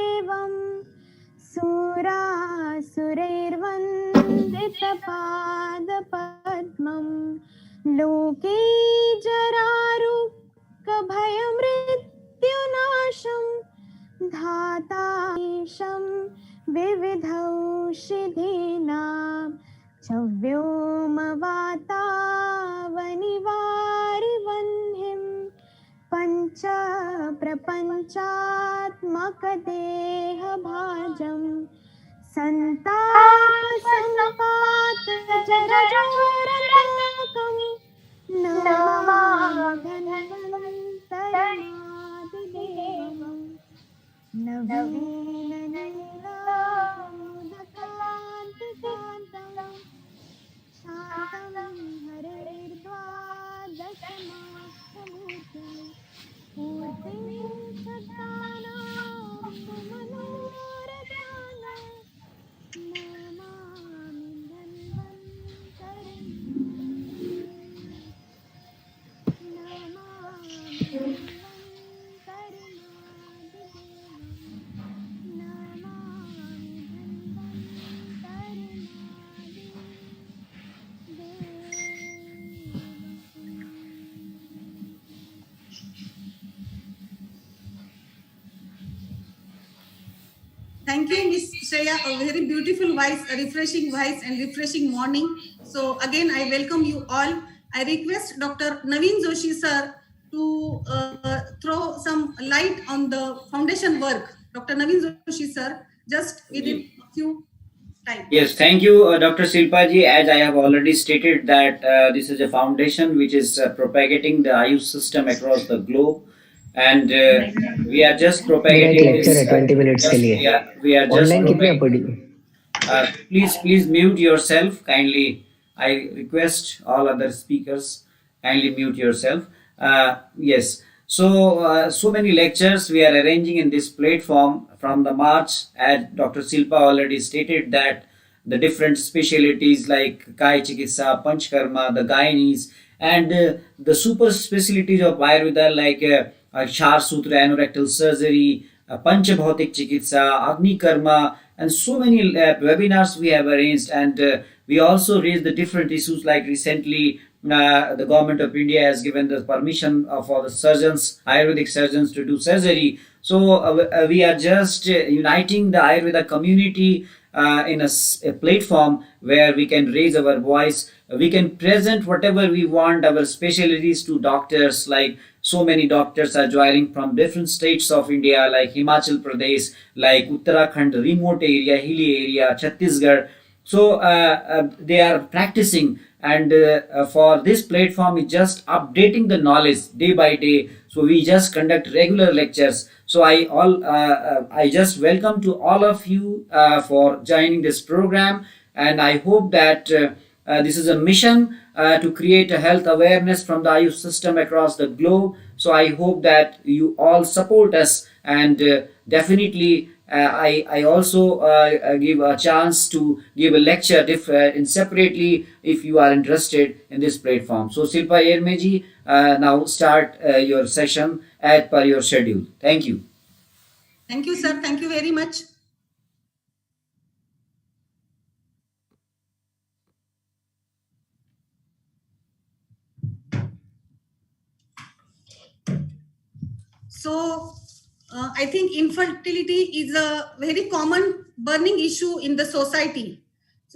एवं सुरासुरैर्वन्दितपादपद्मं लोके जरारुकभयमृत्युनाशं धातामीशं विविधौषधीनां च व्योमवातावनिवारिवह्निं पञ्च प्रपञ्चात्मकदेहभाजं सन्तापसम्पातजरजोरताकं नमामि धन्वन्तरिमादिदेवं नवीननीलामुदकान्तिकान्तं शान्तं हरिर्द्वादशमात्रमूर्तिं मूर्तिं सत्तानां सुमनोरथानां Namami धन्वन्तरिं Namami धन्वन्तरिमादिदेवं Namami Thank you, Miss Shreya. A very beautiful voice, a refreshing voice, and refreshing morning. So again, I welcome you all. I request Dr. Naveen Joshi sir to throw some light on the foundation work. Dr. Naveen Joshi sir, just within a few time. Yes, thank you, Dr. Silpaji. As I have already stated that this is a foundation which is propagating the Ayush system across the globe, and we are just propagating lecture है this. 20 minutes के लिए We are just online कितने पड़ी please mute yourself kindly. I request all other speakers kindly mute yourself. Yes. So many lectures we are arranging in this platform from the March, as Dr. Silpa already stated that the different specialties like Kai Chikitsa, Panchkarma, the Gynaes, and the super specialties of Ayurveda like Char Sutra, anorectal surgery, Panchabhautik Chikitsa, Agni Karma, and so many webinars we have arranged. And we also raised the different issues like recently the government of India has given the permission for the surgeons, Ayurvedic surgeons, to do surgery. So we are just uniting the Ayurveda community in a platform where we can raise our voice. We can present whatever we want, our specialties to doctors. Like so many doctors are joining from different states of India, like Himachal Pradesh, like Uttarakhand, remote area, hilly area, Chhattisgarh. So they are practicing, and for this platform is just updating the knowledge day by day. So we just conduct regular lectures. So I just welcome to all of you for joining this program, and I hope that this is a mission to create a health awareness from the Ayush system across the globe. So I hope that you all support us, and definitely I also give a chance to give a lecture in separately if you are interested in this platform. So Silpa Yermeji, now start your session as per your schedule. Thank you. Thank you, sir. Thank you very much. So I think infertility is a very common burning issue in the society.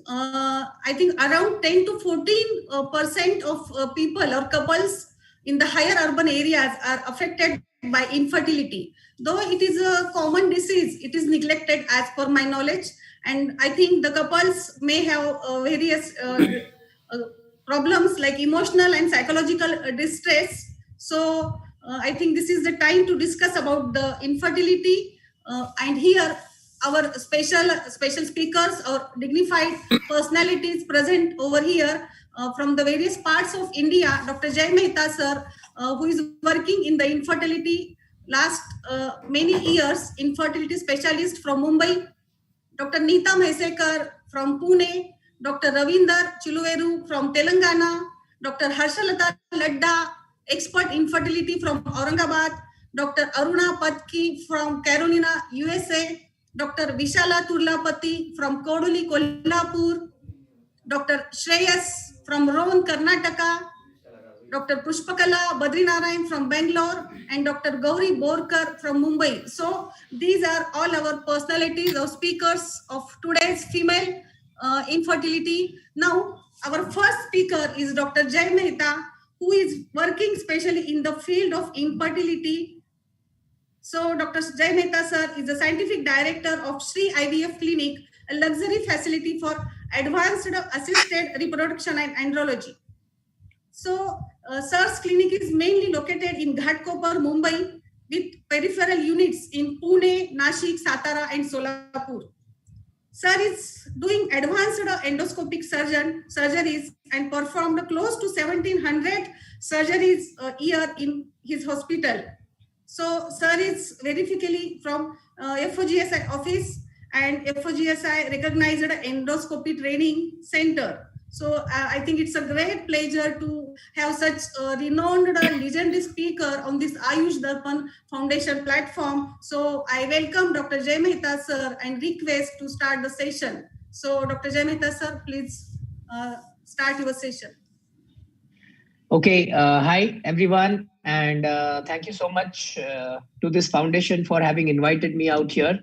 I think around 10 to 14% of people or couples in the higher urban areas are affected by infertility. Though it is a common disease, it is neglected as per my knowledge. And I think the couples may have various problems like emotional and psychological distress. So I think this is the time to discuss about the infertility. And here our special speakers or dignified personalities present over here from the various parts of India. Dr. Jay Mehta sir, who is working in the infertility last many years, infertility specialist from Mumbai. Dr. Neeta Mhesekar from Pune, Dr. Ravinder Chiluveru from Telangana, Dr. Harshalata Ladda, expert infertility from Aurangabad, Dr. Aruna Patki from Carolina, USA, Dr. Vishala Turlapati from Koduli, Kolhapur, Dr. Shreyas from Rohan, Karnataka, Dr. Pushpakala Badrinarayan from Bangalore, and Dr. Gauri Borkar from Mumbai. So these are all our personalities or speakers of today's female infertility. Now, our first speaker is Dr. Jay Mehta, who is working specially in the field of infertility. So Dr. Jay Mehta sir is the scientific director of Sri IVF Clinic, a luxury facility for advanced assisted reproduction and andrology. So, SIRS clinic is mainly located in Ghatkopar, Mumbai, with peripheral units in Pune, Nashik, Satara, and Solapur. Sir is doing advanced endoscopic surgeries and performed close to 1700 surgeries a year in his hospital. So, sir is verifically from FOGSI office and FOGSI recognized endoscopy training center. So, I think it's a great pleasure to have such a renowned legendary speaker on this Ayush Darpan Foundation platform. So, I welcome Dr. Jay Mehta sir and request to start the session. So, Dr. Jay Mehta sir, please start your session. Okay, hi everyone, and thank you so much to this foundation for having invited me out here.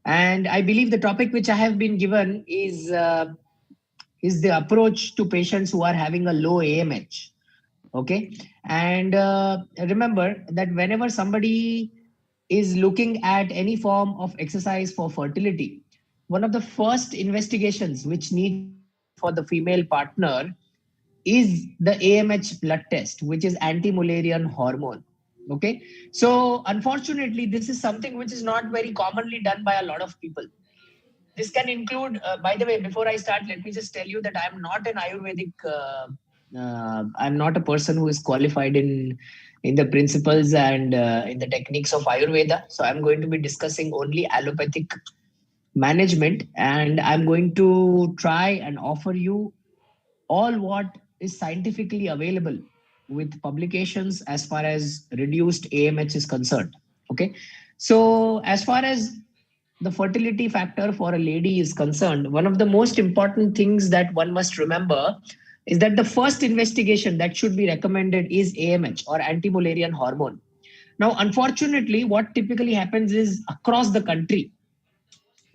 And I believe the topic which I have been given is the approach to patients who are having a low AMH. Okay, and remember that whenever somebody is looking at any form of exercise for fertility, one of the first investigations which needs to be done for the female partner is the AMH blood test, which is anti-Mullerian hormone. Okay, so unfortunately, this is something which is not very commonly done by a lot of people. This can include, by the way, before I start, let me just tell you that I'm not an Ayurvedic. I'm not a person who is qualified in the principles and in the techniques of Ayurveda. So I'm going to be discussing only allopathic management, and I'm going to try and offer you all what is scientifically available with publications as far as reduced AMH is concerned. Okay. So, as far as the fertility factor for a lady is concerned, one of the most important things that one must remember is that the first investigation that should be recommended is AMH or anti-Mullerian hormone. Now, unfortunately, what typically happens is across the country,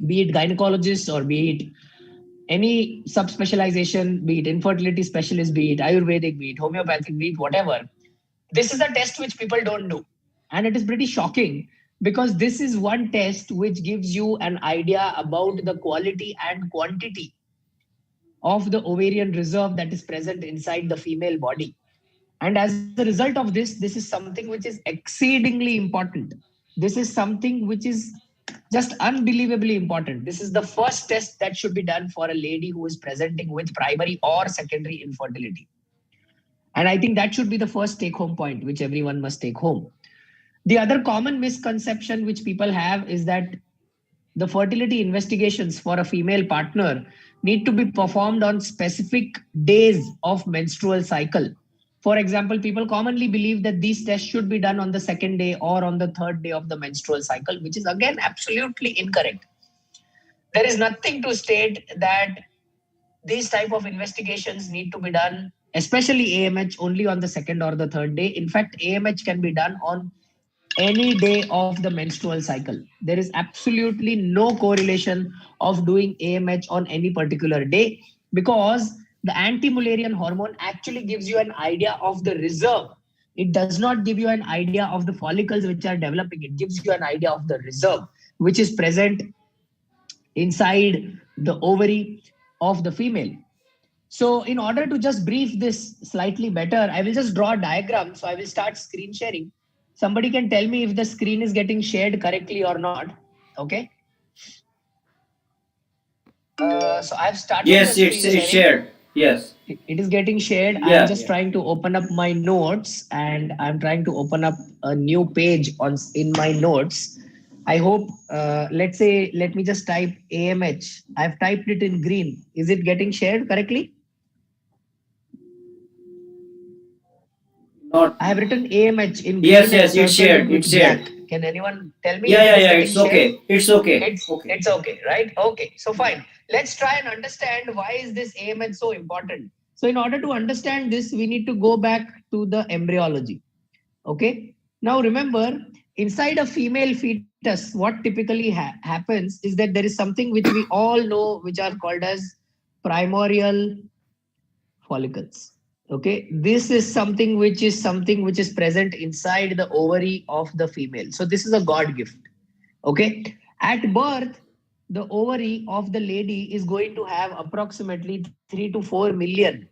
be it gynecologists or be it any subspecialization, be it infertility specialist, be it Ayurvedic, be it homeopathic, be it whatever, this is a test which people don't do. And it is pretty shocking because this is one test which gives you an idea about the quality and quantity of the ovarian reserve that is present inside the female body. And as a result of this is something which is exceedingly important. This is something which is just unbelievably important. This is the first test that should be done for a lady who is presenting with primary or secondary infertility. And I think that should be the first take home point, which everyone must take home. The other common misconception which people have is that the fertility investigations for a female partner need to be performed on specific days of menstrual cycle. For example, people commonly believe that these tests should be done on the second day or on the third day of the menstrual cycle, which is again absolutely incorrect. There is nothing to state that these type of investigations need to be done, especially AMH, only on the second or the third day. In fact, AMH can be done on any day of the menstrual cycle. There is absolutely no correlation of doing AMH on any particular day because the anti-Mullerian hormone actually gives you an idea of the reserve. It does not give you an idea of the follicles which are developing. It gives you an idea of the reserve which is present inside the ovary of the female. So in order to just brief this slightly better, I will just draw a diagram. So I will start screen sharing. Somebody can tell me if the screen is getting shared correctly or not. Okay. So I've started the Yes, screen it's sharing. shared. Yes. It is getting shared. I'm Yeah. just trying to open up my notes and I'm trying to open up a new page in my notes. I hope, let me just type AMH. I've typed it in green. Is it getting shared correctly? Not. I have written AMH in Yes, green and yes, it's circled it shared. with It's shared. black. Can anyone tell me Yeah, if it yeah, is yeah. getting It's shared? okay. It's okay. It's Okay. it's okay, right? Okay, so fine. Let's try and understand why is this AMH so important. So in order to understand this, we need to go back to the embryology. Okay. Now remember, inside a female fetus, what typically happens is that there is something which we all know, which are called as primordial follicles. Okay, this is something which is present inside the ovary of the female. So this is a God gift. Okay, at birth, the ovary of the lady is going to have approximately 3 to 4 million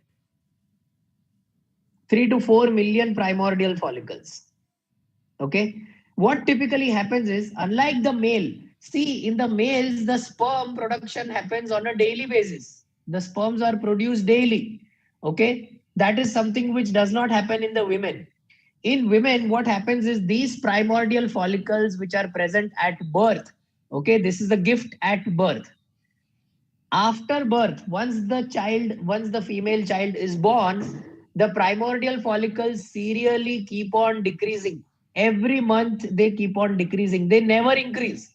primordial follicles. Okay, what typically happens is, unlike the male, see in the males, the sperm production happens on a daily basis. The sperms are produced daily. Okay, that is something which does not happen in the women. In women, what happens is these primordial follicles which are present at birth. Okay, this is the gift at birth. After birth, once the female child is born, the primordial follicles serially keep on decreasing. Every month they keep on decreasing, they never increase.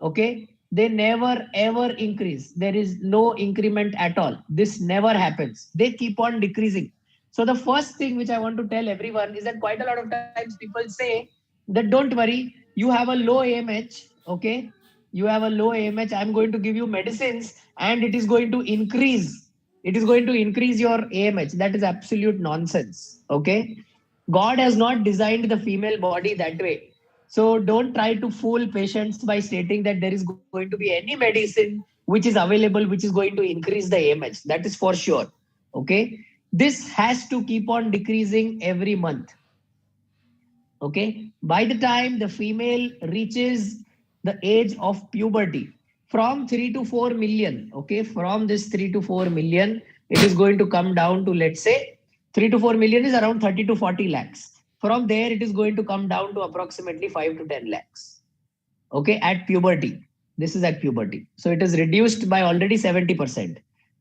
Okay, they never ever increase. There is no increment at all. This never happens. They keep on decreasing. So the first thing which I want to tell everyone is that quite a lot of times people say that don't worry, you have a low AMH. Okay, you have a low AMH, I'm going to give you medicines and it is going to increase. It is going to increase your AMH. That is absolute nonsense. Okay, God has not designed the female body that way. So don't try to fool patients by stating that there is going to be any medicine which is available which is going to increase the AMH. That is for sure. Okay, this has to keep on decreasing every month. Okay, by the time the female reaches the age of puberty, from 3 to 4 million, okay, from this 3 to 4 million, it is going to come down to, let's say, 3 to 4 million is around 30 to 40 lakhs. From there, it is going to come down to approximately 5 to 10 lakhs. Okay, at puberty. This is at puberty. So it is reduced by already 70%.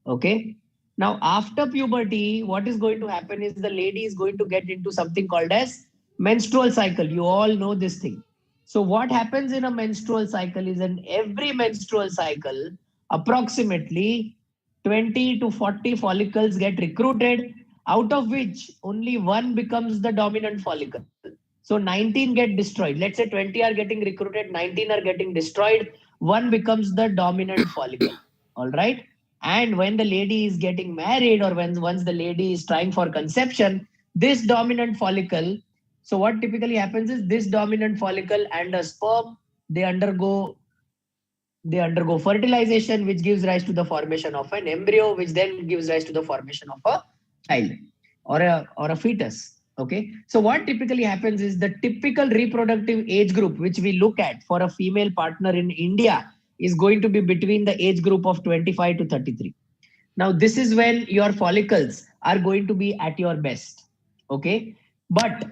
Okay, now after puberty, what is going to happen is the lady is going to get into something called as menstrual cycle. You all know this thing. So what happens in a menstrual cycle is, in every menstrual cycle, approximately 20 to 40 follicles get recruited, out of which only one becomes the dominant follicle. So 19 get destroyed. Let's say 20 are getting recruited, 19 are getting destroyed. One becomes the dominant follicle. All right. And when the lady is getting married, or when once the lady is trying for conception, this dominant follicle. So what typically happens is, this dominant follicle and a sperm, they undergo they undergo fertilization, which gives rise to the formation of an embryo, which then gives rise to the formation of a child, or a fetus. Okay, so what typically happens is, the typical reproductive age group which we look at for a female partner in India is going to be between the age group of 25 to 33. Now this is when your follicles are going to be at your best. Okay, but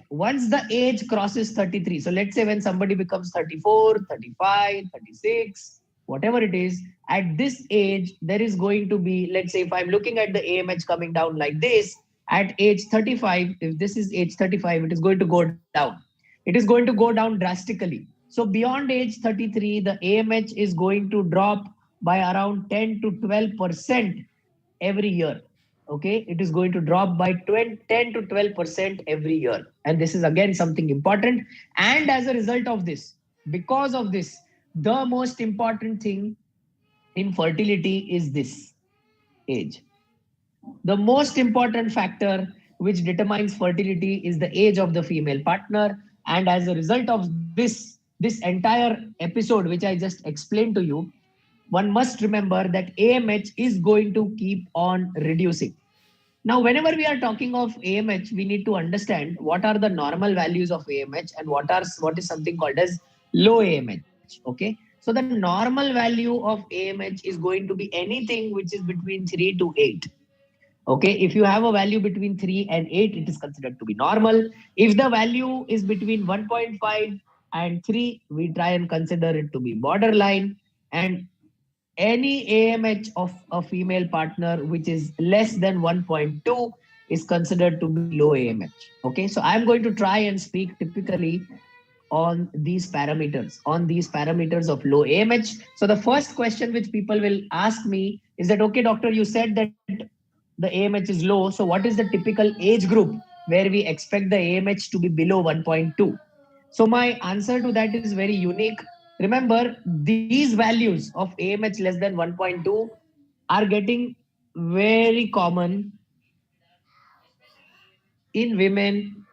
once the age crosses 33, so let's say when somebody becomes 34, 35, 36, whatever it is, at this age there is going to be, let's say if I'm looking at the AMH coming down like this, at age 35, if this is age 35, it is going to go down. It is going to go down drastically. So beyond age 33, the AMH is going to drop by around 10 to 12% every year. Okay, it is going to drop by 10 to 12% every year. And this is again something important. And as a result of this, because of this, the most important thing in fertility is this: age. The most important factor which determines fertility is the age of the female partner. And as a result of this entire episode which I just explained to you, one must remember that AMH is going to keep on reducing. Now, whenever we are talking of AMH, we need to understand what are the normal values of AMH and what is something called as low AMH. Okay, so the normal value of AMH is going to be anything which is between 3 to 8. Okay, if you have a value between 3 and 8, it is considered to be normal. If the value is between 1.5 and 3, we try and consider it to be borderline. And any AMH of a female partner which is less than 1.2, is considered to be low AMH. Okay, so I'm going to try and speak typically on these parameters of low AMH. So the first question which people will ask me is that, okay, doctor, you said that the AMH is low. So what is the typical age group where we expect the AMH to be below 1.2? So my answer to that is very unique. Remember, these values of AMH less than 1.2 are getting very common in women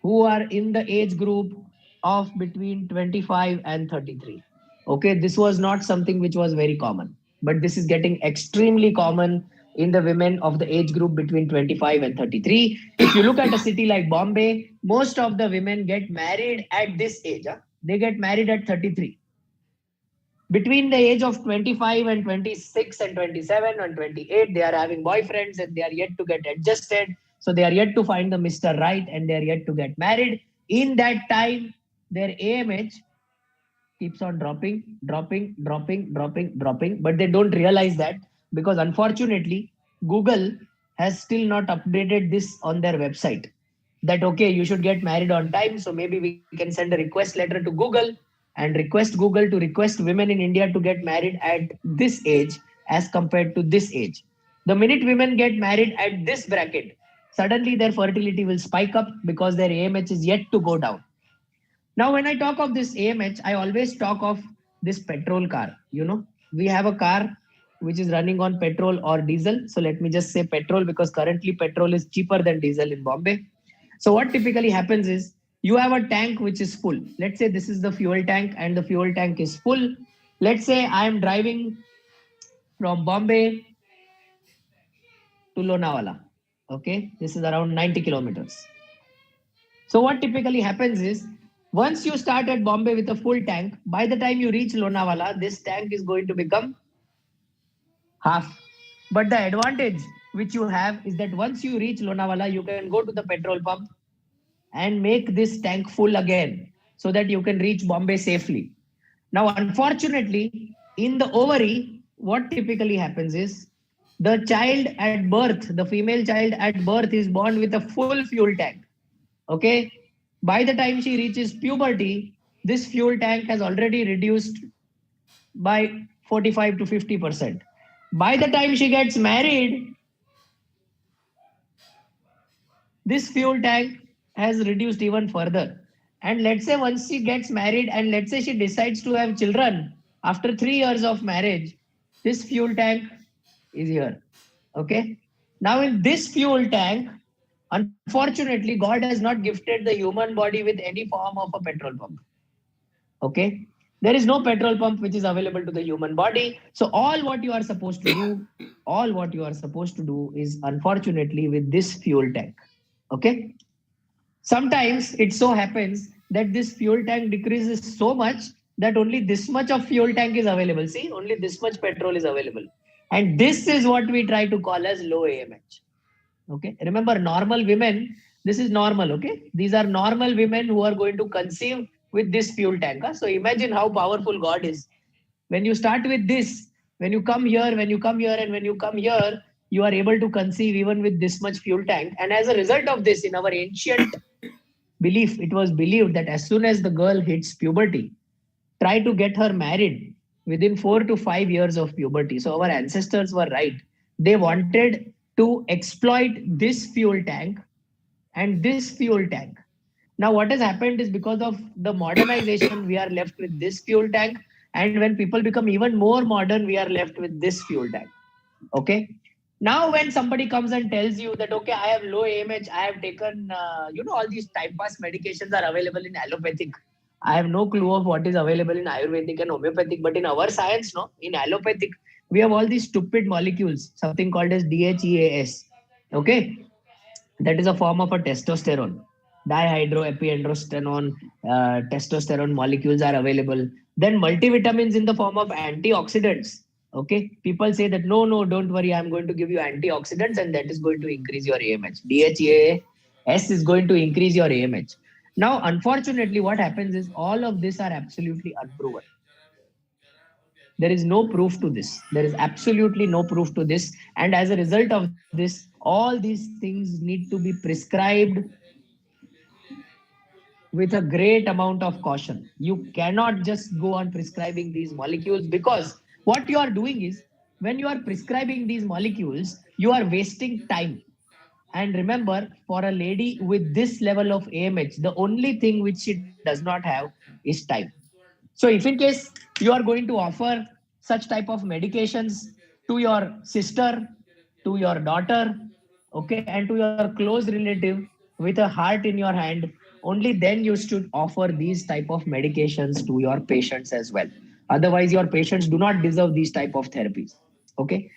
who are in the age group of between 25 and 33. Okay, this was not something which was very common, but this is getting extremely common in the women of the age group between 25 and 33. If you look at a city like Bombay, most of the women get married at this age. They get married at 33. Between the age of 25 and 26 and 27 and 28, they are having boyfriends and they are yet to get adjusted. So they are yet to find the Mr. Right and they are yet to get married. In that time, their AMH keeps on dropping, but they don't realize that because unfortunately, Google has still not updated this on their website. That okay, you should get married on time. So maybe we can send a request letter to Google and request Google to request women in India to get married at this age as compared to this age. The minute women get married at this bracket, suddenly their fertility will spike up because their AMH is yet to go down. Now, when I talk of this AMH, I always talk of this petrol car. We have a car which is running on petrol or diesel. So let me just say petrol because currently petrol is cheaper than diesel in Bombay. So what typically happens is you have a tank which is full. Let's say this is the fuel tank and the fuel tank is full. Let's say I am driving from Bombay to Lonavala. Okay, this is around 90 kilometers. So what typically happens is once you start at Bombay with a full tank, by the time you reach Lonavala, this tank is going to become half. But the advantage which you have is that once you reach Lonavala, you can go to the petrol pump and make this tank full again so that you can reach Bombay safely. Now, unfortunately, in the ovary, what typically happens is the child at birth, the female child at birth is born with a full fuel tank. Okay. By the time she reaches puberty, this fuel tank has already reduced by 45 to 50%. By the time she gets married, this fuel tank has reduced even further. And let's say once she gets married and let's say she decides to have children after 3 years of marriage, this fuel tank is here. Okay. Now, in this fuel tank, unfortunately, God has not gifted the human body with any form of a petrol pump. Okay. There is no petrol pump which is available to the human body. So all what you are supposed to do is unfortunately with this fuel tank. Okay. Sometimes it so happens that this fuel tank decreases so much that only this much of fuel tank is available. See, only this much petrol is available. And this is what we try to call as low AMH. Okay. Remember, normal women, this is normal. Okay. These are normal women who are going to conceive with this fuel tank. So imagine how powerful God is. When you start with this, when you come here, and when you come here, you are able to conceive even with this much fuel tank. And as a result of this, in our ancient belief, it was believed that as soon as the girl hits puberty, try to get her married within 4 to 5 years of puberty. So our ancestors were right. They wanted to exploit this fuel tank and this fuel tank. Now, what has happened is because of the modernization, we are left with this fuel tank. And when people become even more modern, we are left with this fuel tank. Okay. Now, when somebody comes and tells you that, okay, I have low AMH, I have taken, all these time pass medications are available in allopathic. I have no clue of what is available in Ayurvedic and homeopathic, but in our science, no, in allopathic, we have all these stupid molecules, something called as DHEAS. Okay. That is a form of a testosterone. Dihydroepiandrosterone, testosterone molecules are available. Then multivitamins in the form of antioxidants. Okay, people say that no, don't worry, I'm going to give you antioxidants and that is going to increase your AMH. DHEAS is going to increase your AMH. Now, unfortunately, what happens is all of this are absolutely unproven. There is no proof to this. There is absolutely no proof to this. And as a result of this, all these things need to be prescribed with a great amount of caution. You cannot just go on prescribing these molecules, because what you are doing is, when you are prescribing these molecules, you are wasting time. And remember, for a lady with this level of AMH, the only thing which she does not have is time. So if in case you are going to offer such type of medications to your sister, to your daughter, okay, and to your close relative with a heart in your hand, only then you should offer these type of medications to your patients as well. Otherwise, your patients do not deserve these type of therapies. Okay.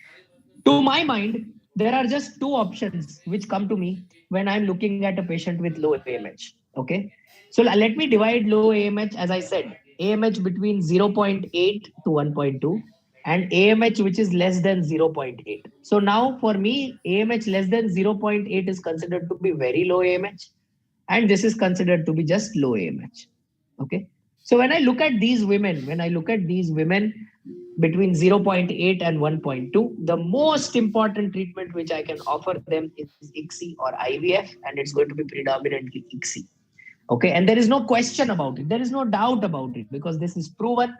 To my mind, there are just two options which come to me when I'm looking at a patient with low AMH. Okay. So let me divide low AMH, as I said, AMH between 0.8 to 1.2 and AMH which is less than 0.8. So now for me, AMH less than 0.8 is considered to be very low AMH, and this is considered to be just low AMH. Okay. So when I look at these women between 0.8 and 1.2, the most important treatment which I can offer them is ICSI or IVF, and it's going to be predominantly ICSI. Okay, and there is no question about it. There is no doubt about it, because this is proven.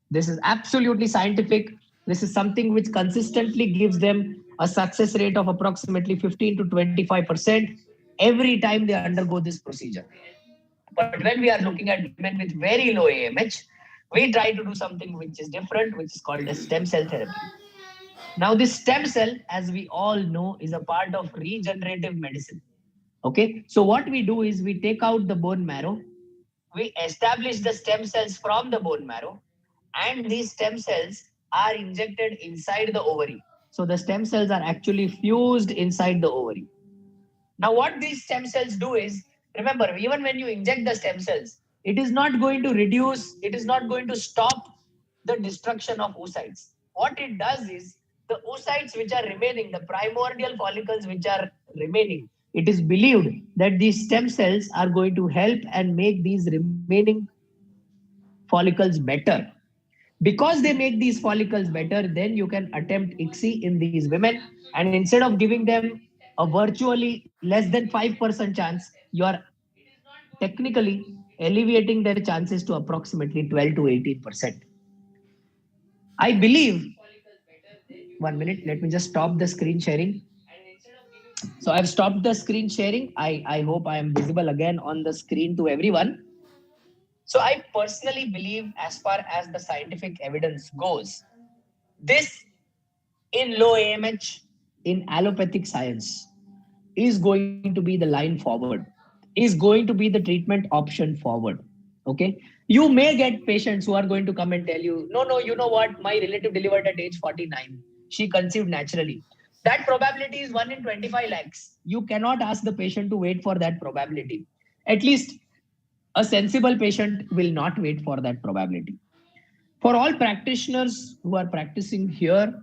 This is absolutely scientific. This is something which consistently gives them a success rate of approximately 15 to 25% every time they undergo this procedure. But when we are looking at women with very low AMH, we try to do something which is different, which is called a stem cell therapy. Now, this stem cell, as we all know, is a part of regenerative medicine. Okay, so what we do is we take out the bone marrow, we establish the stem cells from the bone marrow, and these stem cells are injected inside the ovary. So the stem cells are actually fused inside the ovary. Now, what these stem cells do is, remember, even when you inject the stem cells, it is not going to reduce, it is not going to stop the destruction of oocytes. What it does is, the oocytes which are remaining, the primordial follicles which are remaining, it is believed that these stem cells are going to help and make these remaining follicles better. Because they make these follicles better, then you can attempt ICSI in these women, and instead of giving them a virtually less than 5% chance, you are technically alleviating their chances to approximately 12 to 18%. I believe, 1 minute, let me just stop the screen sharing. So I've stopped the screen sharing. I hope I am visible again on the screen to everyone. So I personally believe, as far as the scientific evidence goes, this in low AMH, in allopathic science, is going to be the line forward, is going to be the treatment option forward. Okay. You may get patients who are going to come and tell you, no, no, you know what? My relative delivered at age 49. She conceived naturally. That probability is 1 in 25 lakhs. You cannot ask the patient to wait for that probability. At least a sensible patient will not wait for that probability. For all practitioners who are practicing here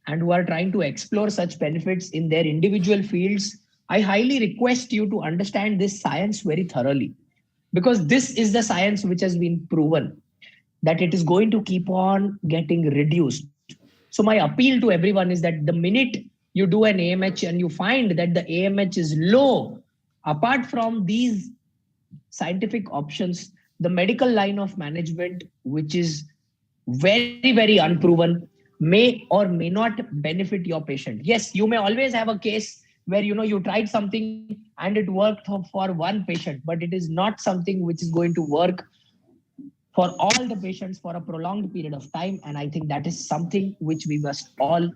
and who are trying to explore such benefits in their individual fields, I highly request you to understand this science very thoroughly, because this is the science which has been proven that it is going to keep on getting reduced. So my appeal to everyone is that the minute you do an AMH and you find that the AMH is low, apart from these scientific options, the medical line of management, which is very, very unproven, may or may not benefit your patient. Yes, you may always have a case where you tried something and it worked for one patient, but it is not something which is going to work for all the patients for a prolonged period of time. And I think that is something which we must all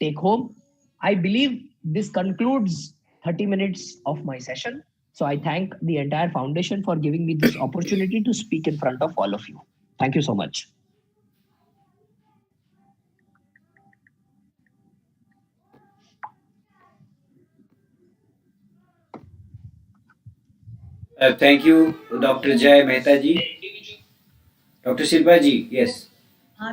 take home. I believe this concludes 30 minutes of my session. So I thank the entire foundation for giving me this opportunity to speak in front of all of you. Thank you so much. Thank you, Dr. Jay Mehta ji. Dr. Shilpa ji, yes.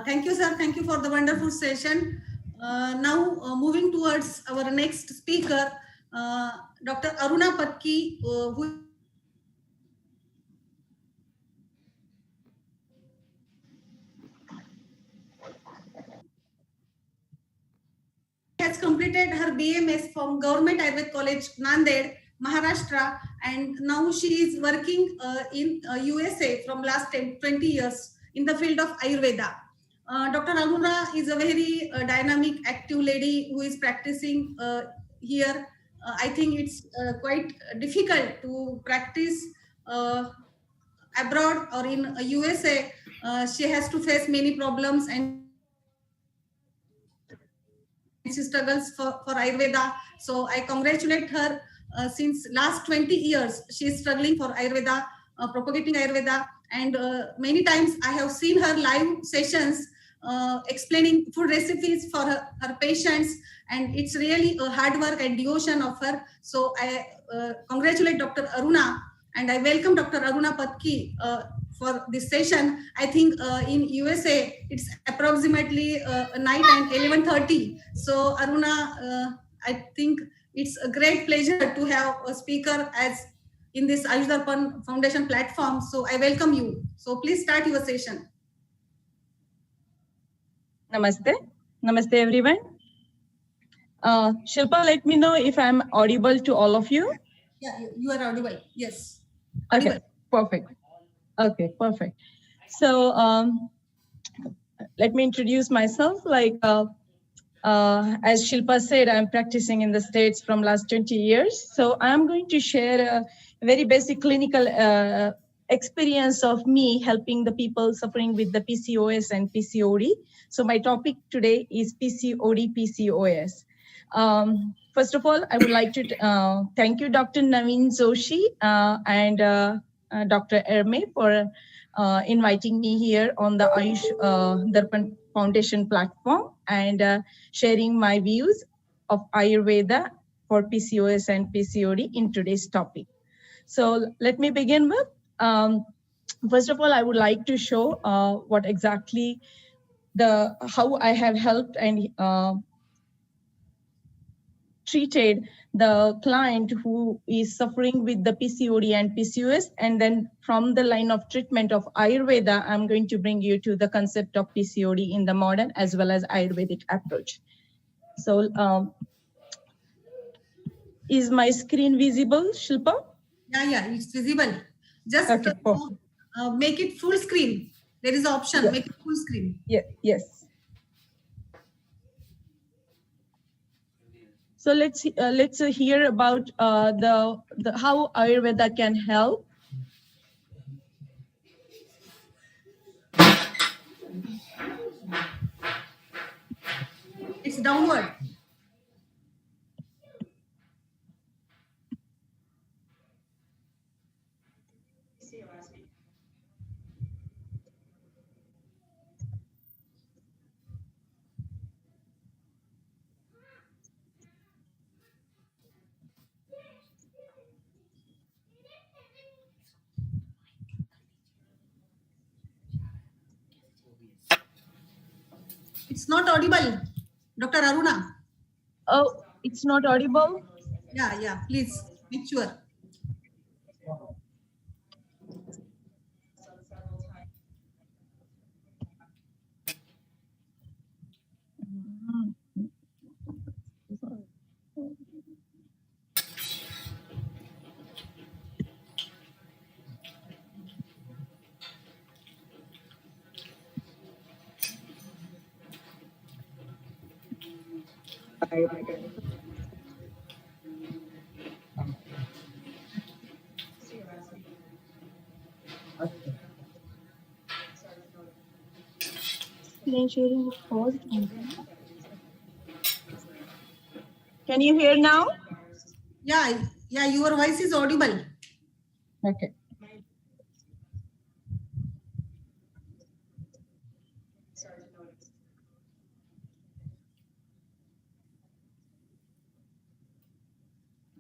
Thank you, sir. Thank you for the wonderful session. Now, moving towards our next speaker, Dr. Aruna Patki, who has completed her BMS from Government Ayurved College, Nanded, Maharashtra, and now she is working in USA from last 20 years in the field of Ayurveda. Dr. Aruna is a very dynamic, active lady who is practicing here. I think it's quite difficult to practice abroad or in USA. She has to face many problems and she struggles for Ayurveda. So I congratulate her. Since last 20 years, she is struggling for Ayurveda, propagating Ayurveda, and many times I have seen her live sessions explaining food recipes for her patients, and it's really a hard work and devotion of her. So I congratulate Dr. Aruna, and I welcome Dr. Aruna Patki for this session. I think in USA it's approximately night and 11:30. So Aruna, I think it's a great pleasure to have a speaker as in this Ayush Darpan Foundation platform. So I welcome you. So please start your session. Namaste. Namaste, everyone. Shilpa, let me know if I'm audible to all of you. Yeah, you are audible. Yes. Okay, Audible. perfect. Okay, perfect. So let me introduce myself. As Shilpa said, I'm practicing in the States from last 20 years. So I'm going to share a very basic clinical experience of me helping the people suffering with the PCOS and PCOD. So my topic today is PCOD, PCOS. First of all, I would like to thank you, Dr. Naveen Joshi and Dr. Erme for inviting me here on the Ayush Darpan Foundation platform and sharing my views of Ayurveda for PCOS and PCOD in today's topic. So let me begin with, first of all, I would like to show what exactly how I have helped and treated the client who is suffering with the PCOD and PCOS. And then from the line of treatment of Ayurveda, I'm going to bring you to the concept of PCOD in the modern as well as Ayurvedic approach. So is my screen visible, Shilpa? Yeah, it's visible. Just Okay, make it full screen. There is an option, yes. Make it full screen. Yeah, yes. So let's hear about the how Ayurveda can help. It's downward. It's not audible, Dr. Aruna. Oh, it's not audible? Yeah, please make sure. Screen sharing is paused. Can you hear now? Yeah, your voice is audible. Okay.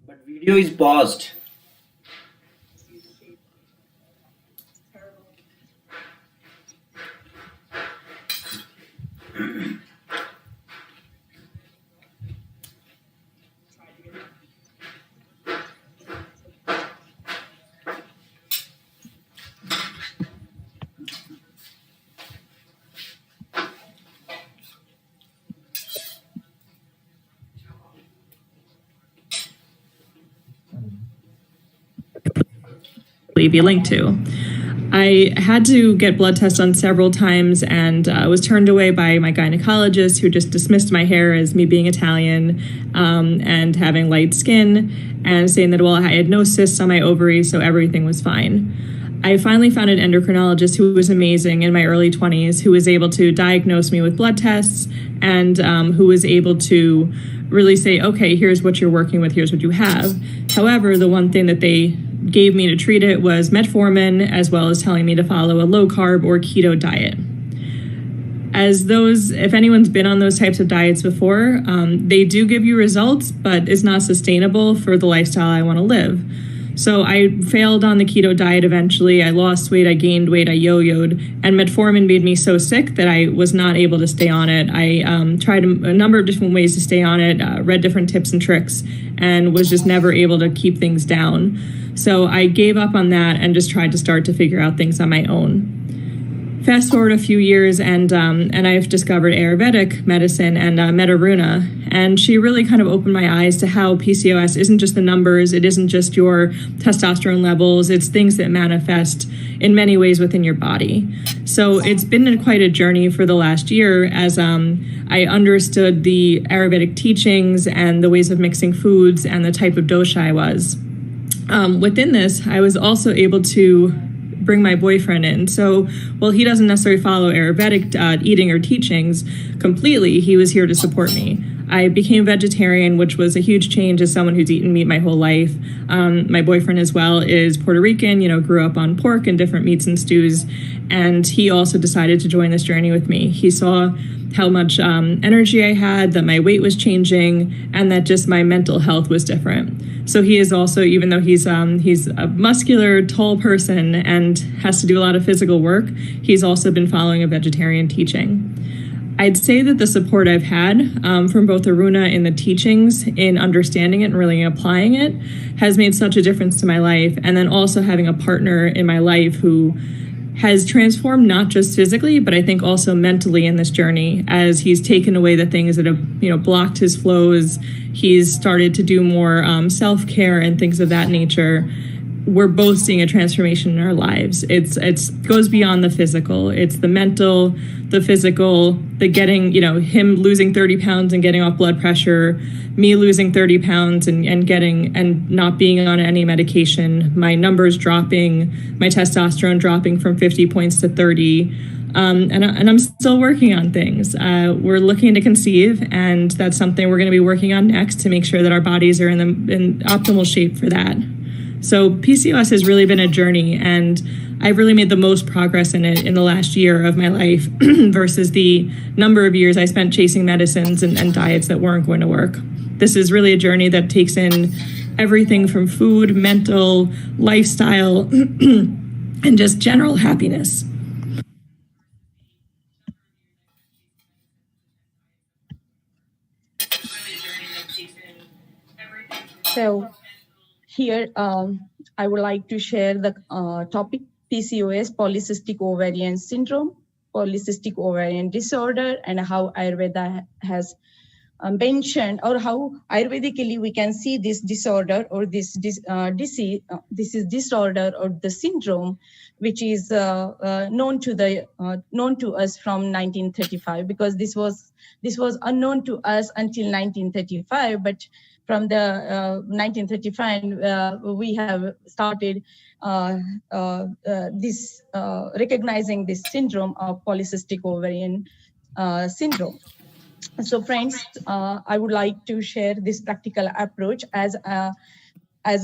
But video is paused. be linked to. I had to get blood tests done several times and was turned away by my gynecologist, who just dismissed my hair as me being Italian and having light skin, and saying that, well, I had no cysts on my ovaries, so everything was fine. I finally found an endocrinologist who was amazing in my early 20s, who was able to diagnose me with blood tests and who was able to really say, okay, here's what you're working with, here's what you have. However, the one thing that they gave me to treat it was metformin, as well as telling me to follow a low carb or keto diet. As those, if anyone's been on those types of diets before, they do give you results, but it's not sustainable for the lifestyle I want to live. So I failed on the keto diet eventually. I lost weight, I gained weight, I yo-yoed, and metformin made me so sick that I was not able to stay on it. I tried a number of different ways to stay on it, read different tips and tricks, and was just never able to keep things down. So I gave up on that and just tried to start to figure out things on my own. Fast forward a few years, and I've discovered Ayurvedic medicine and Metaruna, and she really kind of opened my eyes to how PCOS isn't just the numbers, it isn't just your testosterone levels, it's things that manifest in many ways within your body. So it's been quite a journey for the last year as I understood the Ayurvedic teachings and the ways of mixing foods and the type of dosha I was. Within this, I was also able to bring my boyfriend in. So while he doesn't necessarily follow Ayurvedic eating or teachings completely, he was here to support me. I became vegetarian, which was a huge change as someone who's eaten meat my whole life. My boyfriend as well is Puerto Rican, grew up on pork and different meats and stews. And he also decided to join this journey with me. He saw how much energy I had, that my weight was changing, and that just my mental health was different. So he is also, even though he's a muscular, tall person and has to do a lot of physical work, he's also been following a vegetarian teaching. I'd say that the support I've had from both Aruna in the teachings, in understanding it and really applying it, has made such a difference to my life. And then also having a partner in my life who has transformed not just physically, but I think also mentally in this journey, as he's taken away the things that have blocked his flows. He's started to do more self-care and things of that nature. We're both seeing a transformation in our lives. It's goes beyond the physical. It's the mental, the physical, the getting, him losing 30 pounds and getting off blood pressure, me losing 30 pounds and not being on any medication, my numbers dropping, my testosterone dropping from 50 points to 30. And I'm still working on things. We're looking to conceive, and that's something we're going to be working on next to make sure that our bodies are in optimal shape for that. So PCOS has really been a journey, and I've really made the most progress in it in the last year of my life versus the number of years I spent chasing medicines and diets that weren't going to work. This is really a journey that takes in everything from food, mental, lifestyle, and just general happiness. So here, I would like to share the topic PCOS, polycystic ovarian syndrome, polycystic ovarian disorder, and how Ayurveda has mentioned, or how Ayurvedically we can see this disorder or this disease. This is disorder or the syndrome, which is known to us from 1935, because this was unknown to us until 1935, but from the 1935, we have started recognizing this syndrome of polycystic ovarian syndrome. So friends, I would like to share this practical approach as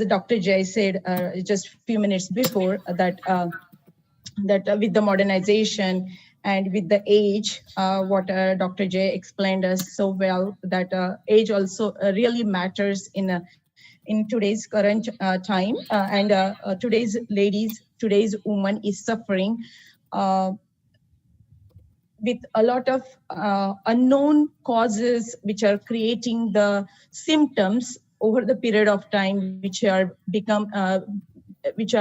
Dr. Jay said just a few minutes before, that with the modernization and with the age, what Dr. Jay explained us so well, that age also really matters in today's current time, and today's woman is suffering with a lot of unknown causes which are creating the symptoms over the period of time, which are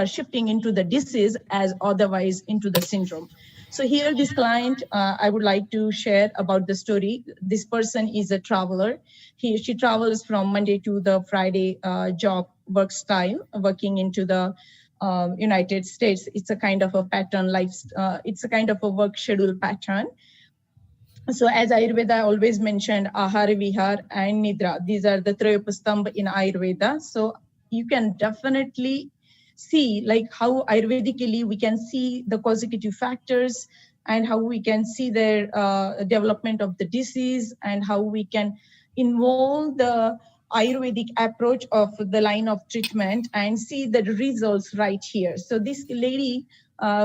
shifting into the disease as otherwise into the syndrome. So here, this client, I would like to share about the story. This person is a traveler. She travels from Monday to the Friday job work style, working into the United States. It's a kind of a pattern it's a kind of a work schedule pattern. So as Ayurveda always mentioned, Ahara, Vihar and Nidra, these are the Trayopastambha in Ayurveda. So you can definitely see like how Ayurvedically we can see the causative factors and how we can see their development of the disease and how we can involve the Ayurvedic approach of the line of treatment and see the results right here. So this lady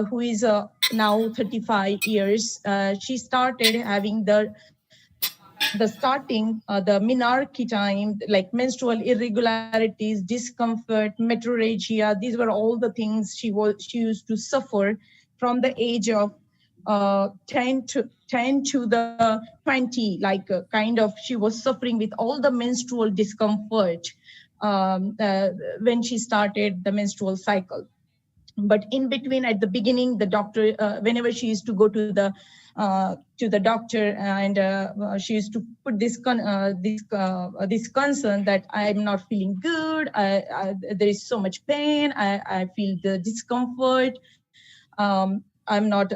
who is now 35 years, she started having the starting, the menarche time, like menstrual irregularities, discomfort, metrorrhagia. These were all the things she used to suffer from the age of 10 to the 20, like kind of she was suffering with all the menstrual discomfort when she started the menstrual cycle. But in between, at the beginning, the doctor, whenever she used to go to the doctor, and she used to put this concern that I'm not feeling good, there is so much pain, I feel the discomfort, I'm not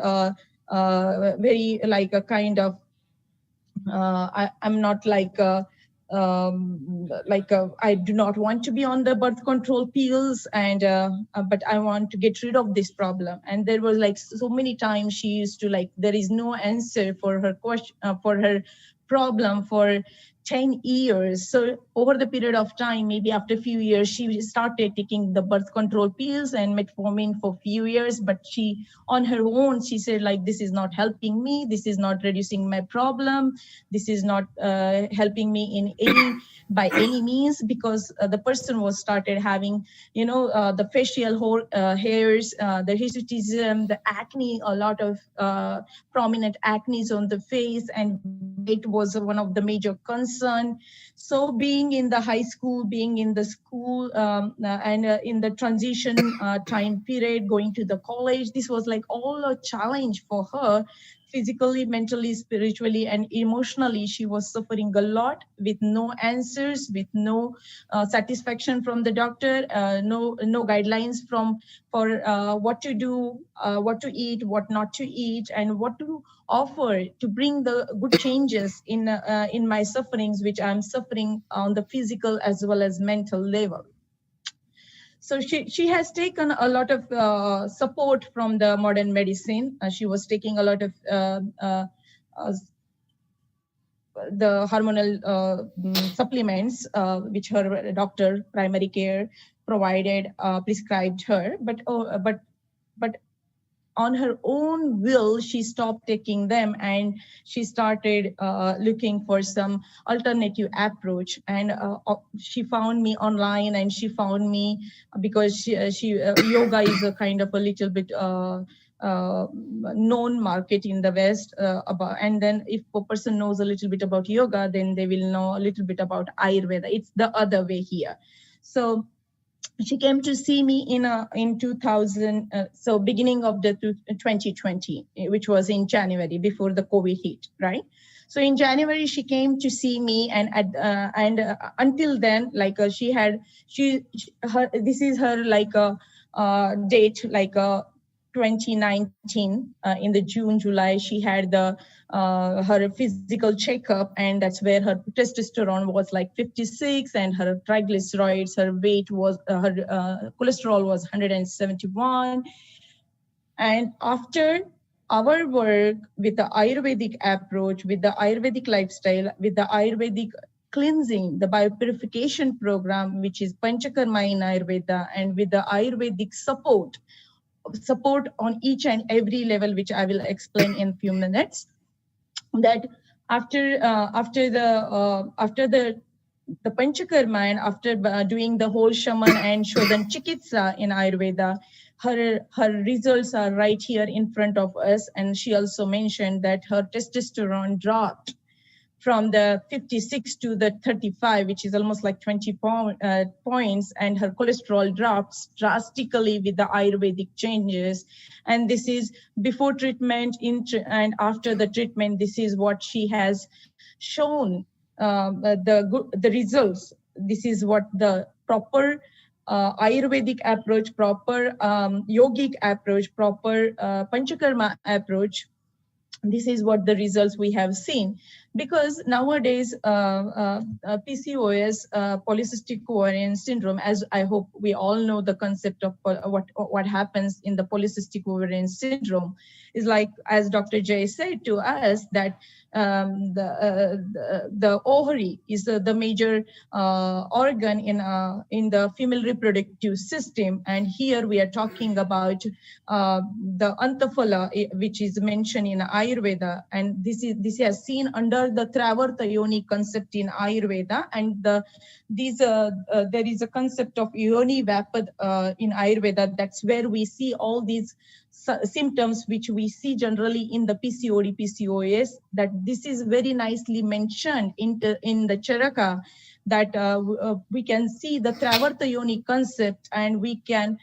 very like a kind of I'm not like I do not want to be on the birth control pills, and but I want to get rid of this problem. And there was like so many times she used to like there is no answer for her question for her problem for 10 years. So over the period of time, maybe after a few years, she started taking the birth control pills and metformin for a few years. But she, on her own, she said like, this is not helping me. This is not reducing my problem. This is not helping me in by any means, because the person was started having, the facial hairs, the hirsutism, the acne, a lot of prominent acne on the face, and it was one of the major concern. So being in the high school, being in the school, and in the transition time period, going to the college, this was like all a challenge for her. Physically, mentally, spiritually, and emotionally, she was suffering a lot with no answers, with no satisfaction from the doctor, no guidelines for what to do, what to eat, what not to eat, and what to offer to bring the good changes in my sufferings, which I'm suffering on the physical as well as mental level. So she has taken a lot of support from the modern medicine. She was taking a lot of the hormonal supplements, which her doctor, primary care, provided, prescribed her. But on her own will, she stopped taking them, and she started looking for some alternative approach. And she found me online, and she found me because she yoga is a kind of a little bit known market in the West about. And then if a person knows a little bit about yoga, then they will know a little bit about Ayurveda. It's the other way here. So she came to see me in 2000, so beginning of the 2020, which was in January, before the COVID hit, right? So in January, she came to see me, and until then, like this is her like a date, like 2019, in the June, July, she had her physical checkup, and that's where her testosterone was like 56, and her triglycerides, her weight was, her cholesterol was 171. And after our work with the Ayurvedic approach, with the Ayurvedic lifestyle, with the Ayurvedic cleansing, the biopurification program, which is Panchakarma in Ayurveda, and with the Ayurvedic support on each and every level, which I will explain in a few minutes, that after the Panchakarma, and after doing the whole Shaman and Shodhan Chikitsa in Ayurveda, her results are right here in front of us. And she also mentioned that her testosterone dropped from the 56 to the 35, which is almost like 20 points, and her cholesterol drops drastically with the Ayurvedic changes. And this is before treatment, and after the treatment. This is what she has shown, the results. This is what the proper Ayurvedic approach, proper yogic approach, proper Panchakarma approach, this is what the results we have seen. Because nowadays PCOS, polycystic ovarian syndrome, as I hope we all know the concept of what happens in the polycystic ovarian syndrome, is like, as Dr. Jay said to us, that the ovary is the major organ in the female reproductive system. And here we are talking about the antaphala, which is mentioned in Ayurveda, and this is seen under the Travarta Yoni concept in Ayurveda. And there is a concept of Yoni Vapad in Ayurveda. That's where we see all these symptoms which we see generally in the PCOD, PCOS. That this is very nicely mentioned in the Charaka, that we can see the Travarta Yoni concept, and we can,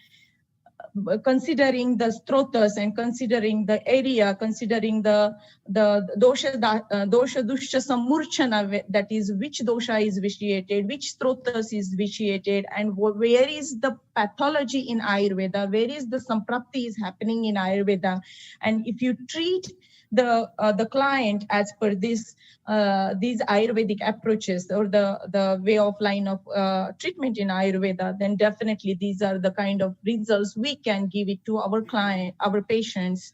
considering the strotas and considering the area, considering the dosha dushya samurchana, that is which dosha is vitiated, which strotas is vitiated, and where is the pathology in Ayurveda, where is the samprapti is happening in Ayurveda. And if you treat the client as per these Ayurvedic approaches, or the way of line of treatment in Ayurveda, then definitely these are the kind of results we can give it to our patients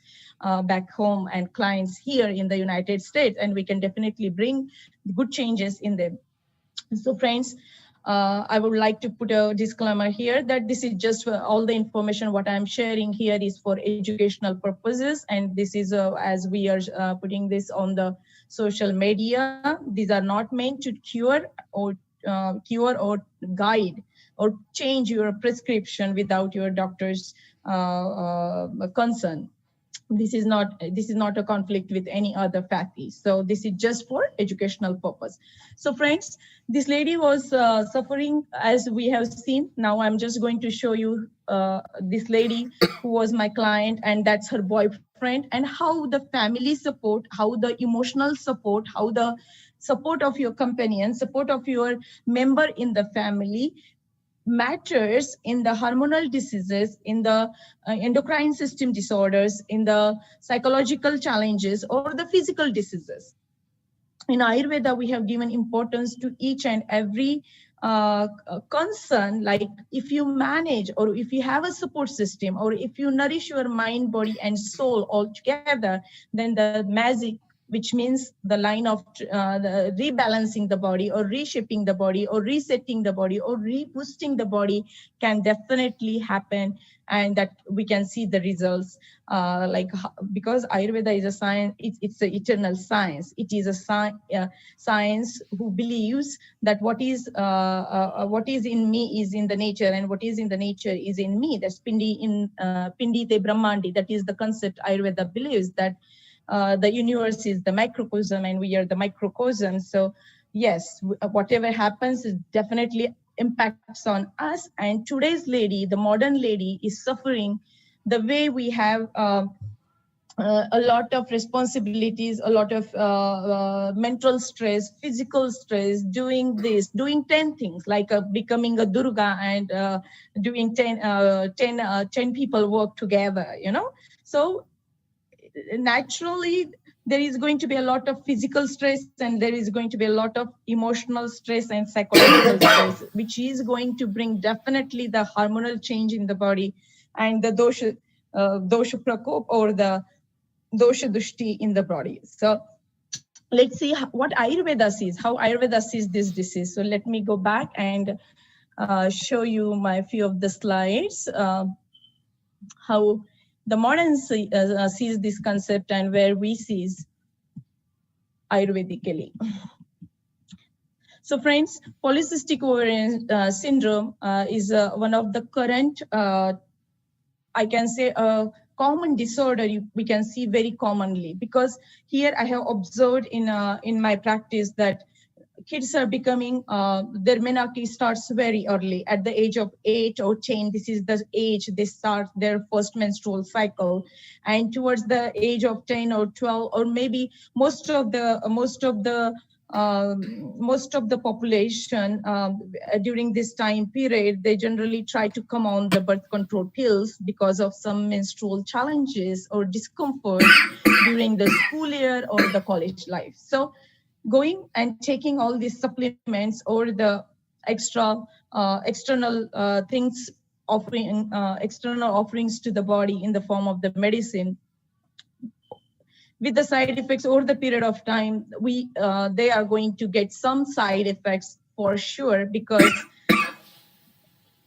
back home and clients here in the United States, and we can definitely bring good changes in them. So friends, I would like to put a disclaimer here that this is just all the information what I'm sharing here is for educational purposes, and this is as we are putting this on the social media. These are not meant to cure or guide or change your prescription without your doctor's consent. This is not a conflict with any other faculty. So this is just for educational purpose. So friends, this lady was suffering, as we have seen. Now I'm just going to show you this lady who was my client, and that's her boyfriend, and how the family support, how the emotional support, how the support of your companion, support of your member in the family matters in the hormonal diseases, in the endocrine system disorders, in the psychological challenges, or the physical diseases. In Ayurveda, we have given importance to each and every concern. Like if you manage, or if you have a support system, or if you nourish your mind, body, and soul all together, then the magic, which means the line of the rebalancing the body, or reshaping the body, or resetting the body, or reboosting the body, can definitely happen, and that we can see the results. Because Ayurveda is a science, it's an eternal science. It is a science who believes that what is in me is in the nature, and what is in the nature is in me. That's Pindi te Brahmandi. That is the concept Ayurveda believes, that the universe is the microcosm and we are the microcosm. So yes, whatever happens is definitely impacts on us. And today's lady, the modern lady, is suffering the way we have a lot of responsibilities, a lot of mental stress, physical stress, doing 10 things, like becoming a Durga and doing 10 people work together, So naturally, there is going to be a lot of physical stress, and there is going to be a lot of emotional stress and psychological stress, which is going to bring definitely the hormonal change in the body, and the dosha prakop, or the dosha dushti in the body. So let's see what Ayurveda sees, how Ayurveda sees this disease. So let me go back and show you my few of the slides, how the modern sees this concept and where we sees Ayurvedically. So friends, polycystic ovarian syndrome is one of the current, I can say, a common disorder we can see very commonly, because here I have observed in my practice that kids are becoming, their menarche starts very early, at the age of 8 or 10. This is the age they start their first menstrual cycle. And towards the age of 10 or 12, or maybe most of the most of the population during this time period, they generally try to come on the birth control pills because of some menstrual challenges or discomfort during the school year or the college life. So going and taking all these supplements or the external things, offering external offerings to the body in the form of the medicine, with the side effects over the period of time, they are going to get some side effects for sure, because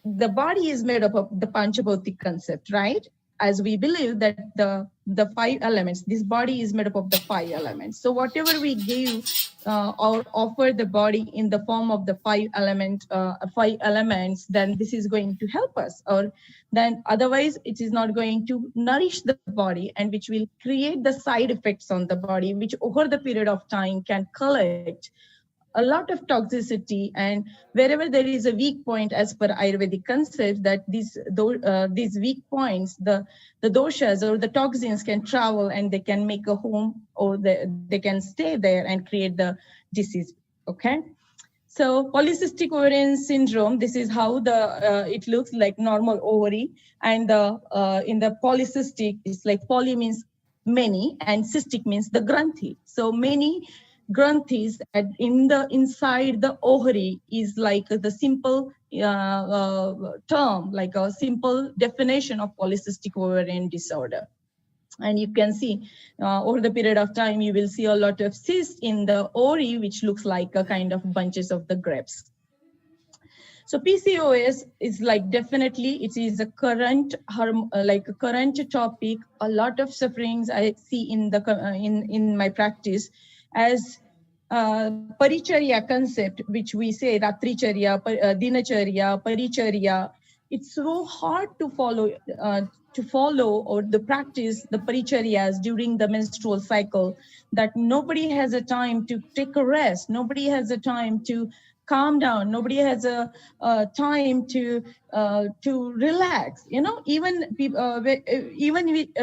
the body is made up of the Panchabhautik concept, right? As we believe that the 5 elements, this body is made up of the 5 elements. So whatever we give or offer the body in the form of the 5 elements, then this is going to help us. Or then otherwise it is not going to nourish the body, and which will create the side effects on the body, which over the period of time can collect a lot of toxicity. And wherever there is a weak point, as per Ayurvedic concept, that these weak points, the doshas or the toxins can travel and they can make a home, or they can stay there and create the disease. Okay. So polycystic ovarian syndrome, this is how it looks like normal ovary, and in the polycystic, it's like poly means many and cystic means the granthi. So many granthis inside the ovary is like the simple term, like a simple definition of polycystic ovarian disorder. And you can see over the period of time, you will see a lot of cysts in the ovary, which looks like a kind of bunches of the grapes. So PCOS is like definitely it is a current topic. A lot of sufferings I see in my practice, as paricharya concept, which we say ratricharya, dinacharya, paricharya. It's so hard to follow or the practice the paricharyas during the menstrual cycle, that nobody has a time to take a rest, nobody has a time to calm down, nobody has a time to relax. Even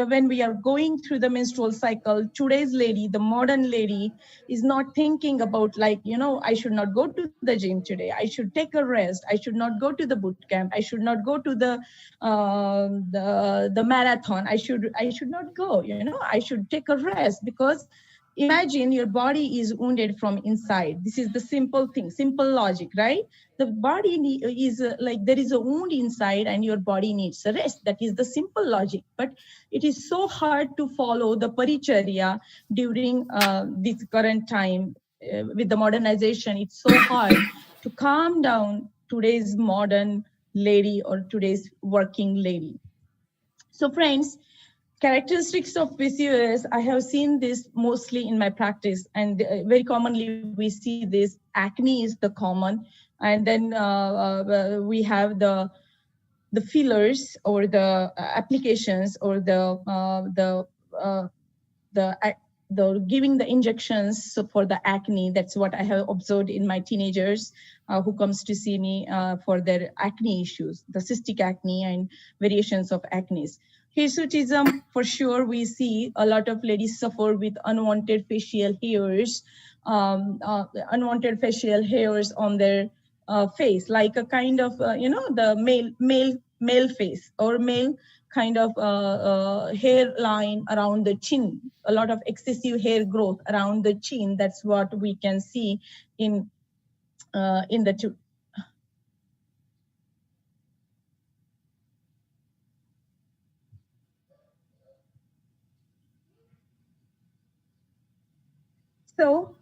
when we are going through the menstrual cycle, today's lady, the modern lady, is not thinking about I should not go to the gym today, I should take a rest, I should not go to the boot camp, I should not go to the marathon, I should not go, I should take a rest. Because imagine your body is wounded from inside. This is the simple thing, simple logic, right? The body is there is a wound inside and your body needs a rest. That is the simple logic. But it is so hard to follow the paricharya during this current time. With the modernization, it's so hard to calm down today's modern lady or today's working lady. So friends, characteristics of PCOS, I have seen this mostly in my practice, and very commonly we see this. Acne is the common, and then we have the fillers or the applications or the giving the injections for the acne. That's what I have observed in my teenagers who comes to see me for their acne issues, the cystic acne and variations of acne. Hirsutism, for sure, we see a lot of ladies suffer with unwanted facial hairs on their face, like a kind of, the male face or male kind of hairline around the chin, a lot of excessive hair growth around the chin. That's what we can see in the two. So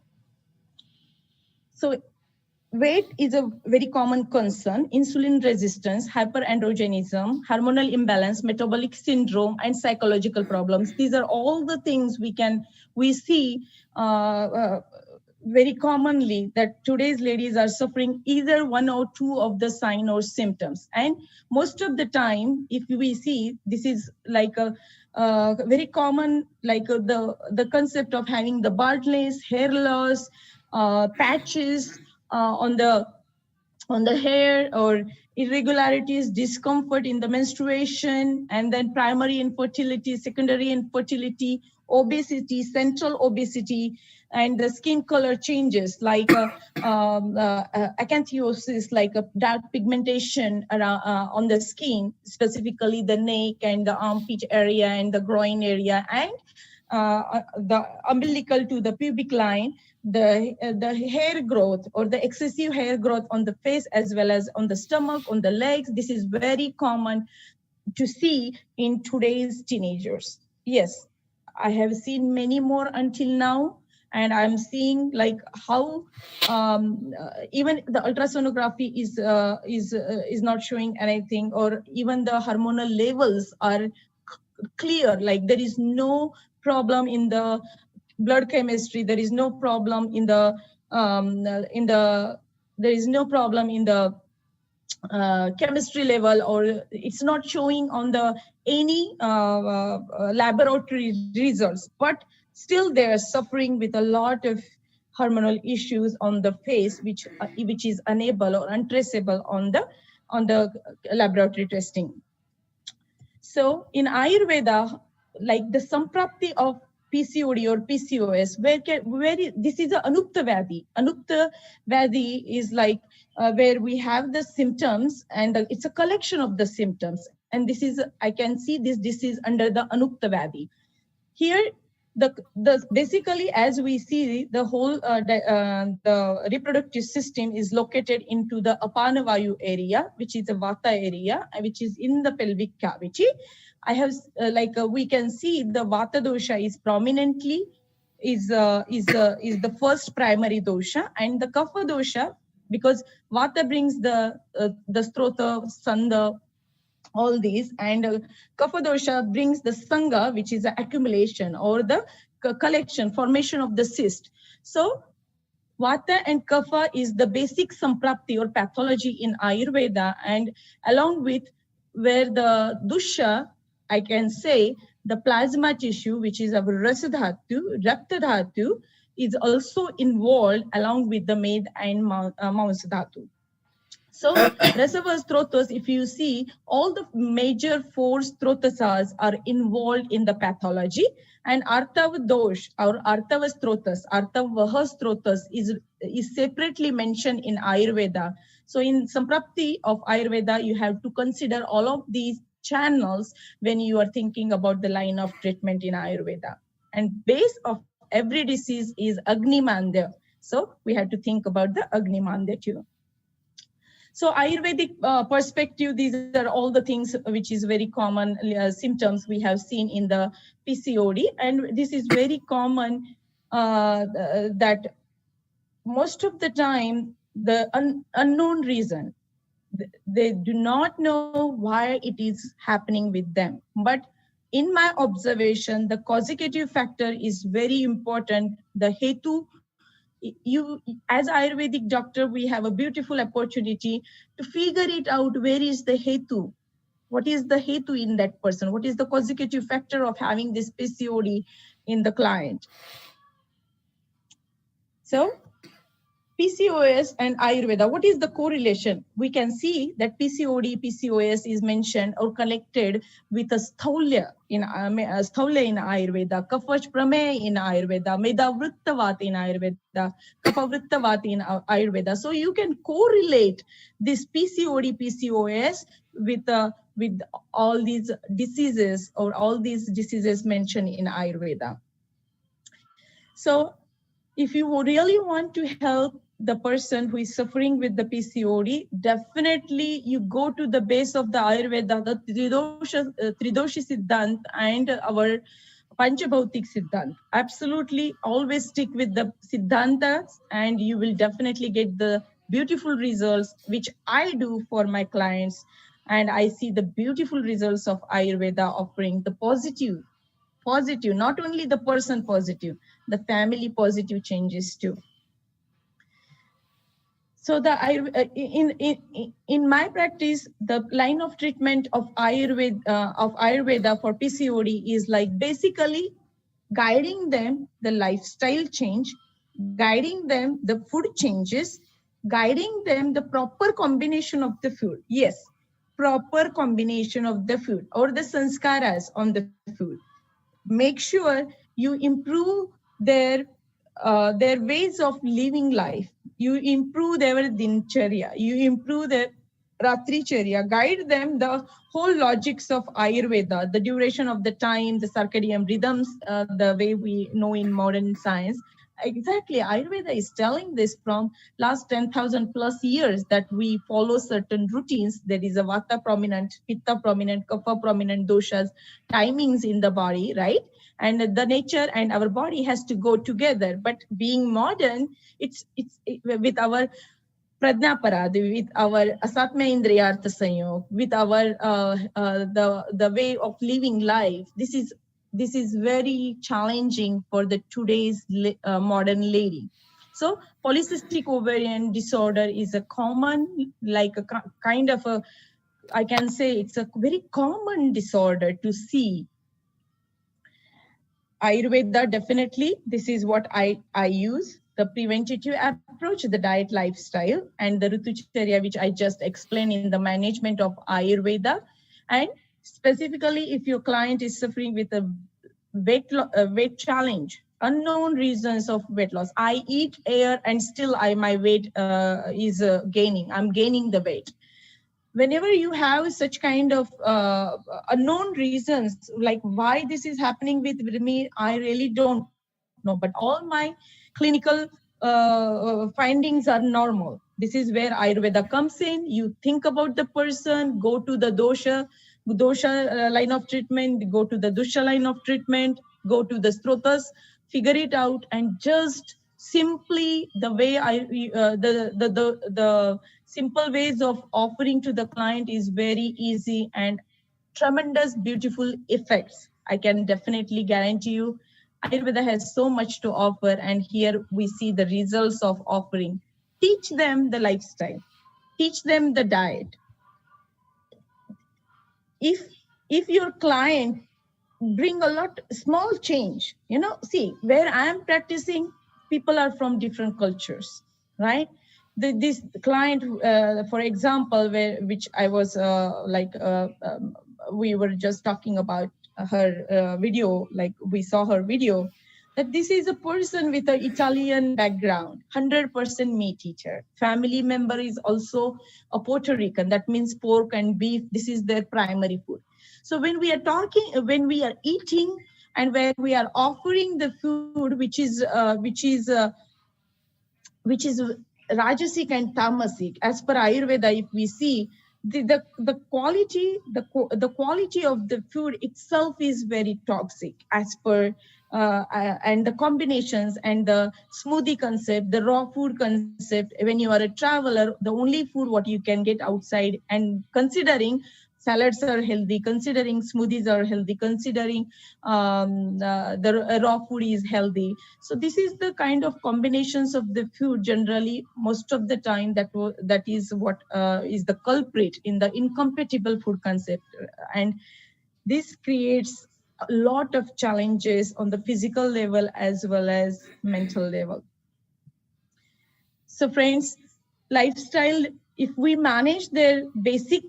weight is a very common concern. Insulin resistance, hyperandrogenism, hormonal imbalance, metabolic syndrome, and psychological problems. These are all the things we see very commonly, that today's ladies are suffering either one or two of the sign or symptoms. And most of the time, if we see, this is like a very common, like the concept of having the baldness, hair loss, patches on the hair, or irregularities, discomfort in the menstruation, and then primary infertility, secondary infertility, obesity, central obesity, and the skin color changes like acanthosis, like a dark pigmentation around, on the skin, specifically the neck and the armpit area and the groin area, and the umbilical to the pubic line, the hair growth or the excessive hair growth on the face as well as on the stomach, on the legs. This is very common to see in today's teenagers. Yes, I have seen many more until now, and I'm seeing like how even the ultrasonography is not showing anything, or even the hormonal levels are clear, like there is no problem in the blood chemistry, there is no problem in the there is no problem in the chemistry level, or it's not showing on the any laboratory results, but still they are suffering with a lot of hormonal issues on the face, which is unable or untraceable on the laboratory testing. So in Ayurveda, like the samprapti of PCOD or PCOS, this is a anupta vadi. Anupta vadi is like where we have the symptoms, and it's a collection of the symptoms. And this is, I can see this disease under the anupta vadi. Here, the basically, as we see, the whole the reproductive system is located into the apanavayu area, which is the vata area, which is in the pelvic cavity. I have we can see the vata dosha is prominently is the first primary dosha, and the kapha dosha, because vata brings the strota, sanda, all these, and kapha dosha brings the sanga, which is the accumulation or the collection, formation of the cyst. So vata and kapha is the basic samprapti or pathology in Ayurveda, and along with where the dusha, I can say the plasma tissue, which is our rasadhatu, rakta dhatu, is also involved along with the med and mausa dhatu. So reservoir strotas, if you see, all the major four strotasas are involved in the pathology, and artava dosh or artava strotas, artavaha strotas is separately mentioned in Ayurveda. So in Samprapti of Ayurveda, you have to consider all of these channels when you are thinking about the line of treatment in Ayurveda. And base of every disease is Agni Mandya. So we have to think about the Agni Mandya too. So Ayurvedic perspective, these are all the things which is very common symptoms we have seen in the PCOD. And this is very common that most of the time, the unknown reason, they do not know why it is happening with them. But in my observation, the causative factor is very important. The hetu, you as Ayurvedic doctor, we have a beautiful opportunity to figure it out. Where is the hetu? What is the hetu in that person? What is the causative factor of having this PCOD in the client? So PCOS and Ayurveda, what is the correlation? We can see that PCOD, PCOS is mentioned or connected with a sthaulya in Ayurveda, Kapha Prameya in Ayurveda, Meda Vrittavat in Ayurveda, Kapha Vrittavat in Ayurveda. So you can correlate this PCOD, PCOS with all these diseases or all these diseases mentioned in Ayurveda. So if you really want to help the person who is suffering with the PCOD, definitely you go to the base of the Ayurveda, the Tridoshi Siddhant and our Panchabhautik Siddhant. Absolutely always stick with the Siddhantas, and you will definitely get the beautiful results, which I do for my clients. And I see the beautiful results of Ayurveda offering the positive, not only the person positive, the family positive changes too. So the in my practice, the line of treatment of Ayurveda for PCOD is like basically guiding them the lifestyle change, guiding them the food changes, guiding them the proper combination of the food. Yes, proper combination of the food or the sanskaras on the food. Make sure you improve their ways of living life, you improve their dincharya, you improve their ratricharya, guide them the whole logics of Ayurveda, the duration of the time, the circadian rhythms, the way we know in modern science. Exactly, Ayurveda is telling this from last 10,000 plus years that we follow certain routines. There is a vata prominent, pitta prominent, kapha prominent doshas, timings in the body, right? And the nature and our body has to go together. But being modern, with our Pradnaparad, with our Asatma Indriyartha Sanyog, with our the way of living life. This is very challenging for the today's modern lady. So polycystic ovarian disorder is a common, like a kind of a, I can say it's a very common disorder to see. Ayurveda, definitely, this is what I use. The preventative approach, the diet lifestyle, and the Ritucharya, which I just explained in the management of Ayurveda. And specifically, if your client is suffering with a weight challenge, unknown reasons of weight loss. I eat air and still my weight is gaining. I'm gaining the weight. Whenever you have such kind of unknown reasons, like why this is happening with me, I really don't know. But all my clinical findings are normal. This is where Ayurveda comes in. You think about the person, go to the dosha line of treatment, go to the dusha line of treatment, go to the strotas, figure it out, and just simply the way the simple ways of offering to the client is very easy and tremendous beautiful effects. I can definitely guarantee you Ayurveda has so much to offer, and here we see the results of offering. Teach them the lifestyle, teach them the diet. If your client bring a lot small change, see where I am practicing, people are from different cultures, right? This client, for example, which I was we were just talking about her video, like we saw her video, that this is a person with an Italian background, 100% meat eater. Family member is also a Puerto Rican. That means pork and beef. This is their primary food. So when we are talking, when we are eating, and when we are offering the food, which is rajasic and tamasic, as per Ayurveda, if we see the quality of the food itself is very toxic, as per and the combinations and the smoothie concept, the raw food concept. When you are a traveler, the only food what you can get outside, and considering salads are healthy, considering smoothies are healthy, considering the raw food is healthy. So this is the kind of combinations of the food generally most of the time that is what is the culprit in the incompatible food concept. And this creates a lot of challenges on the physical level as well as mental level. So friends, lifestyle, if we manage their basic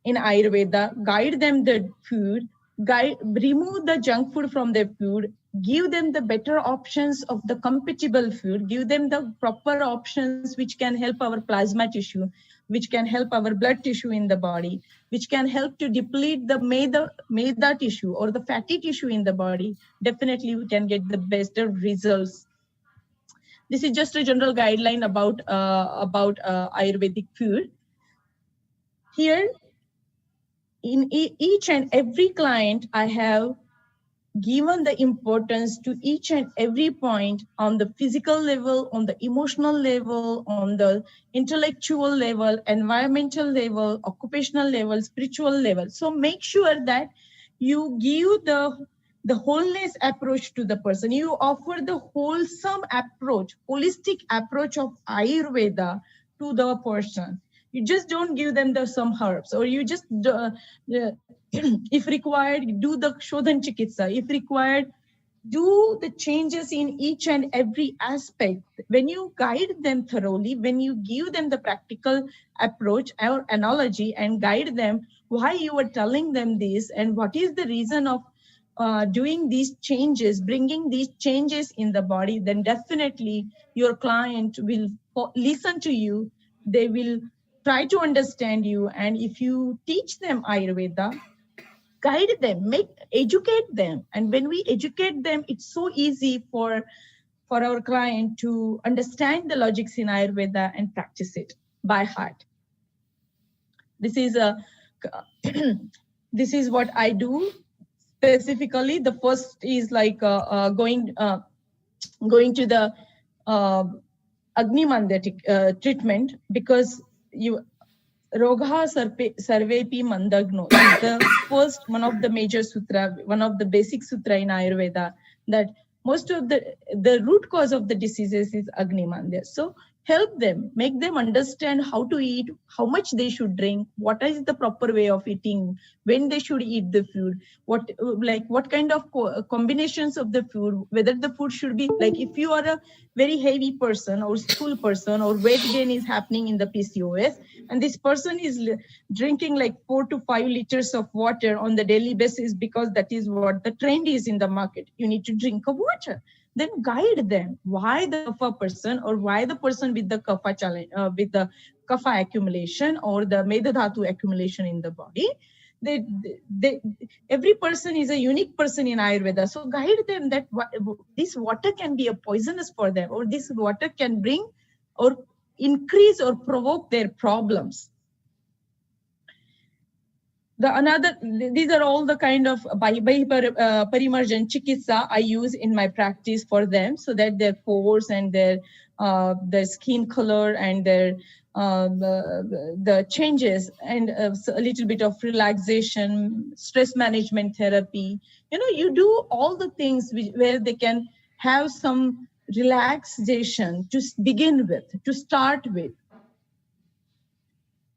in Ayurveda, guide them the food, remove the junk food from their food, give them the better options of the compatible food, give them the proper options which can help our plasma tissue, which can help our blood tissue in the body, which can help to deplete the maida tissue or the fatty tissue in the body. Definitely we can get the better results. This is just a general guideline about Ayurvedic food. Here, in each and every client, I have given the importance to each and every point on the physical level, on the emotional level, on the intellectual level, environmental level, occupational level, spiritual level. So make sure that you give the wholeness approach to the person. You offer the wholesome approach, holistic approach of Ayurveda to the person. You just don't give them some herbs, or you just, if required, do the Shodhan Chikitsa. If required, do the changes in each and every aspect. When you guide them thoroughly, when you give them the practical approach or analogy and guide them why you are telling them this and what is the reason of doing these changes, bringing these changes in the body, then definitely your client will listen to you. They will try to understand you. And if you teach them Ayurveda, guide them, educate them. And when we educate them, it's so easy for our client to understand the logics in Ayurveda and practice it by heart. This is a this is what I do specifically. The first is like going to the Agni Mandya treatment, because you Rogha Sarvepi Mandagno is the first one of the major sutra, one of the basic sutra in Ayurveda, that most of the root cause of the diseases is Agni Mandya. So help them, make them understand how to eat, how much they should drink, what is the proper way of eating, when they should eat the food, what kind of combinations of the food, whether the food should be like, if you are a very heavy person or stool person or weight gain is happening in the PCOS, and this person is drinking like 4 to 5 liters of water on the daily basis because that is what the trend is in the market. You need to drink a water. Then guide them why the kapha person, or why the person with the kapha challenge, with the kapha accumulation or the meda dhatu accumulation in the body. Every person is a unique person in Ayurveda. So guide them that this water can be a poisonous for them, or this water can bring or increase or provoke their problems. These are all the kind of parimarjan chikitsa I use in my practice for them, so that their pores and their skin color and their the changes, and a little bit of relaxation, stress management therapy. You do all the things where they can have some relaxation to begin with, to start with.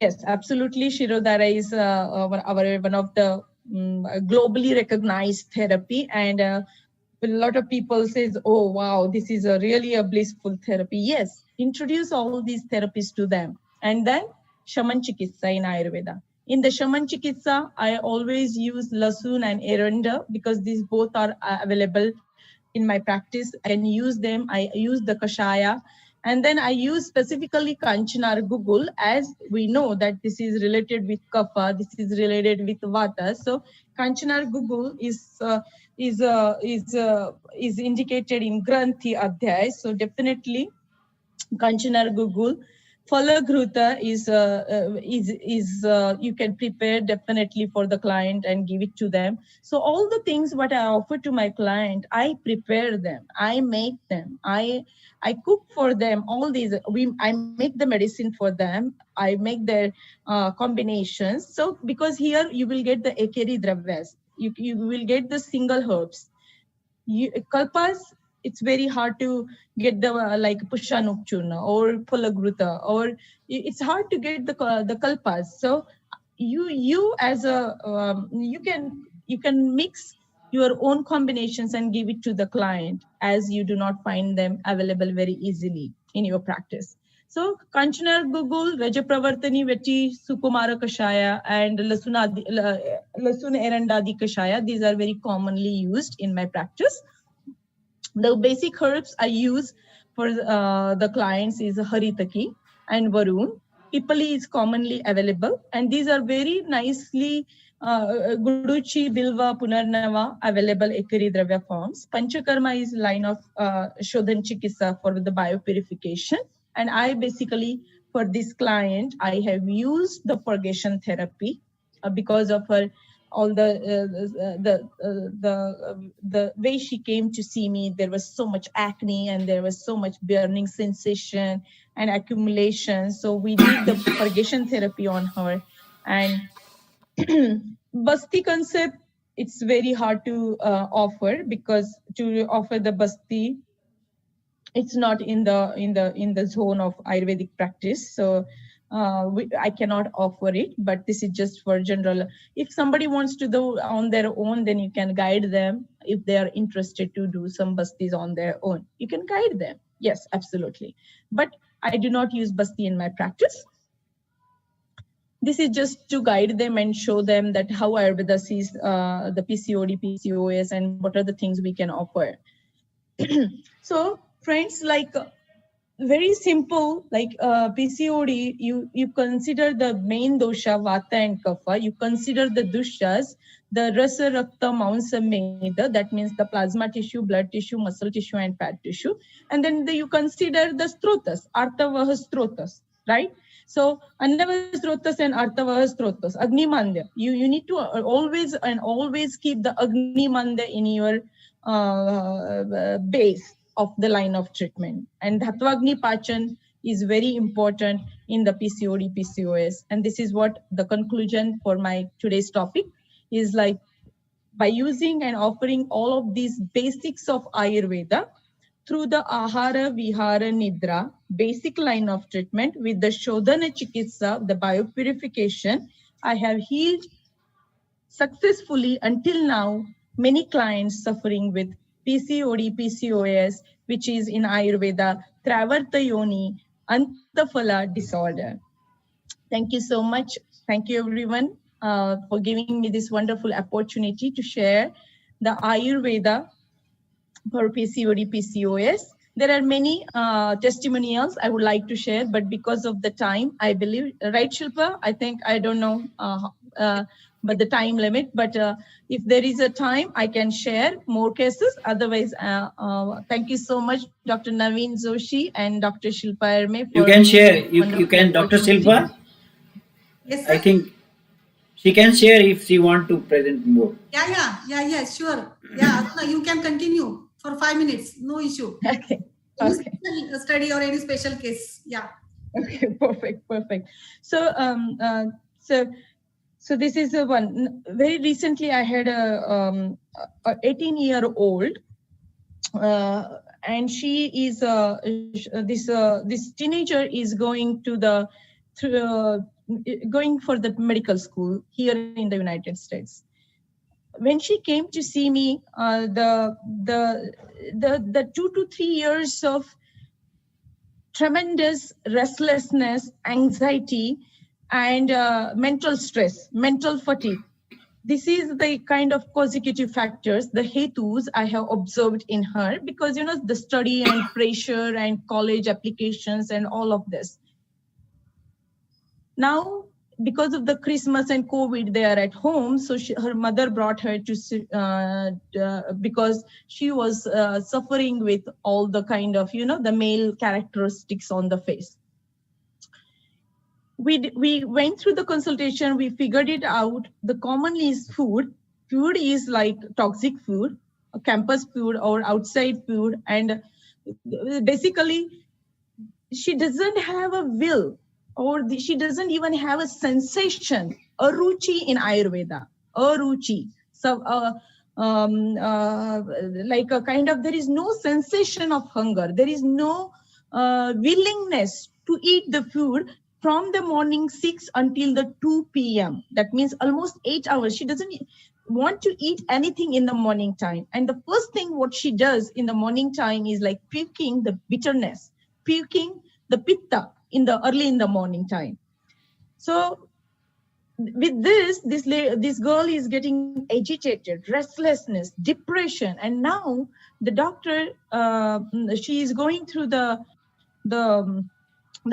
Yes, absolutely. Shirodhara is one of the globally recognized therapy, and a lot of people says, "Oh, wow, this is really a blissful therapy." Yes, introduce all these therapies to them, and then Shaman Chikitsa in Ayurveda. In the Shaman Chikitsa, I always use lasun and eranda because these both are available in my practice. I can use them. I use the kashaya. And then I use specifically Kanchanar Gugul, as we know that this is related with kapha, this is related with vata. So Kanchanar Gugul is indicated in Granthi Adhyay. So definitely Kanchanar Gugul. Falagruta is you can prepare definitely for the client and give it to them. So all the things what I offer to my client, I prepare them, I make them, I cook for them. All these I make the medicine for them. I make their combinations. So because here you will get the ekeri dravyas, you will get the single herbs. Kalpas, it's very hard to get the like Pushanuk Churna or Pulagruta, or it's hard to get the kalpas. So you as a you can mix your own combinations and give it to the client, as you do not find them available very easily in your practice. So Kanchanar Gugul, Rajapravartani Veti, Sukumara Kashaya, and Lasun Erandadi Kashaya, these are very commonly used in my practice. The basic herbs I use for the clients is Haritaki and Varun. Pipali is commonly available, and these are very nicely Guduchi, Bilva, Punarnava available Ekari Dravya forms. Panchakarma is line of Shodhan Chikitsa for the biopurification. And I basically, for this client, I have used the purgation therapy because of her all the way she came to see me. There was so much acne and there was so much burning sensation and accumulation. So we did the purgation therapy on her. And Basti concept, it's very hard to offer, because to offer the Basti, it's not in the zone of Ayurvedic practice. So I cannot offer it, but this is just for general. If somebody wants to do on their own, then you can guide them. If they are interested to do some bastis on their own, you can guide them. Yes, absolutely. But I do not use basti in my practice. this is just to guide them and show them that how Ayurveda sees the PCOD, PCOS, and what are the things we can offer. So friends, like very simple, like PCOD, you consider the main dosha, Vata and Kapha. You consider the doshas, the Rasa, Rakta, Maunsa, Meda, that means the plasma tissue, blood tissue, muscle tissue, and fat tissue. And then you consider the strotas, Artavaha strotas, right? So Annavaha strotas and Artavaha strotas, Agni Mandya. You need to always keep the Agni Mandya in your base of the line of treatment. And Dhattvagni Pachan is very important in the PCOD, PCOS. And this is what the conclusion for my today's topic is, like, by using and offering all of these basics of Ayurveda through the Ahara, Vihara, Nidra, basic line of treatment with the Shodhana Chikitsa, the biopurification, I have healed successfully until now many clients suffering with PCOD, PCOS, which is in Ayurveda, Travarta Yoni, Antafala disorder. Thank you so much. Thank you everyone for giving me this wonderful opportunity to share the Ayurveda for PCOD, PCOS. There are many testimonials I would like to share, but because of the time, I believe, right, Shilpa? I think, I don't know, but the time limit, but if there is a time, I can share more cases. Otherwise, thank you so much, Dr. Naveen Joshi and Dr. Shilpa Erme. You can share. You can, Dr. Silpa. Yes, sir. I think she can share if she want to present more. Yeah, sure. Yeah, Aruna, you can continue for 5 minutes. No issue. Okay. Any special study or any special case. Yeah. Okay, perfect. So, so this is the one. Very recently, I had a 18-year-old, and she is this teenager is going to going for the medical school here in the United States. When she came to see me, the 2 to 3 years of tremendous restlessness, anxiety, and mental stress, mental fatigue. This is the kind of causative factors, the hetus I have observed in her, because, you know, the study and pressure and college applications and all of this. Now, because of the Christmas and COVID, they are at home. So her mother brought her to, because she was suffering with all the kind of, you know, the male characteristics on the face. We went through the consultation, we figured it out. The commonly is food. Food is like toxic food, campus food or outside food. And basically, she doesn't have a will, or she doesn't even have a sensation, a ruchi in Ayurveda, a ruchi. So like a kind of, there is no sensation of hunger. There is no willingness to eat the food from the morning 6 until the 2 p.m. That means almost 8 hours. She doesn't want to eat anything in the morning time. And the first thing what she does in the morning time is like puking the bitterness, puking the pitta early in the morning time. So with this girl is getting agitated, restlessness, depression, and now the doctor, she is going through the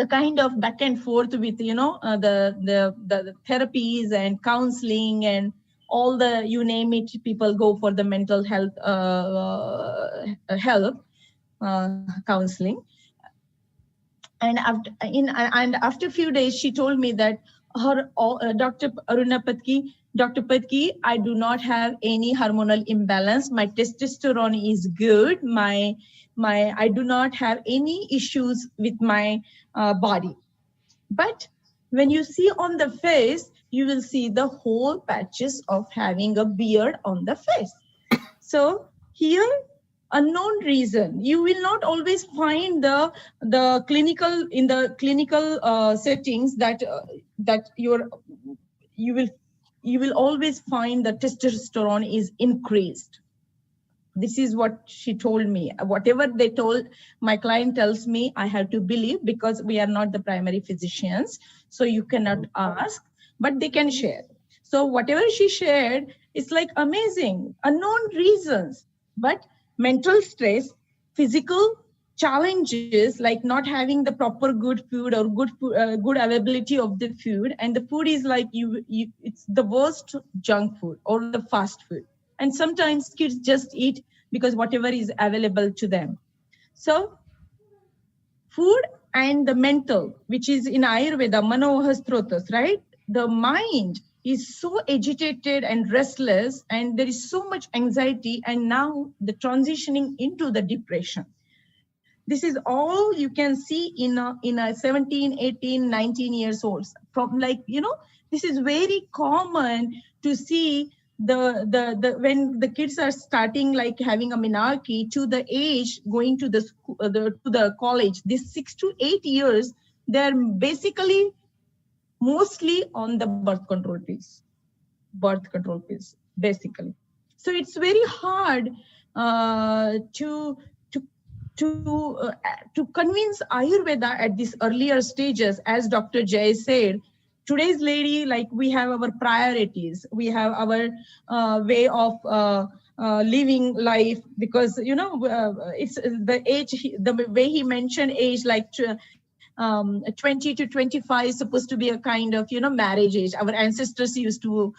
kind of back and forth with, you know, the therapies and counseling and all the, you name it, people go for the mental health counseling. And after a few days, she told me that her Dr. Aruna Patki, I do not have any hormonal imbalance. My testosterone is good. I do not have any issues with my body. But when you see on the face, you will see the whole patches of having a beard on the face. So here, unknown reason, you will not always find the clinical settings that you will always find the testosterone is increased. This is what she told me. Whatever they told, my client tells me, I have to believe, because we are not the primary physicians. So you cannot ask. but they can share. So whatever she shared, it's like amazing, unknown reasons, but mental stress, physical challenges like not having the proper good food or good availability of the food, and the food is like it's the worst junk food or the fast food, and sometimes kids just eat because whatever is available to them. So food and the mental, which is in Ayurveda, manohastrotas, right? The mind is so agitated and restless, and there is so much anxiety, and now the transitioning into the depression. This is all you can see in a 17, 18, 19 years old. From like, this is very common to see the when the kids are starting like having a menarche to the age going to the school, to the college. This 6 to 8 years, they're basically mostly on the birth control pills, basically. So it's very hard to to to convince Ayurveda at these earlier stages. As Dr. Jay said, today's lady, like, we have our priorities, we have our way of living life, because it's the age, the way he mentioned age, like 20 to 25 is supposed to be a kind of marriage age our ancestors used to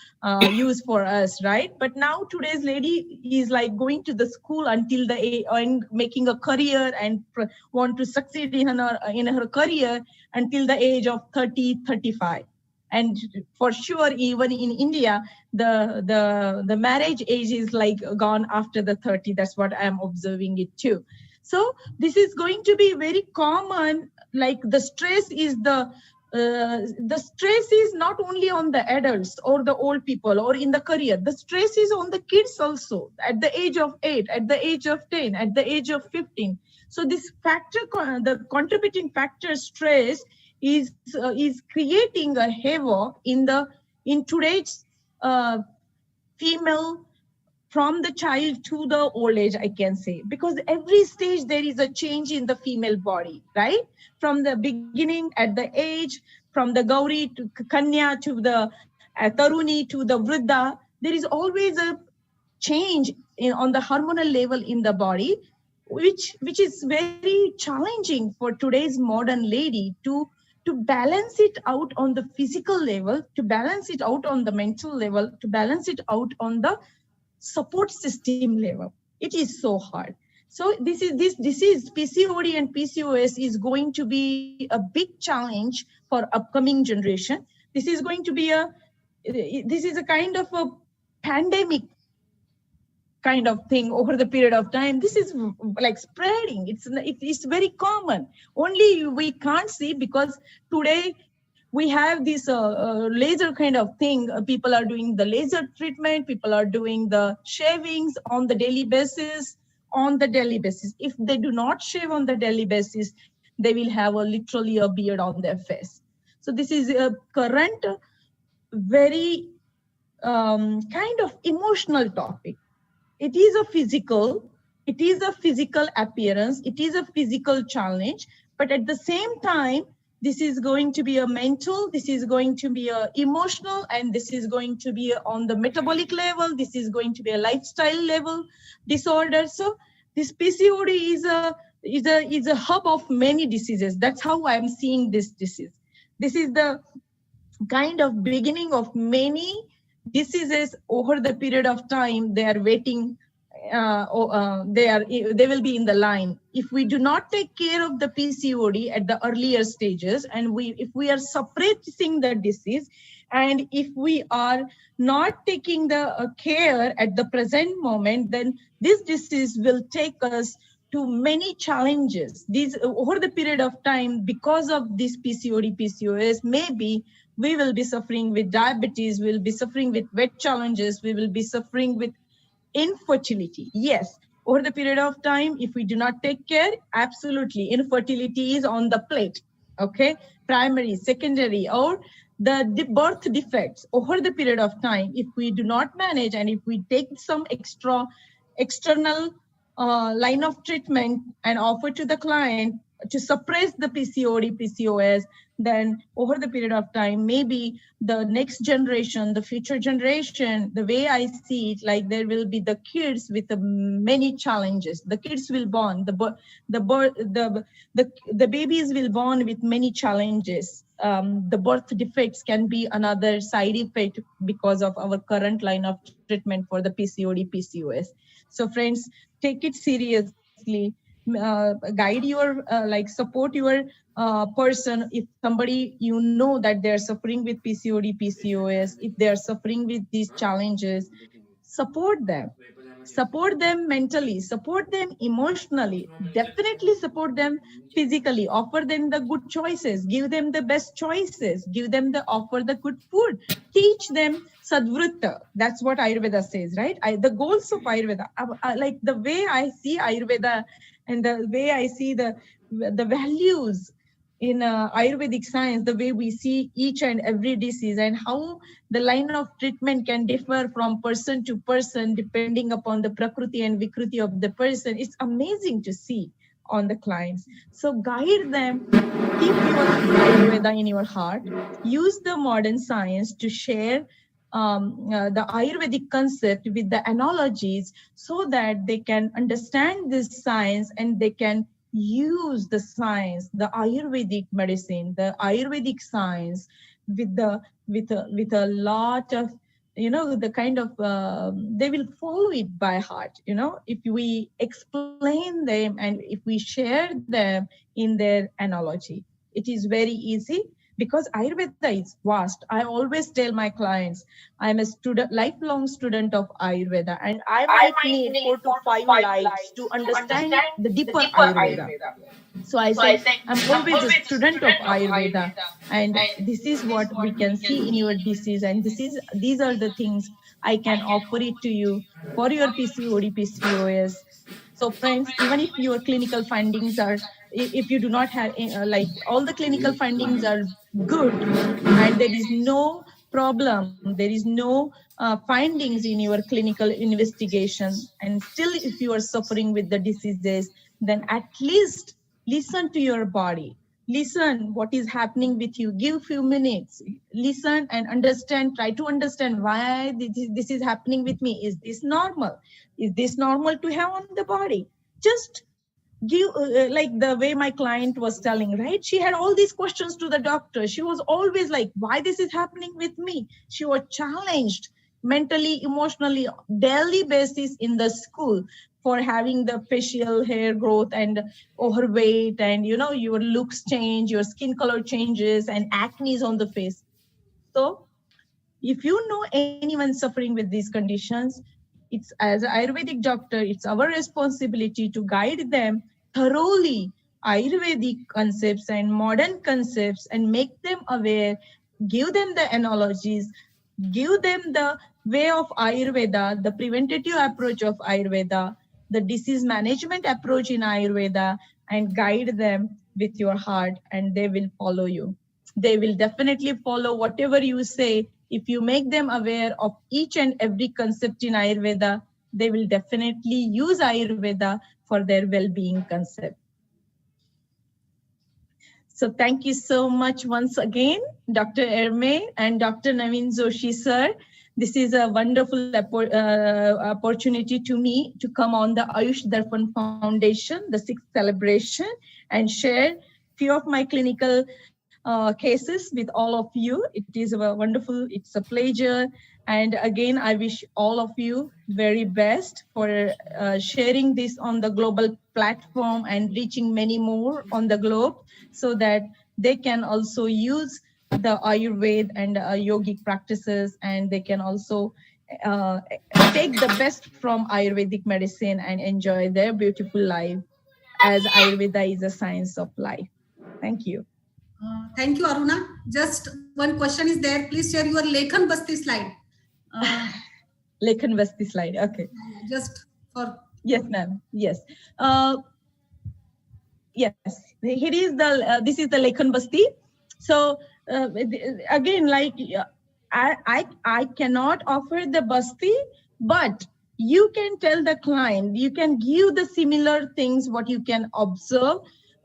use for us, right? But now today's lady is like going to the school until the age, and making a career and want to succeed in her career until the age of 30, 35. And for sure, even in India, the marriage age is like gone after the 30. That's what I'm observing it too. So this is going to be very common. Like the stress is the stress is not only on the adults or the old people or in the career. The stress is on the kids also at the age of 8, at the age of 10, at the age of 15. So this factor, the contributing factor stress is creating a havoc in today's female, from the child to the old age, I can say, because every stage there is a change in the female body, right? From the beginning, at the age, from the Gauri to Kanya to the Taruni to the Vriddha, there is always a change on the hormonal level in the body, which is very challenging for today's modern lady to balance it out on the physical level, to balance it out on the mental level, to balance it out on the support system level. It is so hard. So this is PCOD and PCOS is going to be a big challenge for upcoming generation. This is going to be this is a kind of a pandemic kind of thing over the period of time. This is like spreading. It's very common. Only we can't see because today we have this laser kind of thing. People are doing the laser treatment. People are doing the shavings on the daily basis. If they do not shave on the daily basis, they will have literally a beard on their face. So this is a current, very kind of emotional topic. It is a physical appearance. It is a physical challenge, but at the same time, this is going to be a mental, this is going to be a emotional, and this is going to be on the metabolic level. This is going to be a lifestyle level disorder. So this PCOD is a hub of many diseases. That's how I'm seeing this disease. This is the kind of beginning of many diseases over the period of time. They are waiting. They will be in the line. If we do not take care of the PCOD at the earlier stages, and if we are suppressing the disease, and if we are not taking the care at the present moment, then this disease will take us to many challenges. These over the period of time, because of this PCOD, PCOS, maybe we will be suffering with diabetes, we will be suffering with weight challenges, we will be suffering with infertility. Yes, over the period of time, if we do not take care, absolutely, infertility is on the plate. Okay, primary, secondary, or the birth defects over the period of time. If we do not manage, and if we take some external line of treatment and offer to the client, to suppress the PCOD, PCOS, then over the period of time, maybe the next generation, the future generation, the way I see it, like there will be the kids with many challenges. The kids will born, the babies will born with many challenges. The birth defects can be another side effect because of our current line of treatment for the PCOD, PCOS. So friends, take it seriously. Guide your support your person. If somebody you know that they're suffering with PCOD, PCOS, if they're suffering with these challenges, support them mentally, support them emotionally, definitely support them physically, offer them the good choices, give them the best choices, give them the offer the good food, teach them sadvrutta. That's what Ayurveda says, right? The goals of Ayurveda, like the way I see Ayurveda and the way I see the values in Ayurvedic science, the way we see each and every disease and how the line of treatment can differ from person to person depending upon the prakriti and vikruti of the person. It's amazing to see on the clients. So guide them, keep your Ayurveda in your heart, use the modern science to share the Ayurvedic concept with the analogies so that they can understand this science and they can use the science, the Ayurvedic medicine, the Ayurvedic science with a lot of, the kind of, they will follow it by heart. If we explain them and if we share them in their analogy, it is very easy. Because Ayurveda is vast. I always tell my clients, I'm a lifelong student of Ayurveda, and I might need 4 to 5 lives to understand the deeper Ayurveda. So I say, I'm always a student of Ayurveda, and this is what we can see in your disease, and these are the things I can offer it to you for your PCOD, PCOS. So friends, even if your clinical findings are, if you do not have, all the clinical findings are good, and there is no problem, there is no findings in your clinical investigation, and still if you are suffering with the diseases, then at least listen to your body. Listen what is happening with you. Give few minutes. Listen and understand. Try to understand why this is happening with me. Is this normal? Is this normal to have on the body? Just give, like the way my client was telling, right? She had all these questions to the doctor. She was always like, why this is happening with me? She was challenged mentally, emotionally, daily basis in the school for having the facial hair growth and overweight, and your looks change, your skin color changes, and acne on the face. So if you know anyone suffering with these conditions, it's, as an Ayurvedic doctor, it's our responsibility to guide them thoroughly Ayurvedic concepts and modern concepts and make them aware, give them the analogies, give them the way of Ayurveda, the preventative approach of Ayurveda, the disease management approach in Ayurveda, and guide them with your heart, and they will follow you. They will definitely follow whatever you say. If you make them aware of each and every concept in Ayurveda, they will definitely use Ayurveda for their well-being concept. So thank you so much once again, Dr. Erme and Dr. Naveen Joshi, sir. This is a wonderful opportunity to me to come on the Ayush Darpan Foundation, the 6th celebration, and share few of my clinical cases with all of you. It is wonderful. It's a pleasure. And again, I wish all of you very best for sharing this on the global platform and reaching many more on the globe so that they can also use the Ayurveda and yogic practices, and they can also take the best from Ayurvedic medicine and enjoy their beautiful life, as Ayurveda is a science of life. Thank you. Thank you, Aruna. Just one question is there. Please share your Lekhan Basti slide. Lekhan Basti slide. Okay. Just for. Yes, ma'am. Yes. Yes. Here is the. This is the Lekhan Basti. So again, like I cannot offer the Basti, but you can tell the client. You can give the similar things what you can observe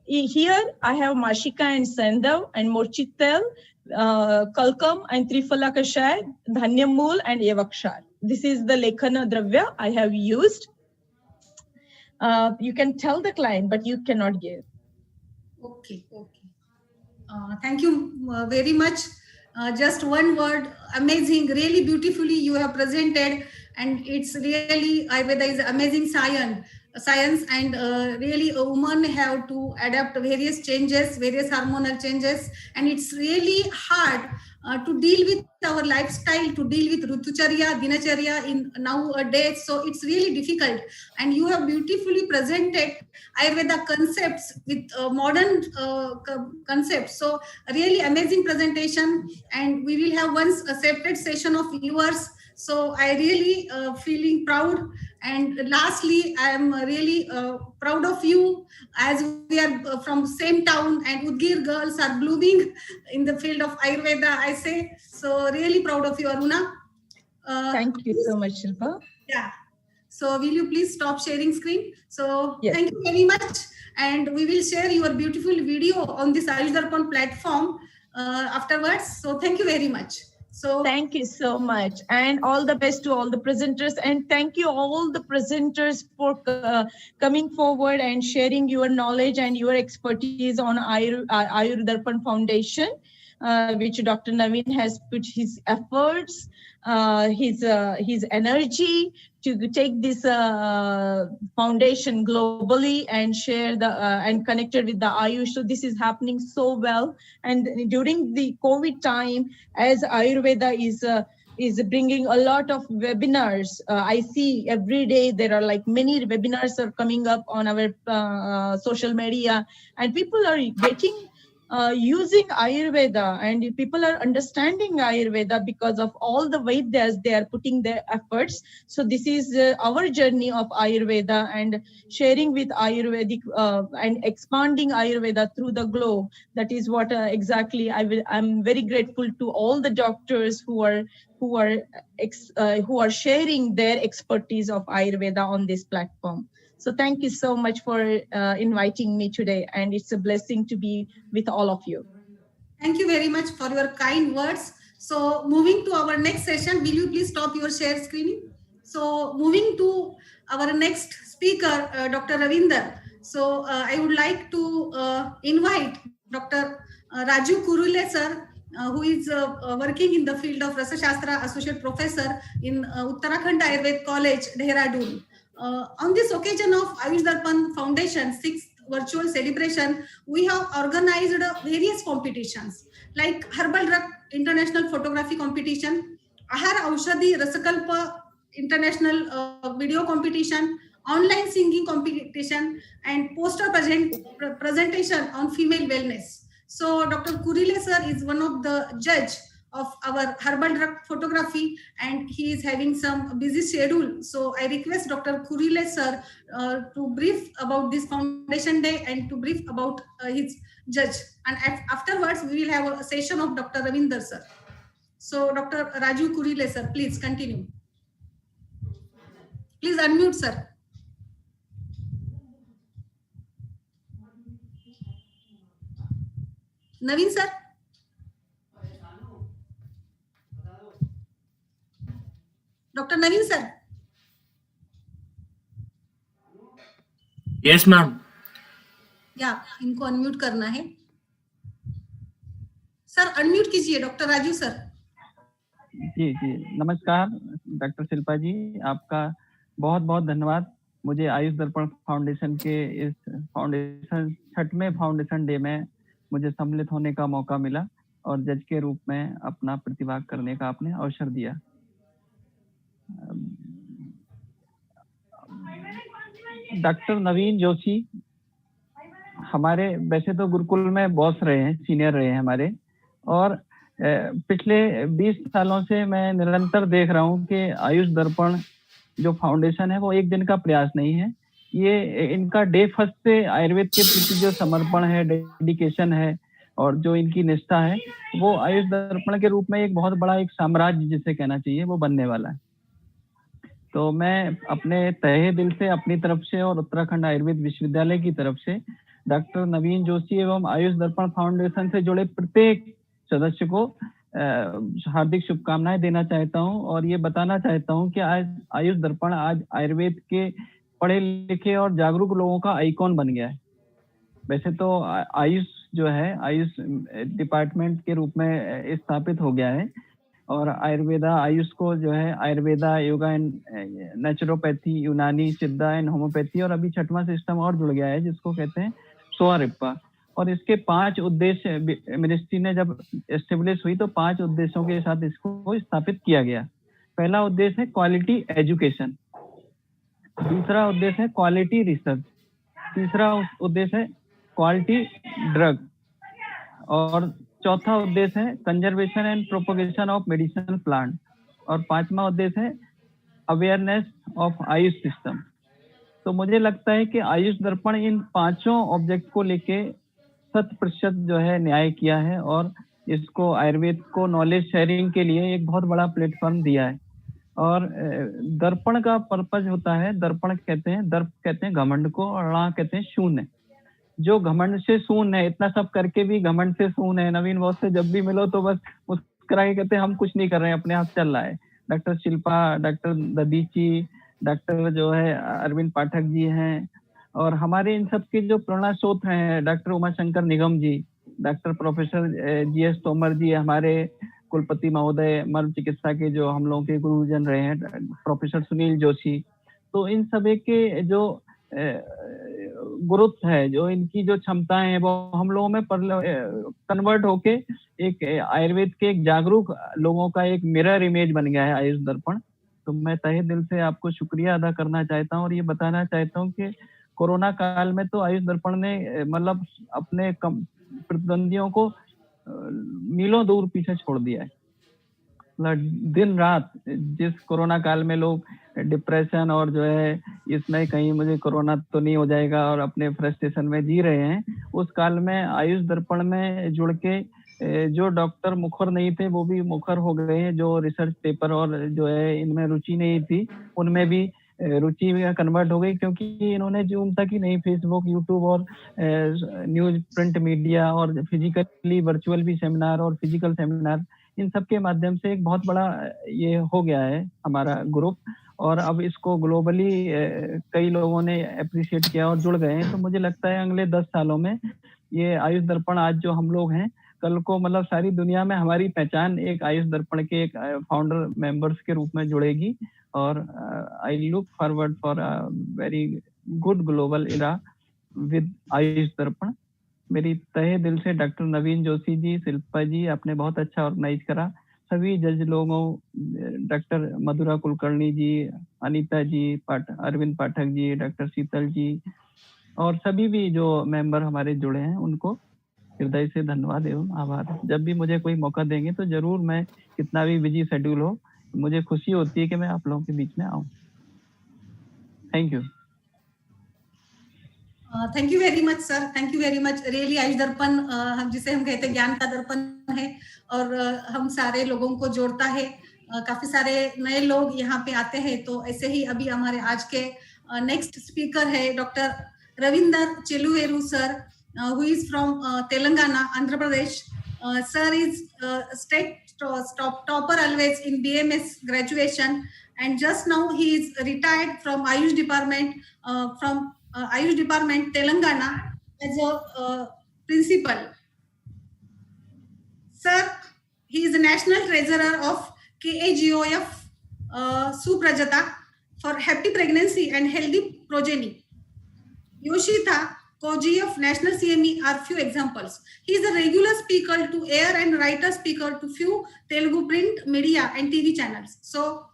Here I have Mashika and Sandav and Morchitel, Kalkam and Trifala Kashai, Dhanyamul and Evakshar. This is the Lekhana Dravya I have used. You can tell the client, but you cannot give. Okay. Thank you very much. Just one word, amazing, really beautifully you have presented, and it's really Ayurveda is amazing science, and really a woman have to adapt various changes, various hormonal changes, and it's really hard to deal with our lifestyle, to deal with rutucharya, dinacharya in nowadays. So it's really difficult, and you have beautifully presented Ayurveda concepts with modern concepts. So really amazing presentation, and we will have once a separate session of yours. So I really feeling proud. And lastly, I am really proud of you, as we are from same town, and Udgir girls are blooming in the field of Ayurveda, I say. So really proud of you, Aruna. Thank you so much, Shilpa. Yeah. So will you please stop sharing screen? So Yes. Thank you very much. And we will share your beautiful video on this Ayush Darpan platform afterwards. So thank you very much. So thank you so much, and all the best to all the presenters, and thank you all the presenters for coming forward and sharing your knowledge and your expertise on Ayur Darpan Foundation, which Dr. Naveen has put his efforts, his energy to take this foundation globally and share the and connected with the Ayush. So this is happening so well, and during the COVID time, as Ayurveda is bringing a lot of webinars. I see every day there are like many webinars are coming up on our social media, and people are getting using Ayurveda, and people are understanding Ayurveda because of all the Vaidyas they are putting their efforts. So this is our journey of Ayurveda, and sharing with Ayurvedic and expanding Ayurveda through the globe. That is what exactly I'm very grateful to all the doctors who are sharing their expertise of Ayurveda on this platform. So thank you so much for inviting me today, and it's a blessing to be with all of you. thank you very much for your kind words. So moving to our next session, will you please stop your share screening? So moving to our next speaker, Dr. Ravinder. So I would like to invite Dr. Raju Kurule sir, who is working in the field of Rasa Shastra, Associate Professor in Uttarakhand Ayurved College, Dehradun. On this occasion of Ayush Darpan Foundation 6th virtual celebration, we have organized various competitions like Herbal Drug International Photography Competition, Ahar Aushadhi Rasakalpa International Video Competition, online singing competition, and poster presentation on female wellness. So Dr. Kurile sir is one of the judge of our herbal drug photography, and he is having some busy schedule. So I request Dr. Kurile sir to brief about this foundation day and to brief about his judge. And afterwards, we will have a session of Dr. Ravinder sir. So Dr. Raju Kurile sir, please continue. Please unmute sir. Naveen sir. Dr. Naveen sir. Yes, ma'am. या इनको unmute करना है sir, unmute कीजिए doctor Raju sir. जी जी नमस्कार doctor Shilpa जी, आपका बहुत बहुत धन्यवाद। मुझे आयुष दर्पण फाउंडेशन के इस फाउंडेशन 6वें फाउंडेशन डे में मुझे सम्मिलित होने का मौका मिला और जज के रूप में अपना प्रतिभा करने का आपने अवसर दिया। डॉक्टर नवीन जोशी हमारे वैसे तो गुरुकुल में बॉस रहे हैं, सीनियर रहे हैं हमारे, और पिछले 20 सालों से मैं निरंतर देख रहा हूं कि आयुष दर्पण जो फाउंडेशन है वो एक दिन का प्रयास नहीं है। ये इनका डे फर्स्ट से आयुर्वेद के प्रति जो समर्पण है, डेडिकेशन है और जो इनकी निष्ठा है, वो आयुष दर्पण के रूप में एक बहुत बड़ा एक साम्राज्य जिसे कहना चाहिए वो बनने वाला है। तो मैं अपने तहे दिल से अपनी तरफ से और उत्तराखंड आयुर्वेद विश्वविद्यालय की तरफ से डॉक्टर नवीन जोशी एवं आयुष दर्पण फाउंडेशन से जुड़े प्रत्येक सदस्य को हार्दिक शुभकामनाएं देना चाहता हूं और ये बताना चाहता हूं कि आज आयुष दर्पण आज आयुर्वेद के पढ़े लिखे और जागरूक लोगों का आइकॉन बन गया है। वैसे तो आयुष जो है आयुष डिपार्टमेंट के रूप में स्थापित हो गया है और आयुर्वेदा आयुष को जो है आयुर्वेदा, योगा एंड नेचुरोपैथी, यूनानी, सिद्धा एंड होम्योपैथी और अभी 6वां सिस्टम और जुड़ गया है जिसको कहते हैं सोआरिप्पा। और इसके 5 उद्देश्य मिनिस्ट्री ने जब एस्टेब्लिश हुई तो 5 उद्देश्यों के साथ इसको स्थापित किया गया। पहला उद्देश्य है क्वालिटी एजुकेशन, दूसरा उद्देश्य है क्वालिटी रिसर्च, तीसरा उद्देश्य है क्वालिटी ड्रग और चौथा उद्देश्य है conservation and propagation of medicinal plant और 5वां उद्देश्य है अवेयरनेस ऑफ आयुष सिस्टम। तो मुझे लगता है कि आयुष दर्पण इन 5 ऑब्जेक्ट को लेके 100% जो है न्याय किया है और इसको आयुर्वेद को नॉलेज शेयरिंग के लिए एक बहुत बड़ा प्लेटफॉर्म दिया है। और दर्पण का पर्पज होता है, दर्पण कहते हैं, दर्प कहते हैं घमंड को और णा कहते हैं शून्य। जो घमंड से शून्य है, इतना सब करके भी घमंड से शून्य है। नवीन बॉस से जब भी मिलो तो बस मुस्कुरा के कहते हैं हम कुछ नहीं कर रहे हैं, अपने आप चल रहा है। Doctor Shilpa, doctor Dadhichi, doctor जो है अरविंद पाठक जी हैं और हमारे इन सब के जो प्रेरणा स्रोत हैं डॉक्टर उमाशंकर निगम जी, डॉक्टर प्रोफेसर GS तोमर जी, हमारे कुलपति महोदय मर्म चिकित्सा के जो हम लोगों के गुरुजन रहे हैं प्रोफेसर सुनील जोशी। तो इन सभी के जो गुरुत्व है, जो इनकी जो क्षमताएं हैं वो हम लोगों में कन्वर्ट होके एक आयुर्वेद के एक जागरूक लोगों का एक मिरर इमेज बन गया है आयुष दर्पण। तो मैं तहे दिल से आपको शुक्रिया अदा करना चाहता हूँ और ये बताना चाहता हूँ कि कोरोना काल में तो आयुष दर्पण ने मतलब अपने प्रतिद्वंदियों को मीलों दूर पीछे छोड़ दिया है। दिन रात जिस कोरोना काल में लोग डिप्रेशन और जो है इसमें कहीं मुझे कोरोना तो नहीं हो जाएगा और अपने फ्रस्ट्रेशन में जी रहे हैं, उस काल में आयुष दर्पण में जुड़ के जो डॉक्टर मुखर नहीं थे वो भी मुखर हो गए हैं। जो रिसर्च पेपर और जो है इनमें रुचि नहीं थी उनमें भी रुचि में कन्वर्ट हो गई, क्योंकि इन्होंने जूम तक ही नहीं, फेसबुक, यूट्यूब और न्यूज प्रिंट मीडिया और फिजिकली वर्चुअल भी सेमिनार और फिजिकल सेमिनार, इन सब के माध्यम से एक बहुत बड़ा ये हो गया है हमारा ग्रुप। और अब इसको ग्लोबली कई लोगों ने अप्रिशिएट किया और जुड़ गए हैं। तो मुझे लगता है अगले 10 सालों में ये आयुष दर्पण आज जो हम लोग हैं, कल को मतलब सारी दुनिया में हमारी पहचान एक आयुष दर्पण के एक फाउंडर मेंबर्स के रूप में जुड़ेगी। और I look forward for a very good global era with Ayush Darpan. मेरी तहे दिल से डॉक्टर नवीन जोशी जी, शिल्पा जी, आपने बहुत अच्छा ऑर्गेनाइज करा। सभी जज लोगों, डॉक्टर मधुरा कुलकर्णी जी, अनीता जी, अरविंद पाठक जी, डॉक्टर शीतल जी और सभी भी जो मेंबर हमारे जुड़े हैं उनको हृदय से धन्यवाद एवं आभार। जब भी मुझे कोई मौका देंगे तो जरूर, मैं कितना भी बिजी शेड्यूल हो, मुझे खुशी होती है कि मैं आप लोगों के बीच में आऊं। Thank you. Thank you very much sir, thank you very much. Really Ayush दर्पण जिसे हम कहते हैं ज्ञान का दर्पण है और हम सारे लोगों को जोड़ता है। काफी सारे नए लोग यहाँ पे आते हैं। तो ऐसे ही अभी हमारे आज के नेक्स्ट स्पीकर है doctor Ravinder Cheluveru sir, who is from Telangana, Andhra Pradesh. Sir is state topper always in BMS graduation, and just now he is retired from Ayush Department Ayush Department Telangana as a principal. Sir, he is the national treasurer of KAGOF Suprajata for happy pregnancy and healthy progeny. Yoshitha Koji of National CME are few examples. He is a regular speaker to air and writer speaker to few Telugu print media and TV channels. So,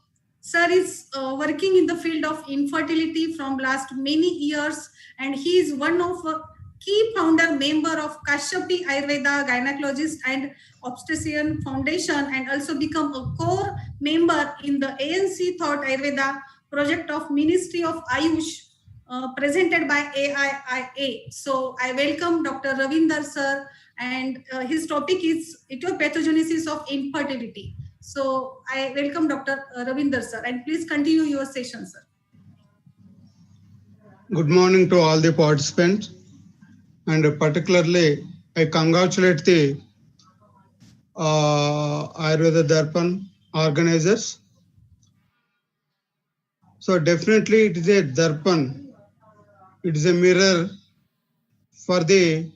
sir is working in the field of infertility from last many years, and he is one of a key founder member of Kashyapi Ayurveda Gynecologist and Obstetrician Foundation, and also become a core member in the ANC Thought Ayurveda project of Ministry of Ayush. Presented by AIIA. So I welcome Dr. Ravinder sir, and his topic is etiopathogenesis of infertility. So I welcome Dr. Ravinder sir, and please continue your session, sir. Good morning to all the participants. and particularly I congratulate the Ayurveda Darpan organizers. So definitely it is a Darpan, it is a mirror for the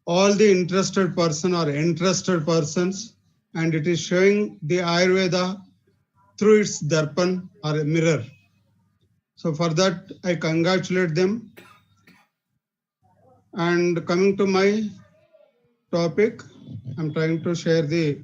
all the interested person or interested persons, and it is showing the Ayurveda through its Darpan or a mirror. So for that I congratulate them. And coming to my topic, I'm trying to share the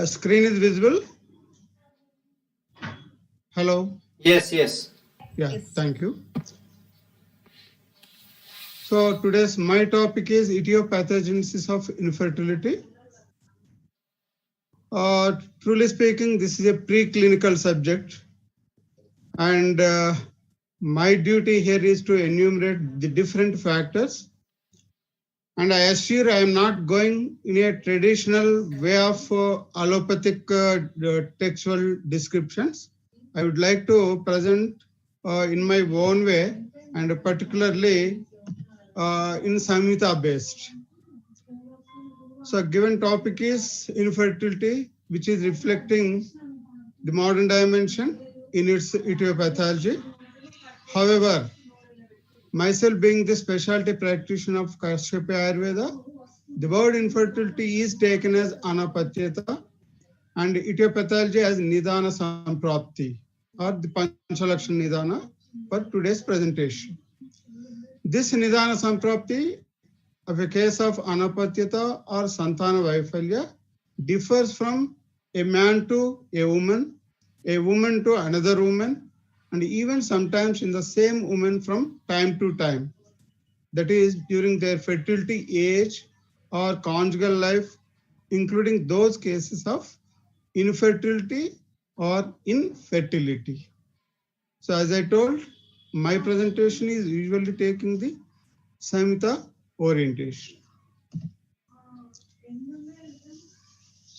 screen is visible. Hello. Yes, yes. Yeah, Yes. thank you. So today's my topic is etiopathogenesis of infertility. Truly speaking, this is a preclinical subject, and my duty here is to enumerate the different factors. And I assure I am not going in a traditional way of allopathic textual descriptions. I would like to present in my own way, and particularly in Samhita based. So given topic is infertility, which is reflecting the modern dimension in its etiopathology. However, myself being the specialty practitioner of Kashyapa Ayurveda, the word infertility is taken as anapatyata and etiopathology as nidana samprapti or the Panchalakshana nidana for today's presentation. This nidana samprapti of a case of anapatyata or santana vaifalya differs from a man to a woman to another woman, and even sometimes in the same woman from time to time. That is during their fertility age or conjugal life, including those cases of infertility or infertility. So as I told, my presentation is usually taking the Samhita orientation.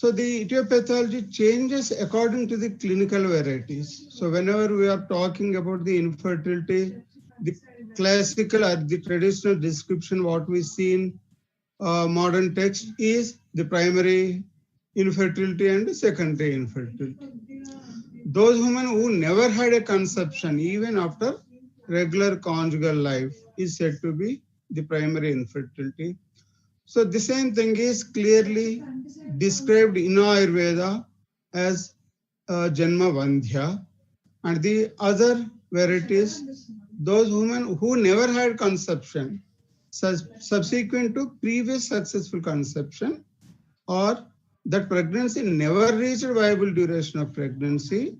So the etiopathology changes according to the clinical varieties. So whenever we are talking about the infertility, the classical or the traditional description what we see in modern text is the primary infertility and secondary infertility. Those women who never had a conception even after regular conjugal life is said to be the primary infertility. So the same thing is clearly described in Ayurveda as Janma Vandhya, and the other varieties, those women who never had conception, subsequent to previous successful conception, or that pregnancy never reached viable duration of pregnancy,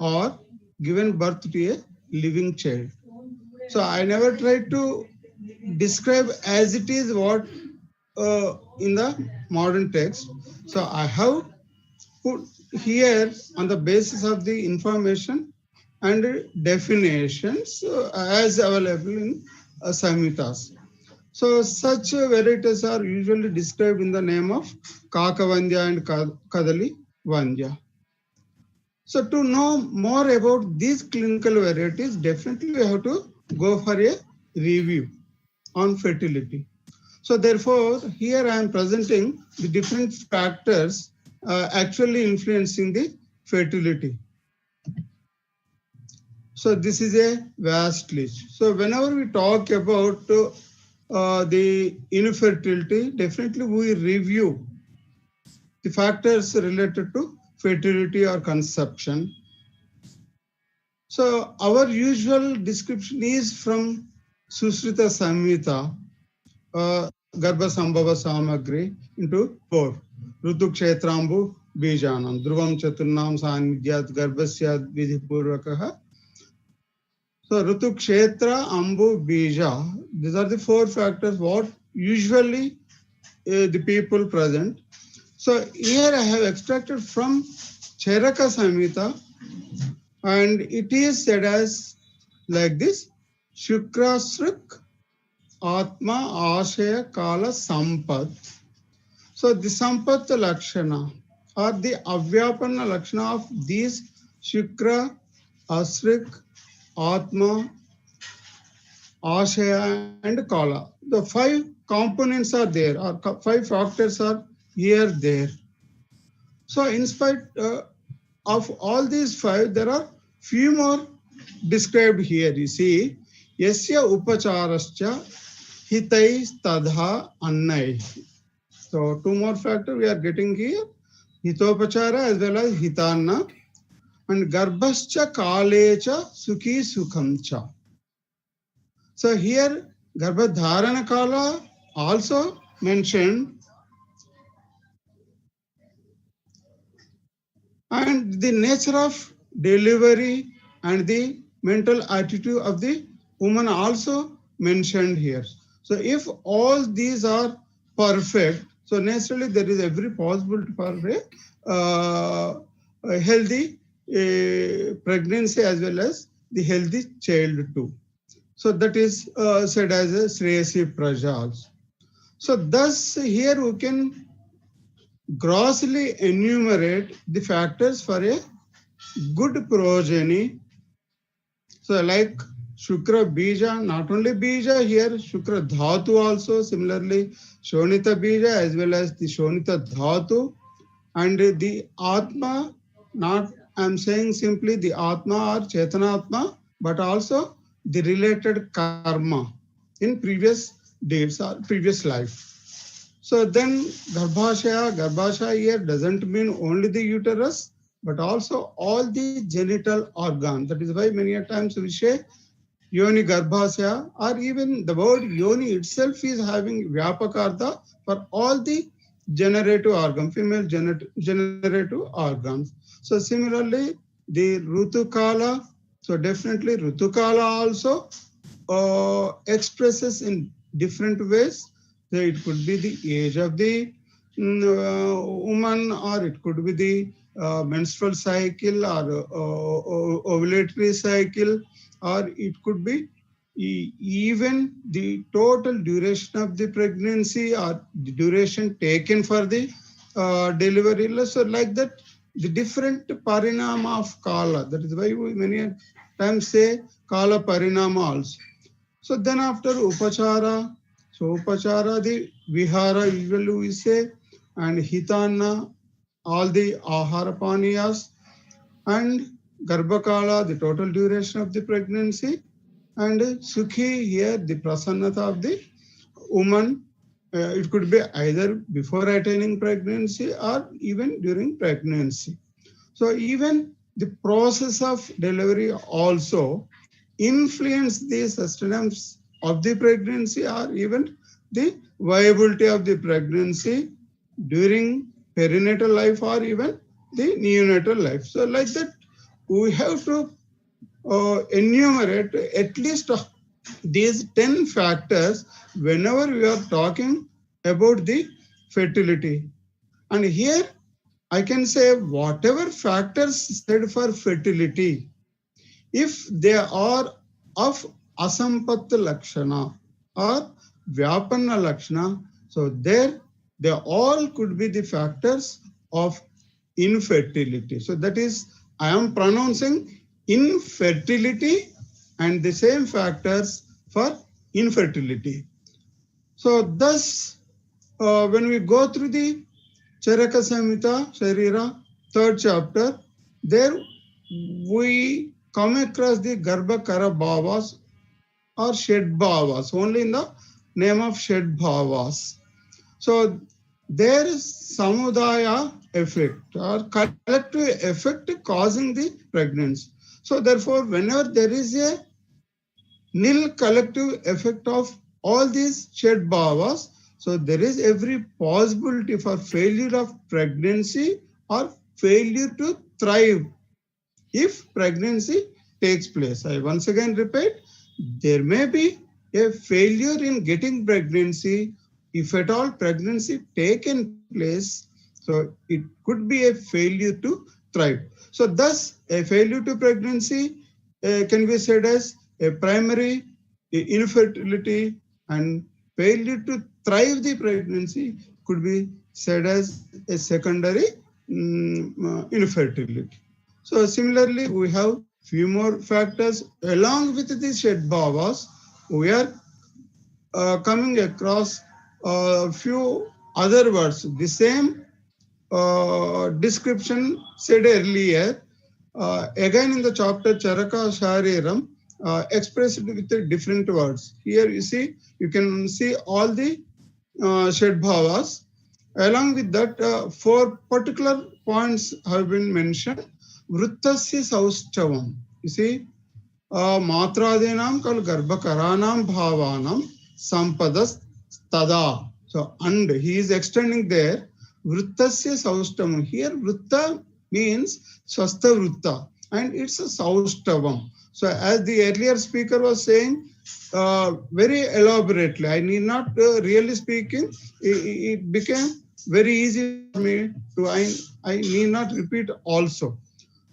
or given birth to a living child. So I never tried to describe as it is what in the modern text. So I have put here on the basis of the information and definitions as available in Samhitas. So such varieties are usually described in the name of Kakavandya and Kadali Vandya. So to know more about these clinical varieties, definitely we have to go for a review on fertility. So therefore, here I am presenting the different factors actually influencing the fertility. So this is a vast list. So whenever we talk about the infertility, definitely we review the factors related to fertility or conception. So our usual description is from Susrita Samhita, Garbha Sambhava Samagri into 4. Rutu Kshetrambu Bijanam, Dhruvam Chaturnam Sanidyat Garbhasyad Vidhipurvakaha. So Rutu Kshetra, Ambu, Bija, these are the 4 factors what usually the people present. So here I have extracted from Charaka Samhita, and it is said as like this: Shukrasrik Atma Ashaya Kala Sampat. So the Sampat Lakshana or the Avyapana Lakshana of these Shukra, Asrik, Atma, Ashaya and Kala. The five components are there, or five factors are here there. So in spite of all these five, there are few more described here. You see, Yasya Upacharascha Hitai Tadha Annai. So two more factors we are getting here, Hitopachara as well as Hitanna, and Garbhascha Kalecha Sukhi Sukhamcha. So here Garbhadharana Kala also mentioned, and the nature of delivery and the mental attitude of the woman also mentioned here. So if all these are perfect, so naturally there is every possibility for a healthy pregnancy as well as the healthy child too. So that is said as a Shreyasi Praja also. So thus here we can grossly enumerate the factors for a good progeny. So like Shukra Bija, not only Bija here, Shukra Dhatu also, similarly Shonita Bija as well as the Shonita Dhatu, and the Atma, not I'm saying simply the Atma or Chetanatma, but also the related karma in previous days or previous life. So then Garbhashaya here doesn't mean only the uterus, but also all the genital organs. That is why many a times we say Yoni Garbhasya, or even the word Yoni itself is having Vyapakartha for all the generative organs, female generative organs. So similarly, the Rutukala, so definitely Rutukala also expresses in different ways. So it could be the age of the woman, or it could be the menstrual cycle or ovulatory cycle, or it could be even the total duration of the pregnancy or the duration taken for the delivery. So like that, the different parinama of kala. That is why we many times say kala parinama also. So then after upachara, so upachara the vihara usually we say, and hitana all the ahara paniyas, and garbhakala the total duration of the pregnancy, and sukhi here the prasannata of the woman. It could be either before attaining pregnancy or even during pregnancy. So even the process of delivery also influence the sustenance of the pregnancy or even the viability of the pregnancy during perinatal life or even the neonatal life. So like that, we have to enumerate at least these 10 factors whenever we are talking about the fertility. And here I can say whatever factors said for fertility, if they are of asampat lakshana or vyapanna lakshana, so there they all could be the factors of infertility. So that is, I am pronouncing infertility and the same factors for infertility. So thus, when we go through the Charaka Samhita, Sharira, third chapter, there we come across the Garbhakara Bhavas or Shed Bhavas, only in the name of Shed Bhavas. So there is samudaya effect or collective effect causing the pregnancy. So therefore, whenever there is a nil collective effect of all these Shed Bhavas, so there is every possibility for failure of pregnancy or failure to thrive if pregnancy takes place. I once again repeat, there may be a failure in getting pregnancy if at all pregnancy taken place, so it could be a failure to thrive. So thus a failure to pregnancy can be said as a primary infertility, and failure to thrive the pregnancy could be said as a secondary infertility. So similarly, we have few more factors along with the shed bhavas. We are coming across a few other words. The same description said earlier, again in the chapter Charaka Shariram, expressed with the different words. Here you can see all the shed bhavas. Along with that, four particular points have been mentioned. Vrittasya saustavam. You see, matradinam kal garbhakaranam bhavanam sampadas tada. So, and he is extending there. Vrittasya saustavam. Here, vritta means swastha vritta, and it's a saustavam. So, as the earlier speaker was saying, very elaborately, I need not really speaking, it became very easy for me to, I need not repeat also.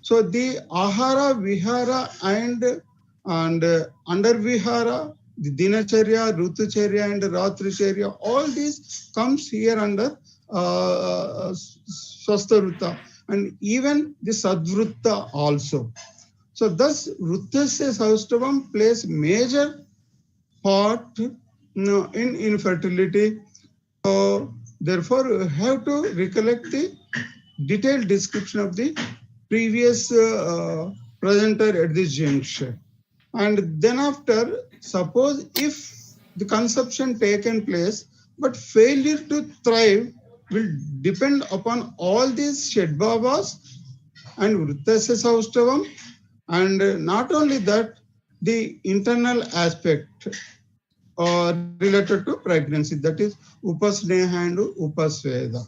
So the ahara, vihara and under vihara, the dinacharya, rutucharya and ratricharya, all these comes here under swastha and even the sadvrutta also. So thus Vrittasya Saustavam plays major part in infertility. So therefore you have to recollect the detailed description of the previous presenter at this juncture. And then after, suppose if the conception taken place, but failure to thrive will depend upon all these shedbhavas and vrittasya saustavam, and not only that, the internal aspect related to pregnancy, that is upasneha and upasveda.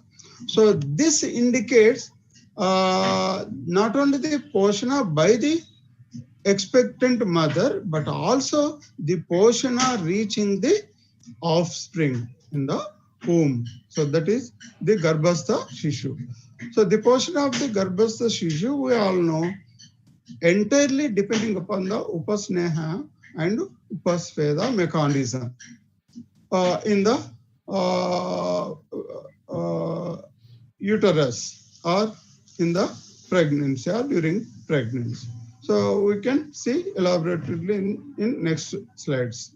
So this indicates not only the poshana by the expectant mother, but also the poshana reaching the offspring in the womb. So that is the garbhastha shishu. So the poshana of the garbhastha shishu, we all know, entirely depending upon the upasneha and upasveda mechanism in the uterus or in the pregnancy or during pregnancy. So we can see elaborately in next slides.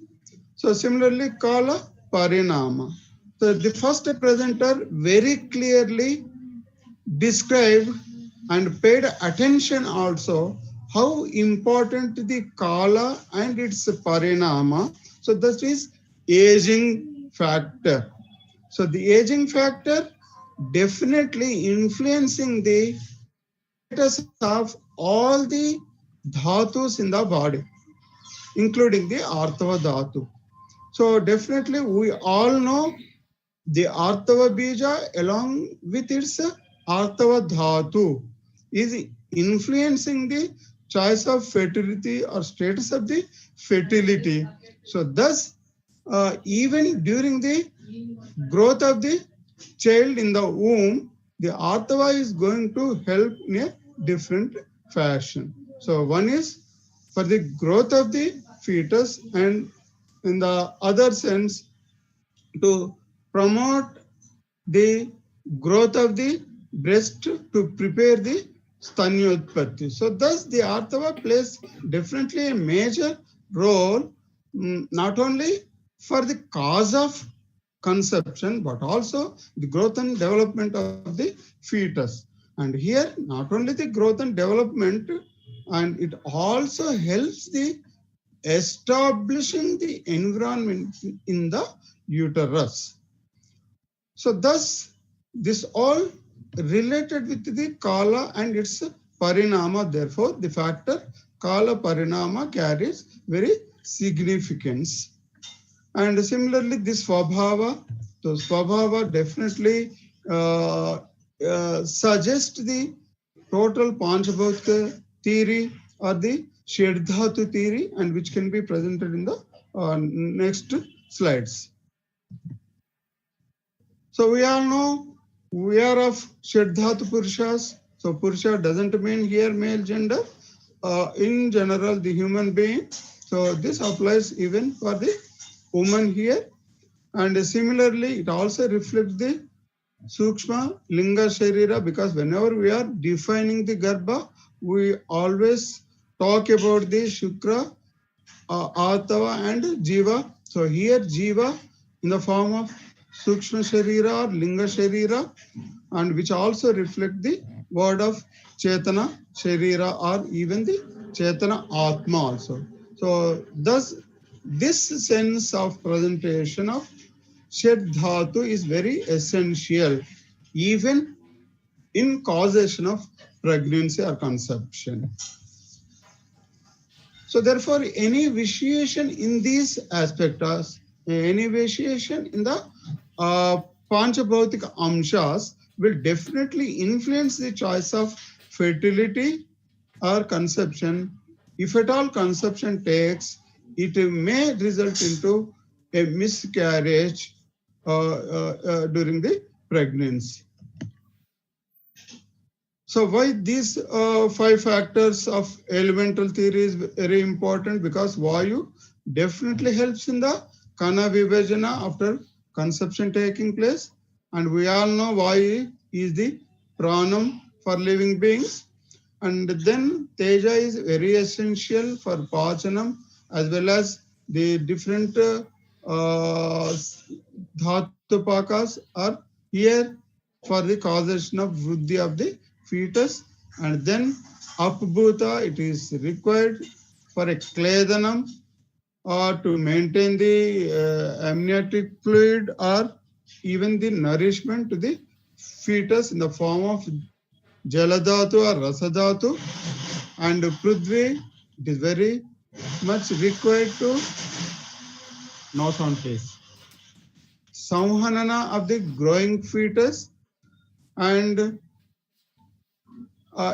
So similarly, kala parinama. So the first presenter very clearly described and paid attention also how important the kala and its parinama. So that is aging factor. So the aging factor definitely influencing the status of all the dhatus in the body, including the artava dhatu. So definitely we all know the artava bija along with its artava dhatu is influencing the choice of fertility or status of the fertility. So thus, even during the growth of the child in the womb, the artava is going to help in a different fashion. So one is for the growth of the fetus, and in the other sense to promote the growth of the breast to prepare the stanyotpatti. So thus the artava plays definitely a major role, not only for the cause of conception, but also the growth and development of the fetus. And here, not only the growth and development, and it also helps the establishing the environment in the uterus. So thus, this all related with the kala and its parinama. Therefore, the factor kala parinama carries very significance. And similarly, this swabhava, so swabhava definitely suggests the total Panchabhuta theory or the Shedhatu theory, and which can be presented in the next slides. So we all know we are of Shadhatu Purushas. So Purusha doesn't mean here male gender. In general, the human being. So this applies even for the woman here. And similarly, it also reflects the Sukshma Linga Sharira, because whenever we are defining the Garbha, we always talk about the Shukra, Atava and Jiva. So here Jiva in the form of Sukshma Sharira or Linga Sharira, and which also reflect the word of Chetana Sharira or even the Chetana Atma also. So thus this sense of presentation of Shed Dhatu is very essential even in causation of pregnancy or conception. So therefore, any vitiation in these aspects, any vitiation in the Panchabhautika Amshas will definitely influence the choice of fertility or conception. If at all conception takes, it may result into a miscarriage during the pregnancy. So why these 5 factors of elemental theory is very important? Because Vayu definitely helps in the Kana Vibhajana after conception taking place. And we all know Vayu is the pranam for living beings. And then Teja is very essential for Pachanam as well as the different Dhatupakas are here for the causation of Vruddhi of the fetus. And then Apbhuta, it is required for a Kledanam or to maintain the amniotic fluid or even the nourishment to the fetus in the form of Jaladhatu or Rasadhatu. And Prithvi, it is very much required to nose on face. Samhanana of the growing fetus, and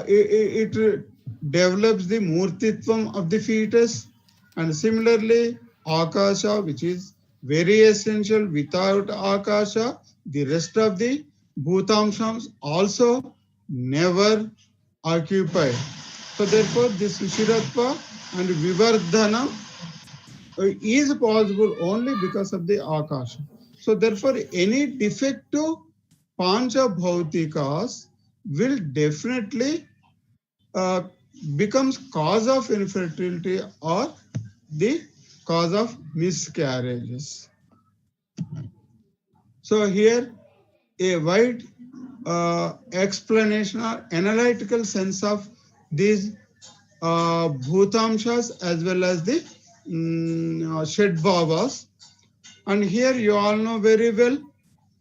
it develops the murtitvam of the fetus. And similarly, Akasha, which is very essential. Without Akasha, the rest of the Bhutamshams also never occupy. So therefore, this Shiratva and Vivardhana is possible only because of the Akasha. So therefore, any defective Pancha Bhautikas will definitely becomes cause of infertility or the cause of miscarriages. So here a wide explanation or analytical sense of these bhutamshas as well as the shed bhavas. And here you all know very well,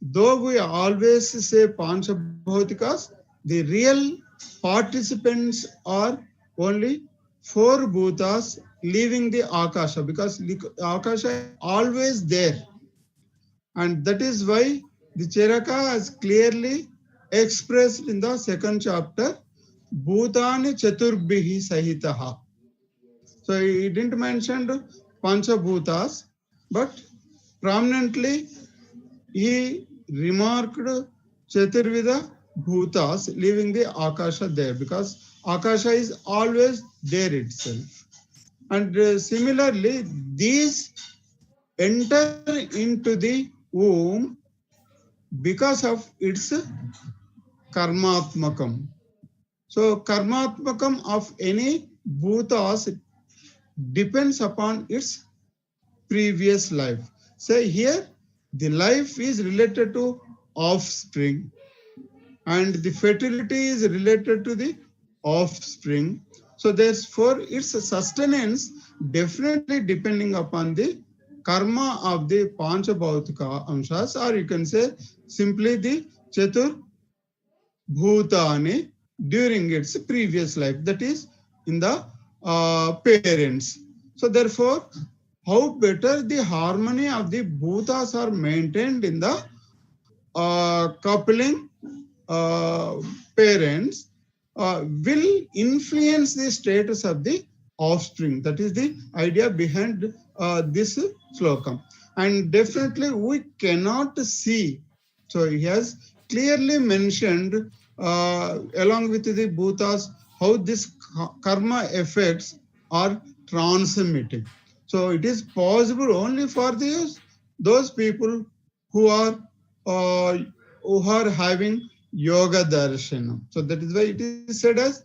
though we always say pancha bhautikas, the real participants are only 4 bhutas leaving the akasha, because the akasha is always there. And that is why the Charaka has clearly expressed in the 2nd chapter, Bhutani Chaturbhihi Sahitaha. So he didn't mention Pancha Bhutas, but prominently he remarked Chaturvida Bhutas leaving the Akasha there, because Akasha is always there itself. And similarly, these enter into the womb because of its karmatmakam. So karmatmakam of any bhutas depends upon its previous life. So here the life is related to offspring and the fertility is related to the offspring. So therefore its sustenance definitely depending upon the karma of the Panchabhautika amshas, or you can say simply the Chatur Bhutani during its previous life, that is in the parents. So therefore, how better the harmony of the bhutas are maintained in the coupling parents will influence the status of the offspring. That is the idea behind this slokam. And definitely we cannot see So he has clearly mentioned along with the bhutas how this karma effects are transmitting. So it is possible only for those people who are uh, having yoga darshanam. So that is why it is said as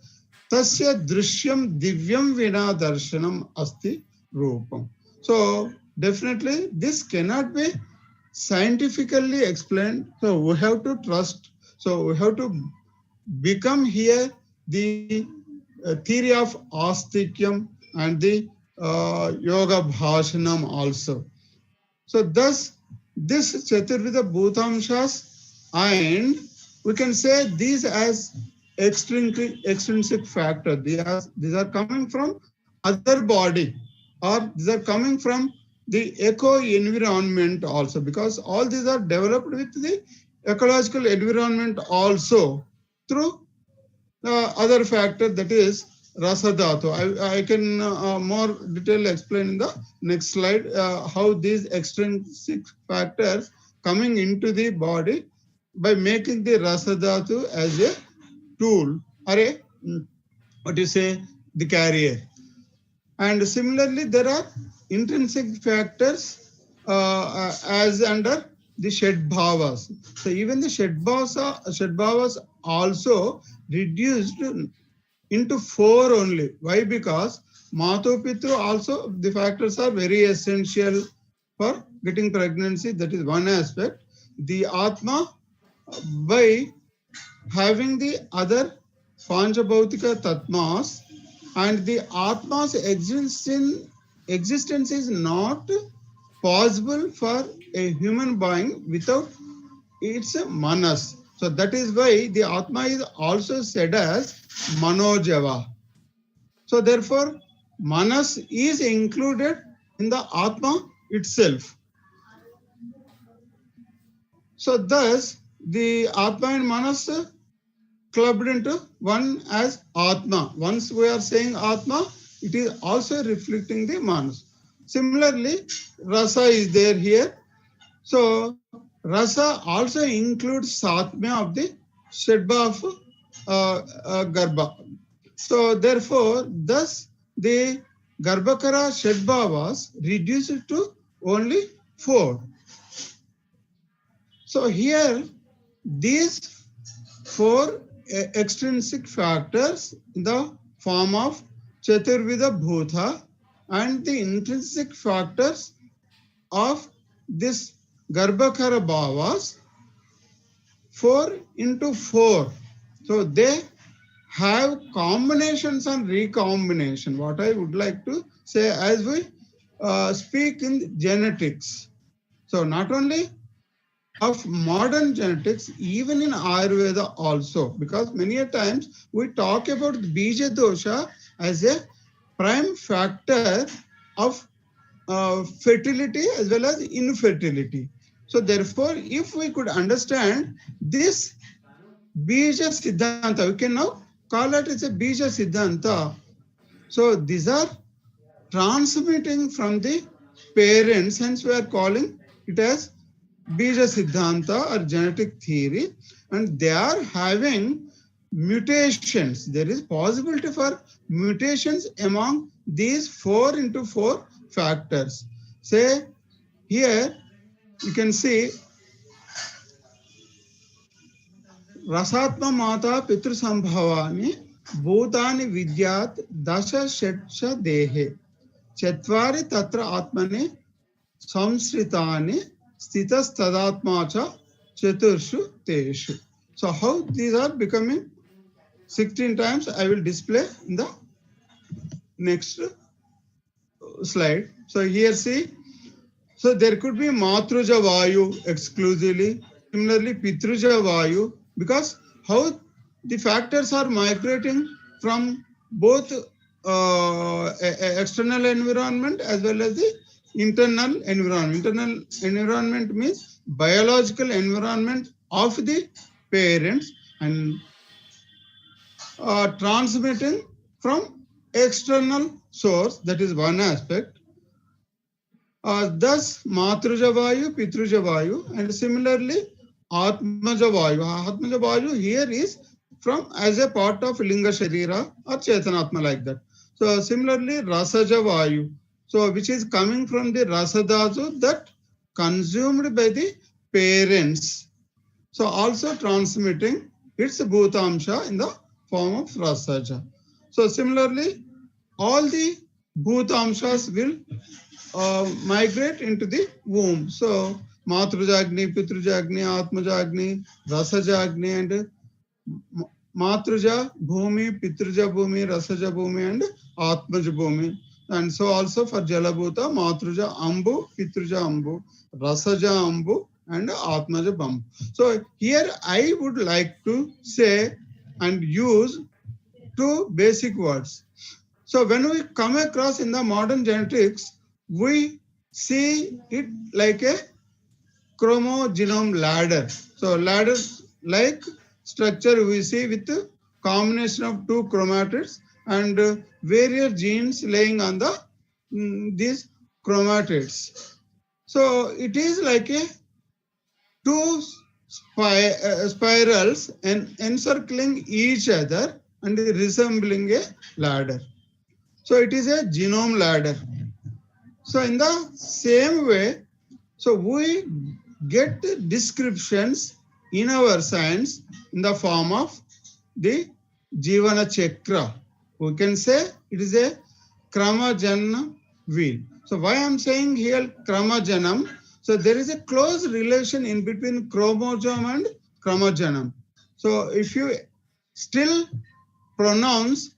tasya drishyam divyam vina darshanam asti rupam. So definitely this cannot be scientifically explained. So we have to trust. So we have to become here the theory of astikyam and the yoga bhashanam also. So thus this Chaturvida Bhutamshas, and we can say these as extrinsic factor. These are coming from other body, or these are coming from the eco environment also, because all these are developed with the ecological environment also through other factor, that is rasa dhatu. I can more detail explain in the next slide how these extrinsic factors coming into the body by making the rasa dhatu as a tool, or a what you say, the carrier. And similarly, there are intrinsic factors as under the Shed Bhavas. So even the Shed Bhavas also reduced into 4 only. Why? Because Matu Pitru also, the factors are very essential for getting pregnancy. That is one aspect. The Atma, by having the other Panchabhautika Tatmas, and the Atma's existence is not possible for a human being without its manas. So that is why the Atma is also said as Manojava. So therefore, manas is included in the Atma itself. So thus, the Atma and manas clubbed into one as Atma. Once we are saying Atma, it is also reflecting the manas. Similarly, rasa is there here. So rasa also includes Satmya of the Shedba of Garbha. So therefore, thus the Garbhakara Shedba was reduced to only 4. So here, these 4 extrinsic factors in the form of Chaturvida Bhuta and the intrinsic factors of this Garbhakara Bhavas 4 into 4. So they have combinations and recombination. What I would like to say as we speak in genetics. So not only of modern genetics, even in Ayurveda also, because many a times we talk about Bija dosha as a prime factor of fertility as well as infertility. So therefore, if we could understand this Bija Siddhanta, we can now call it as a Bija Siddhanta. So these are transmitting from the parents, hence we are calling it as Bija Siddhanta or genetic theory, and they are having mutations. There is possibility for mutations among these 4 into 4 factors. Say here you can see Rasatma Mata Pitru Sambhavani Bhutani Vidyat Dasha Shetcha Dehe Chetvari Tatra Atmane Samsritani Stitas Tadatmacha Chaturshu Teshu. So how these are becoming 16 times, I will display in the next slide. So here see, so there could be Matruja Vayu exclusively, similarly Pitruja Vayu, because how the factors are migrating from both external environment as well as the internal environment. Internal environment means biological environment of the parents, and transmitting from external source. That is one aspect. Thus Matruja Vayu, Pitruja Vayu, and similarly Atmaja Vayu. Atmaja Vayu here is from as a part of Linga Sharira or Chetanatma like that. So similarly, Rasaja Vayu. So which is coming from the Rasadazu that consumed by the parents. So also transmitting its Bhutamsha in the form of Rasaja. So similarly, all the Bhutamshas will migrate into the womb. So Matrujagni, Pitrujagni, Atmajagni, Rasajagni, and Matruja Bhumi, Pitruja Bhumi, Rasaja Bhumi, and Atmaja Bhumi. And so also for Jalabhuta, Matruja Ambu, Pitruja Ambu, Rasaja Ambu, and Atmaja Bambu. So here I would like to say and use two basic words. So when we come across in the modern genetics, we see it like a chromogenome ladder. So ladder like structure we see with the combination of two chromatids and various genes laying on the these chromatids. So it is like a two spirals and encircling each other and resembling a ladder. So it is a genome ladder. So in the same way, so we get descriptions in our science in the form of the Jivana Chakra. We can say it is a Kramajanam wheel. So why I'm saying here Kramajanam? So there is a close relation in between chromosome and Kramajanam. So if you still pronounce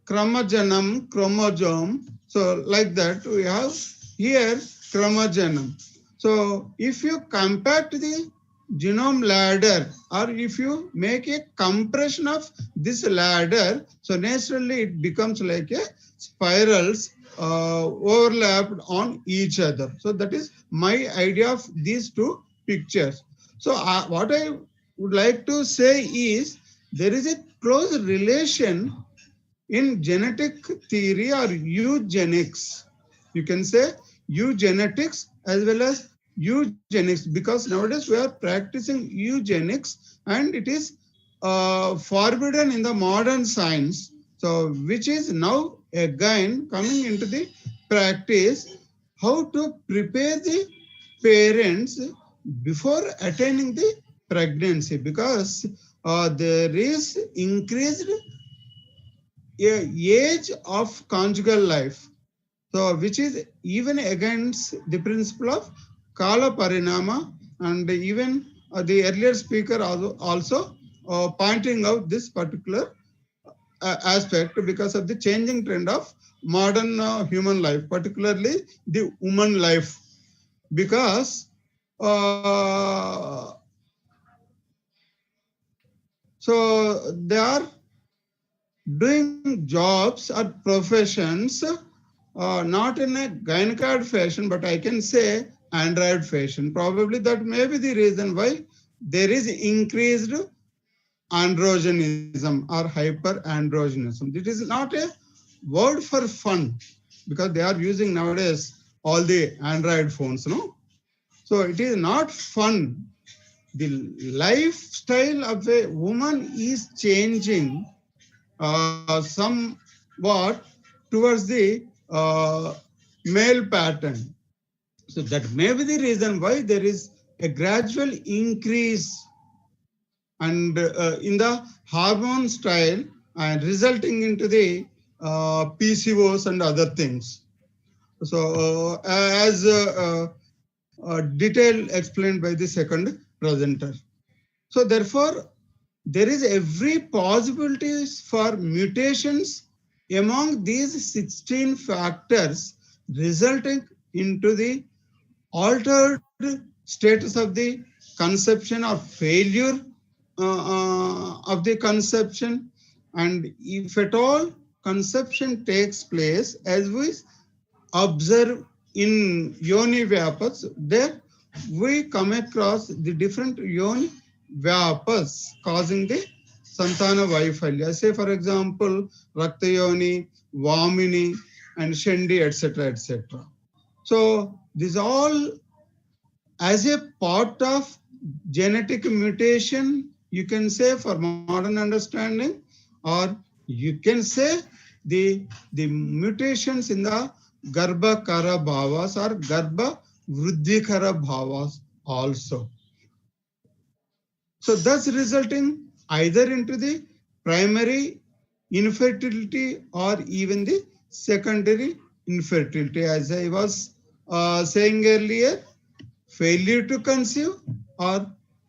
Kramajanam, chromosome, so like that we have here Kramajanam. So if you compact the genome ladder or if you make a compression of this ladder, so naturally it becomes like a spirals overlapped on each other. So that is my idea of these two pictures. So what I would like to say is there is a close relation in genetic theory or eugenics. You can say eugenetics as well as eugenics because nowadays we are practicing eugenics and it is forbidden in the modern science. So which is now again coming into the practice how to prepare the parents before attaining the pregnancy because there is increased age of conjugal life. So which is even against the principle of Kala Parinama and even the earlier speaker also pointing out this particular aspect because of the changing trend of modern human life, particularly the woman life. Because so they are doing jobs or professions not in a gynecard fashion, but I can say android fashion. Probably that may be the reason why there is increased androgenism or hyperandrogenism. It is not a word for fun because they are using nowadays all the android phones, no? So it is not fun. The lifestyle of a woman is changing somewhat towards the male pattern. So that may be the reason why there is a gradual increase and in the hormone style and resulting into the PCOS and other things. So as detail explained by the second presenter. So therefore, there is every possibilities for mutations among these 16 factors resulting into the altered status of the conception or failure of the conception. And if at all conception takes place as we observe in yoni vyapas, there we come across the different yoni vyapas causing the santana vaifalya. Say for example, rakta yoni, vamini, and shendi, etc., etc. So these all as a part of genetic mutation, you can say, for modern understanding, or you can say the mutations in the Garbha Kara Bhavas or Garbha Vruddhikara Bhavas also. So thus resulting either into the primary infertility or even the secondary infertility. As I was saying earlier, failure to conceive, or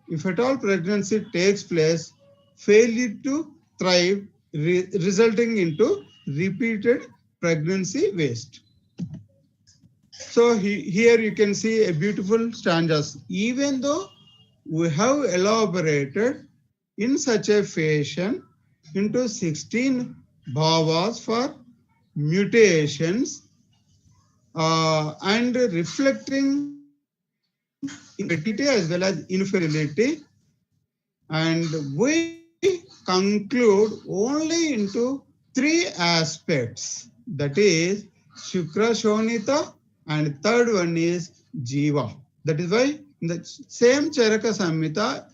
if at all pregnancy takes place, failure to thrive, resulting into repeated pregnancy waste. So here you can see a beautiful stanzas. Even though we have elaborated in such a fashion into 16 bhavas for mutations and reflecting infertility as well as infertility, and we conclude only into three aspects, that is Shukra Shonita, and third one is Jiva. That is why in the same Charaka Samhita,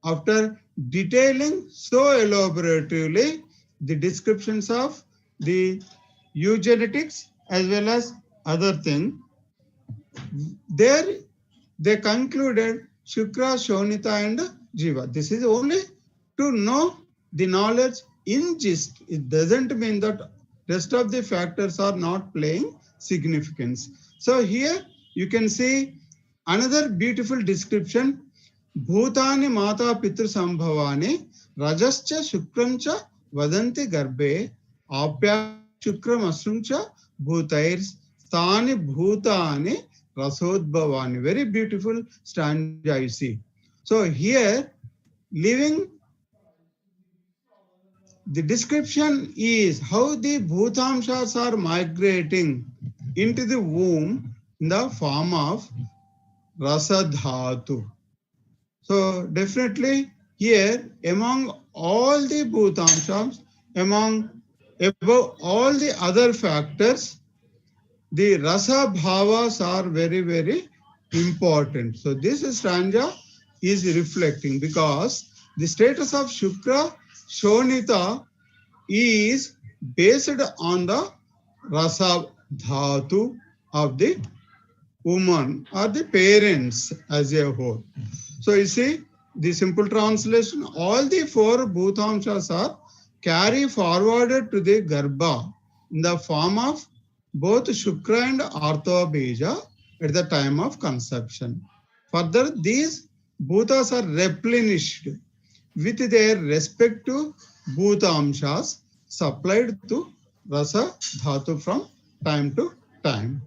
after detailing so elaboratively the descriptions of the eugenetics as well as other things, there they concluded Shukra, Shonita, and Jiva. This is only to know the knowledge in gist. It doesn't mean that rest of the factors are not playing significance. So here you can see another beautiful description. Bhutani Mata Pitru Sambhavani Rajascha Shukramcha Vadanti Garbe Apya Shukram Asrumcha Bhutairs Stani Bhutani Rasodbhavani. Very beautiful stanza you see. So here, living, the description is how the Bhutamshas are migrating into the womb in the form of Rasadhatu. So definitely here, among all the Bhutamshas, above all the other factors, the rasa bhavas are very, very important. So this stanza is reflecting, because the status of Shukra Shonita is based on the rasa dhatu of the woman or the parents as a whole. So you see, the simple translation, all the four bhutamshas are carry forwarded to the garbha in the form of both Shukra and Artha Bija at the time of conception. Further, these bhutas are replenished with their respective bhutamshas supplied to rasa dhatu from time to time.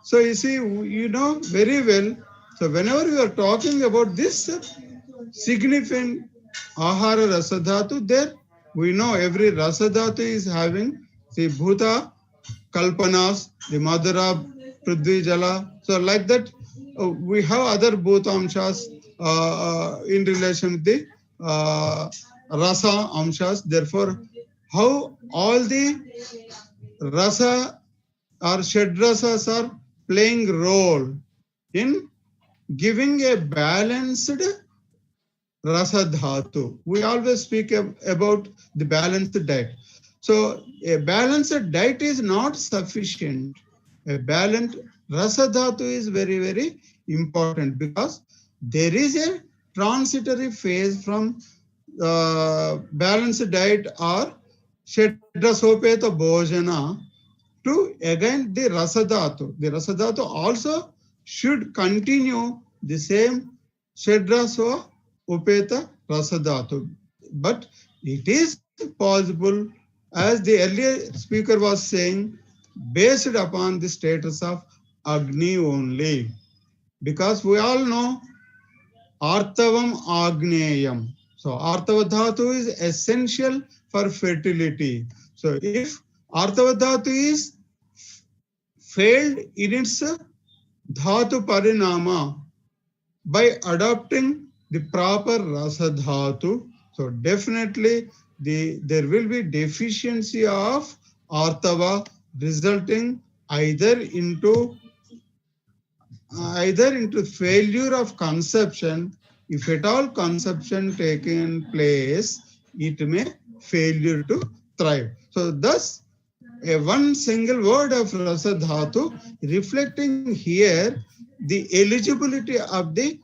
So you see, you know very well. So whenever you are talking about this significant ahara rasadhatu, there we know every rasadhatu is having the bhuta kalpanas, the madara, prithvi jala. So like that, we have other bhuta amshas in relation with the rasa amshas. Therefore, how all the rasa or shadrasas are playing role in giving a balanced rasa dhatu. We always speak about the balanced diet. So a balanced diet is not sufficient. A balanced rasa dhatu is very, very important, because there is a transitory phase from balanced diet or shadrasopeta bhojana to again the rasadhatu. The rasadhatu also should continue the same shadrasva upeta rasadhatu. But it is possible, as the earlier speaker was saying, based upon the status of Agni only. Because we all know Artavam Agneyam. So Artavadhatu is essential for fertility. So if Artavadhatu is failed in its dhatu parinama by adopting the proper rasa dhatu, so definitely there will be deficiency of artava, resulting either into either into failure of conception. If at all conception taken place, it may failure to thrive. So thus, a one single word of rasa dhatu reflecting here the eligibility of the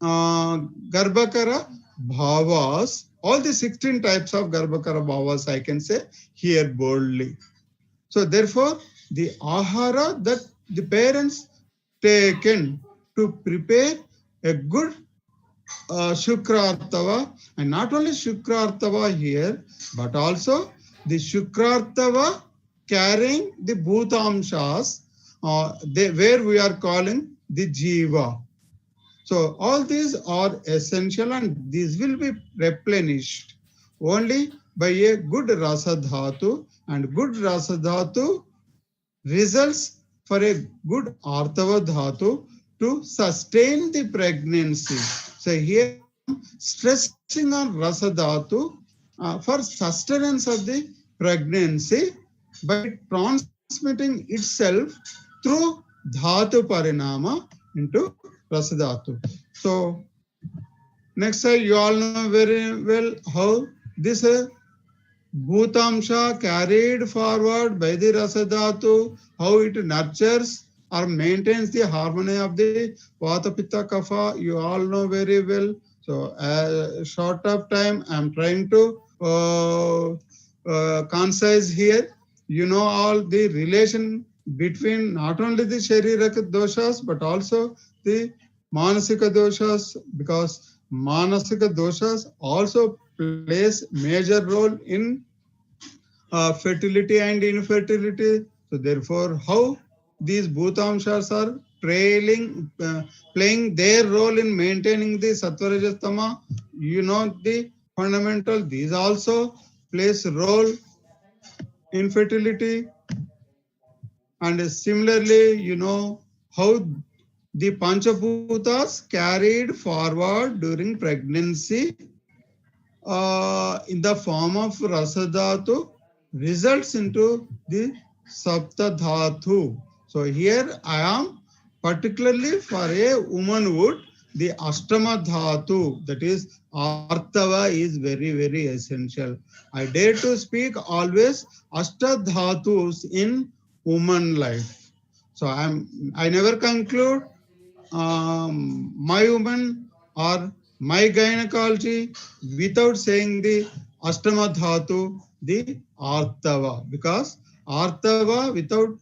Garbhakara bhavas, all the 16 types of Garbhakara bhavas, I can say here boldly. So therefore, the ahara that the parents taken to prepare a good Shukrartava, and not only Shukrartava here, but also the Shukrartava carrying the Bhutamshas, where we are calling the Jiva. So all these are essential and these will be replenished only by a good rasa dhatu, and good rasa dhatu results for a good artava dhatu to sustain the pregnancy. So here I am stressing on rasa dhatu for sustenance of the pregnancy by transmitting itself through dhatu parinama into rasa dhatu. So next slide, you all know very well how this Bhutamsha carried forward by the Rasadhatu, how it nurtures or maintains the harmony of the Vata Pitta Kapha, you all know very well. So, short of time, I am trying to concise here. You know all the relation between not only the Shariraka doshas, but also the Manasika doshas, because Manasika doshas also plays major role in fertility and infertility. So therefore, how these bhutamshas are playing their role in maintaining the sattvarajastama, you know the fundamental. These also plays role in fertility, and similarly, you know how the panchabhutas carried forward during pregnancy in the form of rasadhatu results into the saptadhatu. So here I am particularly for a womanhood, the ashtama dhatu, that is artava, is very, very essential. I dare to speak always ashtadhatus in woman life. So I never conclude my woman or my gynecology without saying the Ashtama Dhatu, the Artava. Because Artava, without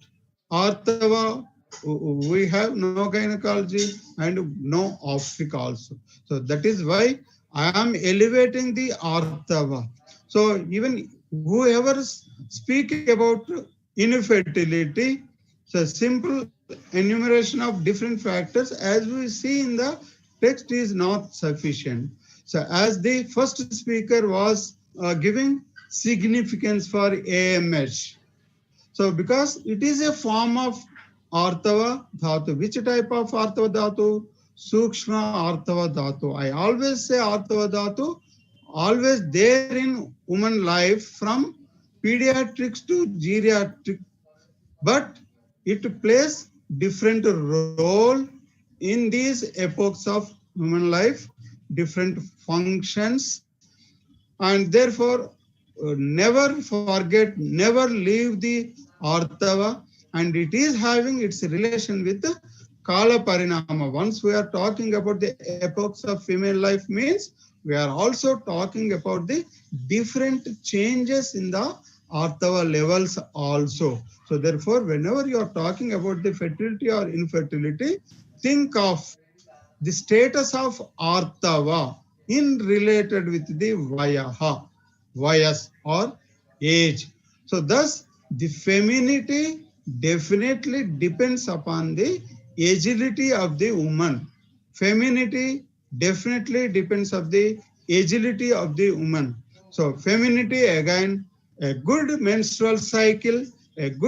Artava, we have no gynecology and no obstetric also. So that is why I am elevating the Artava. So even whoever speak about infertility, so simple enumeration of different factors as we see in the text is not sufficient. So as the first speaker was giving significance for AMH. So because it is a form of Artava Dhatu. Which type of Artava Dhatu? Sukshma Artava Dhatu. I always say Artava Dhatu, always there in human life from pediatrics to geriatric, but it plays different role in these epochs of human life, different functions, and therefore never forget, never leave the artava, and it is having its relation with the kala parinama. Once we are talking about the epochs of female life means we are also talking about the different changes in the artava levels also. So therefore, whenever you are talking about the fertility or infertility, think of the status of artava in related with the vayaha, vayas or age. So thus the femininity definitely depends upon the agility of the woman. Femininity definitely depends on the agility of the woman. So femininity again, a good menstrual cycle, reflects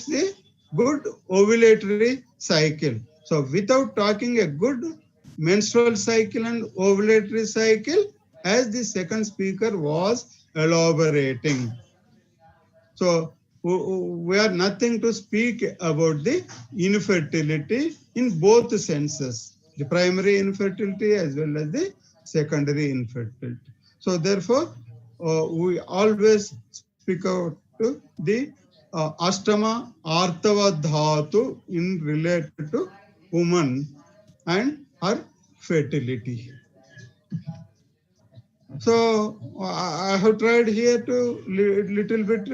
the good ovulatory cycle. So without talking a good menstrual cycle and ovulatory cycle, as the second speaker was elaborating. So we are nothing to speak about the infertility in both senses, the primary infertility as well as the secondary infertility. So therefore, we always speak out to the Ashtama Artava Dhatu in related to woman and her fertility. So I have tried here to little bit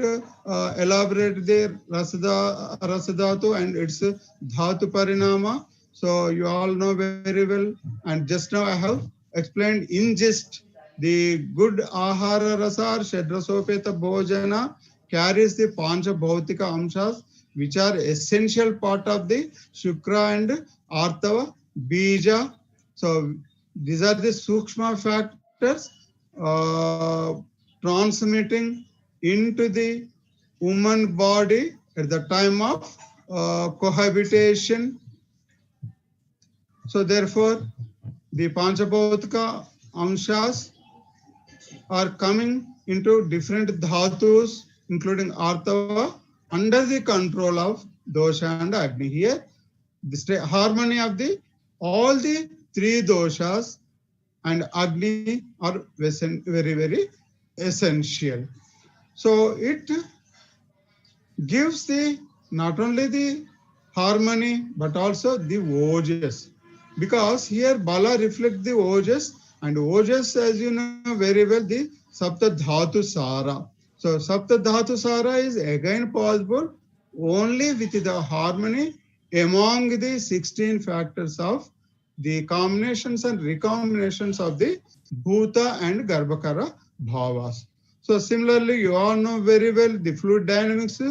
elaborate the Rasadhatu and its Dhatu Parinama. So you all know very well. And just now I have explained in gist the good Ahara Rasar Shedrasopeta Bhojana carries the Pancha Bhautika Amshas, which are essential part of the Shukra and Artava Bija. So these are the Sukshma factors transmitting into the human body at the time of cohabitation. So therefore, the Panchabhautika Amshas are coming into different dhatus, including Artava, under the control of Dosha and Agni. Here, the harmony of the all the three doshas and Agni are very, very essential. So it gives the not only the harmony but also the ojas, because here Bala reflects the ojas, and ojas, as you know very well, the Sapta Dhatu Sara. So Sapta Dhatu Sara is again possible only with the harmony among the 16 factors of the combinations and recombinations of the Bhuta and Garbhakara Bhavas. So similarly, you all know very well the fluid dynamics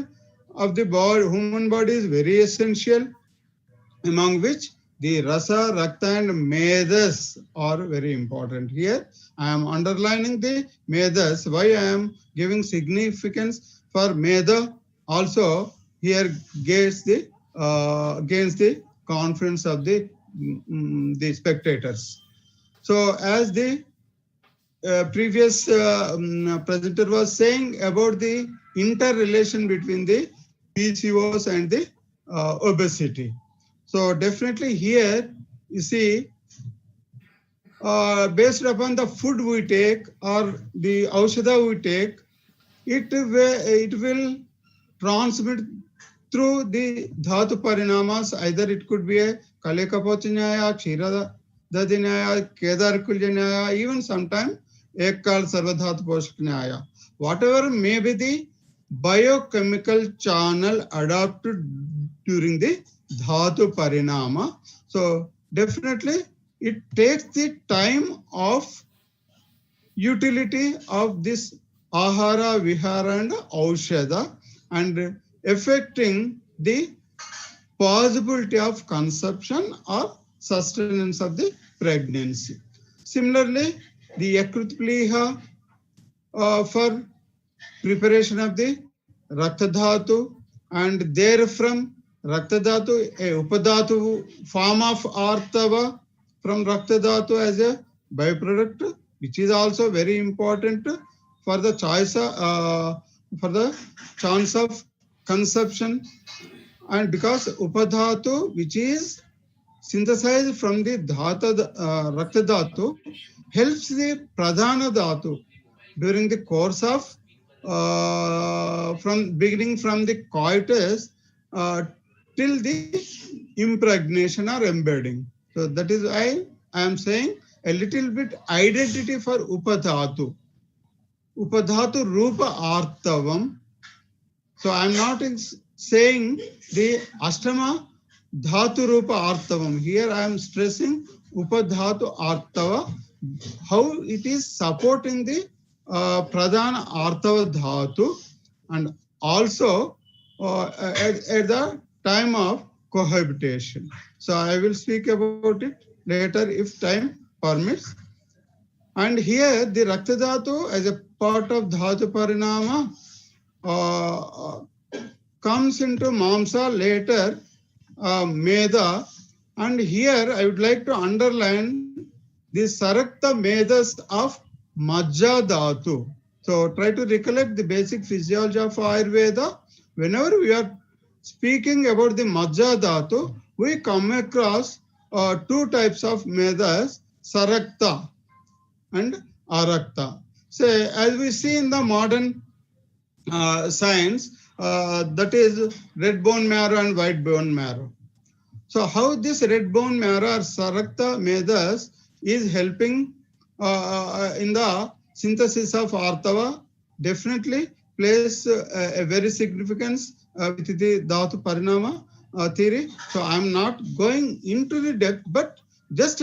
of the body, human body is very essential, among which the Rasa, Rakta and Medas are very important. Here I am underlining the Medas. Why I am giving significance for Meda? Also here gains the confidence of the spectators. So as the previous presenter was saying about the interrelation between the PCOS and the obesity. So definitely here, you see, based upon the food we take or the aushadha we take, it will transmit through the dhatu parinamas. Either it could be a kalekapochinaya, kshira dadinaya, kedarkuljanaya, even sometimes ekal sarvadhatu poshaknyaya. Whatever may be the biochemical channel adopted during the dhatu parinama. So definitely it takes the time of utility of this ahara, vihara and aushadha and affecting the possibility of conception or sustenance of the pregnancy. Similarly, the Yakrut Pliha for preparation of the Raktadhatu, and therefrom Raktadhatu, a Upadhatu form of Artava from Raktadhatu as a byproduct, which is also very important for the choice for the chance of conception. And because Upadhatu, which is synthesized from the Rakta Dhatu, helps the Pradhana Dhatu during the course of from beginning from the coitus till the impregnation or embedding. So that is why I am saying a little bit identity for Upadhatu. Upadhatu Rupa Artavam. So I am not saying the Ashtama Dhatu Rupa Artavam. Here I am stressing Upadhatu Artava, how it is supporting the Pradhana Artava Dhatu, and also at the time of cohabitation. So I will speak about it later if time permits. And here the Rakta Dhatu as a part of Dhatu Parinama comes into Mamsa later, Meda, and here I would like to underline the Sarakta Medas of Majja Dhatu. So try to recollect the basic physiology of Ayurveda. whenever we are speaking about the Majja Dhatu, we come across two types of medas, Sarakta and Arakta. So as we see in the modern science, that is red bone marrow and white bone marrow. So how this red bone marrow or Sarakta medas is helping in the synthesis of Artava definitely plays a very significance with the Dhatu Parinama theory. So I'm not going into the depth, but just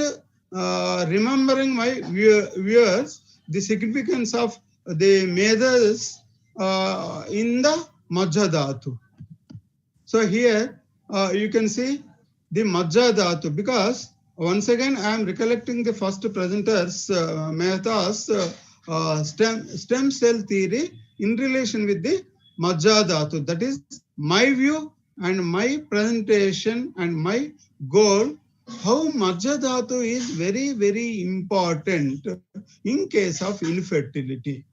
remembering my viewers the significance of the medas in the Majja Dhatu. So here you can see the Majja Dhatu, because once again I am recollecting the first presenter's Mehta's stem cell theory in relation with the Majja Dhatu. That is my view and my presentation and my goal, how Majja Dhatu is very, very important in case of infertility.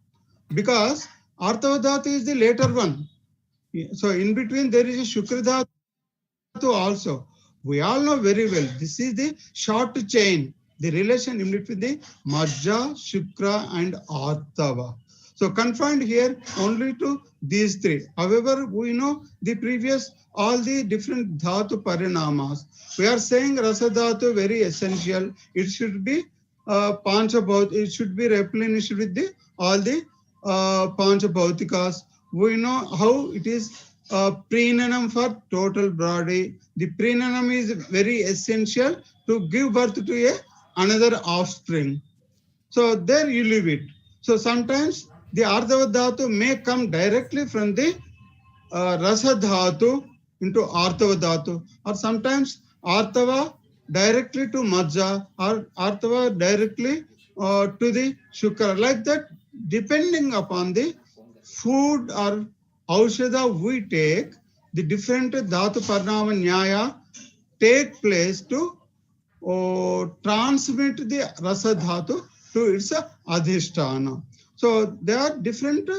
Because Artava Dhatu is the later one. So in between there is a Shukra Dhatu also. We all know very well, this is the short chain, the relation in between the Majja, Shukra and Artava. So confined here only to these three. However, we know the previous, all the different Dhatu Parinamas. We are saying Rasa Dhatu very essential. It should be Panchabhaut, it should be replenished with the all the Panchabhautikas. We know how it is prenanam for total body. The prenanam is very essential to give birth to another offspring. So there you leave it. So sometimes the Ardhava Dhatu may come directly from the Rasa Dhatu into Artava Dhatu, or sometimes Artava directly to Majja, or Artava directly to the Shukra. Like that, depending upon the food or Aushadha we take, the different Dhatu Parnama Nyaya take place to transmit the Rasa Dhatu to its Adhisthana. So there are different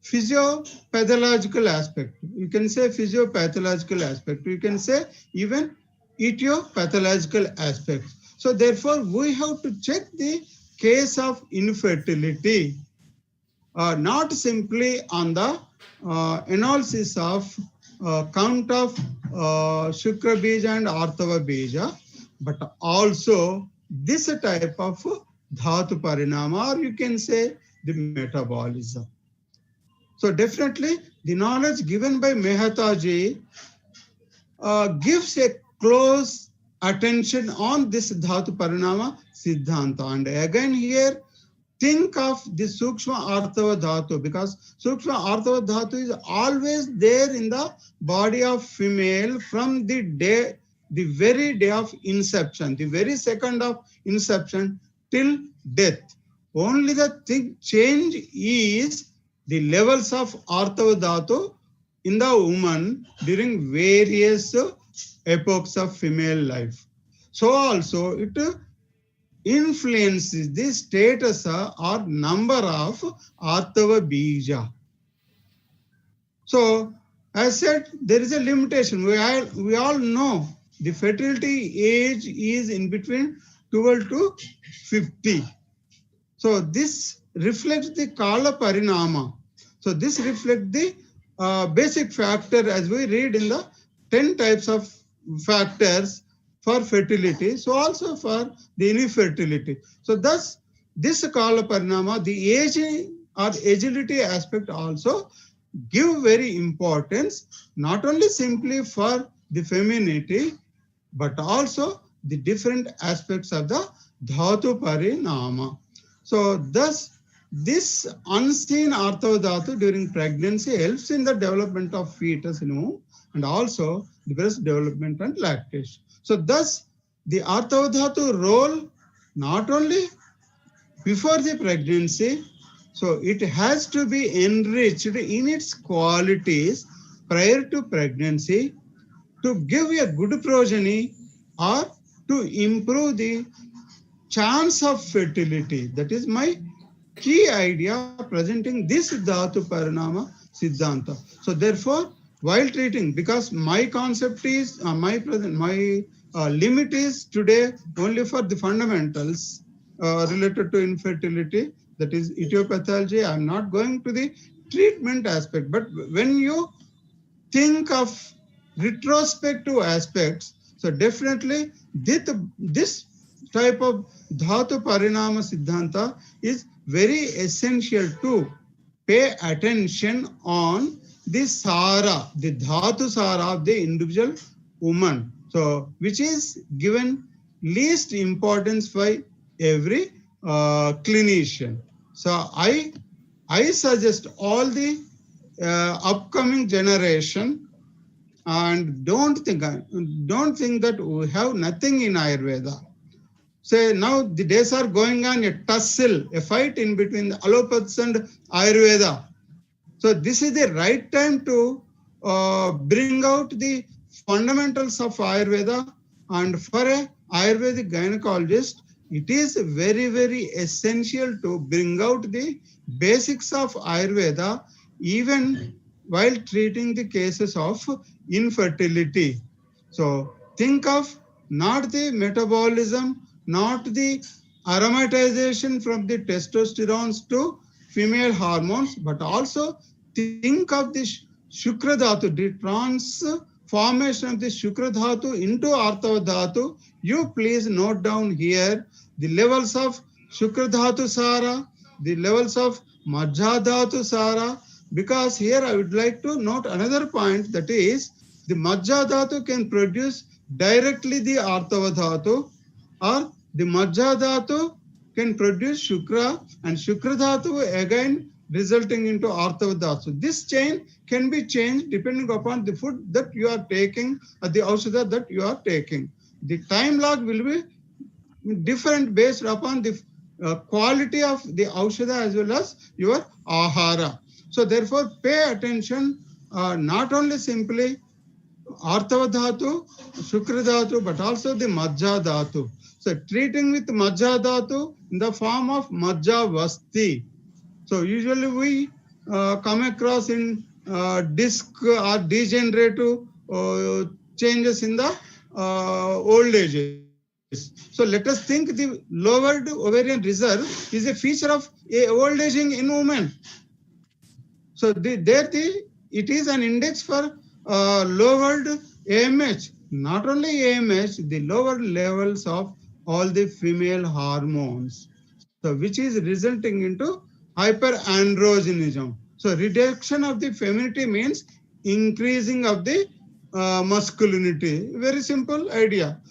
physiopathological aspect. You can say physiopathological aspect. You can say even etiological aspect. So therefore, we have to check the case of infertility, not simply on the analysis of count of Shukra Bija and Artava Bija, but also this type of Dhatu Parinama, or you can say the metabolism. So definitely the knowledge given by Mehtaji gives a close attention on this Dhatu Parinama Siddhanta. And again here, think of the Sukshma Artava Dhatu, because Sukshma Artava Dhatu is always there in the body of female from the day, the very day of inception, the very second of inception till death. Only the thing change is the levels of Artava Dhatu in the woman during various epochs of female life. So also it influences the status or number of Artava Bija. So as said, there is a limitation. We all know the fertility age is in between 12 to 50. So this reflects the Kala Parinama. So this reflects the basic factor as we read in the 10 types of factors for fertility, so also for the infertility. So thus, this Kala Parinama, the aging or agility aspect also give very importance, not only simply for the femininity, but also the different aspects of the Dhatu Parinama. So thus, this unseen Artava Dhatu during pregnancy helps in the development of fetus in womb and also the breast development and lactation. So thus, the Artava Dhatu role not only before the pregnancy, so it has to be enriched in its qualities prior to pregnancy to give a good progeny or to improve the chance of fertility. That is my key idea presenting this Dhatu Parinama Siddhanta. So therefore, while treating, because my concept is, my limit is today only for the fundamentals related to infertility, that is etiopathology. I'm not going to the treatment aspect. But when you think of retrospective aspects, so definitely this type of dhatu parinama siddhanta is very essential to pay attention on the sara, the dhatu sara of the individual woman. So which is given least importance by every clinician. So I suggest all the upcoming generation, and don't think that we have nothing in Ayurveda. Say now the days are going on, a tussle, a fight in between the allopathy and Ayurveda. So this is the right time to bring out the fundamentals of Ayurveda. And for a Ayurvedic gynecologist, it is very, very essential to bring out the basics of Ayurveda even while treating the cases of infertility. So think of not the metabolism, not the aromatization from the testosterones to female hormones, but also think of the Shukra Dhatu, the transformation of the Shukra Dhatu into Artava Dhatu. You please note down here the levels of Shukra Dhatu Sara, the levels of Majja Dhatu Sara, because here I would like to note another point, that is the Majja Dhatu can produce directly the Artava Dhatu, or the Majja Dhatu can produce Shukra, and Shukra Dhatu again resulting into Artava Dhatu. This chain can be changed depending upon the food that you are taking or the Aushadha that you are taking. The time log will be different based upon the quality of the Aushadha as well as your Ahara. So therefore pay attention, not only simply Artava Dhatu, Shukra Dhatu, but also the Majja Dhatu. So treating with Majja Dhatu in the form of Majja Vasti. So usually we come across in disc or degenerative changes in the old ages. So let us think the lowered ovarian reserve is a feature of old aging in women. So it is an index for lowered AMH. Not only AMH, the lower levels of all the female hormones. So which is resulting into hyperandrogenism. So reduction of the femininity means increasing of the masculinity. Very simple idea.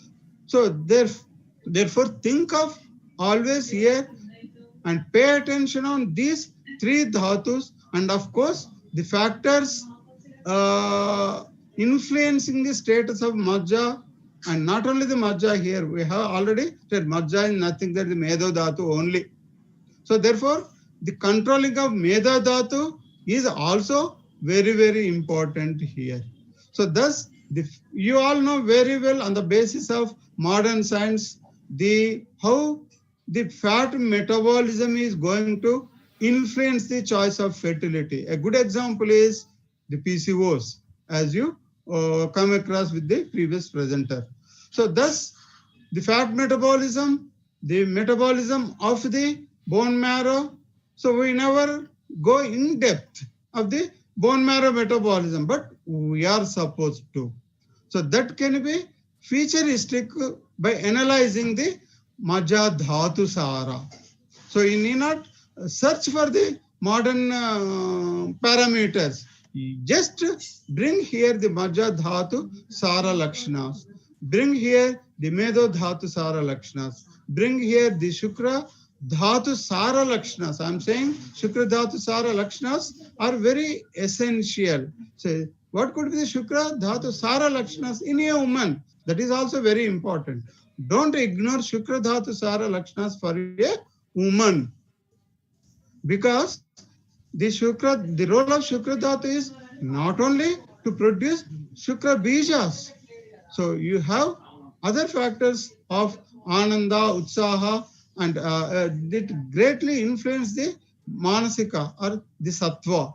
So therefore think of always here and pay attention on these three dhatus, and of course the factors influencing the status of Majja. And not only the Majja here, we have already said Majja is nothing but the Medo Dhatu only. So therefore, the controlling of Meda Dhatu is also very, very important here. So thus, you all know very well on the basis of modern science, how the fat metabolism is going to influence the choice of fertility. A good example is the PCOS, as you come across with the previous presenter. So thus, the fat metabolism, the metabolism of the bone marrow. So we never go in depth of the bone marrow metabolism, but we are supposed to. So that can be futuristic by analyzing the Majja Dhatu Sara. So you need not search for the modern parameters. You just bring here the Majja Dhatu Sara Lakshanas. Bring here the Medo Dhatu Sara Lakshanas. Bring here the Shukra Dhatu Sara Lakshanas. I'm saying Shukra Dhatu Sara Lakshanas are very essential. So what could be the Shukra Dhatu Sara Lakshanas in a woman? That is also very important. Don't ignore Shukra Dhatu Sara Lakshanas for a woman, because the role of Shukra Dhatu is not only to produce Shukra Bijas. So you have other factors of Ananda, Utsaha, and it greatly influence the Manasika or the Sattva.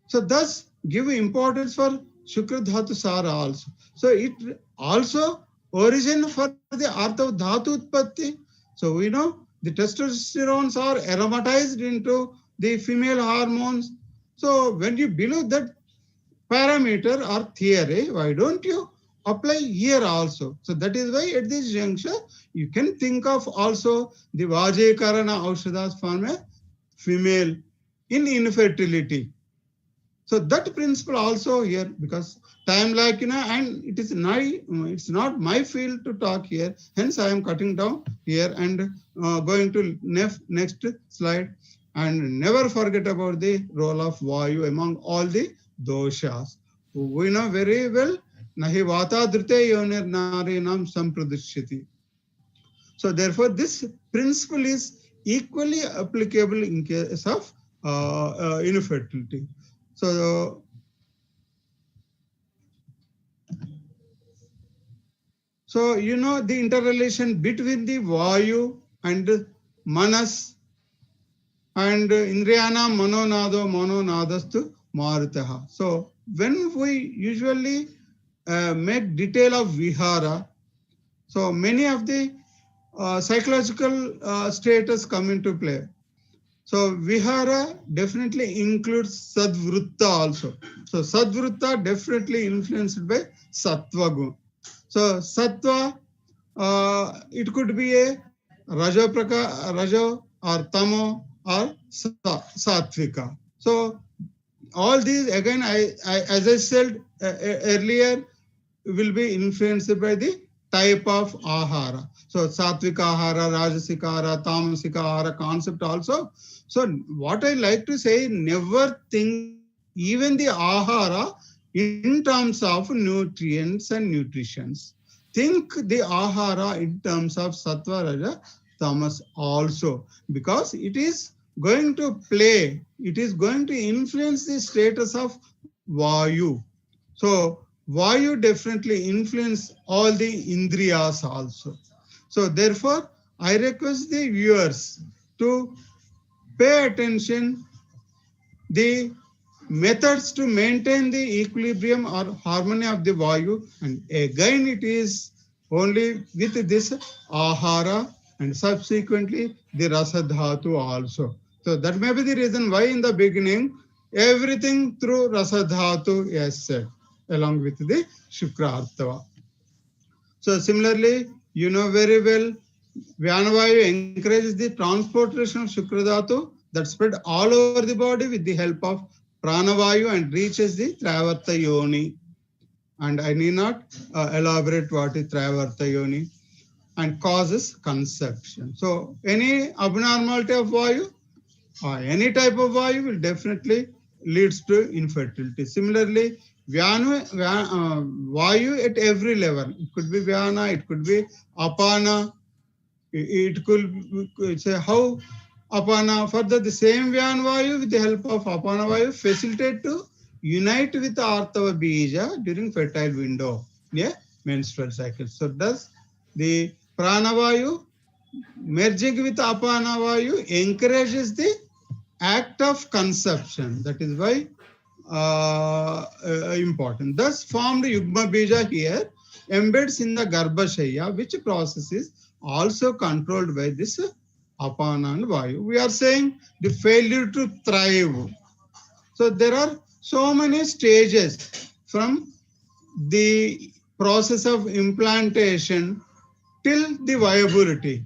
So thus give importance for Shukra Dhatu Sara also. So it also origin for the Artha Dhatu Utpatti. So we know the testosterones are aromatized into the female hormones. So when you believe that parameter or theory, why don't you apply here also? So that is why at this juncture, you can think of also the Vajekarana Aushadas from a female in infertility. So that principle also here, because time like, and it's not my field to talk here. Hence I am cutting down here and going to next slide. And never forget about the role of Vayu among all the doshas. We know very well, nahi vata drite yonir narinam sampradishyati. So therefore, this principle is equally applicable in case of infertility. So the interrelation between the Vayu and Manas and Indriyana Mononadastu Marutaha. So when we usually make detail of Vihara, so many of the psychological status come into play. So Vihara definitely includes Sadvrutta also. So Sadvrutta definitely influenced by Sattva Gun. So Sattva, it could be a Rajo or Tamo or Sattvika. So all these again, as I said earlier, will be influenced by the type of ahara. So sattvika ahara, rajasika ahara, tamasika ahara concept also. So what I like to say, never think even the ahara in terms of nutrients and nutritions. Think the ahara in terms of sattva, raja, tamas also, because it is going to play, it is going to influence the status of vayu. So Vayu definitely influence all the indriyas also. So therefore, I request the viewers to pay attention the methods to maintain the equilibrium or harmony of the Vayu, and again it is only with this ahara and subsequently the rasadhatu also. So that may be the reason why in the beginning everything through rasadhatu is said along with the Shukrartava. So similarly, you know very well, Vyanavayu encourages the transportation of Shukradhatu that spread all over the body with the help of Pranavayu and reaches the Travarta Yoni. And I need not elaborate what is Travarta Yoni, and causes conception. So any abnormality of Vayu or any type of Vayu will definitely leads to infertility. Similarly, Vayu at every level. It could be Vyana, it could be Apana, it could say how Apana. Further, the same Vyan Vayu with the help of Apana Vayu facilitate to unite with Artava Bija during fertile window, yeah, menstrual cycle. So does the Prana Vayu merging with Apana Vayu encourages the act of conception. That is why important. Thus formed Yugma Bija here embeds in the Garbhashaya, which process is also controlled by this Apana and Vayu. We are saying the failure to thrive. So there are so many stages from the process of implantation till the viability,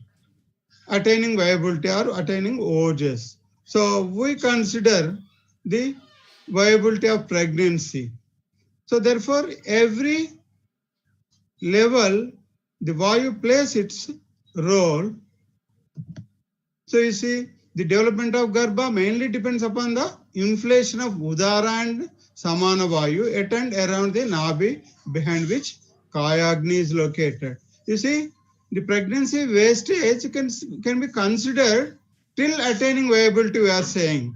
attaining viability or attaining OJS. So we consider the viability of pregnancy. So therefore, every level, the Vayu plays its role. So you see, the development of Garbha mainly depends upon the inflation of Udara and Samana Vayu at and around the Nabi, behind which Kayagni is located. You see, the pregnancy wastage can be considered till attaining viability, we are saying.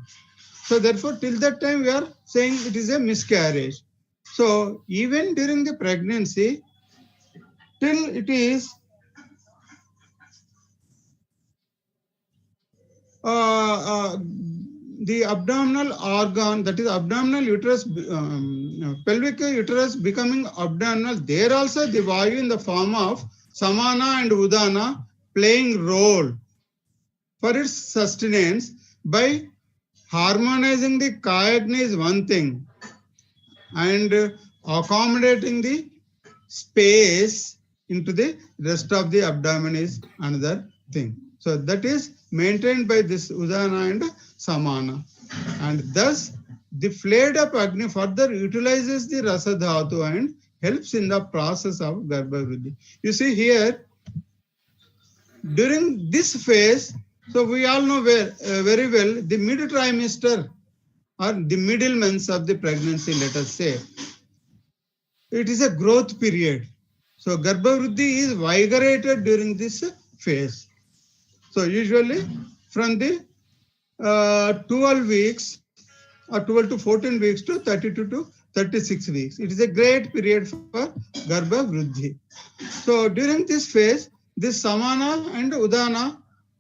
So therefore, till that time, we are saying it is a miscarriage. So even during the pregnancy, till it is the abdominal organ, that is abdominal uterus, pelvic uterus becoming abdominal, there also the Vayu in the form of Samana and Udana playing role for its sustenance by harmonizing the Kayagni is one thing, and accommodating the space into the rest of the abdomen is another thing. So that is maintained by this Udana and Samana. And thus the flayed up Agni further utilizes the Rasa Dhatu and helps in the process of Garbha Vriddhi. You see here, during this phase, so we all know very well the mid trimester or the middle months of the pregnancy, let us say, it is a growth period. So Garbha Vriddhi is vigorated during this phase. So usually from the 12 weeks or 12 to 14 weeks to 32 to 36 weeks. It is a great period for Garbha Vriddhi. So during this phase, this Samana and Udana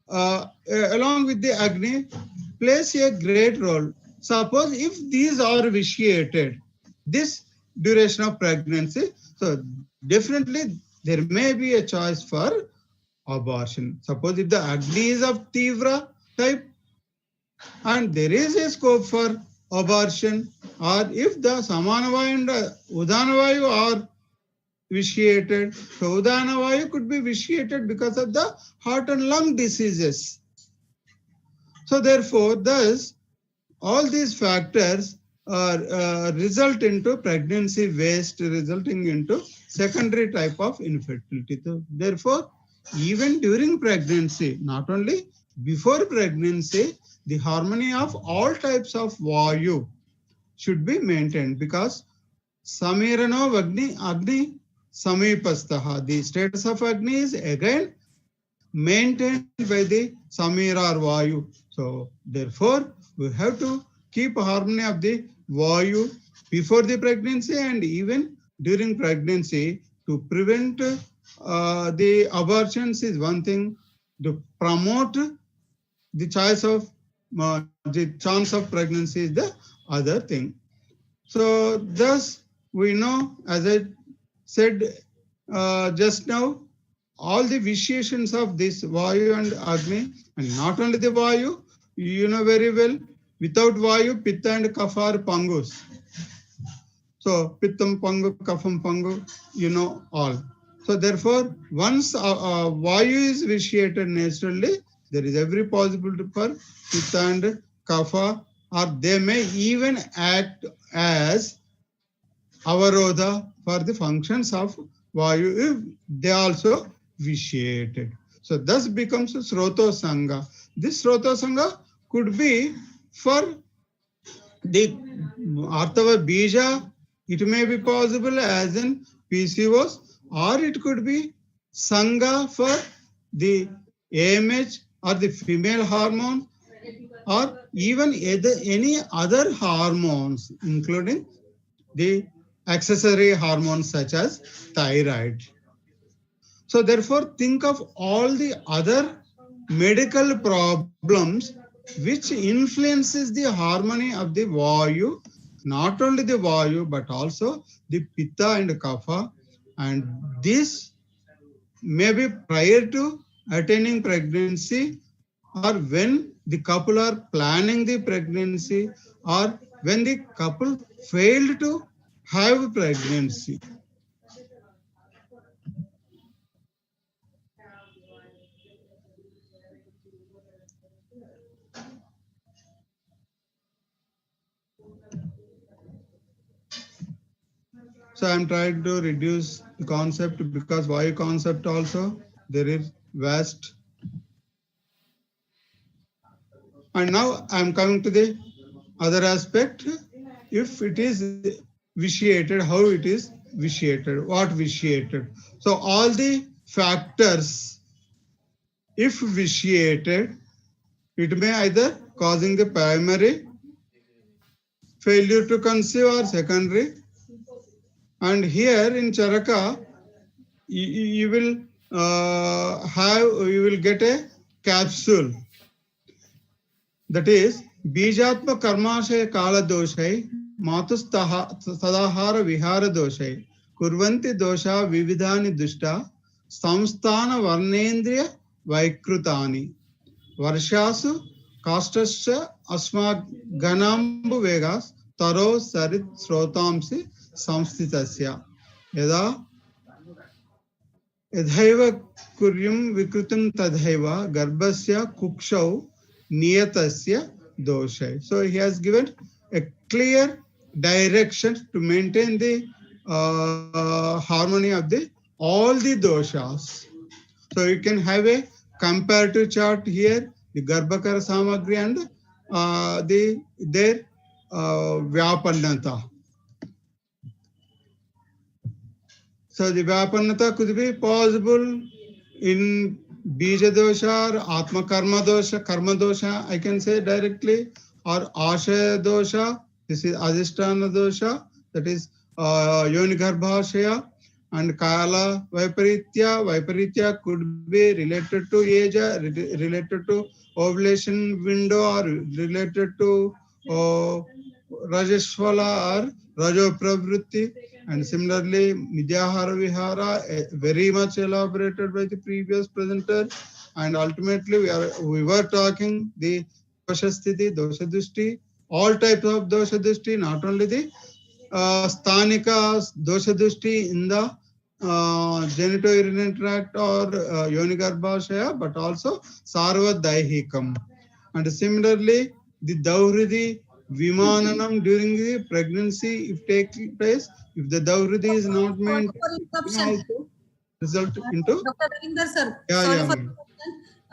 along with the Agni plays a great role. Suppose if these are vitiated, this duration of pregnancy, so definitely there may be a choice for abortion. Suppose if the Agni is of Tivra type and there is a scope for abortion, or if the Samanavayu and Udanavayu are vitiated, so Udanavayu could be vitiated because of the heart and lung diseases. So therefore, thus, all these factors result into pregnancy waste, resulting into secondary type of infertility. So therefore, even during pregnancy, not only before pregnancy, the harmony of all types of Vayu should be maintained, because Samirano Agni Samipastaha, the status of Agni is again maintained by the Samira or Vayu. So therefore, we have to keep harmony of the Vayu before the pregnancy and even during pregnancy to prevent the abortions is one thing, to promote the choice of the chance of pregnancy is the other thing. So thus we know, as I said just now, all the vitiations of this Vayu and Agni, and not only the Vayu, you know very well, without Vayu, Pitta and Kapha are Pangus. So Pittam Pangu, Kapham Pangu, you know all. So therefore, once Vayu is vitiated naturally, there is every possibility for Pitta and Kapha, or they may even act as avarodha for the functions of Vayu if they also vitiated. So thus becomes Sroto Sangha. This Sroto Sangha could be for the Artava Bija, it may be possible as in PCOS, or it could be Sangha for the AMH or the female hormone, or even any other hormones, including the accessory hormones such as thyroid. So therefore, think of all the other medical problems which influences the harmony of the Vayu, not only the Vayu, but also the Pitta and Kapha. And this may be prior to attaining pregnancy, or when the couple are planning the pregnancy, or when the couple failed to have pregnancy. So I'm trying to reduce the concept, because Vayu concept also there is vast. And now I'm coming to the other aspect. If it is vitiated, how it is vitiated, what vitiated. So all the factors, if vitiated, it may either causing the primary failure to conceive or secondary. And here in Charaka, you will get a capsule. That is, Bijatma Karmashay Kala Doshai, Matus Sadahara Vihara Doshai, Kurvanti Dosha Vividhani Dushta, Samsthana Varnendriya Vaikrutani, Varshasu Kastasya Asma Ganambu Vegas, Taro Sarit Srotamsi Samstitasya. Yada Yadhaiva Kuryum Vikrutum Tadhaiva Garbhasya Kukshau Niyatasya Doshai. So he has given a clear direction to maintain the harmony of the all the doshas. So you can have a comparative chart here, the Garbhakara Samagri and their Vyapannata. So the Vyapannata could be possible in Bija dosha or Atma Karma dosha, I can say directly, or Ashaya dosha, this is Adhisthana dosha, that is Yoni Garbhashaya, and Kala Vaiparitya could be related to age, related to ovulation window, or related to Rajeshwala or Rajo Pravritti. And similarly, Midyahara Vihara, very much elaborated by the previous presenter. And ultimately, we were talking the Dosha Sthiti, Dosha Dishti, all types of Dosha Dishti, not only the Sthanika Dosha Dishti in the genitourinary tract or Yoni Garbhashaya, but also Sarva Daihikam. And similarly, the Dauridi Vimananam during the pregnancy, if taking place, if the Dauridi is not Sorry maintained, for it interruption. can also result into. Dr. Ravinder sir, Yeah, sorry yeah, for ma'am.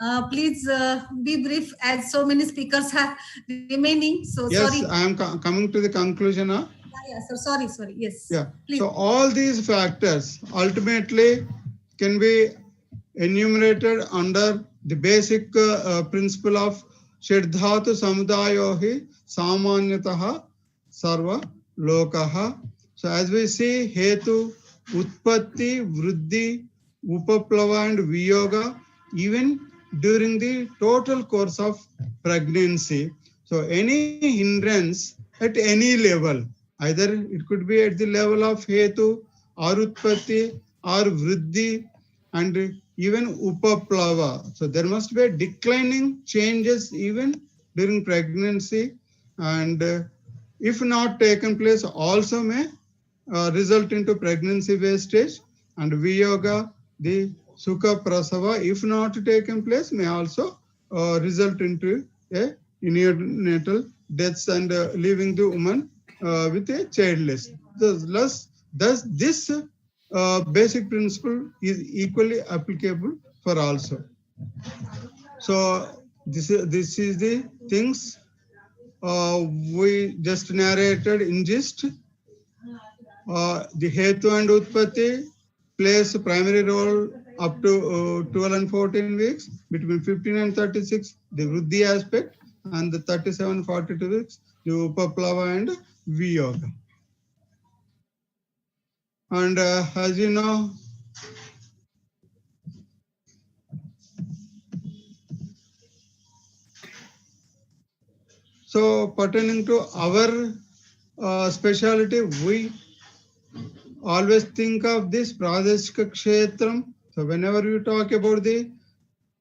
interruption. Please be brief, as so many speakers are remaining. So Yes, sorry. I am coming to the conclusion. Yeah, sir. Sorry. Yes. Yeah. Please. So all these factors ultimately can be enumerated under the basic principle of Shridhatu Samudayohi Samanyataha Sarva Lokaha. So as we see, Hetu, Utpatti, Vriddhi, Upaplava and Viyoga, even during the total course of pregnancy. So any hindrance at any level, either it could be at the level of Hetu or Utpatti or Vriddhi and even Upaplava. So there must be a declining changes even during pregnancy, and if not taken place also may result into pregnancy wastage, and Viyoga, the Sukha Prasava, if not taken place, may also result into a neonatal deaths and leaving the woman with a childless. Thus this basic principle is equally applicable for also. So this is the things we just narrated in gist. The Hetu and Utpatti plays a primary role up to 12 and 14 weeks. Between 15 and 36, the Vriddhi aspect, and the 37-42 weeks, the Upaplava and Viyoga. And as you know, so pertaining to our specialty, we always think of this Pradeshika Kshetram. So whenever you talk about the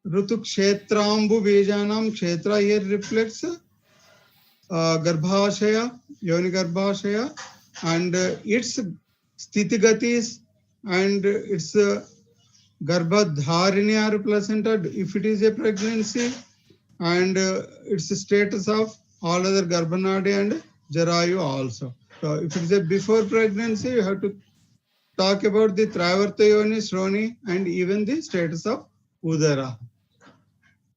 Rutu Kshetrambu Bejanam, Kshetra here reflects Garbhashaya, Yoni Garbhashaya, and its Sthitigatis and its Garbhadharini or placenta if it is a pregnancy, and its status of all other Garbhanadi and Jarayu also. So if it is a before pregnancy, you have to talk about the Travarta Yoni, Shroni, and even the status of Udara.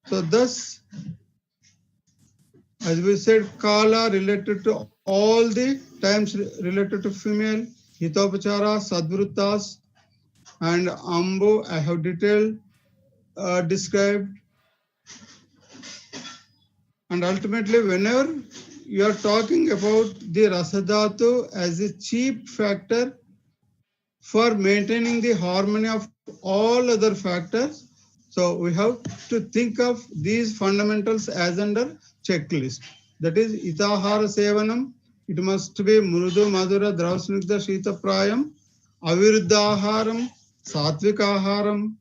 So thus, as we said, Kala related to all the times related to female, Hitopachara, Sadvrutas, and Ambu, I have detailed described. And ultimately, whenever you are talking about the Rasadhatu as a chief factor for maintaining the harmony of all other factors, So we have to think of these fundamentals as under checklist. That is itahara sevanam. It must be mrudu madhura drausnigdha shita prayam. Aviruddhaharam, satvikaharam.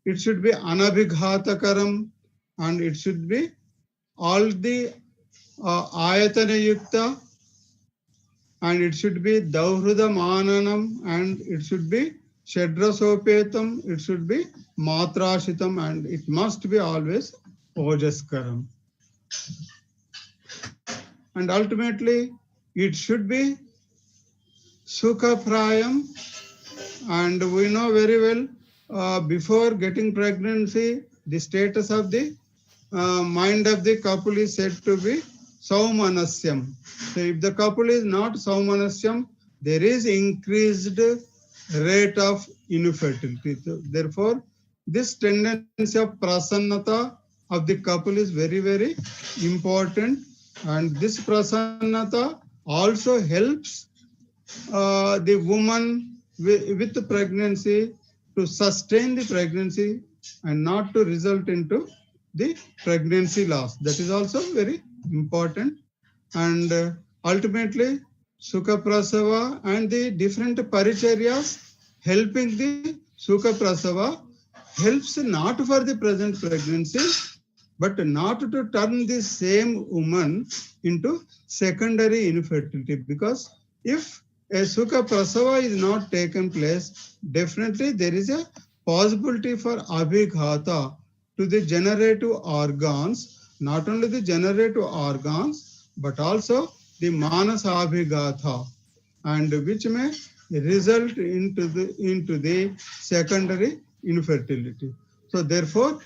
It should be anabhighataakaram, and it should be all the ayatana yukta, and it should be dauhruda mananam, and it should be shadrasopetam, it should be matrashitam, and it must be always ojaskaram. And ultimately, it should be sukhaprayam, and we know very well before getting pregnancy, the status of the mind of the couple is said to be saumanasyam. So if the couple is not saumanasyam, there is increased rate of infertility. So therefore, this tendency of prasannata of the couple is very, very important. And this prasannata also helps the woman with the pregnancy to sustain the pregnancy and not to result into the pregnancy loss. That is also very important. And ultimately, Sukha Prasava and the different paricharyas helping the Sukha Prasava helps not for the present pregnancy, but not to turn the same woman into secondary infertility. Because if a Sukha Prasava is not taken place, definitely there is a possibility for abhighata to the generative organs, not only the generative organs, but also the manasa abhighata, and which may result into the secondary infertility. So therefore,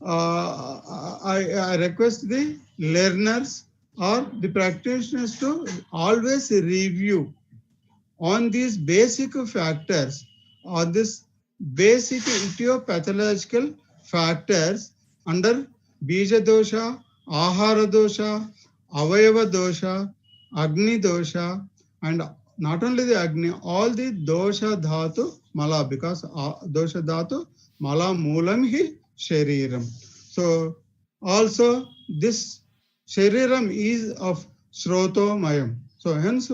I request the learners or the practitioners to always review on these basic factors, on this basic etiological factors under bija dosha, ahara dosha, avayava dosha, agni dosha, and not only the agni, all the dosha dhatu mala, because dosha dhatu mala moolam hi shariram. So also this shariram is of shrotomayam. So hence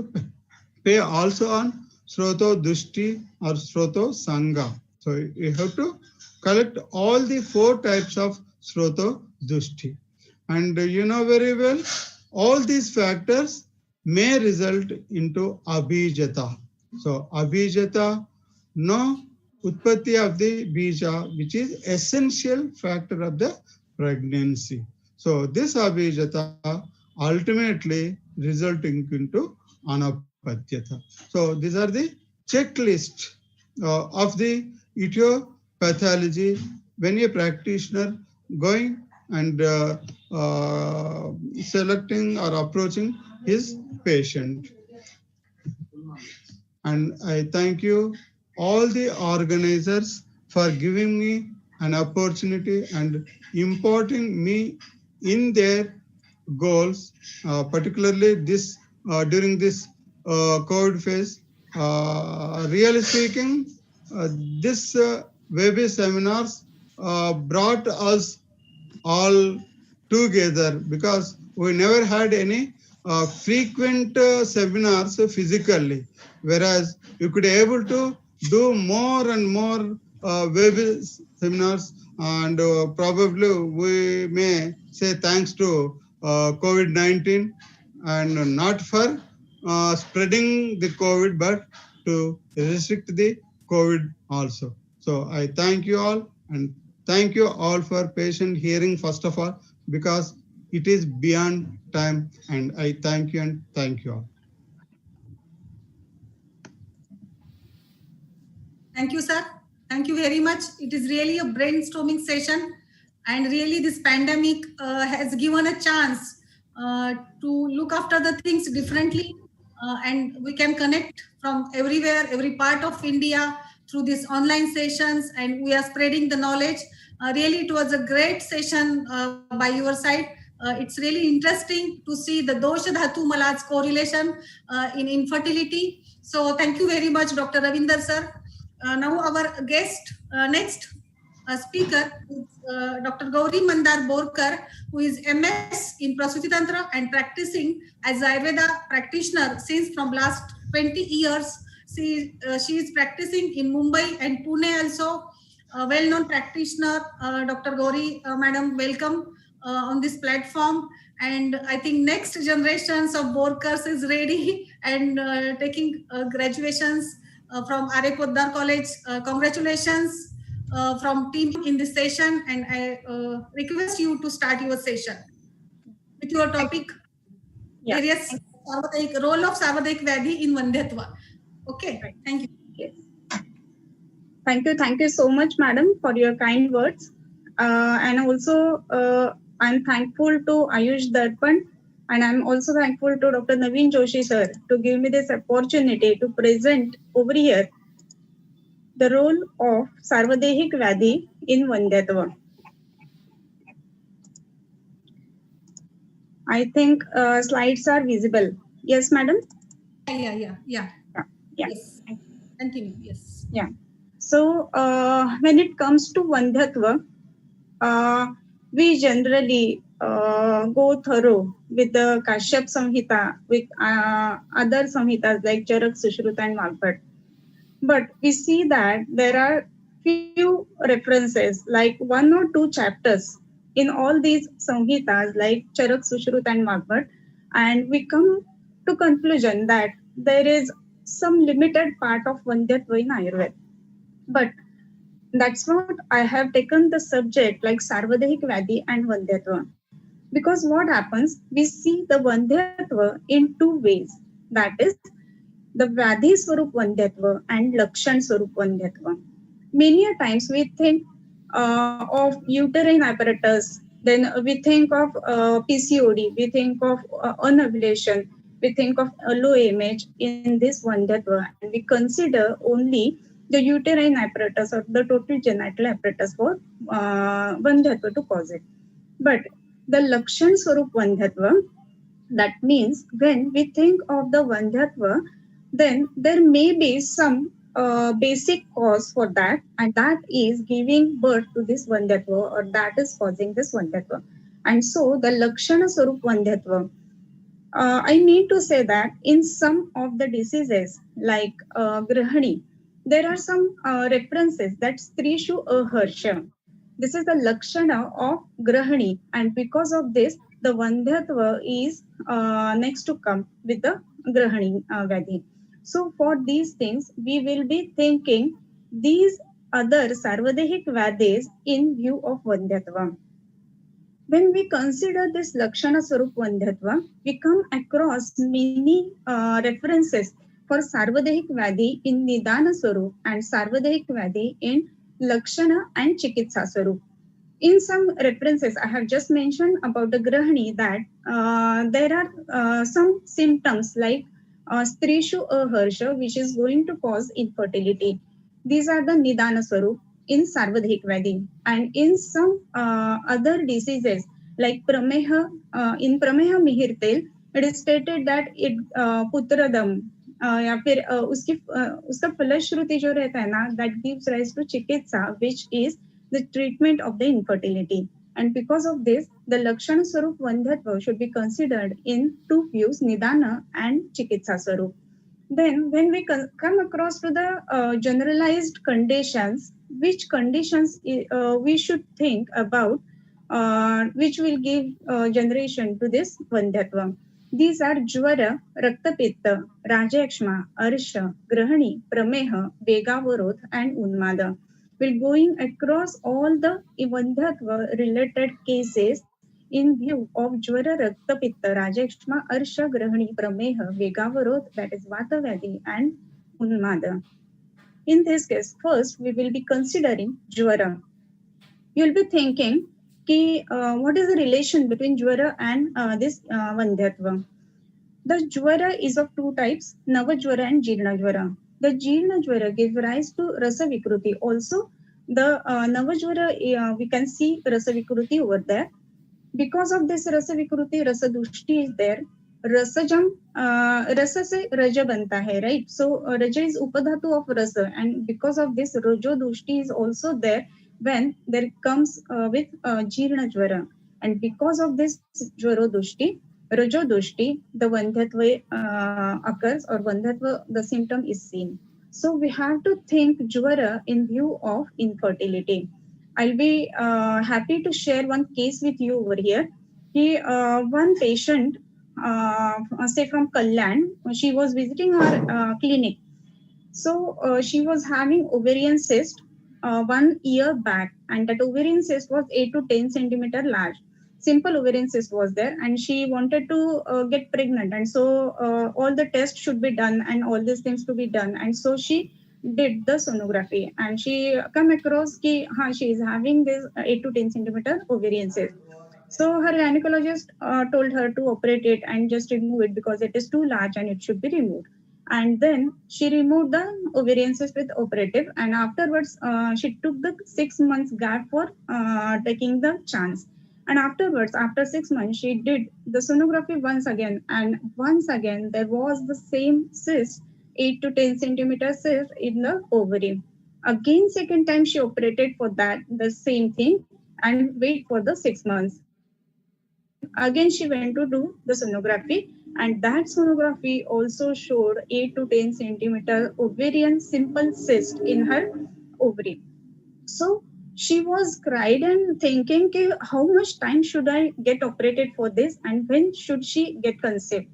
pay also on Sroto Dushti or Sroto Sangha. So you have to collect all the 4 types of Sroto Dushti. And you know very well, all these factors may result into Abhijata. So Abhijata, no Utpatti of the Bija, which is essential factor of the pregnancy. So this Abhijata ultimately resulting into Anapatyata. So these are the checklist of the etiopathology when a practitioner going and selecting or approaching his patient. And I thank you all the organizers for giving me an opportunity and importing me in their goals, particularly this during this COVID phase. Really speaking, this web seminars brought us all together because we never had any frequent seminars physically, whereas you could able to do more and more web seminars, and probably we may say thanks to COVID-19, and not for spreading the COVID, but to restrict the COVID also. So I thank you all, and thank you all for patient hearing first of all, because it is beyond time, and I thank you and thank you all. Thank you, sir. Thank you very much. It is really a brainstorming session, and really this pandemic has given a chance to look after the things differently, and we can connect from everywhere, every part of India through these online sessions, and we are spreading the knowledge. Really, it was a great session by your side. It's really interesting to see the dosha dhatu malaj correlation in infertility. So thank you very much, Dr. Ravinder sir. Now our guest next, speaker is Dr. Gauri Mandar Borkar, who is MS in Prasuti Tantra and practicing as Ayurveda practitioner since from last 20 years. She is practicing in Mumbai and Pune also. Well-known practitioner, Dr. Gauri, madam, welcome on this platform. And I think next generations of Borkars is ready and taking graduations from R.A. Poddar College. Congratulations from team in this session, and I request you to start your session with your topic, various role of Sarvadaik Vyadhi in Vandyatva. Okay, thank you. Yes. Thank you so much, madam, for your kind words. And also, I'm thankful to Ayush Darpan, and I'm also thankful to Dr. Naveen Joshi sir to give me this opportunity to present over here the role of Sarvadehik Vyadhi in Vandyatva. I think slides are visible. Yes, madam? Yeah. Yes. Continue, yes. Yeah. So when it comes to Vandyatva, we generally go thorough with the Kashyap Samhita, with other Samhitas like Charak, Sushruta and Maghat. But we see that there are few references, like 1 or 2 chapters in all these Samhitas like Charak, Sushruta and Maghat, and we come to conclusion that there is some limited part of Vandyatva in Ayurveda. But that's what I have taken the subject like Sarvadehik Vyadhi and Vandyatva. Because what happens, we see the Vandyatva in 2 ways. That is the Vyadhi Swarup Vandyatva and Lakshan Swarup Vandyatva. Many a times we think of uterine apparatus, then we think of PCOD, we think of anovulation, we think of a low image in this Vandyatva, and we consider only the uterine apparatus or the total genital apparatus for Vandyatva to cause it. But the Lakshan Swarup Vandyatva, that means when we think of the Vandyatva, then there may be some basic cause for that, and that is giving birth to this Vandyatva, or that is causing this Vandyatva. And so the Lakshana Swarup Vandyatva, I mean to say that in some of the diseases like Grahani, there are some references that Strishu Aharsha. This is the Lakshana of Grahani, and because of this, the Vandyatva is next to come with the Grahani Vyadhi. So for these things, we will be thinking these other Sarvadehik Vyadhis in view of Vandyatva. When we consider this Lakshana Swarup Vandyatva, we come across many references for Sarvadehik Vyadhi in Nidana Swarup and Sarvadehik Vyadhi in Lakshana and Chikitsa Swarup. In some references, I have just mentioned about the Grahani that there are some symptoms like Strishu Aharsha, which is going to cause infertility. These are the Nidana Swarup in Sarvadehik Vyadhi. And in some other diseases like Prameha, in Prameha Mihirtel, it is stated that it Putradam, या फिर उसका फलश्रुति जो रहता है ना, that gives rise to चिकित्सा, which is the treatment of the infertility. And because of this, the Lakshana Swarup Vandyatva should be considered in 2 views, Nidana and Chikitsa Swarup. Then when we come across to the generalized conditions, which conditions we should think about, which will give generation to this Vandyatva. These are Jvara, Raktapitta, Rajakshma, Arsha, Grahani, Prameha, Vegavarot and Unmada. We're going across all the Vandyatva related cases in view of Jvara, Raktapitta, Rajakshma, Arsha, Grahani, Prameha, Vegavarot, that is Vata Vyadhi and Unmada. In this case, first we will be considering Jvara. You'll be thinking, what is the relation between Jvara and this Vandyatva? The Jvara is of 2 types, Nava Jvara and Jeerna Jvara. The Jeerna Jvara gives rise to Rasa Vikruti. Also, the Nava Jvara, we can see Rasa Vikruti over there. Because of this Rasa Vikruti, Rasa Dushti is there. Rasajam, Rasa se Raja banta hai, right? So, Raja is Upadhatu of Rasa, and because of this, Rajo Dushti is also there, when there comes with Jirna Jvara. And because of this Jvarodushti, Rajodushti, the Vandhatva occurs, or Vandhatva, the symptom is seen. So we have to think Jvara in view of infertility. I'll be happy to share one case with you over here. One patient, say from Kalyan, she was visiting our clinic. So she was having ovarian cyst 1 year back, and that ovarian cyst was 8 to 10 centimeter large. Simple ovarian cyst was there, and she wanted to get pregnant, and so all the tests should be done, and all these things to be done, and so she did the sonography, and she come across ki she is having this 8 to 10 centimeter ovarian cyst. So her gynecologist told her to operate it and just remove it because it is too large and it should be removed. And then she removed the ovarian cyst with operative, and afterwards she took the 6 months gap for taking the chance. And afterwards, after 6 months, she did the sonography once again, and once again there was the same cyst, 8 to 10 centimeter cyst in the ovary. Again, second time she operated for that, the same thing, and wait for the 6 months. Then again she went to do the sonography, and that sonography also showed 8 to 10 centimeter ovarian simple cyst in her ovary. So she was cried and thinking, "Ki, how much time should I get operated for this, and when should she get conceived?"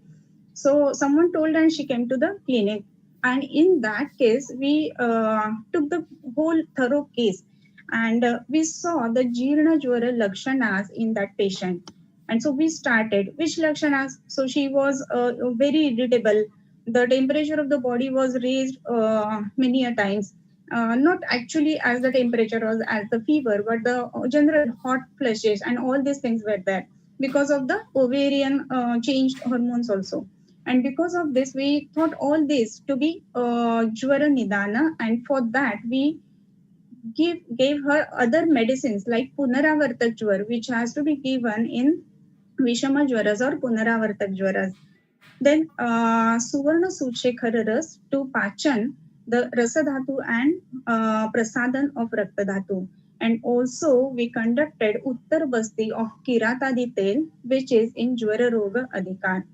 So someone told, and she came to the clinic. And in that case, we took the whole thorough case, and we saw the Jirna Jwara Lakshanas in that patient. And so we started which Lakshanas. So she was very irritable. The temperature of the body was raised many a times. Not actually as the temperature was as the fever, but the general hot flushes and all these things were there because of the ovarian changed hormones also. And because of this, we thought all this to be Jwara Nidana, and for that we gave her other medicines like Punaravartak Jwar, which has to be given in Vishama Jwaras or Punaravartak Jwaras. Then Suvarna Suchekhara Ras to Pachan, the Rasadhatu and Prasadan of Raktadhatu. And also we conducted Uttar Basti of Kiratadi Tel, which is in Jwara Roga Adhikar.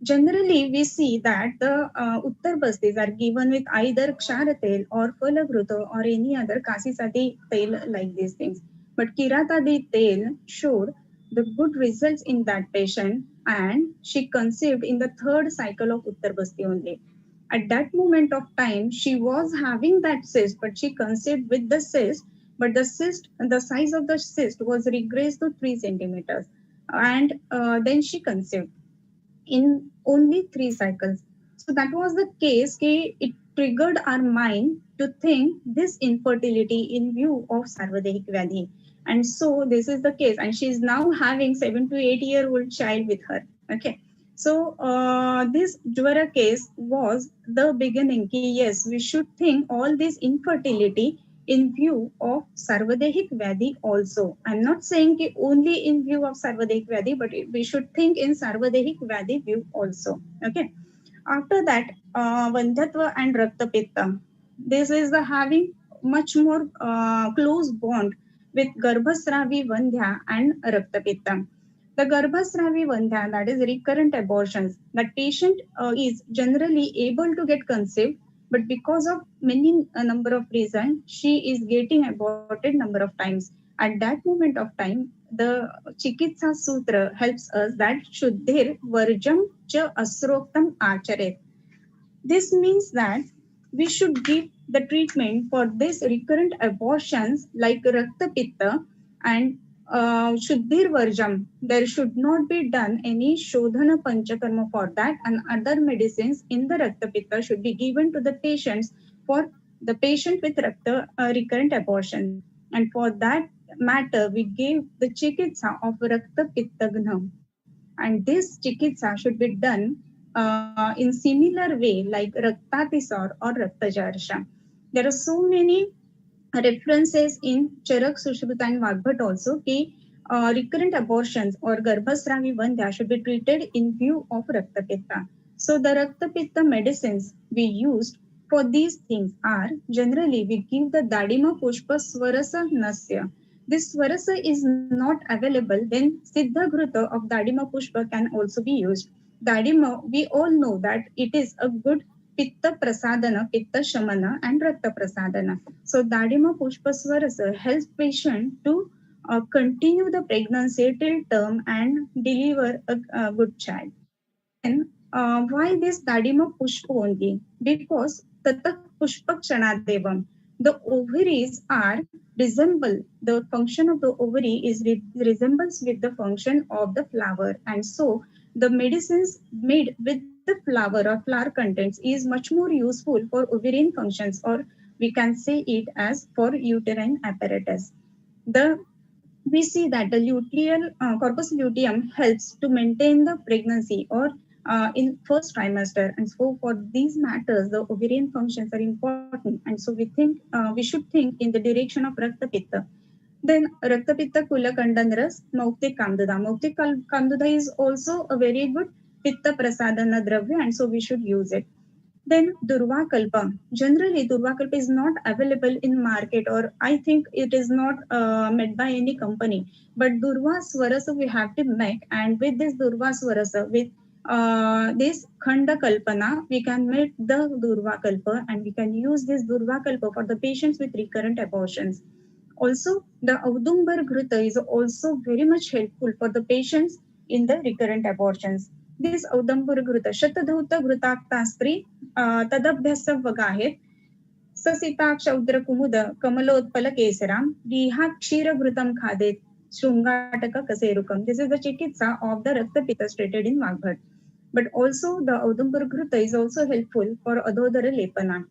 Generally, we see that the Uttar Bastis are given with either Ksharatel or Falagruta or any other Kasisati Tel like these things. But Kiratadi Tel showed the good results in that patient, and she conceived in the third cycle of Uttar Basti only. At that moment of time, she was having that cyst, but she conceived with the cyst, but the size of the cyst was regressed to 3 centimeters. And then she conceived in only 3 cycles. So that was the case. It triggered our mind to think this infertility in view of Sarvadehik Vyadhi. And so this is the case. And she is now having 7 to 8-year-old child with her. Okay. So this Jwara case was the beginning. Yes, we should think all this infertility in view of Sarvadehik Vyadhi also. I'm not saying only in view of Sarvadehik Vyadhi, but we should think in Sarvadehik Vyadhi view also. Okay. After that, Vandhatva and Rakta Pitta. This is the having much more close bond with Garbhasravi Vandhya and Rakta Pitta. The Garbhasravi Vandhya, that is recurrent abortions, that patient is generally able to get conceived, but because of many number of reasons, she is getting aborted number of times. At that moment of time, the Chikitsa Sutra helps us that Shuddhir Varjam cha Asroktam Acharet. This means that we should give the treatment for this recurrent abortions like Rakta Pitta and Shuddhir Varjam. There should not be done any Shodhana Panchakarma for that, and other medicines in the Rakta Pitta should be given to the patients for the patient with Rakta recurrent abortions. And for that matter, we gave the Chikitsa of Rakta Pitta Gnam. And this Chikitsa should be done in similar way like Raktatisar or Raktajarsha. There are so many references in Charak, Sushruta and Vagbhat also कि recurrent abortions or Garbhasravi Vandhya should be treated in view of Rakta Pitta. So the Rakta Pitta medicines we used for these things are generally we give the Dadima Pushpa Swarasa Nasya. This Swarasa is not available, then Siddha Ghruta of Dadima Pushpa can also be used. Dadima, we all know that it is a good Pitta Prasadana, Pitta Shamana, and Rakta Prasadana. So Dadima Pushpa Swarasa helps patient to continue the pregnancy till term and deliver a good child. Then, why this Dadima Pushpa only? Because Tatak Pushpa Kshanadeva. The ovaries are resemble, the function of the ovary is resembles with the function of the flower. And so the medicines made with the flower or flower contents is much more useful for ovarian functions, or we can say it as for uterine apparatus. The we see that the luteal corpus luteum helps to maintain the pregnancy or in first trimester, and so for these matters the ovarian functions are important, and so we should think in the direction of rakta pitta. Then rakta pitta kula kandanras mauktik kamduda. Mauktik kamduda is also a very good pitta prasadana dravya, and so we should use it. Then Durva Kalpa. Generally, Durva Kalpa is not available in market, or I think it is not made by any company. But Durva Swarasa we have to make, and with this Durva Swarasa, with this Khanda Kalpana, we can make the Durva Kalpa, and we can use this Durva Kalpa for the patients with recurrent abortions. Also, the Audumbar Ghrita is also very much helpful for the patients in the recurrent abortions. This Audumbar Ghrita, Shatadhuta Ghritaktasri, तदभ्यसवग आहेत ससिताक्षौद्र कुमुद कमलोत्पल केसराम रिहा क्षीरघृतम खादेत शृंगाटक कसेरुकम. This is the chikitsa of the Rakta Pitta stated in Vagbhat. But also the Audumbar Ghruta is also helpful for Adhodara Lepana.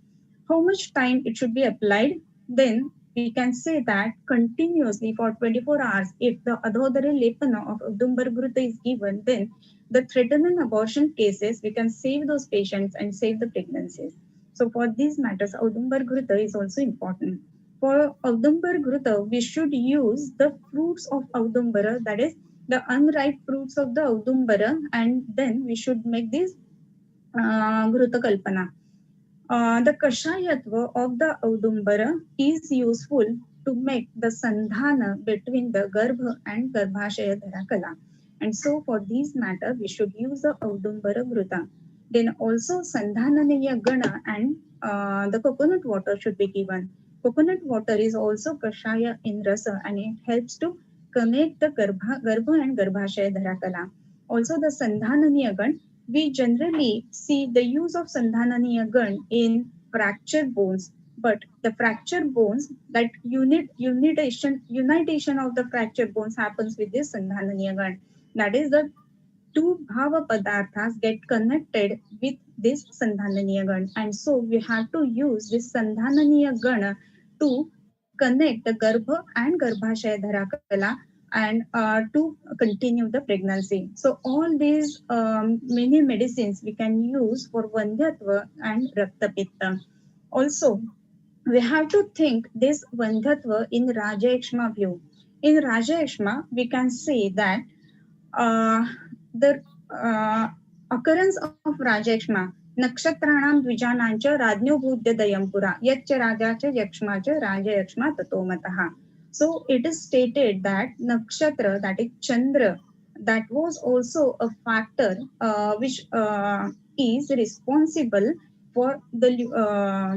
How much time it should be applied? Then we can say that continuously for 24 hours, if the Adhodara Lepana of Audumbar Ghruta is given, then the threatened abortion cases, we can save those patients and save the pregnancies. So for these matters, Audumbar Ghruta is also important. For Audumbar Ghruta, we should use the fruits of Audumbara, that is the unripe fruits of the Audumbara, and then we should make this Ghruta Kalpana. The Kashayatva of the Audumbara is useful to make the Sandhana between the Garbha and Garbhashaya Dharakala. And so for these matter, we should use the Audumbara Ghruta. Then also Sandhananiya Gana and the coconut water should be given. Coconut water is also Kashaya in Rasa, and it helps to connect the Garbha and Garbhashaya Dharakala. Also the Sandhananiya Gana, we generally see the use of Sandhananiya Gana in fractured bones, but the fractured bones, that unitation of the fractured bones happens with this Sandhananiya Gana. That is, the two bhava padarthas get connected with this Sandhananiya Gana, and so we have to use this Sandhananiya Gana to connect the Garbha and Garbhashaya Dharakala and to continue the pregnancy. So all these many medicines we can use for Vandhyatva and Rakta Pitta. Also, we have to think this Vandhyatva in Rajayakshma view. In Rajayakshma, we can say that the occurrence of Rajayakshma, नक्षत्राणां द्विजानांच राज्ञो भूद्य दयंपुरा यच्च राजाच यक्ष्माच राजयक्ष्मा ततोमतः. So it is stated that nakshatra, that is Chandra, that was also a factor which is responsible for the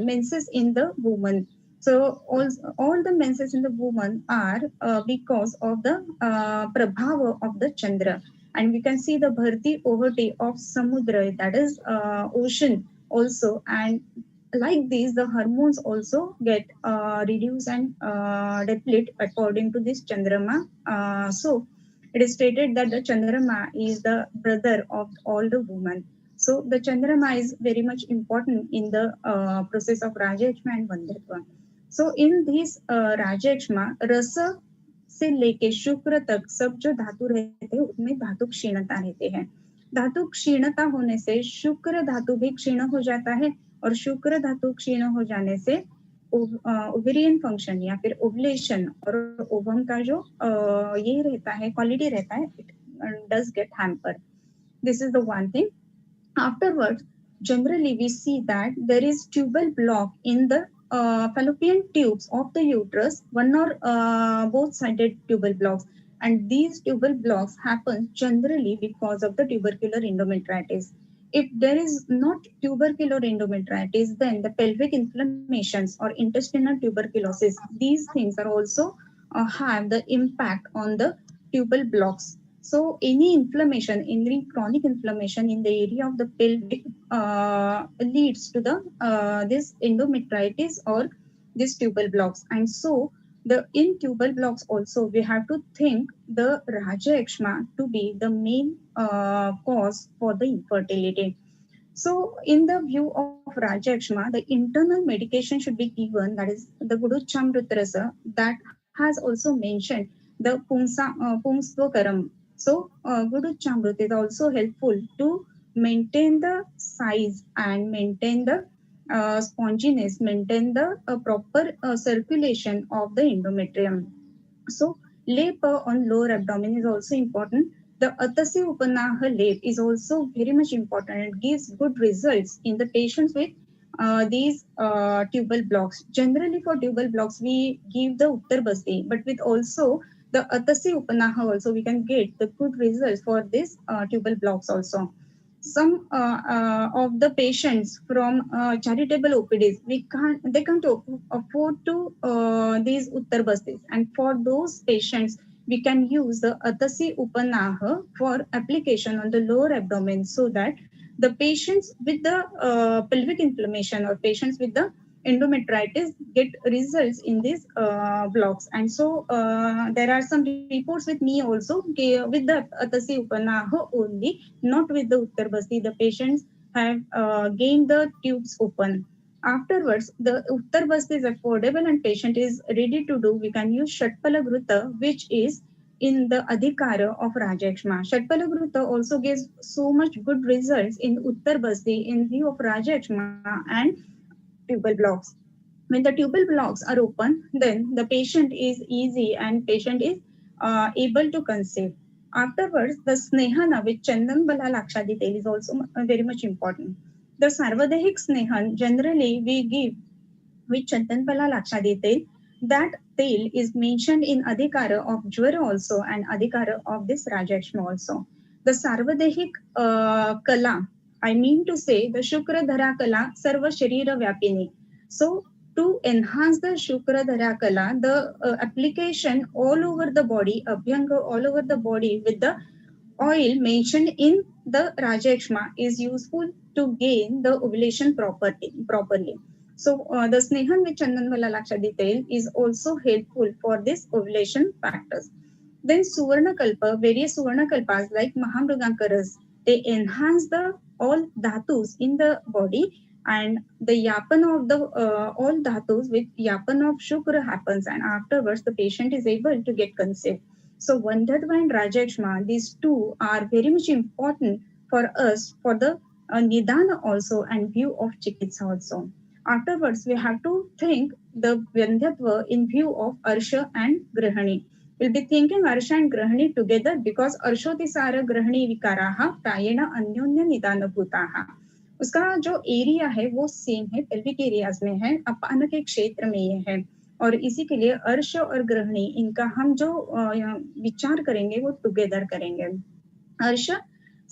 menses in the woman. So all the menses in the woman are because of the prabhava of the Chandra. And we can see the bharti overti of samudra, that is ocean also, and like these the hormones also get reduced and deplete according to this chandrama. So it is stated that the chandrama is the brother of all the women. So the chandrama is very much important in the process of rajayakshma and vandhyatva. So in this rajayakshma, rasa से लेके शुक्र तक सब जो धातु रहते हैं उसमें धातु क्षीणता रहते हैं. धातु क्षीणता होने से शुक्र धातु भी क्षीण हो जाता है, और शुक्र धातु क्षीण हो जाने से ओवेरियन फंक्शन या फिर ओवुलेशन और ओवम का जो ये रहता है, क्वालिटी रहता है, it does get hamper. This is the one thing. Afterwards, generally we see that there is tubal block in the fallopian tubes of the uterus, one or both sided tubal blocks. And these tubal blocks happen generally because of the tubercular endometritis. If there is not tubercular endometritis, then the pelvic inflammations or intestinal tuberculosis, these things are also have the impact on the tubal blocks. So any inflammation, any chronic inflammation in the area of the pelvic leads to the this endometritis or these tubal blocks. And so the in tubal blocks also we have to think the Raja eczema to be the main cause for the infertility. So, in the view of Raja eczema, the internal medication should be given, that is the Gudu Chamrutrasa, that has also mentioned the Pungsvakaram. So, Gudu Chamrut is also helpful to maintain the size and maintain the sponginess, maintain the proper circulation of the endometrium. So labor on lower abdomen is also important. The Atasya Upanaha lab is also very much important. It gives good results in the patients with these tubal blocks. Generally for tubal blocks, we give the Uttar Basti, but with also the Atasya Upanaha also we can get the good results for this tubal blocks also. Some of the patients from charitable OPDs, they can't afford to these Uttar Bastis, and for those patients, we can use the Atasi Upanaha for application on the lower abdomen, so that the patients with the pelvic inflammation or patients with the endometritis get results in these blocks. And so there are some reports with me also with the Atasi Upanaha only, not with the Uttar Basti. The patients have gained the tubes open. Afterwards, the Uttar Basti is affordable and patient is ready to do. We can use Shatpalagruta, which is in the Adhikara of Rajekshma. Shatpalagruta also gives so much good results in Uttar Basti in view of Rajekshma and tubal blocks. When the tubal blocks are open, then the patient is easy and patient is able to conceive. Afterwards, the snehana with Chandan Bala Lakshadi tail is also very much important. The Sarvadehik Snehan generally we give with Chandan Bala Lakshadi tail. That tail is mentioned in Adhikara of Jwara also and Adhikara of this Rajakshma also. The Sarvadehik Kala, I mean to say the Shukra Dhara Kala Sarva Sharira Vyapini. So to enhance the Shukra Dhara Kala, the application all over the body, Abhyanga all over the body with the oil mentioned in the Rajakshma is useful to gain the ovulation properly. So the Snehan with Chandanvala Lakshadi tail is also helpful for this ovulation factors. Then Suvarna Kalpa, various Suvarna Kalpas like Mahamrugankaras, they enhance the all dhatus in the body, and the yapan of the all dhatus with yapan of Shukra happens, and afterwards the patient is able to get conceived. So Vandhatva and Rajakshma, these two are very much important for us for the Nidana also and view of Chikitsa also. Afterwards, we have to think the Vandhatva in view of Arsha and Grahani. We'll be thinking Arsha and Grahani together because Arshotisara Grahani Vikaraha Prayena Anyonya Nidana Bhutaha. उसका जो area है वो same है, pelvic areas में है, अपान के क्षेत्र में ये है, और इसी के लिए अर्श और ग्रहणी इनका हम जो विचार करेंगे वो टुगेदर करेंगे. अर्श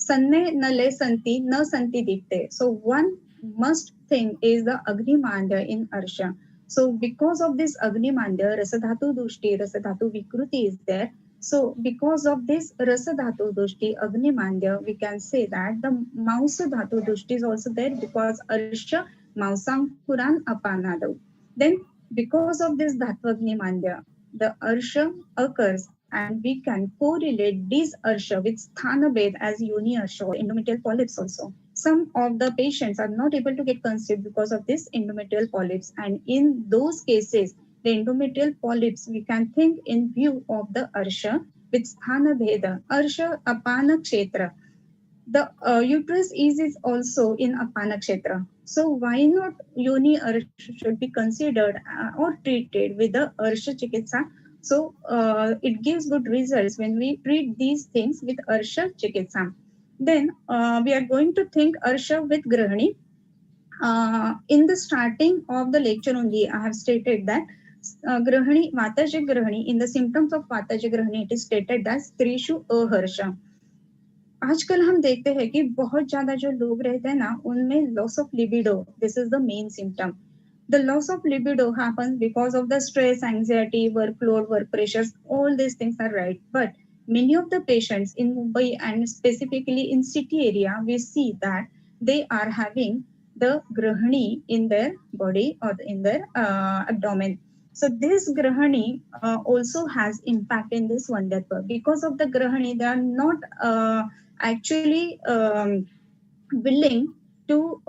सन्ने न ले संति न संति दीप्ते. So one must thing is the Agni Mandya in Arsha. So because of this Agni Mandya, Rasadhatu Dushti, Rasadhatu Vikruti is there. So because of this Rasadhatu Dushti, Agni Mandya, we can say that the Mausa Dhatu Dushti is also there because Arsha Mausam Puran Apanadu. Then because of this Dhatu Agni Mandya, the Arsha occurs and we can correlate this Arsha with Sthana Bhed as Yoni Arsha or endometrial polyps also. Some of the patients are not able to get conceived because of this endometrial polyps, and in those cases, the endometrial polyps we can think in view of the Arsha with Sthana Bheda, Arsha Apana Kshetra. The uterus is also in Apana Kshetra. So why not Yoni Arsha should be considered or treated with the Arsha Chikitsa? So it gives good results when we treat these things with Arsha Chikitsa. Then we are going to think Arsha with Grahani. In the starting of the lecture only, I have stated that Grahani, Vataja Grahani, in the symptoms of Vataja Grahani, it is stated that Strishu Aharsha. आजकल हम देखते हैं कि बहुत ज्यादा जो लोग रहते हैं ना उनमें loss of libido, this is the main symptom. The loss of libido happens because of the stress, anxiety, workload, work pressures. All these things are right. But many of the patients in Mumbai and specifically in city area, we see that they are having the grahani in their body or in their abdomen. So this grahani also has impact in this Vandyatva. Because of the grahani, they are not actually willing to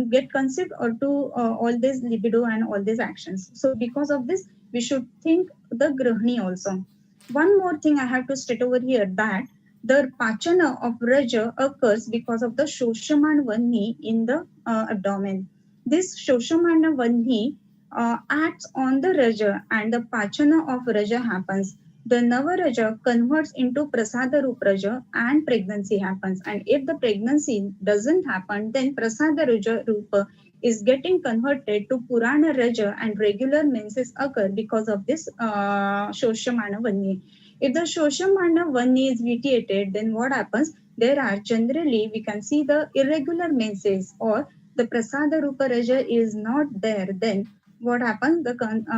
get conceived or to all this libido and all these actions. So because of this, we should think the grahani also. One more thing I have to state over here, that the pachana of Raja occurs because of the Shoshamana Vanni in the abdomen. This Shoshamana Vanni acts on the Raja and the pachana of Raja happens. The Navaraja converts into Prasada Rup Raja and pregnancy happens. And if the pregnancy doesn't happen, then Prasada Raja Rupa is getting converted to Purana Raja and regular menses occur because of this Shoshamana Vanni. If the Shoshamana Vanni is vitiated, then what happens? There are generally, we can see the irregular menses or the Prasada Rupa Raja is not there, then what happens? The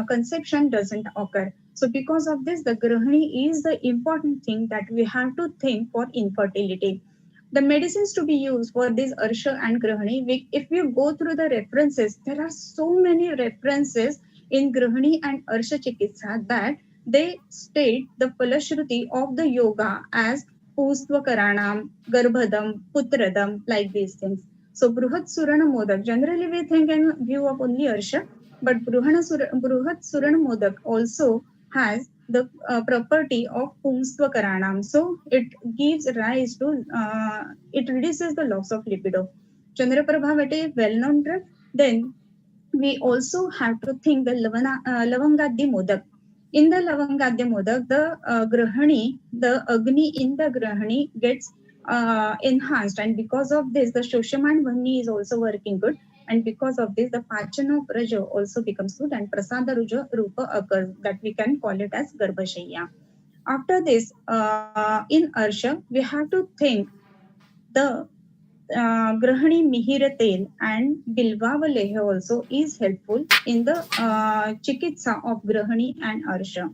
conception doesn't occur. So because of this, the Grahani is the important thing that we have to think for infertility. The medicines to be used for this Arsha and Grahani, if you go through the references, there are so many references in Grahani and Arsha Chikitsa that they state the Falashruti of the yoga as Pustvakaranam, Garbhadam, Putradam, like these things. So Bruhat Surana Modak, generally we think in view of only Arsha, but Bruhat Surana Modak also has the property of Pumstvakaranam. So it gives rise to, it reduces the loss of libido. Chandraprabha is well known drug. Then we also have to think the Lavangaddi Modak. In the Lavangaddi Modak, the Grahani, the Agni in the Grahani gets enhanced, and because of this, the Shoshaman Vanni is also working good. And because of this, the Pachana of Raja also becomes good, and Prasada Rupa occurs, that we can call it as Garbhashaya. After this, in Arsha, we have to think the Grahani Mihira Tel and Bilvavaleha also is helpful in the Chikitsa of Grahani and Arsha.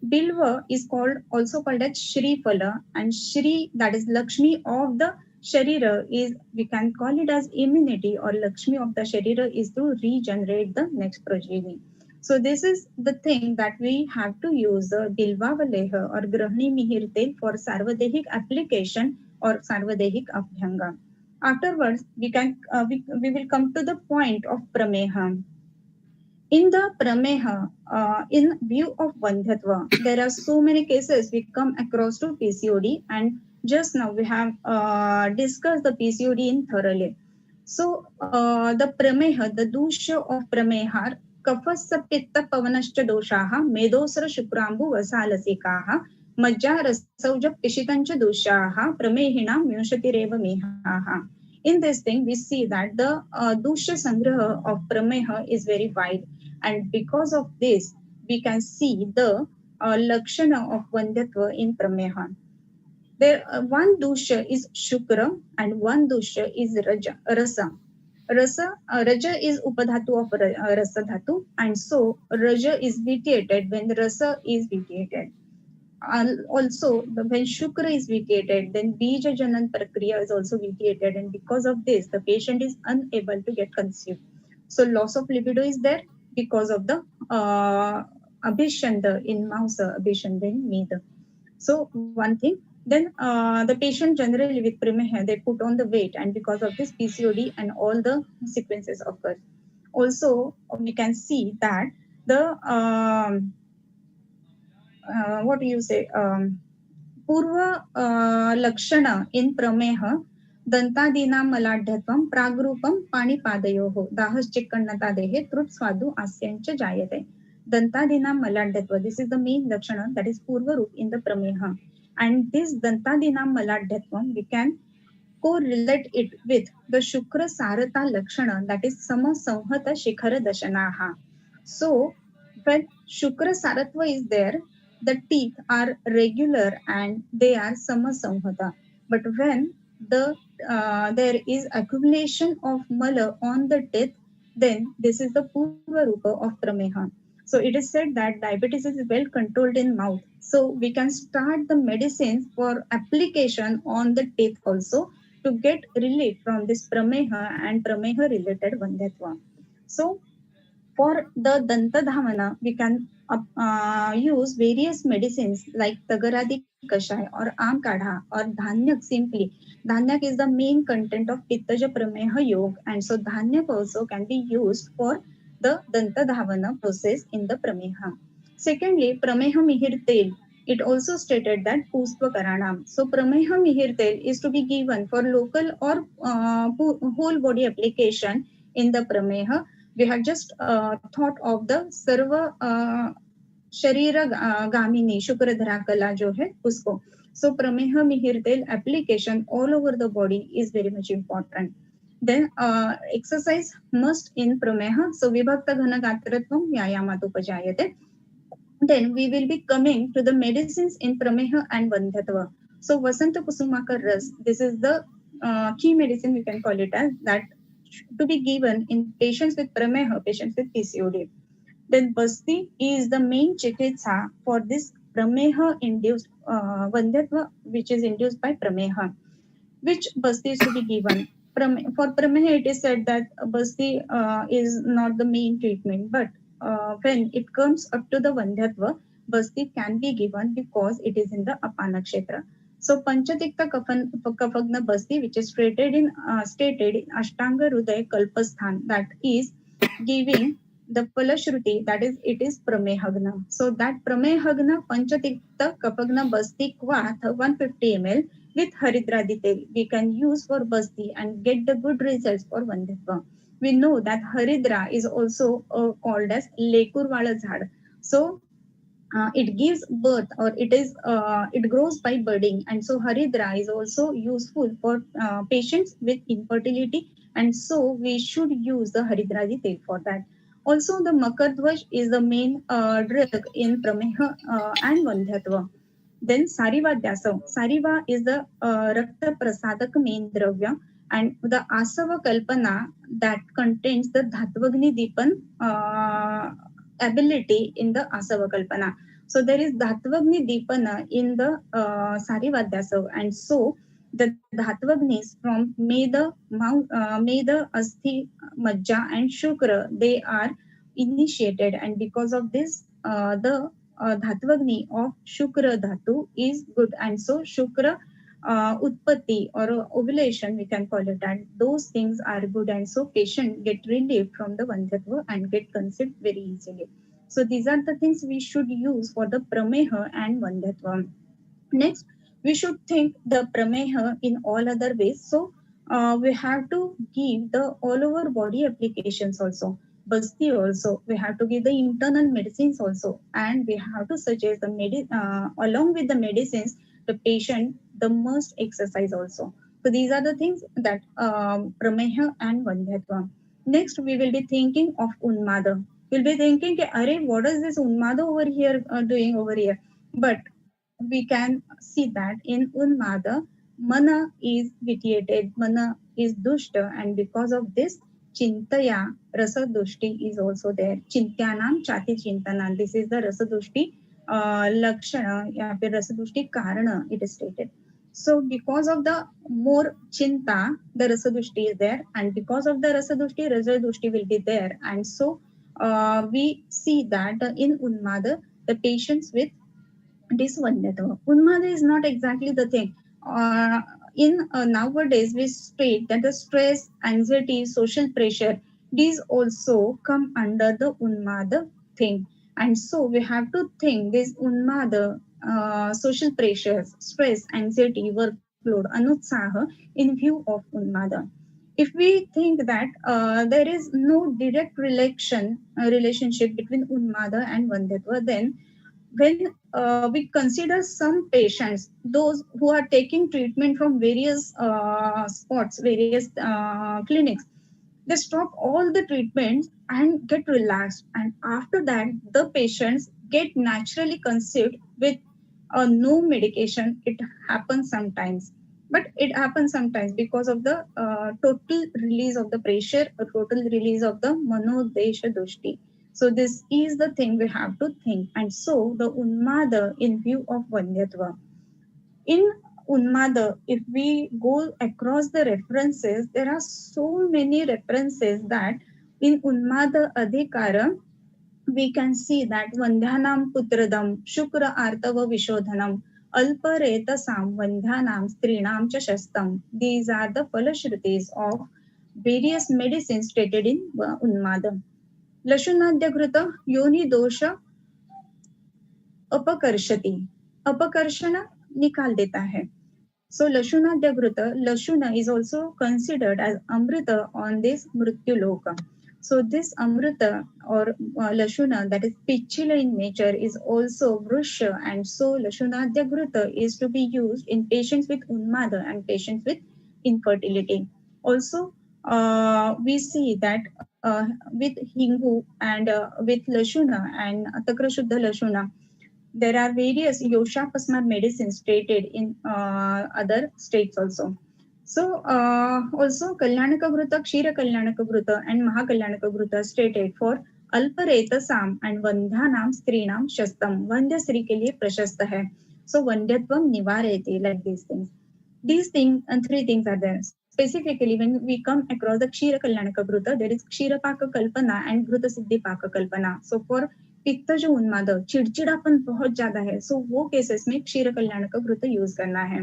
Bilva is also called as Shri Phala, and Shri, that is Lakshmi of the Sharira, is, we can call it as immunity, or Lakshmi of the Sharira is to regenerate the next progeny. So this is the thing that we have to use the Bilva Valeha or Grahani Mihirte for Sarvadehik application or Sarvadehik Abhyanga. Afterwards, we will come to the point of Prameha. In the Prameha, in view of Vandhyatva, there are so many cases we come across to PCOD, and just now we have discussed the PCOD in thoroughly. So the Prameha, the dusha of Prameha, Kafasa Pitta Pavanascha Doshaha, Medosra Shukrambu Vasalasikaha, Majja Rasauja Pishitancha Doshaha, Pramehina Myushati Reva Mehaha. In this thing, we see that the dusha sangraha of Prameha is very wide. And because of this, we can see the lakshana of Vandyatva in Prameha. There, one dusha is Shukra and one dusha is Rasa. Raja is Upadhatu of Rasa Dhatu, and so Raja is vitiated when Rasa is vitiated. Also, when Shukra is vitiated, then Bija Janan Prakriya is also vitiated, and because of this, the patient is unable to get conceived. So loss of libido is there because of the Abhishanda in mouse, Abhishanda in Meda. So one thing, then the patient generally with Prameha, they put on the weight, and because of this PCOD and all the sequences occur. Also, we can see that the what do you say, Purva Lakshana in Prameha, Dantadina Maladhyatvam, Pragrupam, Panipadayoho, Dahaschikkannata Dehe, Trut Swadu Asyancha Jayate. Dantadina Maladhyatva, this is the main Lakshana, that is Purva Rup in the Prameha. And this Dantadinam Maladhyatvam, we can correlate it with the Shukra Sarata Lakshana, that is Sama Samhata Shikhara Dashanaha. So, when Shukra Saratva is there, the teeth are regular and they are Sama Samhata. But when there is accumulation of mala on the teeth, then this is the Purva Rupa of Prameha. So it is said that diabetes is well controlled in mouth. So we can start the medicines for application on the teeth also to get relief from this prameha and prameha related vandhyatva. So for the Dantadhamana, we can use various medicines like Tagaradi Kashai or Am Kadha or Dhanyak simply. Dhanyak is the main content of Pittaja Prameha Yoga, and so Dhanyak also can be used for the Dantadhavana process in the Prameha. Secondly, Prameha Mihir Tel. It also stated that Pushpa Karanam. So Prameha Mihir Tel is to be given for local or whole body application in the Prameha. We have just thought of the Sarva शरीर गामिनी शुक्र कला जो है उसको so prameha mihir tel application all over the body is very much important. Then exercise must in prameha, so vibhakta ghana gatratvam vyayamat upajayate. Then we will be coming to the medicines in prameha and vandhyatva. So vasanta kusumakar ras, this is the key medicine we can call it as, that to be given in patients with prameha, patients with PCOD. Then Basti is the main chikitsa for this prameha induced vandhyatva, which is induced by prameha. Which Basti is to be given? For prameha, it is said that Basti is not the main treatment, but when it comes up to the vandhyatva, Basti can be given because it is in the apana kshetra. So Panchatikta Kafagna Basti, which is stated in Ashtanga Hruday Kalpasthan, that is giving the Palashruti, that is, it is Pramehagna. So that Pramehagna Panchatikta Kapagna Basti Kvath 150 ml with Haridradi tel we can use for Basti and get the good results for Vandhyatva. We know that Haridra is also called as Lekurwala Zhad. So it gives birth, or it grows by budding, and so Haridra is also useful for patients with infertility, and so we should use the Haridradi tel for that. Also, the Makardhwaj is the main drug in Prameha and Vandhyatva. Then Sariva Dyasav. Sariva is the Rakta Prasadak main dravya, and the Asava Kalpana that contains the Dhatvagni Dipan ability in the Asava Kalpana. So there is Dhatvagni Dipana in the Sariva Dyasav, and so the Dhatvagnis from Meda, Asthi, Majja and Shukra, they are initiated, and because of this the Dhatvagni of Shukra Dhatu is good, and so Shukra Utpatti or ovulation we can call it, and those things are good, and so patient get relief from the Vandhyatva and get conceived very easily. So these are the things we should use for the Prameha and Vandhyatva. Next, we should think the prameha in all other ways. So we have to give the all over body applications also. Basti also, we have to give the internal medicines also, and we have to suggest the along with the medicines, the patient the must exercise also. So these are the things that prameha and vandhyatva. Next, we will be thinking of unmada. We'll be thinking, Arey, what is this unmada over here doing over here? But we can see that in Unmada, Mana is vitiated, Mana is Dushta, and because of this, Chintaya, Rasa Dushti is also there. Chintyanam Chati Chintana. This is the Rasa Dushti Lakshana, ya फिर Rasa Dushti Karana, it is stated. So because of the more Chinta, the Rasa Dushti is there, and because of the Rasa Dushti will be there. And so we see that in Unmada, the patients with Disvanyata. Unmada is not exactly the thing. In nowadays, we state that the stress, anxiety, social pressure, these also come under the Unmada thing. And so we have to think this Unmada, social pressures, stress, anxiety, workload, anutsaha in view of Unmada. If we think that there is no direct relationship between Unmada and Vandhyatva, then when we consider some patients, those who are taking treatment from various spots, various clinics, they stop all the treatments and get relaxed. And after that, the patients get naturally conceived with no medication. It happens sometimes, but it happens sometimes because of the total release of the pressure, or total release of the manodesha doshti. So this is the thing we have to think. And so the Unmada in view of Vandyatva. In Unmada, if we go across the references, there are so many references that in Unmada Adhikara, we can see that Vandhanam Putradam, Shukra Artava Vishodhanam, Alparetasam, Vandhanam, Strinam cha Shastam. These are the Falashrutis of various medicines stated in Unmada. Lashunadyagrita Yoni Dosha अपकर्षति अपकर्षण निकाल देता है. So Lashunadyagruta, Lashuna is also considered as Amrita on this Mrityuloka. So this Amrita or Lashuna, that is pitchila in nature, is also Vrusha, and so Lashunadyagrita is to be used in patients with Unmada and patients with infertility. Also, we see that with Hingu and with Lashuna and Takrashuddha Lashuna, there are various Yoshapasma medicines stated in other states also. So also Kalyanaka Vruta, Kshira Kalyanaka Vruta and Mahakalyanaka Vruta stated for Alpareta Sam and Vandhanam Strinam Shastam. Vandya Sri ke liye prashasta hai. So Vandyatvam Nivareti, like these things. These things and three things are there. Specifically, when we come across the Kshira Kalyanaka Vruta, there is Kshira Paka Kalpana and Vruta Siddhi Paka Kalpana. So for पित्त जो उन्माद चिड़चिड़ापन बहुत ज्यादा है, सो वो cases में क्षीर कल्याणक व्रत यूज करना है.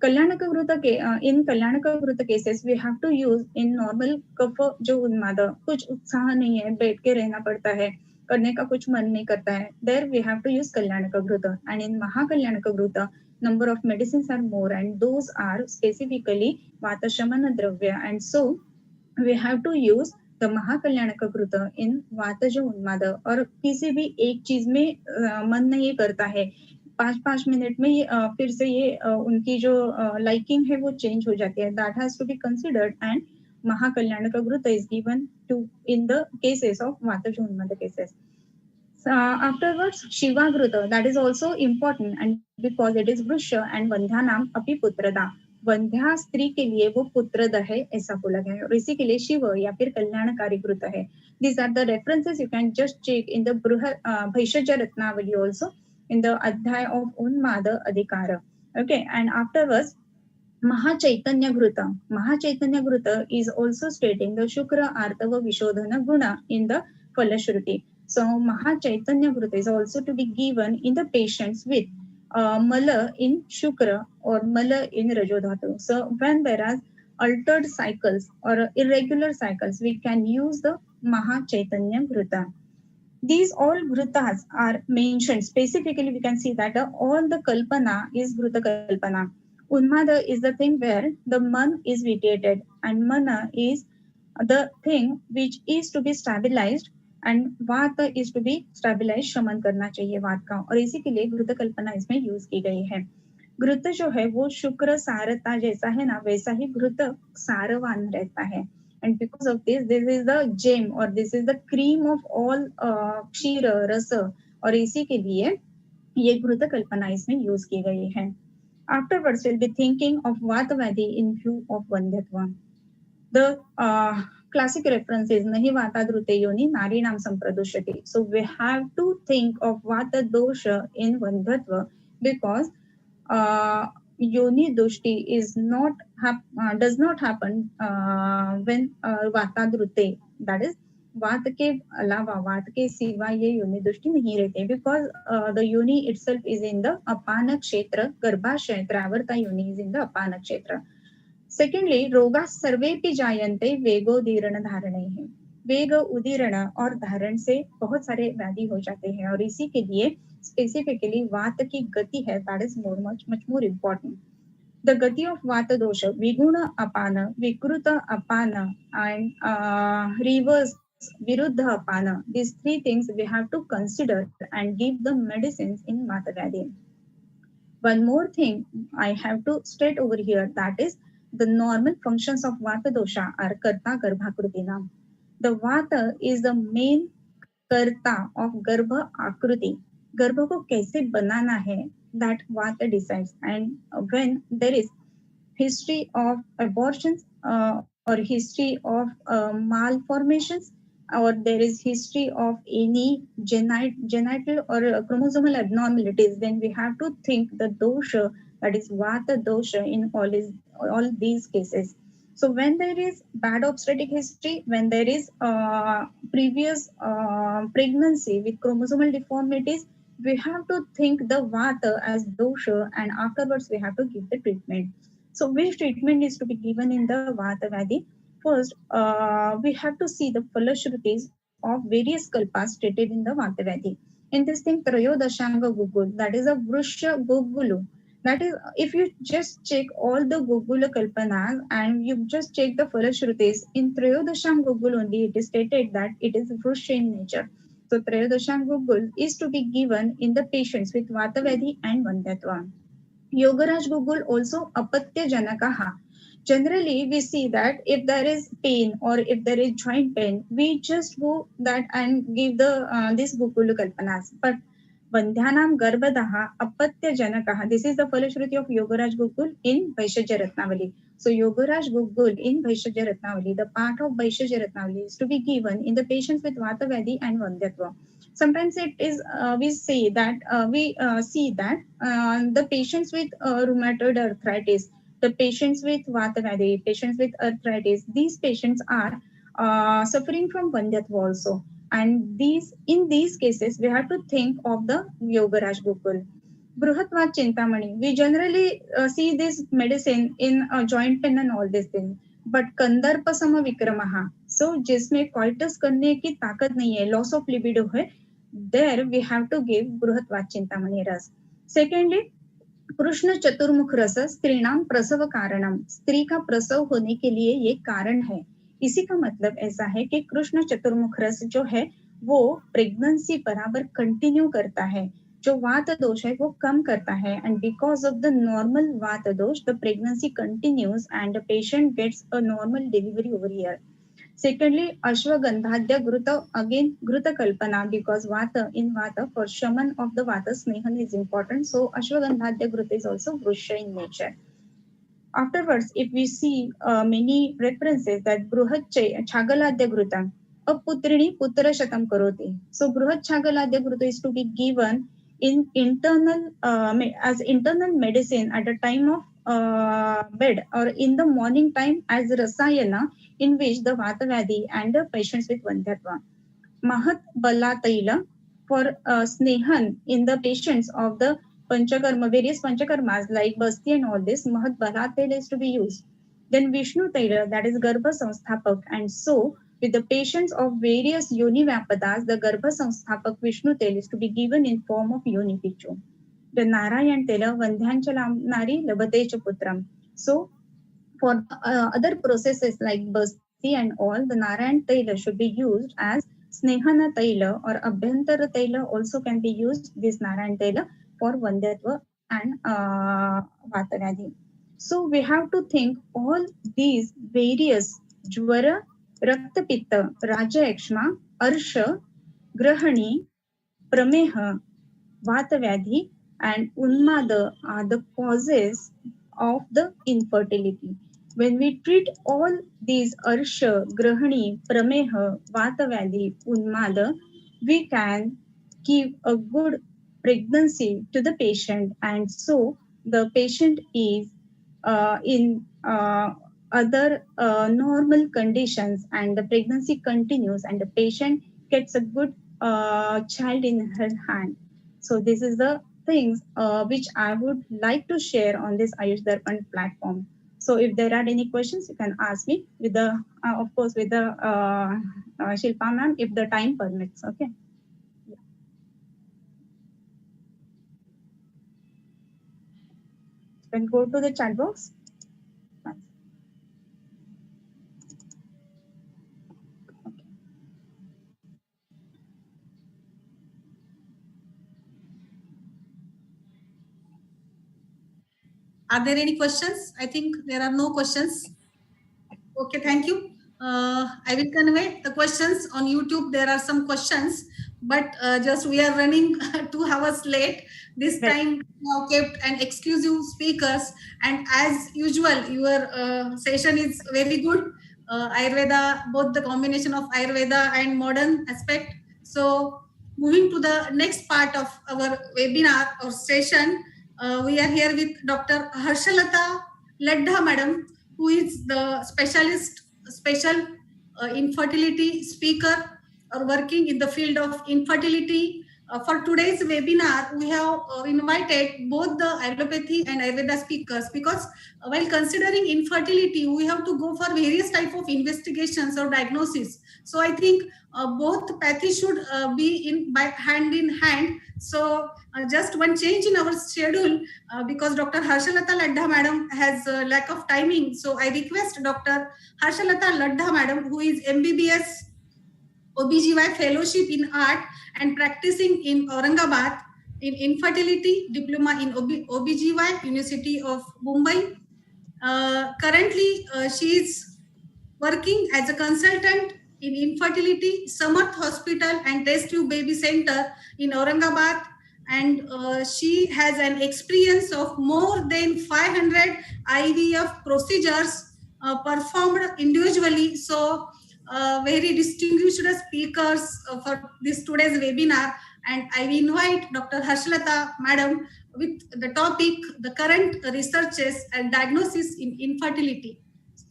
कल्याणक व्रत के इन कल्याणक व्रत cases we have to use in normal कफ जो उन्माद, कुछ उत्साह नहीं है, बैठ के रहना पड़ता है, करने का कुछ मन नहीं करता है, there we have to use कल्याणक व्रत. एंड इन महाकल्याणक व्रत number of medicines are more, and those are specifically vatashamana dravya, and so we have to use the महाकल्याणक कृत इन वातज उन्माद. और किसी भी एक चीज में मन नहीं करता है, 5-5 मिनट में फिर से ये उनकी जो लाइकिंग है वो चेंज हो जाती है. That has to be considered, and महाकल्याणक कृत is given to in the cases of वातज उन्माद cases. Afterwards, Shiva Gruta, that is also important, and because it is Vrusha and Vandhanam Api Putrada. वंध्या स्त्री के लिए वो पुत्रद है ऐसा बोला गया है, और इसी के लिए शिव या फिर कल्याणकारी कृत है. These are the references you can just check in the Bhaishya Ratnavali also, in the Adhyay of Unmada Adhikara. Okay, and afterwards, Mahachaitanya Gruta. Mahachaitanya Gruta is also stating the Shukra Artava Vishodhana Guna in the Falashruti. So Mahachaitanya Gruta is also to be given in the patients with Mala in Shukra or Mala in Rajodhatu. So when there are altered cycles or irregular cycles, we can use the Mahachaitanya Gruta. These all Grutas are mentioned. Specifically, we can see that all the Kalpana is Gruta Kalpana. Unmada is the thing where the man is vitiated, and mana is the thing which is to be stabilized, and वात is to be stabilized, शमन करना चाहिए वात का, और इसी के लिए घृत कल्पना इसमें यूज की गई है. घृत जो है वो शुक्र सारता जैसा है ना, वैसा ही घृत सारवान रहता है. And because of this, this is the gem or this is the cream of all क्षीर रस, और इसी के लिए ये घृत कल्पना इसमें यूज की गई है. Afterwards, we'll be thinking of Vatavadi in view of Vandyatva. The classic reference is Nahi Vata Drute Yoni Narinam Sampradushyati. So we have to think of Vata dosha in Vandyatva, because Yoni Dushti is not does not happen when Vata Drute, that is वात के अलावा, वात के सिवा ये योनि दृष्टि नहीं रहते, बिकॉज द योनि इटसेल्फ इज इन द अपान क्षेत्र, गर्भाशय त्रावर्ता योनि इज इन द अपान क्षेत्र. सेकेंडली, रोगा सर्वेपि जायन्ते वेगोदीर्ण धारणे है. वेग, उदीर्ण और धारण से बहुत सारे व्याधि हो जाते हैं, और इसी के लिए स्पेसिफिकली वात की गति है, that is much more important. The gati of vata dosha, viguna apana, vikrita apana, and reverse Viruddha Apana. These three things we have to consider and give the medicines in Vata Vyadhi. One more thing I have to state over here, that is the normal functions of Vata dosha are Karta Garbhakrutinam. The Vata is the main Karta of Garbha Akruti. गर्भ को कैसे बनाना है, that Vata decides. And when there is history of abortions or history of malformations, or there is history of any genital or chromosomal abnormalities, then we have to think the dosha, that is Vata dosha, in all these cases. So when there is bad obstetric history, when there is previous pregnancy with chromosomal deformities, we have to think the Vata as dosha, and afterwards we have to give the treatment. So which treatment is to be given in the Vata Vyadhi? First, we have to see the Falashrutis of various kalpas stated in the Vata Vyadhi. In this thing, Trayodashanga Gugul, that is a Vrusha Gugulu. That is, if you just check all the Gugula Kalpanas and you just check the Falashrutis, in Trayodashang Gugul only it is stated that it is Vrusha in nature. So Trayodashang Gugul is to be given in the patients with Vata Vyadhi and Vandyatva. Yogaraj Gugul also apatya janakaha. Generally, we see that if there is pain or if there is joint pain, we just go that and give the this Gugulu Kalpanas. But Vandhyanam Garbadaha apatya janakaha. This is the Falashruti of Yogaraj Gugul in Vaishajya Ratnavali. So Yogaraj Gugul in Vaishajya Ratnavali, the part of Vaishajya Ratnavali is to be given in the patients with Vata Vyadhi and Vandyatva. Sometimes it is we see that the patients with rheumatoid arthritis, the patients with Vata Vyadhi, patients with arthritis, these patients are suffering from Vandyatva also. And in these cases, we have to think of the Yogaraj Gukul. Bruhatvat Chintamani, we generally see this medicine in joint pain and all these things. But Kandarpasama Vikramaha, so जिसमें coitus करने की ताकत नहीं है, loss of libido है, there we have to give Bruhatvat Chintamani ras. Secondly, Krishna चतुर्मुख रस स्त्रीणाम प्रसव कारणम, स्त्री का प्रसव होने के लिए ये कारण है. इसी का मतलब ऐसा है कि कृष्ण चतुर्मुख रस जो है वो प्रेगनेंसी बराबर कंटिन्यू करता है, जो वात दोष है वो कम करता है. And because of the normal vata dosha the pregnancy continues and the patient gets a normal delivery over here. Secondly, Ashwagandhadya Gruta, again Gruta Kalpana, because Vata in Vata for shaman of the Vata Snehan is important. So Ashwagandhadya Gruta is also Vrusha in nature. Afterwards, if we see many references that Bruhat Chagaladya Gruta, Aputrini Putra Shatam Karoti. So Bruhat Chagaladya Gruta is to be given in internal as internal medicine at the time of bed or in the morning time as Rasayana, in which the Vata Vyadhi and the patients with Vandyatva. Mahat Bala Taila for Snehan in the patients of the Panchakarma, various Panchakarmas like Basti and all this, Mahat Bala Taila is to be used. Then Vishnu Taila, that is Garbha Samsthapak. And so, with the patients of various Yoni Vyapadas, the Garbha Samsthapak Vishnu Taila is to be given in form of Yoni Pichu. The Narayan Taila, Vandhyanchalam Nari, Labatecha Putram. So, for other processes like Basti and all, the Narayan Taila should be used as Snehana Taila or Abhyantara Taila also can be used, this Narayan Taila, for Vandyatva and Vata Vyadhi. So we have to think all these various Jwara, Rakta Pitta, Raja Ekshma, Arsha, Grahani, Prameha, Vata Vyadhi and Unmada are the causes of the infertility. When we treat all these Arsha, Grahani, Prameha, Vata Vyadhi, Unmada, we can give a good pregnancy to the patient, and so the patient is in other normal conditions and the pregnancy continues and the patient gets a good child in her hand. So this is the things which I would like to share on this Ayush Darpan platform. So if there are any questions, you can ask me with the, of course, with the Shilpa ma'am, if the time permits. Okay. You can go to the chat box. Okay. Are there any questions? I think there are no questions. Okay, thank you. I will convey the questions on YouTube. There are some questions, but just we are running 2 hours late. This time now kept an exclusive speakers, and as usual, your session is very good. Ayurveda, both the combination of Ayurveda and modern aspect. So moving to the next part of our webinar or session, we are here with Dr. Harshalata Ladha Madam, who is the special infertility speaker or working in the field of infertility. For today's webinar, we have invited both the allopathy and Ayurveda speakers because while considering infertility, we have to go for various type of investigations or diagnosis. So I think both pathy should be hand in hand. So just one change in our schedule because Dr. Harshalata Ladha Madam has lack of timing. So I request Dr. Harshalata Ladha Madam, who is MBBS OBGY Fellowship in Art and practicing in Aurangabad in Infertility, Diploma in OBGY, University of Mumbai. Currently, she is working as a consultant in Infertility, Samarth Hospital and Test Tube Baby Center in Aurangabad. And she has an experience of more than 500 IVF procedures performed individually. So very distinguished speakers for this today's webinar, and I will invite Dr. Harshalata Madam with the topic, the current researches and diagnosis in infertility.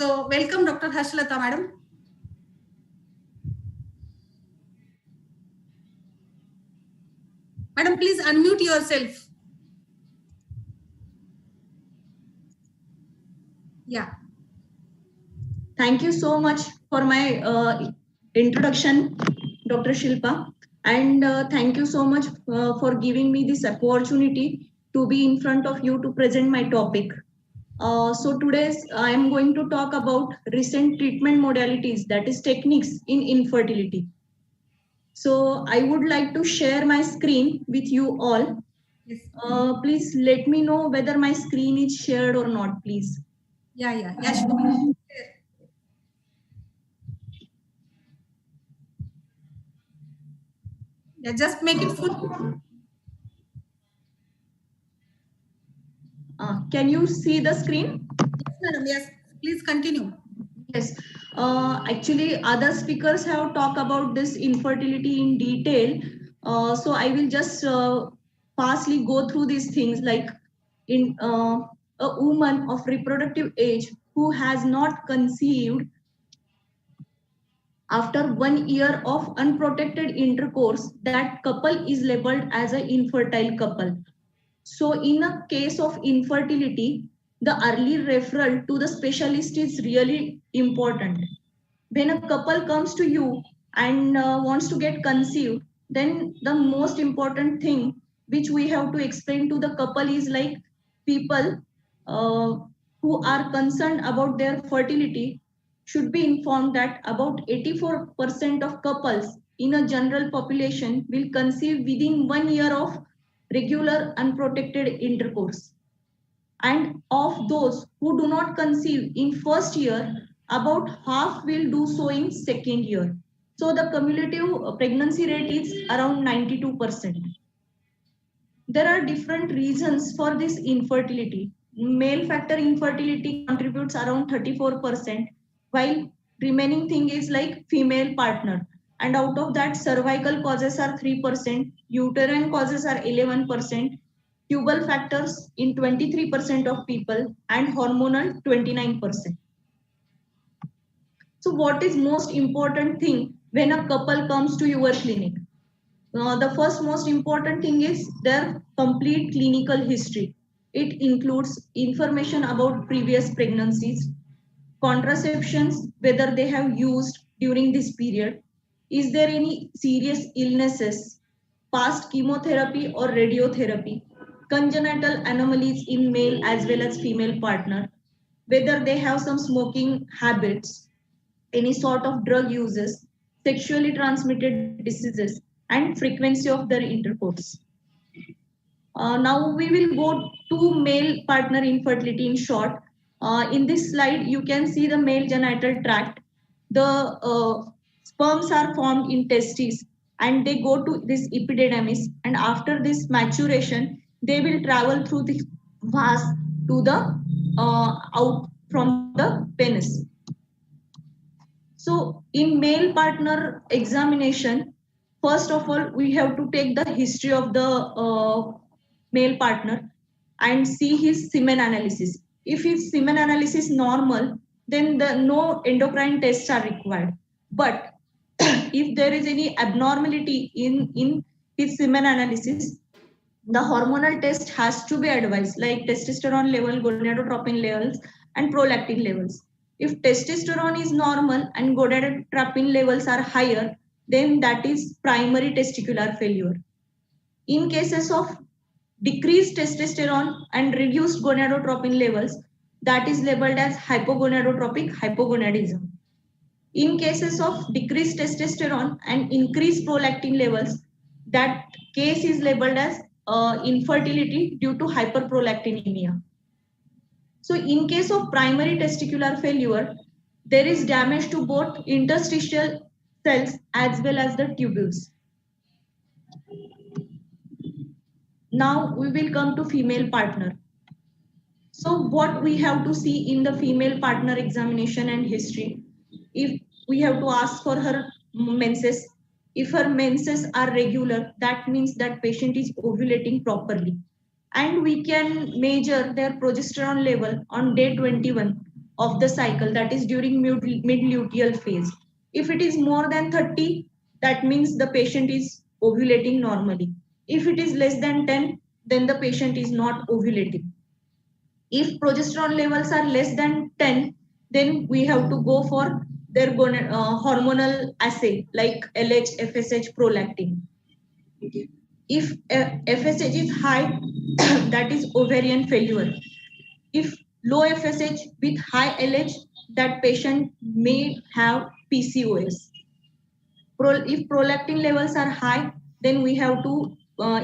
So welcome Dr. Harshalata Madam. Madam, please unmute yourself. Yeah. Thank you so much for my introduction, Dr. Shilpa. And thank you so much for giving me this opportunity to be in front of you to present my topic. So today I am going to talk about recent treatment modalities, that is techniques in infertility. So I would like to share my screen with you all. Yes. Please let me know whether my screen is shared or not, please. Yeah, sure. Yeah, just make it full. Can you see the screen? Yes, madam. Yes, please continue. Yes. Actually, other speakers have talked about this infertility in detail. So I will just fastly go through these things, like in a woman of reproductive age who has not conceived after 1 year of unprotected intercourse, that couple is labeled as an infertile couple. So in a case of infertility, the early referral to the specialist is really important. When a couple comes to you and wants to get conceived, then the most important thing which we have to explain to the couple is like people uh, who are concerned about their fertility should be informed that about 84% of couples in a general population will conceive within 1 year of regular unprotected intercourse. And of those who do not conceive in first year, about half will do so in second year. So the cumulative pregnancy rate is around 92%. There are different reasons for this infertility. Male factor infertility contributes around 34%, while remaining thing is like female partner. And out of that, cervical causes are 3%, uterine causes are 11%, tubal factors in 23% of people, and hormonal 29%. So what is most important thing when a couple comes to your clinic? The first most important thing is their complete clinical history. It includes information about previous pregnancies, contraceptions, whether they have used during this period, is there any serious illnesses, past chemotherapy or radiotherapy, congenital anomalies in male as well as female partner, whether they have some smoking habits, any sort of drug uses, sexually transmitted diseases, and frequency of their intercourse. Now we will go to male partner infertility in short. In this slide, you can see the male genital tract. The sperms are formed in testes and they go to this epididymis, and after this maturation, they will travel through the vas to the out from the penis. So in male partner examination, first of all, we have to take the history of the male partner and see his semen analysis. If his semen analysis normal, then no endocrine tests are required. But if there is any abnormality in his semen analysis, the hormonal test has to be advised, like testosterone level, gonadotropin levels, and prolactin levels. If testosterone is normal and gonadotropin levels are higher, then that is primary testicular failure. In cases of decreased testosterone and reduced gonadotropin levels, that is labeled as hypogonadotropic hypogonadism. In cases of decreased testosterone and increased prolactin levels, that case is labeled as infertility due to hyperprolactinemia. So in case of primary testicular failure, there is damage to both interstitial cells as well as the tubules. Now we will come to female partner. So what we have to see in the female partner examination and history, if we have to ask for her menses, if her menses are regular, that means that patient is ovulating properly. And we can measure their progesterone level on day 21 of the cycle, that is during mid-luteal phase. If it is more than 30, that means the patient is ovulating normally. If it is less than 10, then the patient is not ovulating. If progesterone levels are less than 10, then we have to go for their hormonal assay like LH, FSH, prolactin. If FSH is high, that is ovarian failure. If low FSH with high LH, that patient may have PCOS. If prolactin levels are high, then we have to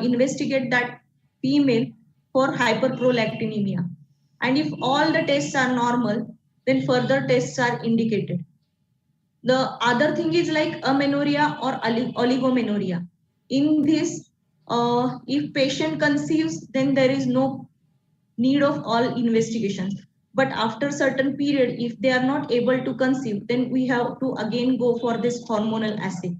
investigate that female for hyperprolactinemia. And if all the tests are normal, then further tests are indicated. The other thing is like amenorrhea or oligomenorrhea. In this, if patient conceives, then there is no need of all investigations. But after certain period, if they are not able to conceive, then we have to again go for this hormonal assay.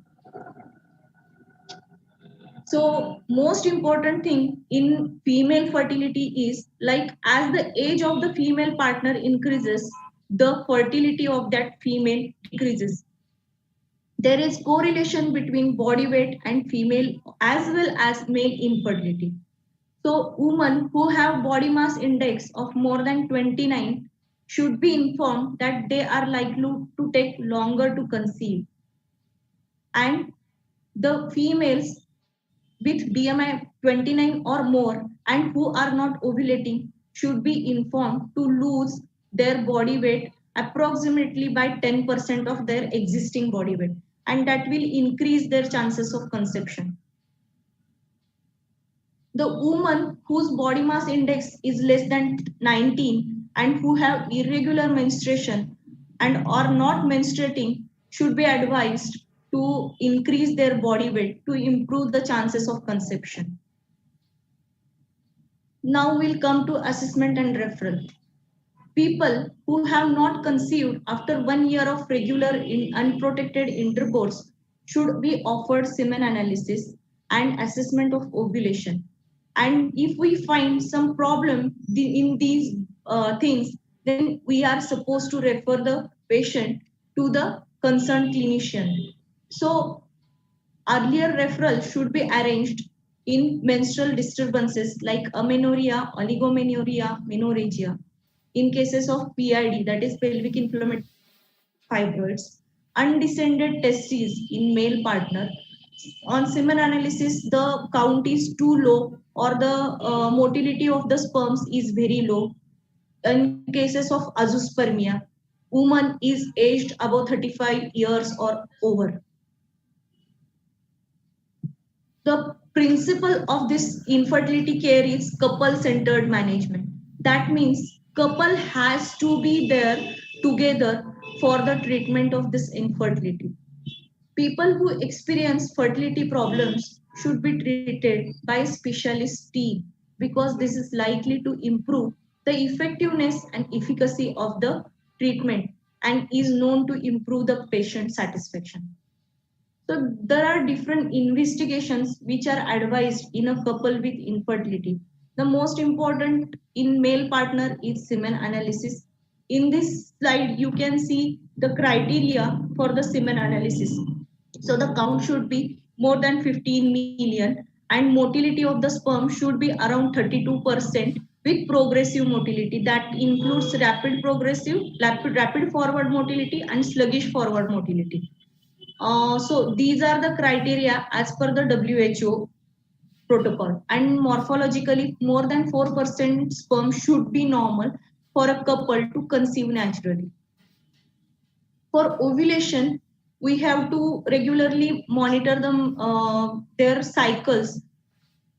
So most important thing in female fertility is like as the age of the female partner increases, the fertility of that female decreases. There is correlation between body weight and female as well as male infertility. So women who have body mass index of more than 29 should be informed that they are likely to take longer to conceive. And the females with BMI 29 or more and who are not ovulating should be informed to lose their body weight approximately by 10% of their existing body weight, and that will increase their chances of conception. The woman whose body mass index is less than 19 and who have irregular menstruation and are not menstruating should be advised to increase their body weight to improve the chances of conception. Now we'll come to assessment and referral. People who have not conceived after 1 year of regular unprotected intercourse should be offered semen analysis and assessment of ovulation. And if we find some problem in these things, then we are supposed to refer the patient to the concerned clinician. So earlier referral should be arranged in menstrual disturbances like amenorrhea, oligomenorrhea, menorrhagia. In cases of PID, that is pelvic inflammatory fibroids, undescended testes in male partner. On semen analysis, the count is too low or the motility of the sperms is very low. In cases of azoospermia, woman is aged above 35 years or over. The principle of this infertility care is couple centered management. That means couple has to be there together for the treatment of this infertility. People who experience fertility problems should be treated by specialist team because this is likely to improve the effectiveness and efficacy of the treatment and is known to improve the patient satisfaction. So there are different investigations which are advised in a couple with infertility. The most important in male partner is semen analysis. In this slide, you can see the criteria for the semen analysis. So the count should be more than 15 million and motility of the sperm should be around 32% with progressive motility. That includes rapid progressive, rapid forward motility and sluggish forward motility. So these are the criteria as per the WHO protocol. And morphologically, more than 4% sperm should be normal for a couple to conceive naturally. For ovulation, we have to regularly monitor them, their cycles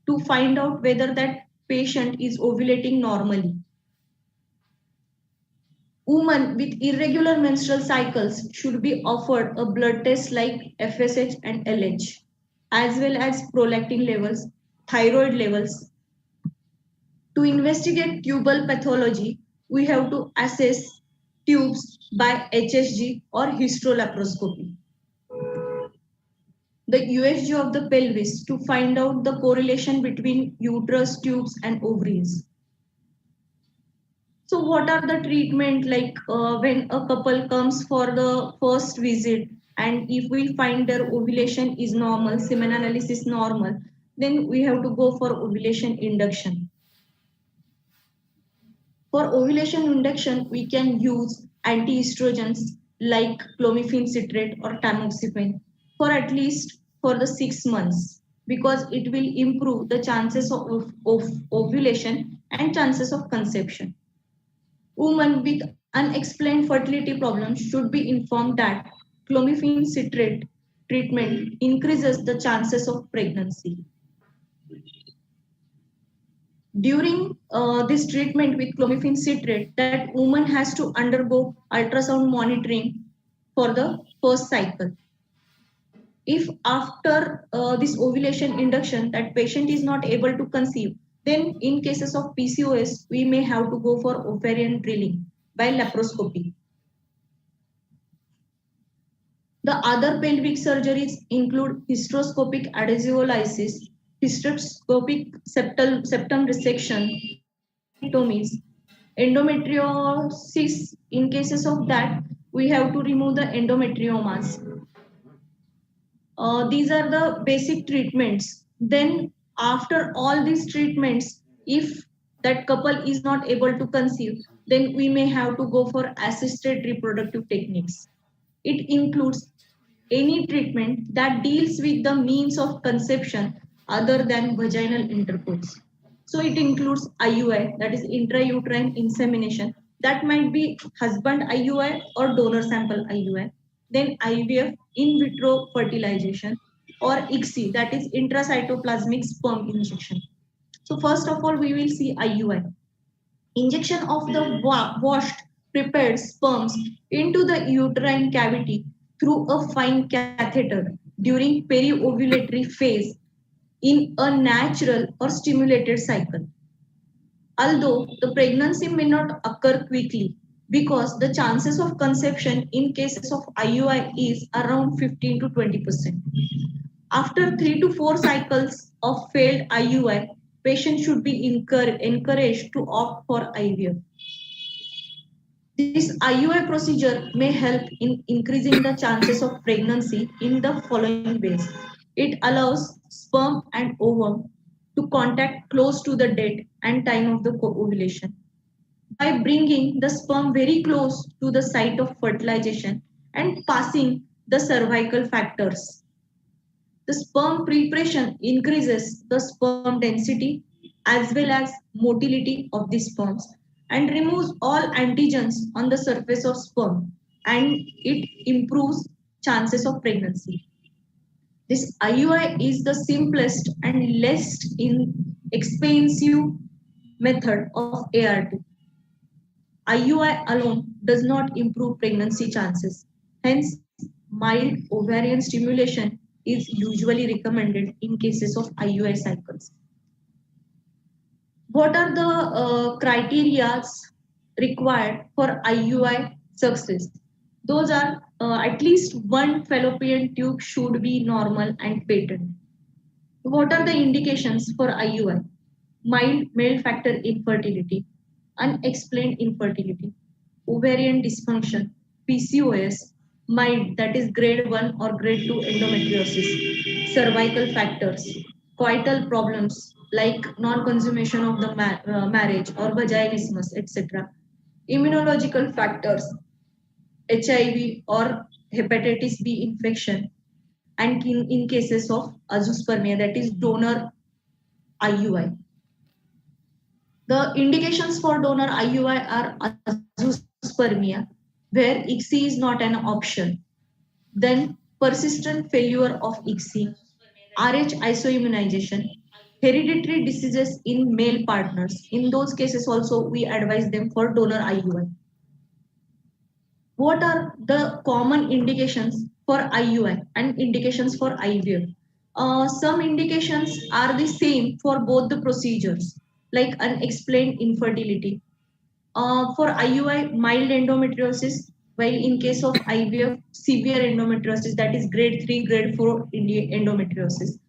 to find out whether that patient is ovulating normally. Women with irregular menstrual cycles should be offered a blood test like FSH and LH, as well as prolactin levels, thyroid levels. To investigate tubal pathology, we have to assess tubes by HSG or hysterolaparoscopy. The USG of the pelvis to find out the correlation between uterus, tubes, and ovaries. So what are the treatment like when a couple comes for the first visit and if we find their ovulation is normal, semen analysis normal, then we have to go for ovulation induction. For ovulation induction, we can use anti-estrogens like clomiphene citrate or tamoxifen for at least for the 6 months because it will improve the chances of ovulation and chances of conception. Women with unexplained fertility problems should be informed that clomiphene citrate treatment increases the chances of pregnancy. During this treatment with clomiphene citrate, that woman has to undergo ultrasound monitoring for the first cycle. If after this ovulation induction that patient is not able to conceive, then in cases of PCOS, we may have to go for ovarian drilling by laparoscopy. The other pelvic surgeries include hysteroscopic adhesiolysis, hysteroscopic septum resection, hysterectomies, endometriosis. In cases of that, we have to remove the endometriomas. These are the basic treatments. Then after all these treatments, if that couple is not able to conceive, then we may have to go for assisted reproductive techniques. It includes any treatment that deals with the means of conception other than vaginal intercourse. So it includes IUI, that is intrauterine insemination. That might be husband IUI or donor sample IUI. Then IVF, in vitro fertilization, or ICSI, that is intracytoplasmic sperm injection. So first of all, we will see IUI. Injection of the washed prepared sperms into the uterine cavity through a fine catheter during periovulatory phase in a natural or stimulated cycle. Although the pregnancy may not occur quickly because the chances of conception in cases of IUI is around 15 to 20%. After 3 to 4 cycles of failed IUI, patients should be encouraged to opt for IVF. This IUI procedure may help in increasing the chances of pregnancy in the following ways. It allows sperm and ovum to contact close to the date and time of the ovulation. By bringing the sperm very close to the site of fertilization and passing the cervical factors, the sperm preparation increases the sperm density as well as motility of the sperms and removes all antigens on the surface of sperm and it improves chances of pregnancy. This IUI is the simplest and least expensive method of ART. IUI alone does not improve pregnancy chances. Hence, mild ovarian stimulation is usually recommended in cases of IUI cycles. What are the criteria required for IUI success? Those are at least one fallopian tube should be normal and patent. What are the indications for IUI? Mild male factor infertility, unexplained infertility, ovarian dysfunction, PCOS, mild, that is grade 1 or grade 2 endometriosis, cervical factors, coital problems like non-consummation of the marriage or vaginismus, etc. Immunological factors, HIV or hepatitis B infection, and in cases of azoospermia, that is donor IUI. The indications for donor IUI are azoospermia, where ICSI is not an option. Then persistent failure of ICSI, RH isoimmunization, hereditary diseases in male partners. In those cases also we advise them for donor IUI. What are the common indications for IUI and indications for IVF? Some indications are the same for both the procedures, like unexplained infertility. For IUI, mild endometriosis, while in case of IVF, severe endometriosis, that is grade 3, grade 4 endometriosis.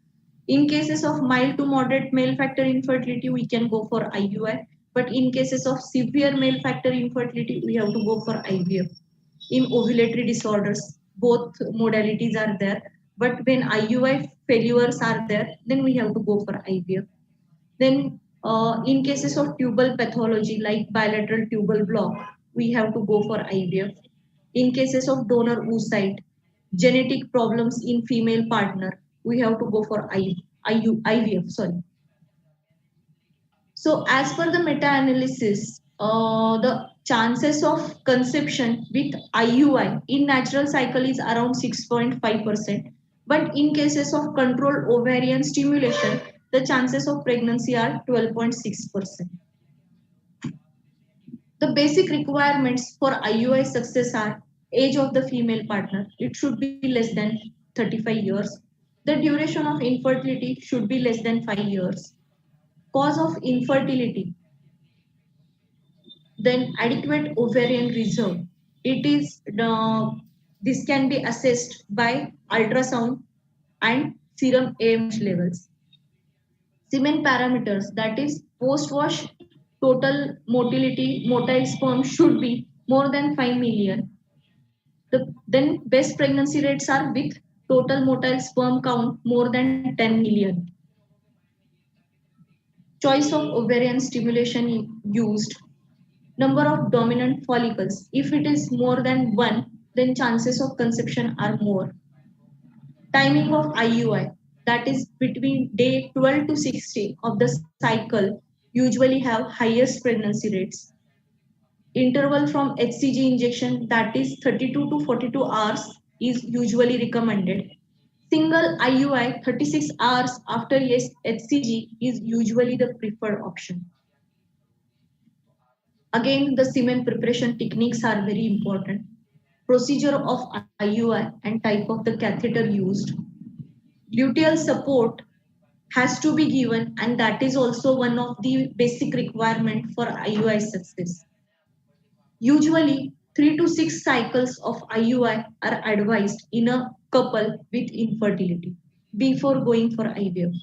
In cases of mild to moderate male factor infertility, we can go for IUI. But in cases of severe male factor infertility, we have to go for IVF. In ovulatory disorders, both modalities are there. But when IUI failures are there, then we have to go for IVF. Then in cases of tubal pathology like bilateral tubal block, we have to go for IVF. In cases of donor oocyte, genetic problems in female partner, we have to go for IVF. Sorry. So as per the meta-analysis, the chances of conception with IUI in natural cycle is around 6.5%. But in cases of controlled ovarian stimulation, the chances of pregnancy are 12.6%. The basic requirements for IUI success are age of the female partner. It should be less than 35 years. The duration of infertility should be less than 5 years. Cause of infertility. Then adequate ovarian reserve. It is this can be assessed by ultrasound and serum AMH levels. Semen parameters, that is post-wash total motile sperm should be more than 5 million. Then best pregnancy rates are with total motile sperm count more than 10 million. Choice of ovarian stimulation used. Number of dominant follicles. If it is more than 1, then chances of conception are more. Timing of IUI, that is between day 12 to 60 of the cycle, usually have highest pregnancy rates. Interval from HCG injection, that is 32 to 42 hours, is usually recommended. Single IUI 36 hours after HCG is usually the preferred option. Again, the semen preparation techniques are very important. Procedure of IUI and type of the catheter used. Luteal support has to be given, and that is also one of the basic requirement for IUI success. Usually 3 to 6 cycles of IUI are advised in a couple with infertility before going for IVF.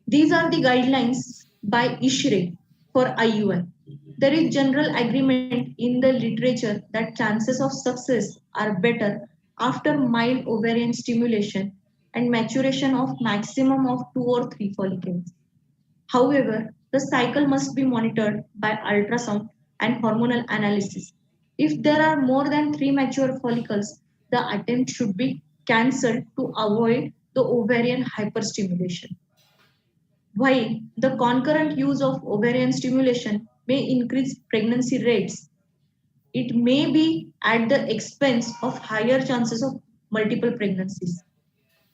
These are the guidelines by ISHRE for IUI. There is general agreement in the literature that chances of success are better after mild ovarian stimulation and maturation of maximum of 2 or 3 follicles. However, the cycle must be monitored by ultrasound and hormonal analysis. If there are more than 3 mature follicles, the attempt should be cancelled to avoid the ovarian hyperstimulation. While the concurrent use of ovarian stimulation may increase pregnancy rates, it may be at the expense of higher chances of multiple pregnancies.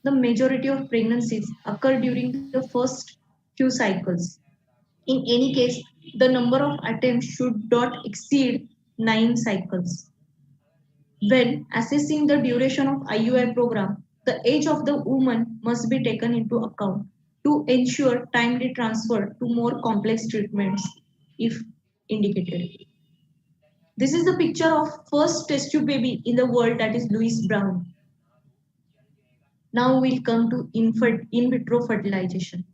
The majority of pregnancies occur during the first few cycles. In any case, the number of attempts should not exceed 9 cycles. When assessing the duration of IUI program, the age of the woman must be taken into account to ensure timely transfer to more complex treatments if indicated. This is the picture of first test tube baby in the world, that is Louis Brown. Now we'll come to in vitro fertilization.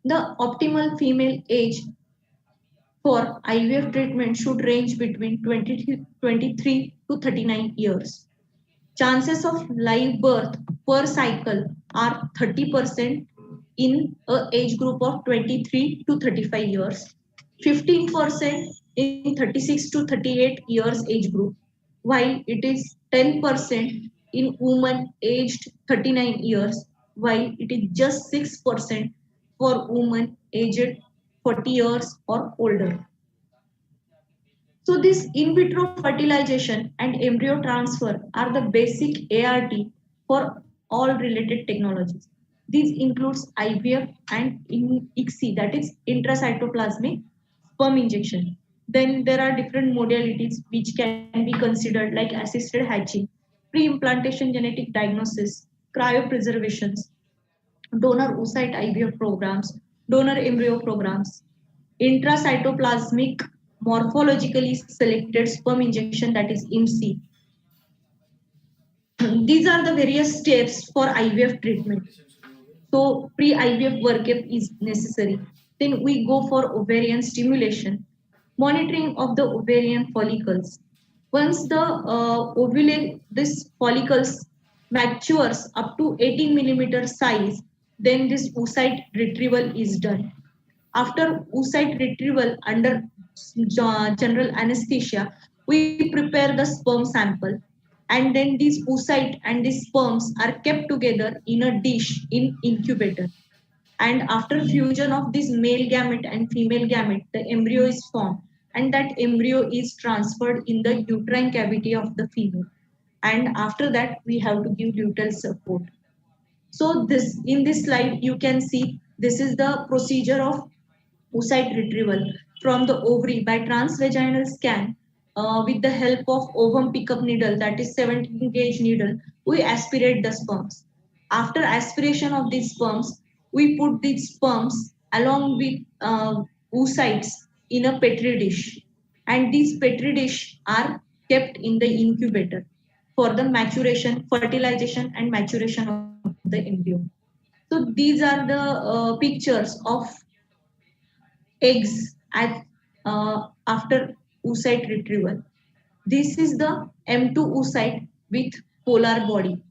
The optimal female age for IVF treatment should range between 23 to 39 years. Chances of live birth per cycle are 30% in a age group of 23 to 35 years, 15% in 36 to 38 years age group, while it is 10% in women aged 39 years, while it is just 6% for women aged 40 years or older. So this in vitro fertilization and embryo transfer are the basic ART for all related technologies. These includes IVF and in ICSI, that is intracytoplasmic sperm injection. Then there are different modalities which can be considered like assisted hatching, pre-implantation genetic diagnosis, cryopreservations, donor oocyte IVF programs, donor embryo programs, intracytoplasmic morphologically selected sperm injection, that is IMSI. These are the various steps for IVF treatment. So pre-IVF workup is necessary. Then we go for ovarian stimulation, monitoring of the ovarian follicles. Once the this follicles matures up to 18 millimeter size, then this oocyte retrieval is done. After oocyte retrieval under general anesthesia, we prepare the sperm sample, and then these oocyte and these sperms are kept together in a dish in incubator. And after fusion of this male gamete and female gamete, the embryo is formed, and that embryo is transferred in the uterine cavity of the female. And after that, we have to give luteal support. So this in this slide, you can see this is the procedure of oocyte retrieval from the ovary by transvaginal scan with the help of ovum pickup needle, that is 17 gauge needle. We aspirate the sperms. After aspiration of these sperms, we put these sperms along with oocytes in a petri dish, and these petri dish are kept in the incubator for the maturation, fertilization and maturation of the embryo. So these are the pictures of eggs at after oocyte retrieval. This is the M2 oocyte with polar body.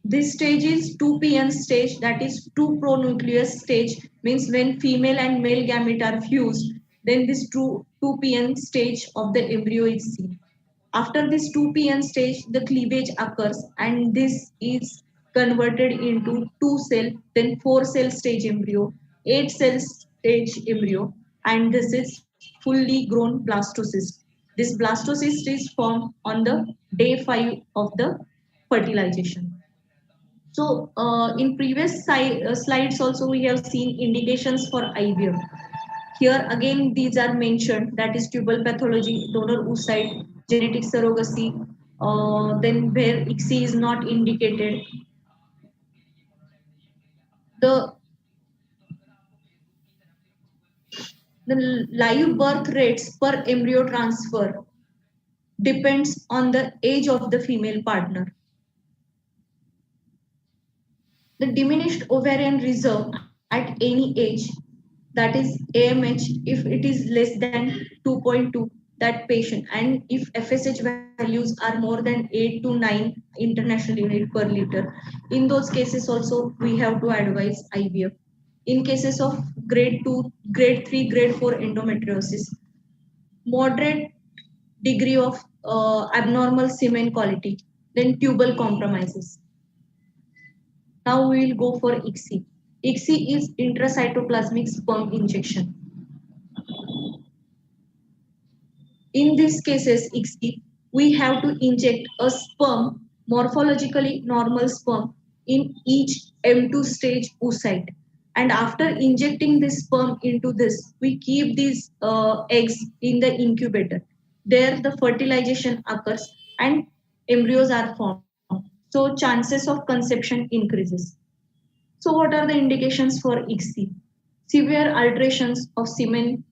This stage is 2PN stage, that is 2 pronucleus stage, means when female and male gamete are fused, then this 2PN stage of the embryo is seen. After this 2PN stage, the cleavage occurs, and this is converted into 2 cell, then 4 cell stage embryo, 8 cell stage embryo, and this is fully grown blastocyst. This blastocyst is formed on the day 5 of the fertilization. So in previous slides also we have seen indications for IVF. Here again these are mentioned, that is tubal pathology, donor oocyte, genetic surrogacy, then where ICSI is not indicated. The live birth rates per embryo transfer depends on the age of the female partner. The diminished ovarian reserve at any age, that is AMH, if it is less than 2.2, that patient, and if FSH values are more than 8 to 9 international unit per liter, in those cases also we have to advise IVF. In cases of grade 2, grade 3, grade 4 endometriosis, moderate degree of abnormal semen quality, then tubal compromises. Now we will go for ICSI. ICSI is intracytoplasmic sperm injection. In these cases, ICSI, we have to inject a sperm morphologically normal sperm in each M2 stage oocyte. And after injecting this sperm into this, we keep these eggs in the incubator. There, the fertilization occurs and embryos are formed. So, chances of conception increases. So, what are the indications for ICSI? Severe alterations of semen,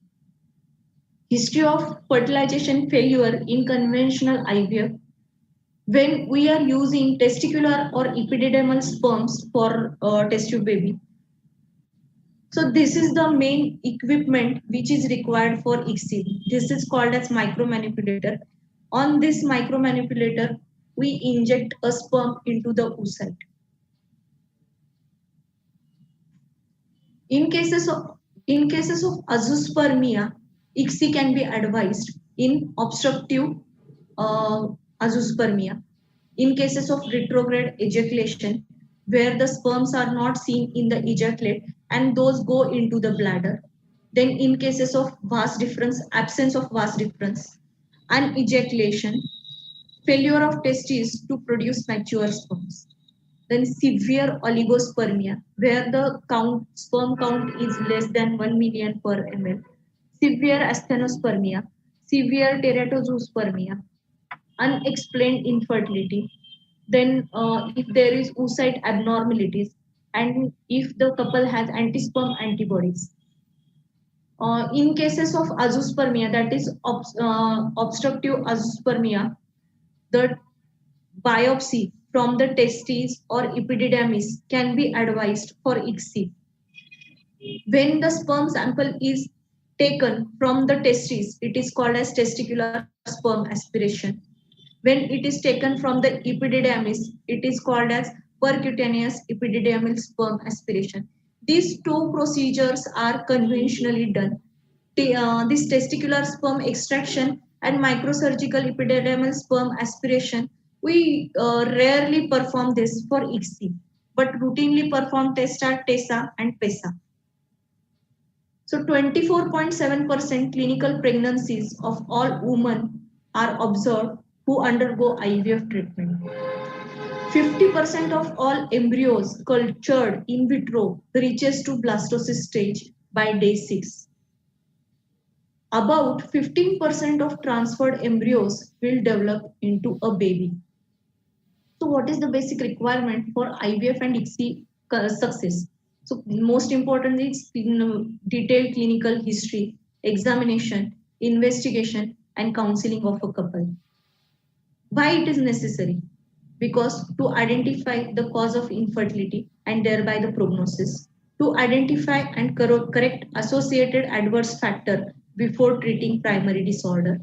history of fertilization failure in conventional IVF, when we are using testicular or epididymal sperms for test tube baby. So this is the main equipment which is required for ICSI. This is called as micromanipulator. On this micromanipulator, we inject a sperm into the oocyte. In cases of azoospermia, ICSI can be advised in obstructive azoospermia. In cases of retrograde ejaculation, where the sperms are not seen in the ejaculate and those go into the bladder. Then in cases of absence of vas difference, and ejaculation, failure of testes to produce mature sperms. Then severe oligospermia, where the sperm count is less than 1 million per ml. Severe asthenospermia, severe teratozoospermia, unexplained infertility. Then if there is oocyte abnormalities, and if the couple has anti-sperm antibodies. In cases of azoospermia, that is obstructive azoospermia, the biopsy from the testes or epididymis can be advised for ICSI. When the sperm sample is taken from the testes, it is called as testicular sperm aspiration. When it is taken from the epididymis, it is called as percutaneous epididymal sperm aspiration. These two procedures are conventionally done. This testicular sperm extraction and microsurgical epididymal sperm aspiration, we rarely perform this for ICSI, but routinely perform TESTA, TESA, and PESA. So 24.7% clinical pregnancies of all women are observed who undergo IVF treatment. 50% of all embryos cultured in vitro reaches to blastocyst stage by day 6. About 15% of transferred embryos will develop into a baby. So what is the basic requirement for IVF and ICSI success? So most important is detailed clinical history, examination, investigation, and counseling of a couple. Why it is necessary? Because to identify the cause of infertility and thereby the prognosis, to identify and correct associated adverse factor before treating primary disorder,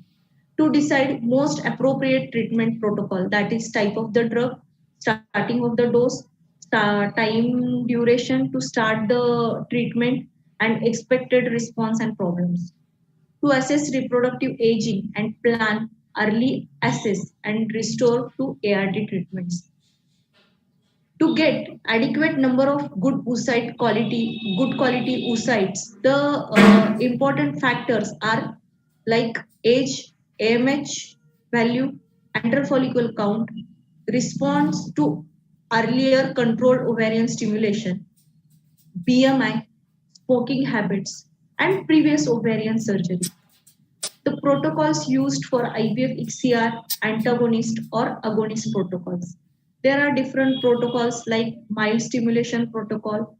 to decide most appropriate treatment protocol, that is type of the drug, starting of the dose, time duration to start the treatment, and expected response and problems. To assess reproductive aging and plan early assess and restore to ART treatments. To get adequate number of good quality oocytes, the important factors are like age, AMH value, antral follicle count, response to earlier controlled ovarian stimulation, BMI, smoking habits, and previous ovarian surgery. The protocols used for IVF ICSI are antagonist or agonist protocols. There are different protocols like mild stimulation protocol,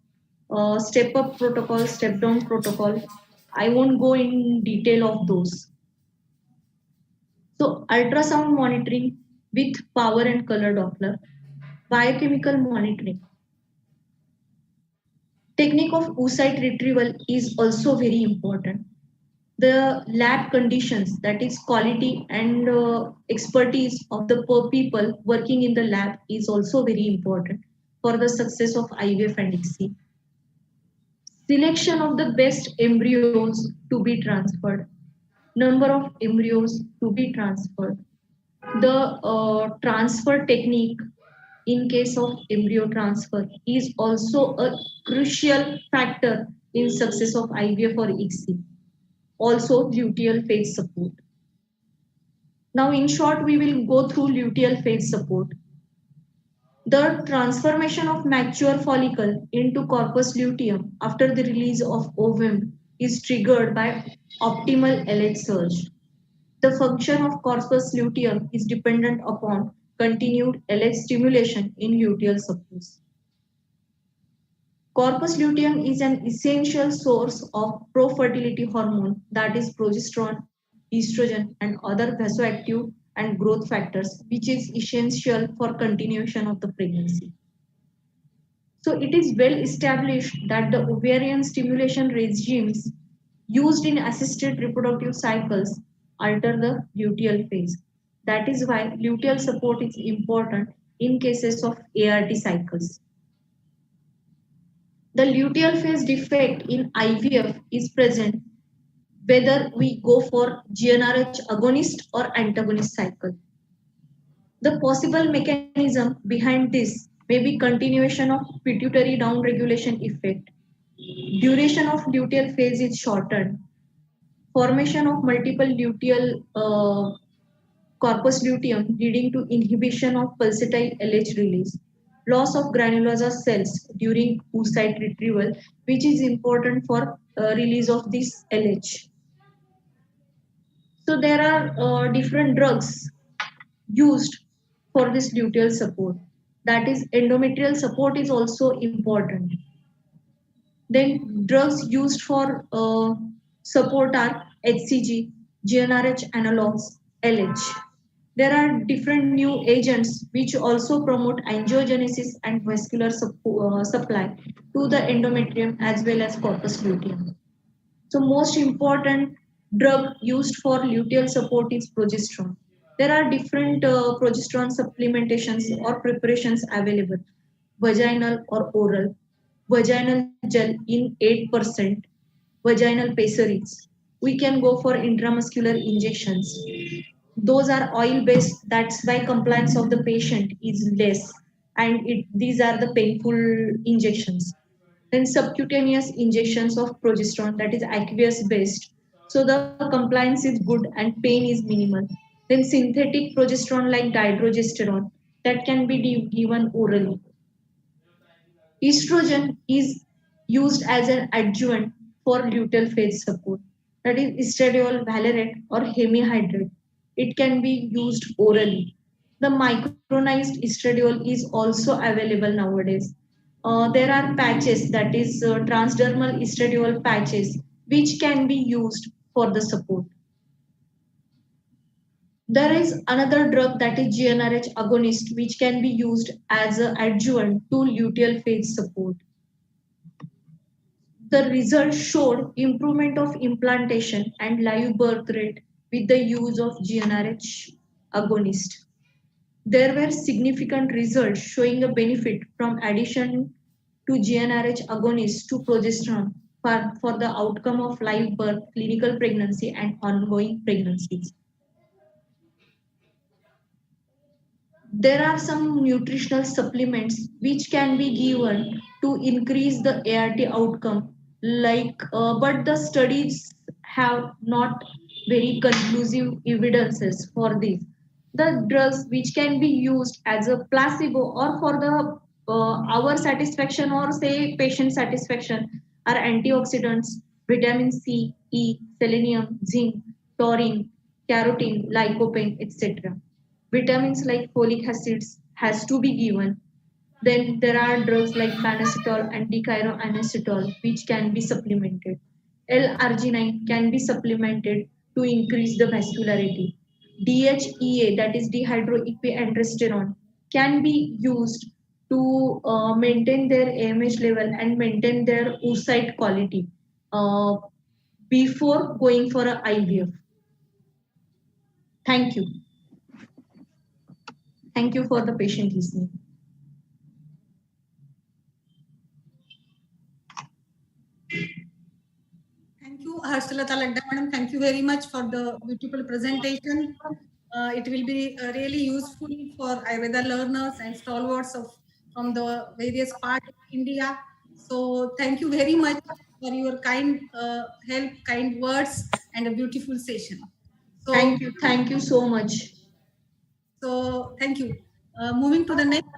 step up protocol, step down protocol. I won't go in detail of those. So ultrasound monitoring with power and color Doppler, biochemical monitoring. Technique of oocyte retrieval is also very important. The lab conditions, that is quality and expertise of the people working in the lab is also very important for the success of IVF and ICSI. Selection of the best embryos to be transferred, number of embryos to be transferred, the transfer technique in case of embryo transfer is also a crucial factor in success of IVF or ICSI. Also luteal phase support. Now in short, we will go through luteal phase support. The transformation of mature follicle into corpus luteum after the release of ovum is triggered by optimal LH surge. The function of corpus luteum is dependent upon continued LH stimulation in luteal support. Corpus luteum is an essential source of pro-fertility hormone, that is progesterone, estrogen, and other vasoactive and growth factors, which is essential for continuation of the pregnancy. So it is well established that the ovarian stimulation regimes used in assisted reproductive cycles alter the luteal phase. That is why luteal support is important in cases of ART cycles. The luteal phase defect in IVF is present whether we go for GnRH agonist or antagonist cycle. The possible mechanism behind this may be continuation of pituitary downregulation effect. Duration of luteal phase is shortened. Formation of multiple luteal corpus luteum leading to inhibition of pulsatile LH release. Loss of granulosa cells during oocyte retrieval, which is important for release of this LH. So there are different drugs used for this luteal support. That is, endometrial support is also important. Then drugs used for support are HCG, GnRH analogs, LH. There are different new agents which also promote angiogenesis and vascular supply to the endometrium as well as corpus luteum. So most important drug used for luteal support is progesterone. There are different progesterone supplementations or preparations available, vaginal or oral, vaginal gel in 8%, vaginal pessaries. We can go for intramuscular injections. Those are oil based, that's why compliance of the patient is less, and these are the painful injections. Then subcutaneous injections of progesterone, that is aqueous based, so the compliance is good and pain is minimal. Then synthetic progesterone like dydrogesterone, that can be given orally. Estrogen is used as an adjuvant for luteal phase support, that is estradiol valerate or hemihydrate. It can be used orally. The micronized estradiol is also available nowadays. There are patches, that is transdermal estradiol patches, which can be used for the support. There is another drug, that is GnRH agonist, which can be used as an adjuvant to luteal phase support. The results showed improvement of implantation and live birth rate with the use of GnRH agonist. There were significant results showing a benefit from addition to GnRH agonist to progesterone for the outcome of live birth, clinical pregnancy, and ongoing pregnancies. There are some nutritional supplements which can be given to increase the ART outcome, but the studies have not very conclusive evidences for this. The drugs which can be used as a placebo or for the our satisfaction or say patient satisfaction are antioxidants, vitamin C, E, selenium, zinc, taurine, carotene, lycopene, etc. Vitamins like folic acids has to be given. Then there are drugs like mannitol and dichloroanisotol which can be supplemented. L-arginine can be supplemented to increase the vascularity. DHEA, that is dehydroepiandrosterone, can be used to maintain their AMH level and maintain their oocyte quality uh, before going for a IVF. Thank you. Thank you for the patient listening. Thank you, Harshila Talakda madam. Thank you very much for the beautiful presentation. It will be really useful for Ayurveda learners and stalwarts from the various parts of India. So thank you very much for your kind help, kind words, and a beautiful session. So Thank you so much. so thank you. Moving to the next,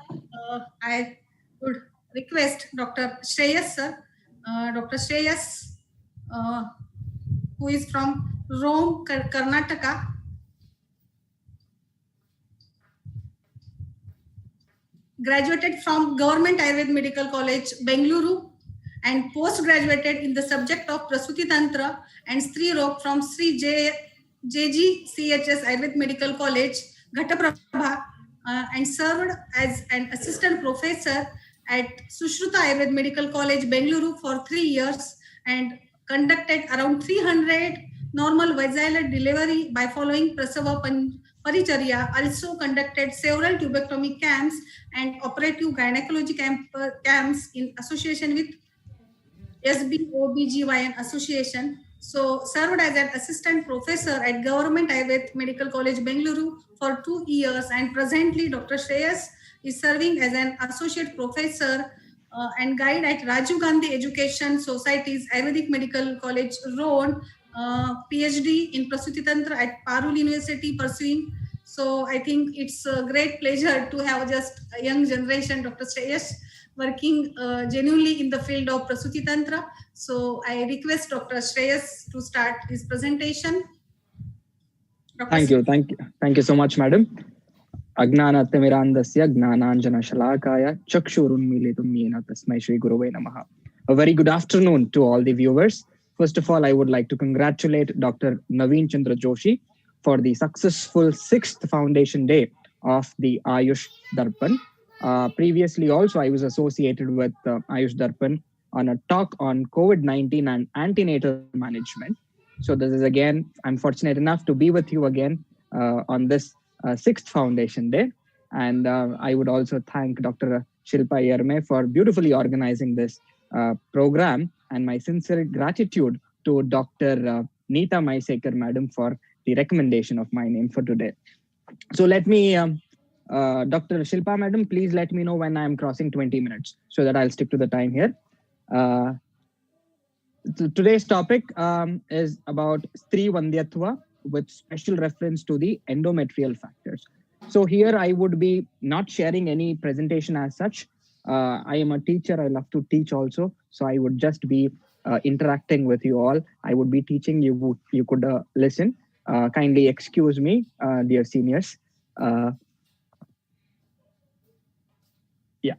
I would request Dr. Shreyas, sir. Dr. Shreyas, who is from Rome, Karnataka. Graduated from Government Ayurved Medical College, Bengaluru, and post-graduated in the subject of Prasuti Tantra and Stri Rog from Sri JGCHS Ayurved Medical College, Ghattaprabha, and served as an assistant professor at Sushruta Ayurved Medical College, Bengaluru for 3 years and conducted around 300 normal vaginal delivery by following Prasava Paricharya, also conducted several tubectomy camps and operative gynecology camps in association with SBOBGYN Association. So served as an assistant professor at Government Ayurved Medical College, Bengaluru for 2 years, and presently Dr. Shreyas is serving as an associate professor and guide at Rajiv Gandhi Education Society's Ayurvedic Medical College, Road, PhD in Prasuti Tantra at Parul University pursuing. So I think it's a great pleasure to have just a young generation, Dr. Shreyas, working genuinely in the field of Prasuti Tantra. So I request Dr. Shreyas to start his presentation. Thank you so much, madam. Agnanatimirandasya gnananjana shalakaya chakshurunmilitum yena tasmai Shri Guruve namaha. A very good afternoon to all the viewers. First of all, I would like to congratulate Dr. Naveen Chandra Joshi for the successful 6th foundation day of the Ayush Darpan. Previously also, I was associated with Ayush Darpan on a talk on COVID-19 and antenatal management. So this is again, I'm fortunate enough to be with you again on this 6th foundation day. And I would also thank Dr. Shilpa Yerme for beautifully organizing this program, and my sincere gratitude to Dr. Neeta Maisekar madam for the recommendation of my name for today. So let me, Dr. Shilpa madam, please let me know when I'm crossing 20 minutes so that I'll stick to the time here. Today's topic is about Stri Vandyatva with special reference to the endometrial factors. So here I would be not sharing any presentation as such. I am a teacher. I love to teach also. So I would just be interacting with you all. I would be teaching you. You could listen. Kindly excuse me, dear seniors. Yeah.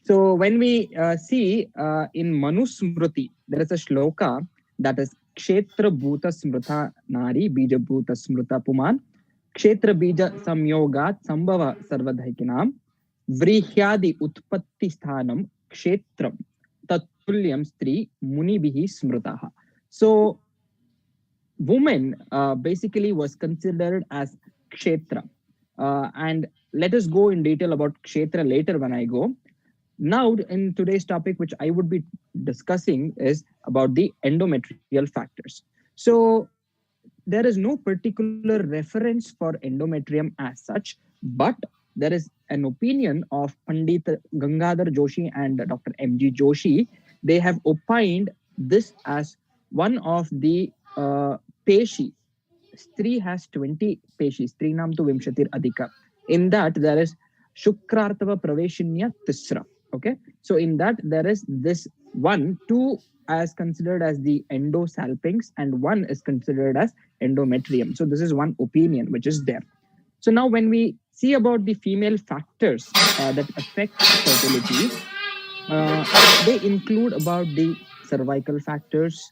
So when we see in Manu Smriti, there is a shloka that is Kshetra Bhuta Smrita Nari Bija Bhuta Smrita Puman Kshetra Bija Samyogat Sambhava Sarvadhaikinam Vrihyadi Utpatti Sthanam Kshetram Tatulyam Stri Munibihi Smritaha. So woman basically was considered as Kshetra. And let us go in detail about Kshetra later when I go. Now, in today's topic, which I would be discussing, is about the endometrial factors. So there is no particular reference for endometrium as such, but there is an opinion of Pandit Gangadhar Joshi and Dr. M.G. Joshi. They have opined this as one of the peshi. Stri has 20 peshi. Stri nam tu vimshatir adhika. In that, there is Shukrartava Praveshinya Tisra. Okay, so in that there is this two as considered as the endosalpinx and one is considered as endometrium. So this is one opinion which is there. So now when we see about the female factors that affect fertility, they include about the cervical factors,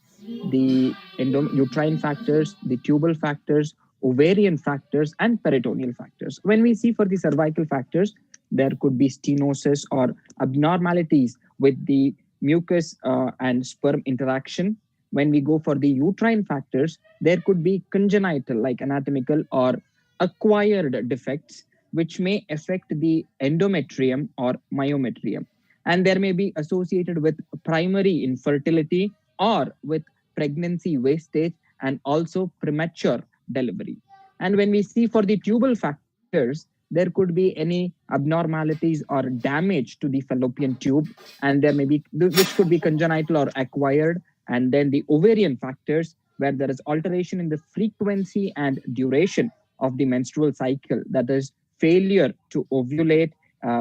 the uterine factors, the tubal factors, ovarian factors, and peritoneal factors. When we see for the cervical factors, there could be stenosis or abnormalities with the mucus and sperm interaction. When we go for the uterine factors, there could be congenital, like anatomical or acquired defects, which may affect the endometrium or myometrium. And there may be associated with primary infertility or with pregnancy wastage and also premature delivery. And when we see for the tubal factors, there could be any abnormalities or damage to the fallopian tube, and there may be, which could be congenital or acquired. And then the ovarian factors, where there is alteration in the frequency and duration of the menstrual cycle, that is failure to ovulate,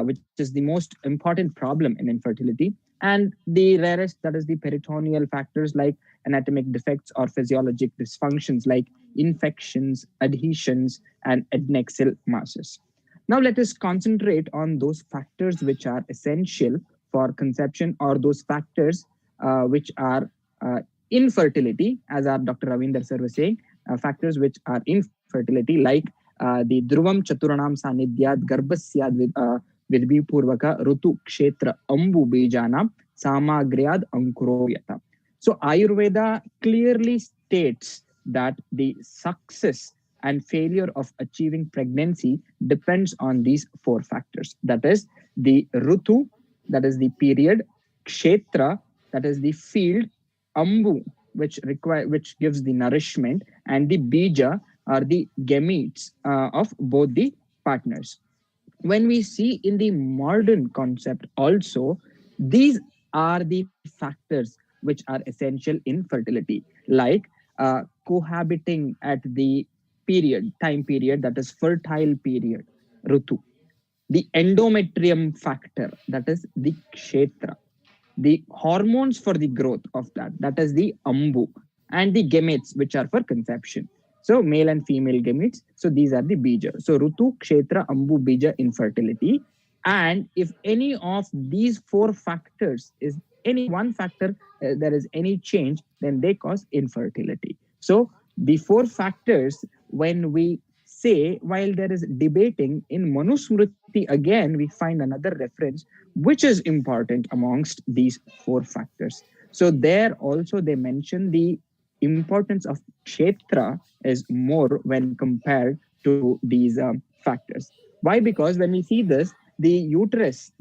which is the most important problem in infertility, and the rarest, that is the peritoneal factors like anatomic defects or physiologic dysfunctions like infections, adhesions, and adnexal masses. Now let us concentrate on those factors which are essential for conception, or those factors which are infertility, as our Dr. Ravinder sir was saying, factors which are infertility, like the Dhruvam Chaturanam Sanidhyad Garbhasyad Vidbhipurvaka Rutu Kshetra Ambu Bijanam Samagryad Ankuroyata. So Ayurveda clearly states that the success and failure of achieving pregnancy depends on these four factors. That is the Rutu, that is the period, Kshetra, that is the field, Ambu, which gives the nourishment, and the Bija are the gametes of both the partners. When we see in the modern concept also, these are the factors which are essential in fertility, like cohabiting at the time period, that is fertile period, Rutu, the endometrium factor, that is the Kshetra, the hormones for the growth of that is the Ambu, and the gametes, which are for conception. So male and female gametes. So these are the Bija. So Rutu, Kshetra, Ambu, Bija, infertility. And if any of these four factors is any one factor, there is any change, then they cause infertility. So the four factors, when we say, while there is debating in Manusmriti, again we find another reference which is important amongst these four factors. So there also they mention the importance of Kshetra is more when compared to these factors. Why? Because when we see this, the uterus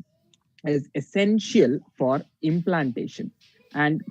is essential for implantation. And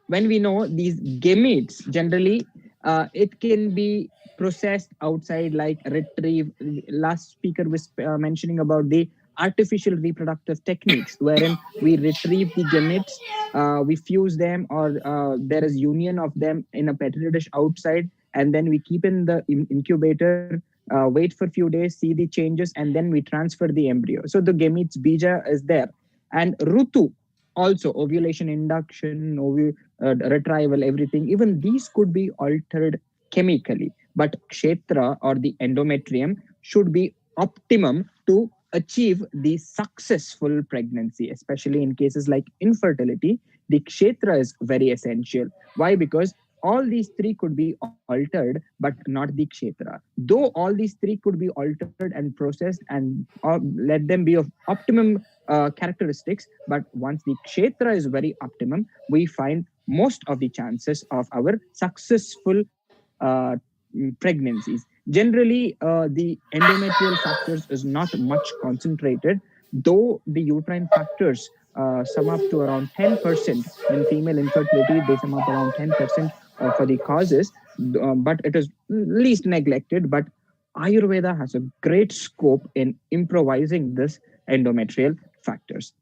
when we know these gametes, generally it can be processed outside, like retrieve. Last speaker was mentioning about the artificial reproductive techniques, wherein we retrieve the gametes, we fuse them, or there is union of them in a petri dish outside, and then we keep in the incubator, wait for a few days, see the changes, and then we transfer the embryo. So the gametes bija is there. And Rutu, also ovulation induction, retrieval, everything, even these could be altered chemically. But Kshetra, or the endometrium, should be optimum to achieve the successful pregnancy, especially in cases like infertility. The Kshetra is very essential. Why? Because all these three could be altered, but not the Kshetra. Though all these three could be altered and processed and let them be of optimum characteristics, but once the Kshetra is very optimum, we find most of the chances of our successful pregnancies. Generally, the endometrial factors is not much concentrated, though the uterine factors sum up to around 10%. In female infertility, they sum up around 10% for the causes, but it is least neglected. But Ayurveda has a great scope in improvising this endometrial factors.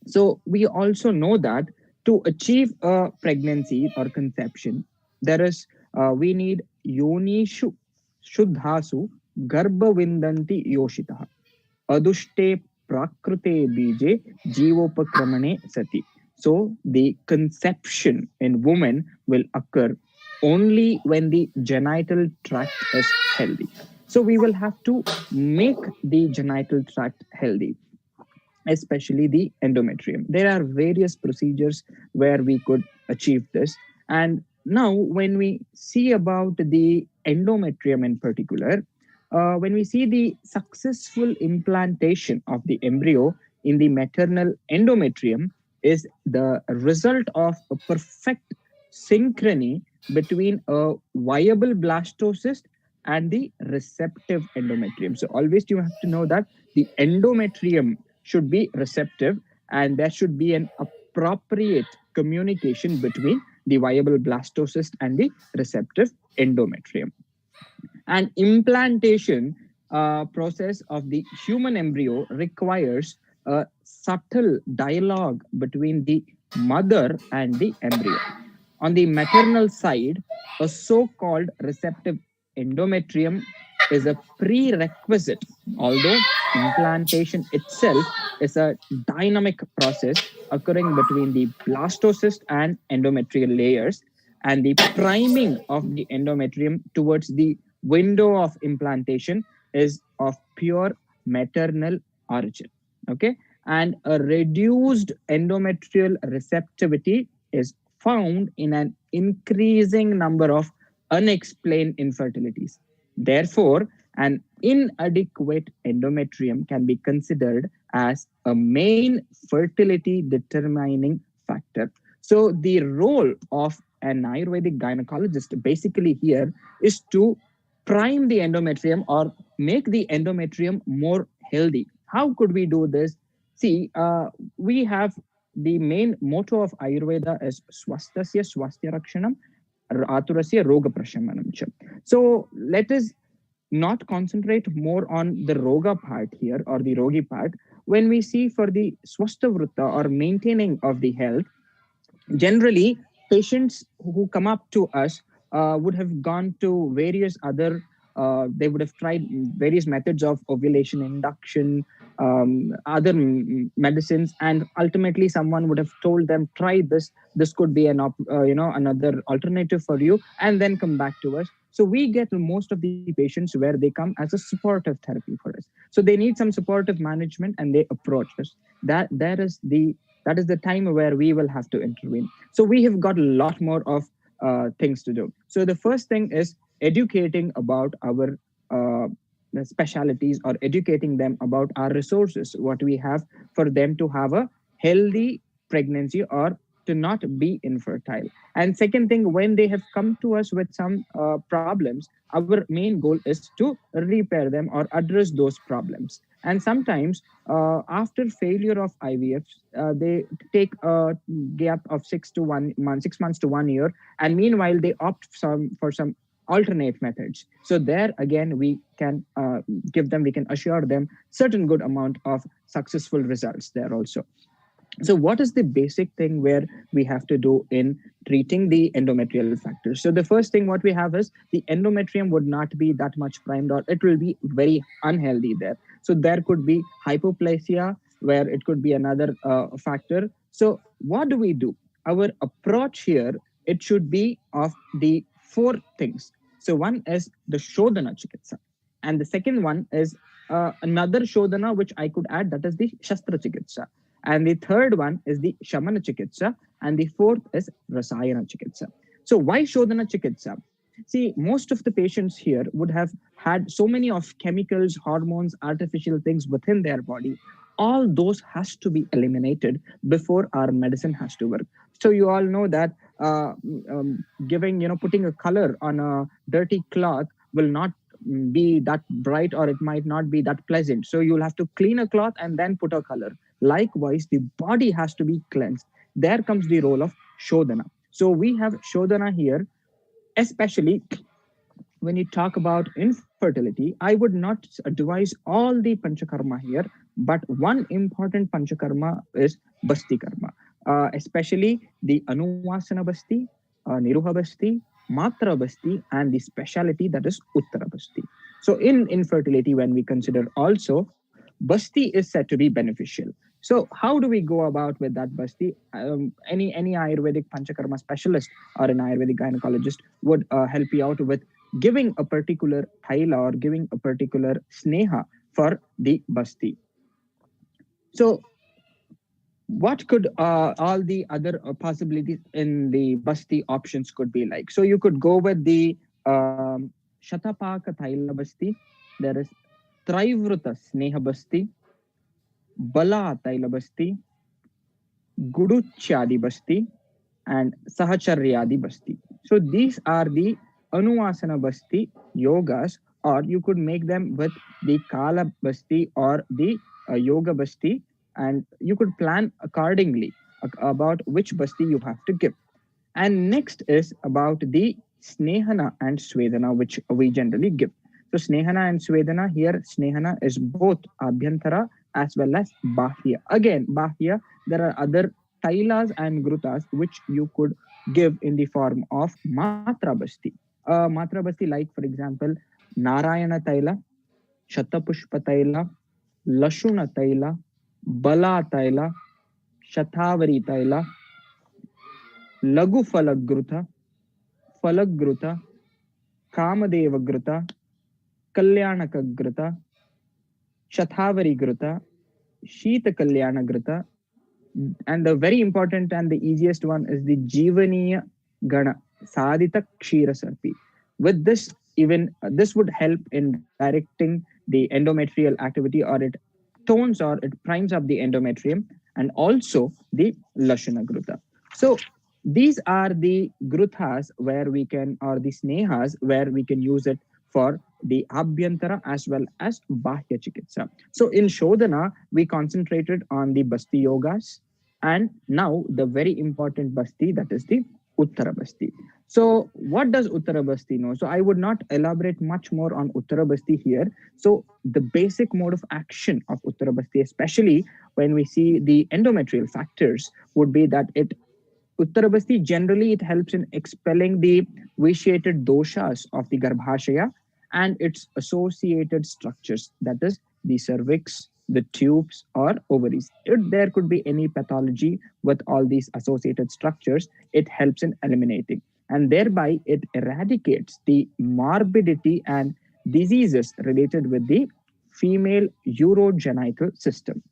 So we also know that to achieve a pregnancy or conception, there is we need yonishu shuddhasu garbhavindanti yoshitaha adushte prakrute bije jivopakramane sati. So the conception in woman will occur only when the genital tract is healthy. So we will have to make the genital tract healthy, especially the endometrium. There are various procedures where we could achieve this. And now, when we see about the endometrium in particular, when we see the successful implantation of the embryo in the maternal endometrium is the result of a perfect synchrony between a viable blastocyst and the receptive endometrium. So always you have to know that the endometrium should be receptive, and there should be an appropriate communication between the viable blastocyst and the receptive endometrium. And implantation process of the human embryo requires a subtle dialogue between the mother and the embryo. On the maternal side, a so-called receptive endometrium is a prerequisite, although implantation itself is a dynamic process occurring between the blastocyst and endometrial layers, and the priming of the endometrium towards the window of implantation is of pure maternal origin. Okay, and a reduced endometrial receptivity is found in an increasing number of unexplained infertilities. Therefore, an inadequate endometrium can be considered as a main fertility determining factor. So, the role of an Ayurvedic gynecologist basically here is to prime the endometrium or make the endometrium more healthy. How could we do this? See, we have the main motto of Ayurveda is swastasya swastya rakshanam aturasya roga prashamanam cha. So let us not concentrate more on the roga part here or the rogi part. When we see for the swastha vrutta or maintaining of the health, generally patients who come up to us would have gone to various other they would have tried various methods of ovulation induction, other medicines, and ultimately someone would have told them try this, this could be another alternative for you, and then come back to us. So we get most of the patients where they come as a supportive therapy for us. So they need some supportive management and they approach us. That is the time where we will have to intervene. So we have got a lot more of things to do. So the first thing is educating about our specialities or educating them about our resources, what we have for them to have a healthy pregnancy or to not be infertile. And second thing, when they have come to us with some problems, our main goal is to repair them or address those problems. And sometimes after failure of IVF, they take a gap of 6 months to 1 year, and meanwhile they opt for some alternate methods. So there again we can we can assure them certain good amount of successful results there also. So what is the basic thing where we have to do in treating the endometrial factors? So the first thing what we have is the endometrium would not be that much primed, or it will be very unhealthy there. So there could be hypoplasia, where it could be another factor. So what do we do? Our approach here, it should be of the four things. So one is the Shodhana Chikitsa. And the second one is another Shodhana, which I could add, that is the Shastra Chikitsa. And the third one is the Shamana Chikitsa. And the fourth is Rasayana Chikitsa. So why Shodhana Chikitsa? See, most of the patients here would have had so many of chemicals, hormones, artificial things within their body. All those has to be eliminated before our medicine has to work. So you all know that putting a color on a dirty cloth will not be that bright, or it might not be that pleasant. So you'll have to clean a cloth and then put a color. Likewise, the body has to be cleansed. There comes the role of Shodhana. So we have Shodhana here, especially when you talk about infertility. I would not advise all the Panchakarma here, but one important Panchakarma is Basti Karma, especially the Anuvasana Basti, Niruha Basti, Matra Basti, and the speciality that is Uttara Basti. So in infertility, when we consider also, Basti is said to be beneficial. So how do we go about with that Basti? Any Ayurvedic Panchakarma specialist or an Ayurvedic gynecologist would help you out with giving a particular thaila or giving a particular sneha for the Basti. So what could all the other possibilities in the Basti options could be like? So you could go with the Shatapaka Thaila Basti. There is Trivruta Sneha Basti, Bala Taila Basti, Guduchyadi Basti, and Sahacharyadi Basti. So these are the Anuvasana Basti yogas, or you could make them with the Kala Basti or the Yoga Basti, and you could plan accordingly about which Basti you have to give. And next is about the Snehana and Swedana, which we generally give. So Snehana and Swedana, here Snehana is both Abhyantara as well as Bahya. Again, Bahya, there are other Tailas and Grutas which you could give in the form of Matra Basti. Matra Basti, like for example, Narayana Taila, Shatapushpa Taila, Lashuna Taila, Bala Taila, Shatavari Taila, Lagu Falagruta, Falagruta, Kamadeva Gruta, Kalyanaka Gruta, Shatavari Gruta, Shita Kalyana Gruta, and the very important and the easiest one is the Jivaniya Gana Sadita Kshira Sarpi. With this, even this would help in directing the endometrial activity, or it tones or it primes up the endometrium, and also the Lashana Gruta. So these are the gruthas where we can, or the snehas where we can use it for the abhyantara as well as bahya chikitsa. So in Shodhana, we concentrated on the basti yogas, and now the very important basti, that is the Uttara Basti. So what does Uttara Basti know? So I would not elaborate much more on Uttara Basti here. So the basic mode of action of Uttara Basti, especially when we see the endometrial factors, would be that Uttarabasti generally it helps in expelling the vitiated doshas of the Garbhashaya and its associated structures, that is the cervix, the tubes, or ovaries. If there could be any pathology with all these associated structures, it helps in eliminating, and thereby it eradicates the morbidity and diseases related with the female urogenital system.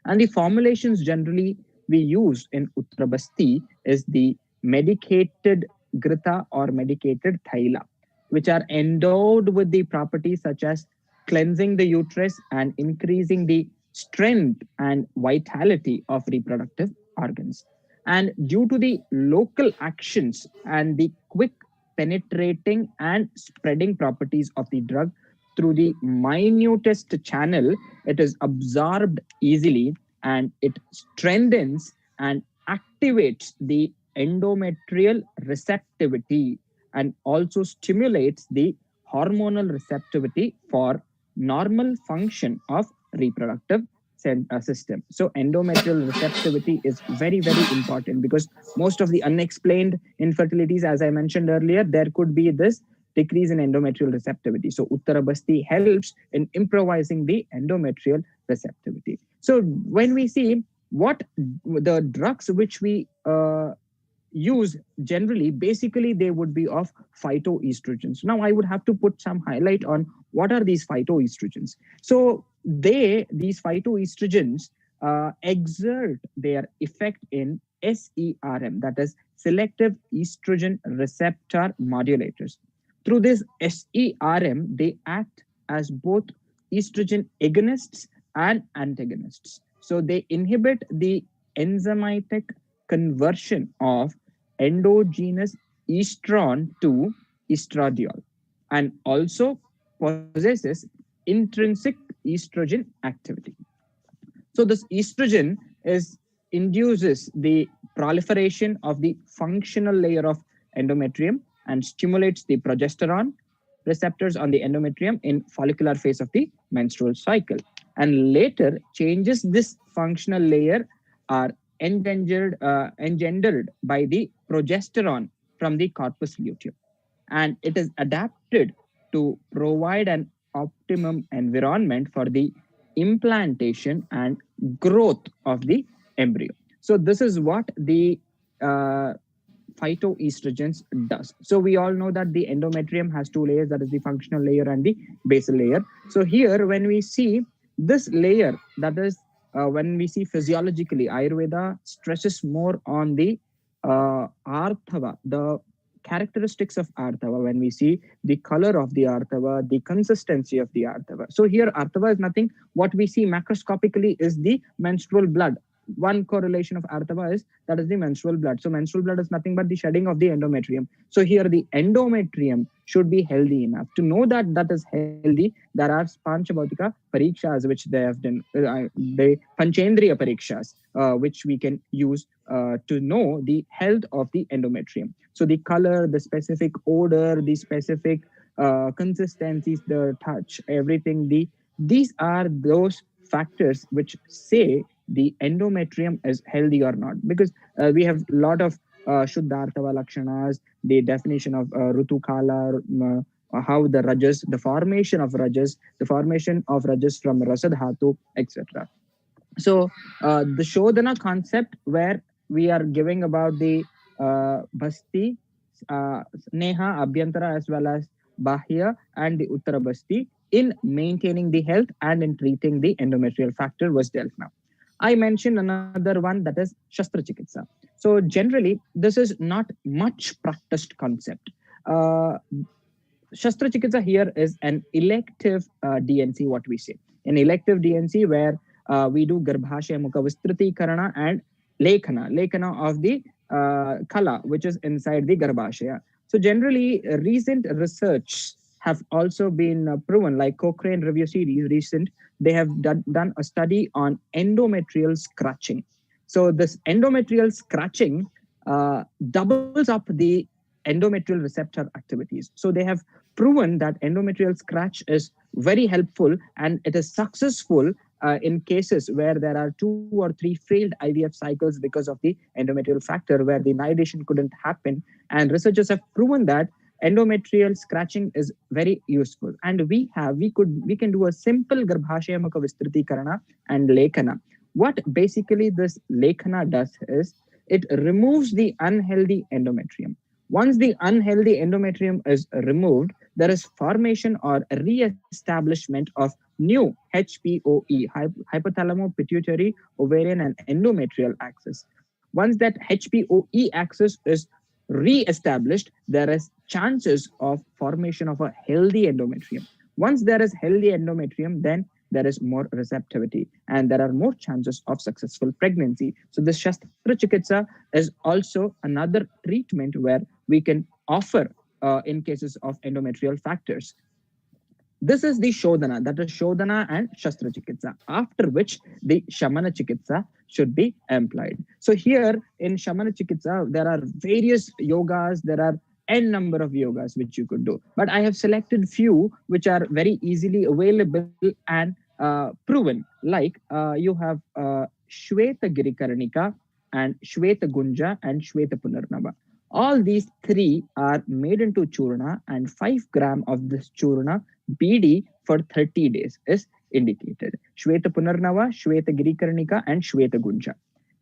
And the formulations generally we use in Uttarabasti is the medicated grita or medicated thaila, which are endowed with the properties such as cleansing the uterus and increasing the strength and vitality of reproductive organs. And due to the local actions and the quick penetrating and spreading properties of the drug through the minutest channel, it is absorbed easily, and it strengthens and activates the endometrial receptivity and also stimulates the hormonal receptivity for normal function of reproductive system. So endometrial receptivity is very, very important, because most of the unexplained infertilities, as I mentioned earlier, there could be this decrease in endometrial receptivity. So Uttarabasti helps in improvising the endometrial receptivity. So when we see what the drugs which we use generally, basically they would be of phytoestrogens. Now I would have to put some highlight on what are these phytoestrogens. So these phytoestrogens exert their effect in SERM, that is selective estrogen receptor modulators. Through this SERM, they act as both estrogen agonists and antagonists. So they inhibit the enzymatic conversion of endogenous estrone to estradiol, and also possesses intrinsic estrogen activity. So this estrogen induces the proliferation of the functional layer of endometrium and stimulates the progesterone receptors on the endometrium in follicular phase of the menstrual cycle. And later, changes this functional layer are engendered by the progesterone from the corpus luteum. And it is adapted to provide an optimum environment for the implantation and growth of the embryo. So this is what the phytoestrogens does. So we all know that the endometrium has two layers, that is the functional layer and the basal layer. So here when we see this layer, that is when we see physiologically, Ayurveda stresses more on the arthava, the characteristics of arthava. When we see the color of the arthava, the consistency of the arthava. So here arthava is nothing. What we see macroscopically is the menstrual blood. One correlation of arthava is that is the menstrual blood. So menstrual blood is nothing but the shedding of the endometrium. So here the endometrium should be healthy enough. To know that that is healthy, there are Panchabautika parikshas which they have done, the Panchendriya parikshas, which we can use to know the health of the endometrium. So the color, the specific odor, the specific consistencies, the touch, everything, these are those factors which say the endometrium is healthy or not. Because we have a lot of Shuddhartava Lakshanas, the definition of Rutukala, how the rajas, the formation of rajas from rasadhatu, etc. So the Shodhana concept, where we are giving about the Basti, Neha, Abhyantara, as well as Bahya and the Uttara Basti, in maintaining the health and in treating the endometrial factor was dealt now. I mentioned another one, that is Shastra Chikitsa. So generally, this is not much practiced concept. Uh, Shastra Chikitsa here is an elective DNC, what we say. An elective DNC where we do Garbhashaya Mukha Vistruti Karana and Lekhana of the Kala, which is inside the Garbhashaya. So generally, recent research have also been proven, like Cochrane review series recent, they have done a study on endometrial scratching. So this endometrial scratching doubles up the endometrial receptor activities. So they have proven that endometrial scratch is very helpful, and it is successful in cases where there are 2 or 3 failed IVF cycles because of the endometrial factor, where the nidation couldn't happen. And researchers have proven that endometrial scratching is very useful. And we can do a simple Garbhashaya Mukha Vistruti Karana and Lekhana. What basically this Lekhana does is it removes the unhealthy endometrium. Once the unhealthy endometrium is removed, there is formation or re-establishment of new HPOE, hypothalamo pituitary ovarian and endometrial axis. Once that HPOE axis is re-established, there is chances of formation of a healthy endometrium. Once there is healthy endometrium, then there is more receptivity and there are more chances of successful pregnancy. So this Shastra Chikitsa is also another treatment where we can offer in cases of endometrial factors. This is the Shodhana, that is Shodhana and Shastra Chikitsa, after which the Shamana Chikitsa should be employed. So here in Shamana Chikitsa, there are various yogas, there are n number of yogas which you could do. But I have selected few which are very easily available and proven. Like you have Shweta Girikarnika and Shweta Gunja and Shweta Punarnava. All these three are made into churna, and 5 gram of this churna BD for 30 days is indicated. Shweta Punarnava, Shweta Girikarnika, and Shweta Gunja.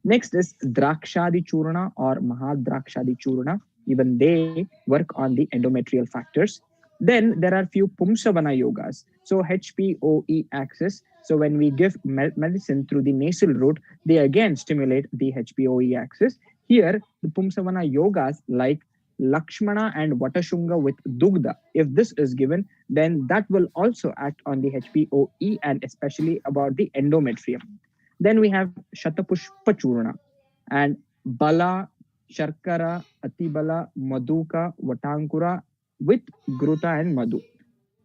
Next is Drakshadi Churna or Mahadrakshadi Churna. Even they work on the endometrial factors. Then there are few Pumsavana yogas. So HPOE axis. So when we give medicine through the nasal route, they again stimulate the HPOE axis. Here, the Pumsavana yogas like Lakshmana and Vatashunga with Dugda, if this is given, then that will also act on the HPOE and especially about the endometrium. Then we have Shatapushpa Churna and Bala, Sharkara, Atibala, Maduka, Vatankura with Gruta and Madhu.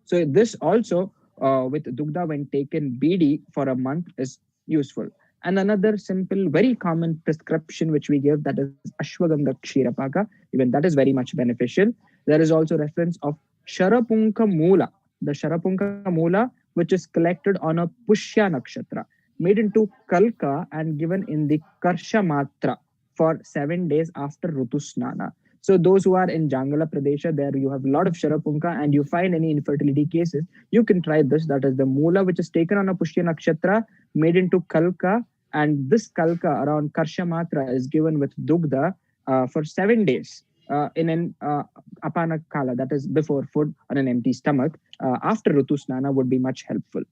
So this also with Dugda when taken BD for a month is useful. And another simple, very common prescription which we give, that is Ashwagandha Kshirapaka. Even that is very much beneficial. There is also reference of Sharapunka Mula, the Sharapunka Mula, which is collected on a Pushya Nakshatra, made into Kalka and given in the Karsha Matra for 7 days after Rutusnana. So those who are in Jangala Pradesha, there you have a lot of Sharapunka and you find any infertility cases, you can try this. That is the Mula, which is taken on a Pushya Nakshatra, made into Kalka, and this Kalka around Karsha Matra is given with Dugda for 7 days in an Apana Kala, that is before food on an empty stomach. After Rutusnana would be much helpful.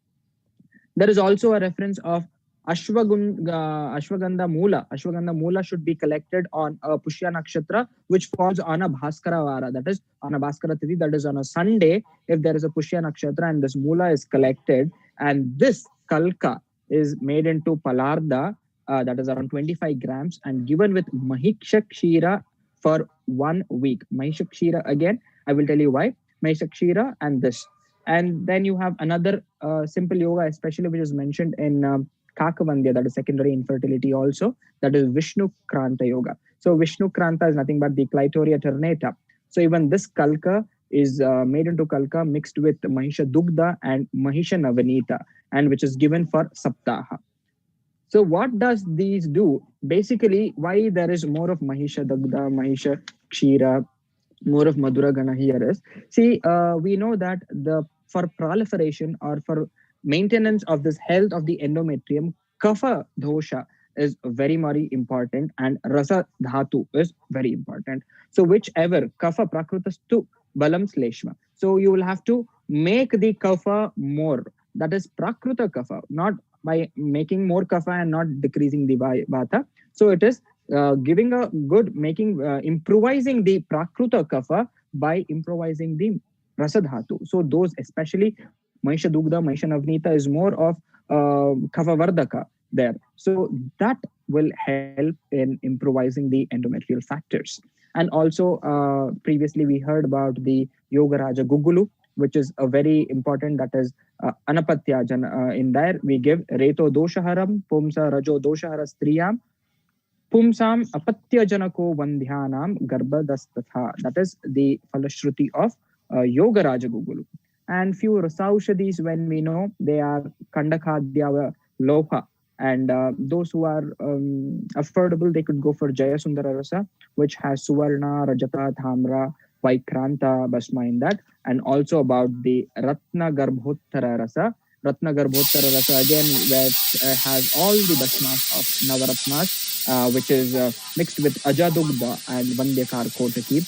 There is also a reference of Ashwagandha Mula. Ashwagandha Mula should be collected on a Pushya Nakshatra, which falls on a Bhaskara Vara, that is on a Bhaskara Tithi, that is on a Sunday, if there is a Pushya Nakshatra and this Mula is collected, and this Kalka is made into Palarda, that is around 25 grams, and given with Mahiksha Kshira for 1 week. Mahiksha Kshira, again, I will tell you why. Mahiksha Kshira and this. And then you have another simple yoga, especially which is mentioned in Kakavandya, that is secondary infertility also, that is Vishnu Kranta yoga. So Vishnu Kranta is nothing but the Clitoria ternata. So even this Kalka is made into Kalka mixed with Mahisha Dugda and Mahisha Navanita, and which is given for Saptaha. So what does these do? Basically, why there is more of Mahisha Dugda, Mahisha Kshira, more of Madhura Gana here is, see, we know that the for proliferation or for maintenance of this health of the endometrium, kapha dosha is very, very important, and rasa dhatu is very important. So whichever kapha prakrutastu balam sleshma. So you will have to make the kapha more. That is prakruta kapha, not by making more kapha and not decreasing the vata. So it is giving a good, improvising the prakruta kapha by improvising the rasadhatu. So those, especially Maisha Dugda, Maisha Navnita is more of kapha vardaka there. So that will help in improvising the endometrial factors. And also, previously we heard about the Yoga Raja Gugulu, which is a very important, that is Anapatya. In there we give Reto Doshaharam, Pumsa Rajo Doshahara Striyam, Pumsam apatya janako vandhyanam garbhadastatha. That is the falashruti of Yoga Raja Gugulu. And few rasaushadis, when we know, they are Kandakadhyava Loha. And those who are affordable, they could go for Jaya Sundara Rasa, which has Suvarna, Rajata, Thamra, Vaikranta, Basma in that. And also about the Ratna Garbhottara Rasa. Ratna Garbhottara Rasa again, which has all the Basmas of Navaratnas, which is mixed with Ajadugda and Vandyakar Kotaki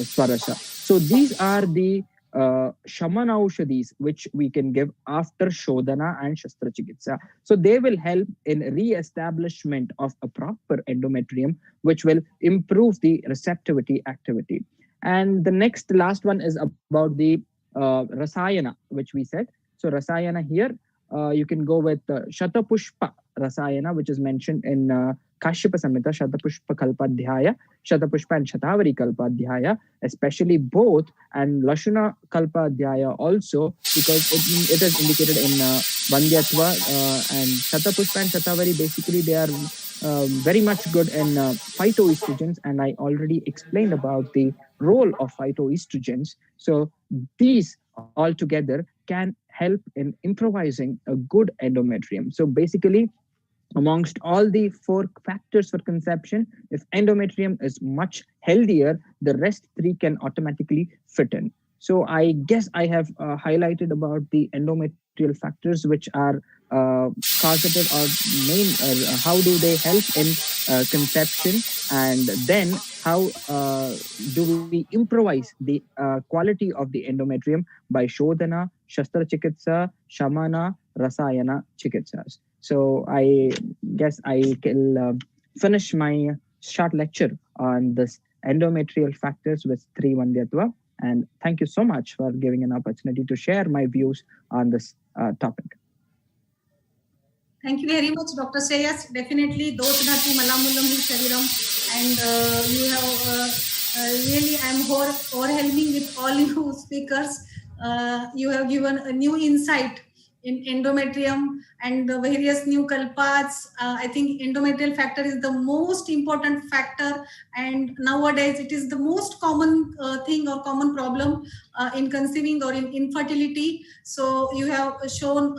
Swarasa. So these are the Shamana Aushadis which we can give after Shodhana and Shastra Chikitsa. So they will help in re-establishment of a proper endometrium, which will improve the receptivity activity. And the last one is about the Rasayana, which we said. So Rasayana here, you can go with Shatapushpa Rasayana, which is mentioned in Kashyapa Samhita, Shatapushpa Kalpadhyaya, Shatapushpa and Shatavari Kalpadhyaya, especially both, and Lashuna Kalpadhyaya also, because it is indicated in Vandyatva, and Shatapushpa and Shatavari, basically they are very much good in phytoestrogens, and I already explained about the role of phytoestrogens. So these all together can help in improvising a good endometrium. So basically, amongst all the 4 factors for conception, if endometrium is much healthier, the rest 3 can automatically fit in. So I guess I have highlighted about the endometrial factors, which are causative or main, how do they help in conception, and then how do we improvise the quality of the endometrium by Shodhana, Shastra Chikitsa, Shamana, Rasayana Chikitsas. So I guess I can finish my short lecture on this endometrial factors with Sri Vandyatva. And thank you so much for giving an opportunity to share my views on this topic. Thank you very much, Dr. Shreyas. Definitely, those dhatu malamulam shariram, and you have really, I'm overwhelming with all you speakers. You have given a new insight in endometrium and the various new kalpas. I think endometrial factor is the most important factor, and nowadays it is the most common thing or common problem in conceiving or in infertility. So you have shown,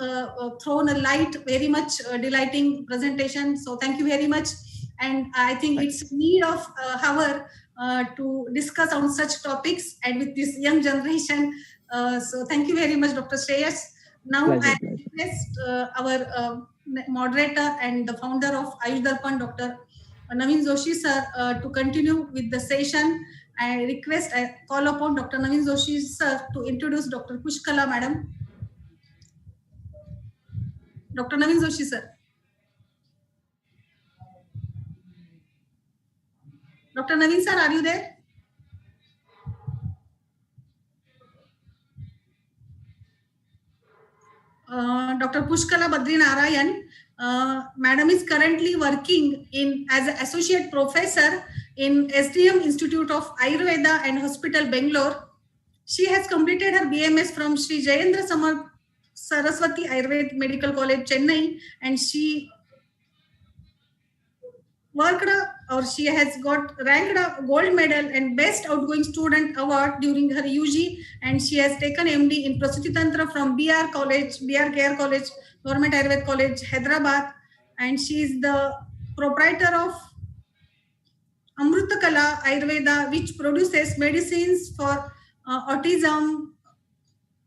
thrown a light, very much delighting presentation. So thank you very much. And I think it's need of hour to discuss on such topics and with this young generation. So thank you very much, Dr. Shreyas. Now Pleasure, I request our moderator and the founder of Ayush Darpan, Dr. Naveen Joshi sir, to continue with the session. I call upon Dr. Naveen Joshi sir to introduce Dr. Pushkala madam. Dr. Naveen Joshi sir. Dr. Naveen sir, are you there? Dr. Pushkala Badri Narayan, madam is currently working as an associate professor in SDM Institute of Ayurveda and Hospital, Bangalore. She has completed her BMS from Sri Jayendra Samar Saraswati Ayurveda Medical College, Chennai, and she she has got ranked a gold medal and best outgoing student award during her UG, and she has taken MD in Prasuti Tantra from BR Care College, Government Ayurveda College, Hyderabad, and she is the proprietor of Amrutakala Ayurveda, which produces medicines for autism,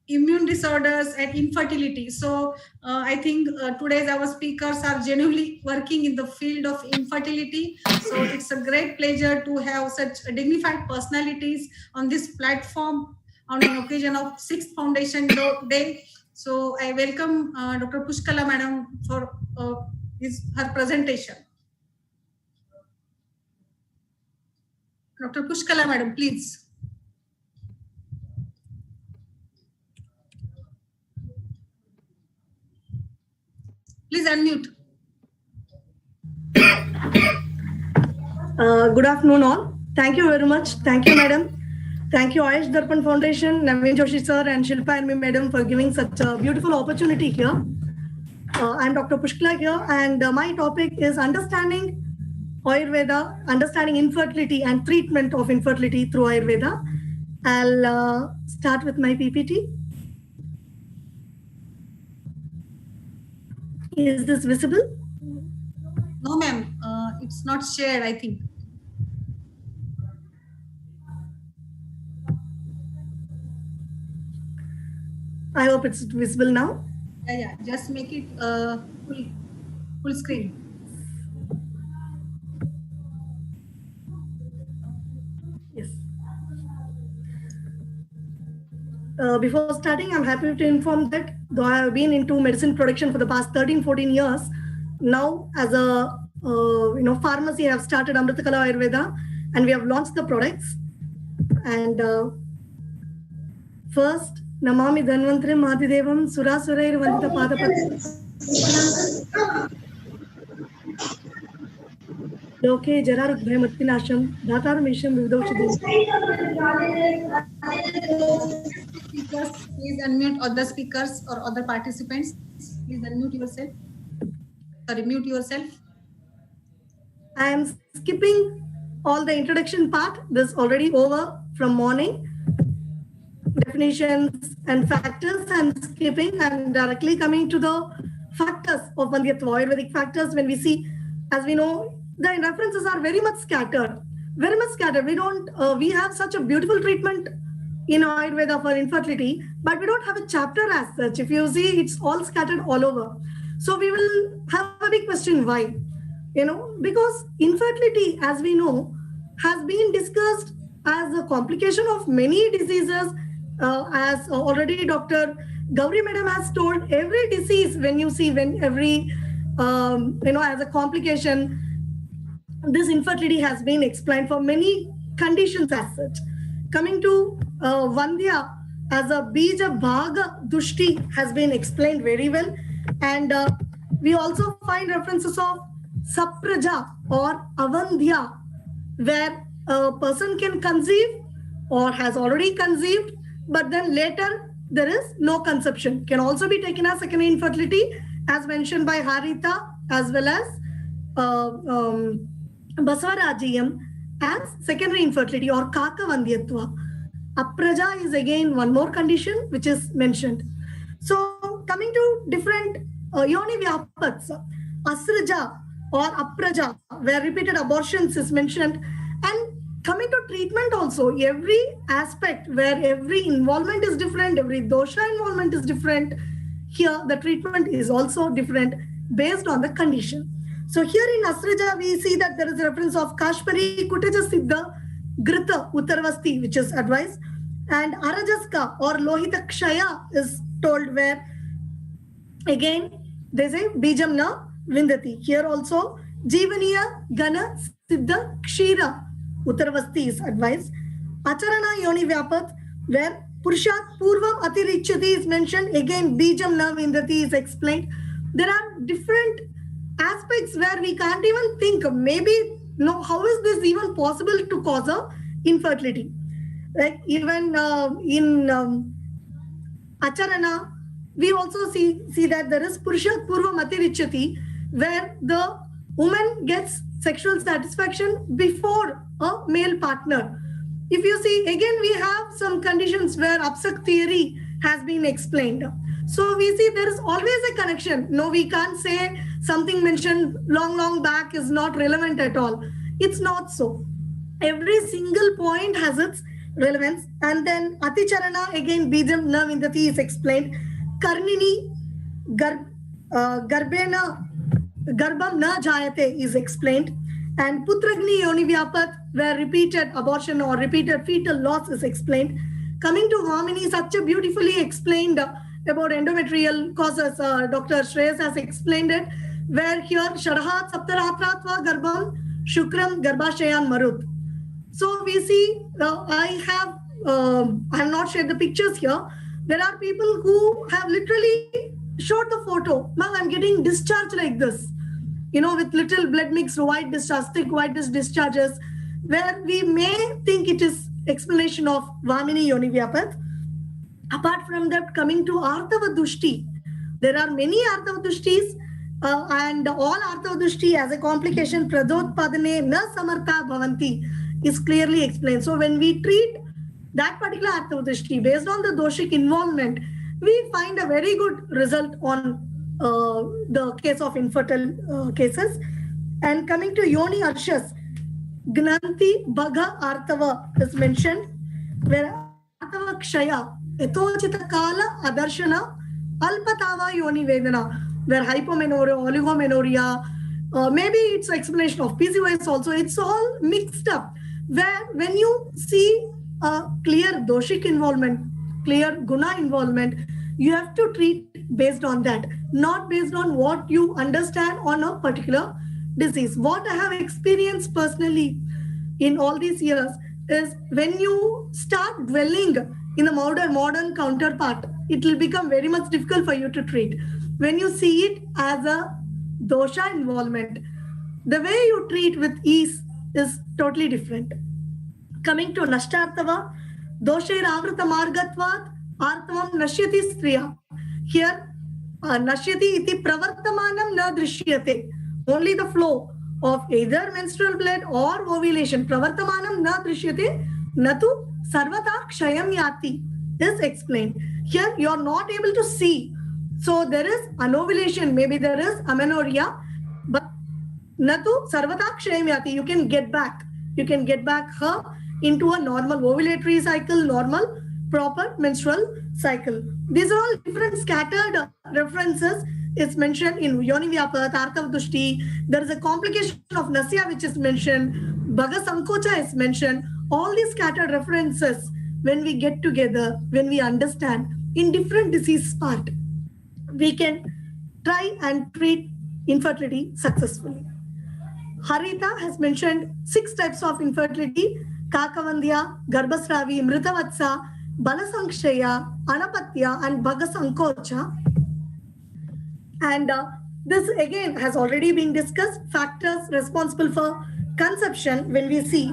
immune disorders, and infertility. So I think today's our speakers are genuinely working in the field of infertility. So it's a great pleasure to have such dignified personalities on this platform on an occasion of 6th Foundation Day. So I welcome Dr. Pushkala Madam for her presentation. Dr. Pushkala Madam, please. Please unmute. Good afternoon all. Thank you very much. Thank you, madam. Thank you, Ayush Darpan Foundation, Naveen Joshi sir and Shilpa and me, madam, for giving such a beautiful opportunity here. I'm Dr. Pushkala here, and my topic is understanding Ayurveda, understanding infertility and treatment of infertility through Ayurveda. I'll start with my PPT. Is this visible? No, ma'am. It's not shared, I think. I hope it's visible now. Yeah. Just make it full screen. Yes. Before starting, I'm happy to inform that though I have been into medicine production for the past 13-14 years, now as a pharmacy, I have started Amritakala Ayurveda and we have launched the products. And first, Namami Dhanvantrim Madidevam Surasurair Vandita Padapat Loke Jararut Bhaymatvinasham Dhatar Misham Vividaushadin. Speakers, please unmute other speakers or other participants. Please unmute yourself. Sorry, mute yourself. I am skipping all the introduction part. This is already over from morning. Definitions and factors I'm skipping and directly coming to the factors of Vandyatva, Ayurvedic factors. When we see, as we know, the references are very much scattered. Very much scattered. We have such a beautiful treatment in Ayurveda for infertility, but we don't have a chapter as such. If you see, it's all scattered all over. So we will have a big question, why? Because infertility, as we know, has been discussed as a complication of many diseases. As already Dr. Gauri Madam has told, every disease, every as a complication, this infertility has been explained for many conditions as such. Coming to Vandya as a Bija Bhaga Dushti has been explained very well. And we also find references of Sapraja or Avandhya, where a person can conceive or has already conceived, but then later there is no conception. Can also be taken as secondary infertility, as mentioned by Harita, as well as Basavarajiyam as secondary infertility or Kaka Vandyatva. Apraja is again one more condition which is mentioned. So coming to different yoni vyapats, Asraja or Apraja, where repeated abortions is mentioned, and coming to treatment also, every aspect where every involvement is different, every dosha involvement is different. Here the treatment is also different based on the condition. So here in Asraja, we see that there is a reference of Kashpari Kutaja Siddha Grita Uttarvasti, which is advised, and Arajaska or Lohita Kshaya is told, where again they say Bijam na Vindati. Here also Jivaniya Gana Siddha Kshira Uttarvasti is advised. Acharana Yoni Vyapat, where Purushat Purvam Atirichyati is mentioned, again Bijam na Vindati is explained. There are different aspects where we can't even think, maybe, no, how is this even possible to cause a infertility? Like even in Acharana, we also see that there is Purushat Purvam Atirichyati, where the woman gets sexual satisfaction before a male partner. If you see, again, we have some conditions where Upsak theory has been explained. So we see there is always a connection. No, we can't say something mentioned long back is not relevant at all. It's not so. Every single point has its relevance. And then Aticharana, again, Bijam na Vindati is explained. Karnini, Garbena, Garbam na Jayate is explained. And Putragni Yoni Vyapat, where repeated abortion or repeated fetal loss is explained. Coming to Vamini, such a beautifully explained about endometrial causes. Dr. Shreyas has explained it, where here Shadhat Saptaratratva Garbam Shukram Garbashayan Marut. So we see, I have not shared the pictures here. There are people who have literally showed the photo. Ma'am, I'm getting discharged like this, with little blood mixed white discharge, thick white discharges, where we may think it is explanation of Vamini Yoni Vyapat. Apart from that, coming to Arthavadushti, there are many Arthavadushtis, and all Arthavadushti as a complication, Pradotpadane na samartha bhavanti, is clearly explained. So when we treat that particular Arthavadushti based on the doshic involvement, we find a very good result on the case of infertile cases. And coming to Yoni Arshas, Gnanti Bhaga Arthava is mentioned, where Arthava Kshaya, Etochita Kala Adarshana, Alpatava Yoni Vedana, where hypomenoria, oligomenoria, maybe it's explanation of PCOS also, it's all mixed up. Where when you see a clear doshic involvement, clear guna involvement, you have to treat based on that, not based on what you understand on a particular disease. What I have experienced personally in all these years is when you start dwelling in a modern counterpart, it will become very much difficult for you to treat. When you see it as a dosha involvement, the way you treat with ease is totally different. Coming to Nashtartava, Doshair Avrata Margatvat, Artavam Nashyati Striya. Here, Nashyati iti pravartamanam na drishyate. Only the flow of either menstrual blood or ovulation, pravartamanam na drishyate, natu sarvata kshayam yati, is explained. Here, you are not able to see. So there is anovulation, maybe there is amenorrhea, but natu sarvata kshayam yati, you can get back. You can get back her into a normal ovulatory cycle, normal proper menstrual cycle. These are all different scattered references. It's mentioned in Yoni Vyapat, Arthavadushti. There is a complication of Nasya which is mentioned. Bhaga Sankocha is mentioned. All these scattered references, when we get together, when we understand in different disease part, we can try and treat infertility successfully. Harita has mentioned 6 types of infertility: Kakavandya, Garbhasravi, Mritavatsa, Balasankshaya, Anapatya, and Bhagasankocha. And this again has already been discussed. Factors responsible for conception, when we see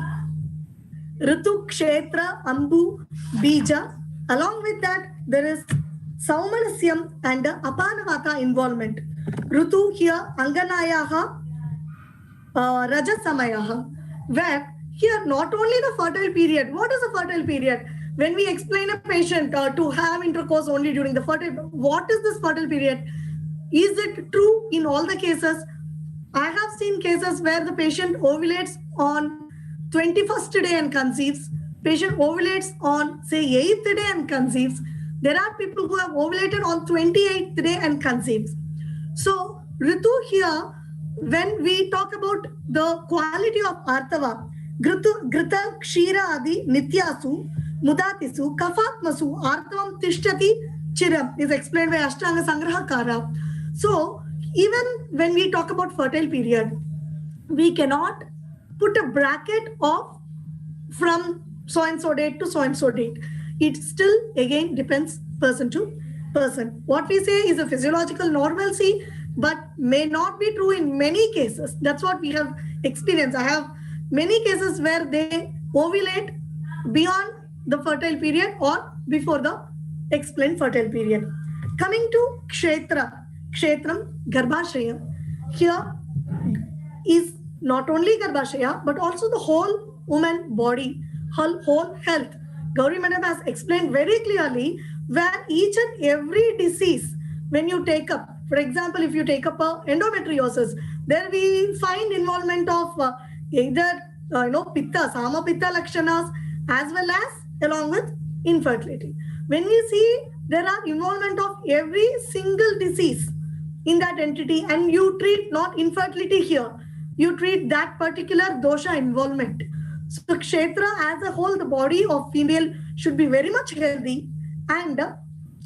Ritu, Kshetra, Ambu, Bija. Along with that, there is Saumanasyam and Apanavata involvement. Ritu here, Anganayaha, Rajasamayaha, where here not only the fertile period. What is a fertile period? When we explain a patient to have intercourse only during the fertile, what is this fertile period? Is it true in all the cases? I have seen cases where the patient ovulates on 21st day and conceives. Patient ovulates on, say, 8th day and conceives. There are people who have ovulated on 28th day and conceives. So, Ritu here, when we talk about the quality of Artava, Grita, Kshira Adi, Nityasu, Mudatisu, Kafatmasu, Artavam Tishtati, Chiram is explained by Ashtanga Sangrahakara. So, even when we talk about fertile period, we cannot put a bracket of from so and so date to so and so date. It still again depends person to person. What we say is a physiological normalcy, but may not be true in many cases. That's what we have experienced. I have many cases where they ovulate beyond the fertile period or before the explained fertile period. Coming to Kshetra, Kshetram, Garbhashaya. Here is not only Garbhashaya, but also the whole woman body, her whole health. Gauri Madam has explained very clearly where each and every disease, when you take up, for example, if you take up a endometriosis, there we find involvement of either pitta, sama pitta lakshanas, as well as along with infertility. When we see there are involvement of every single disease in that entity, and you treat not infertility here, you treat that particular dosha involvement. So kshetra as a whole, the body of female should be very much healthy, and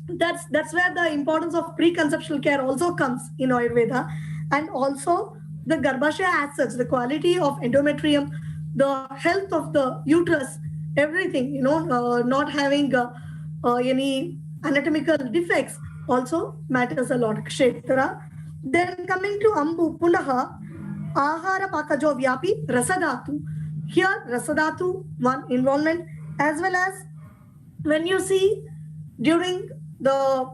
that's where the importance of preconceptual care also comes in Ayurveda, and also the garbhashaya as such, the quality of endometrium, the health of the uterus, everything, not having any anatomical defects also matters a lot. Kshetra. Then coming to Ambu, Punaha, Ahara Pakajo Vyapi, Rasadhatu. Here, Rasadhatu, one involvement, as well as when you see during the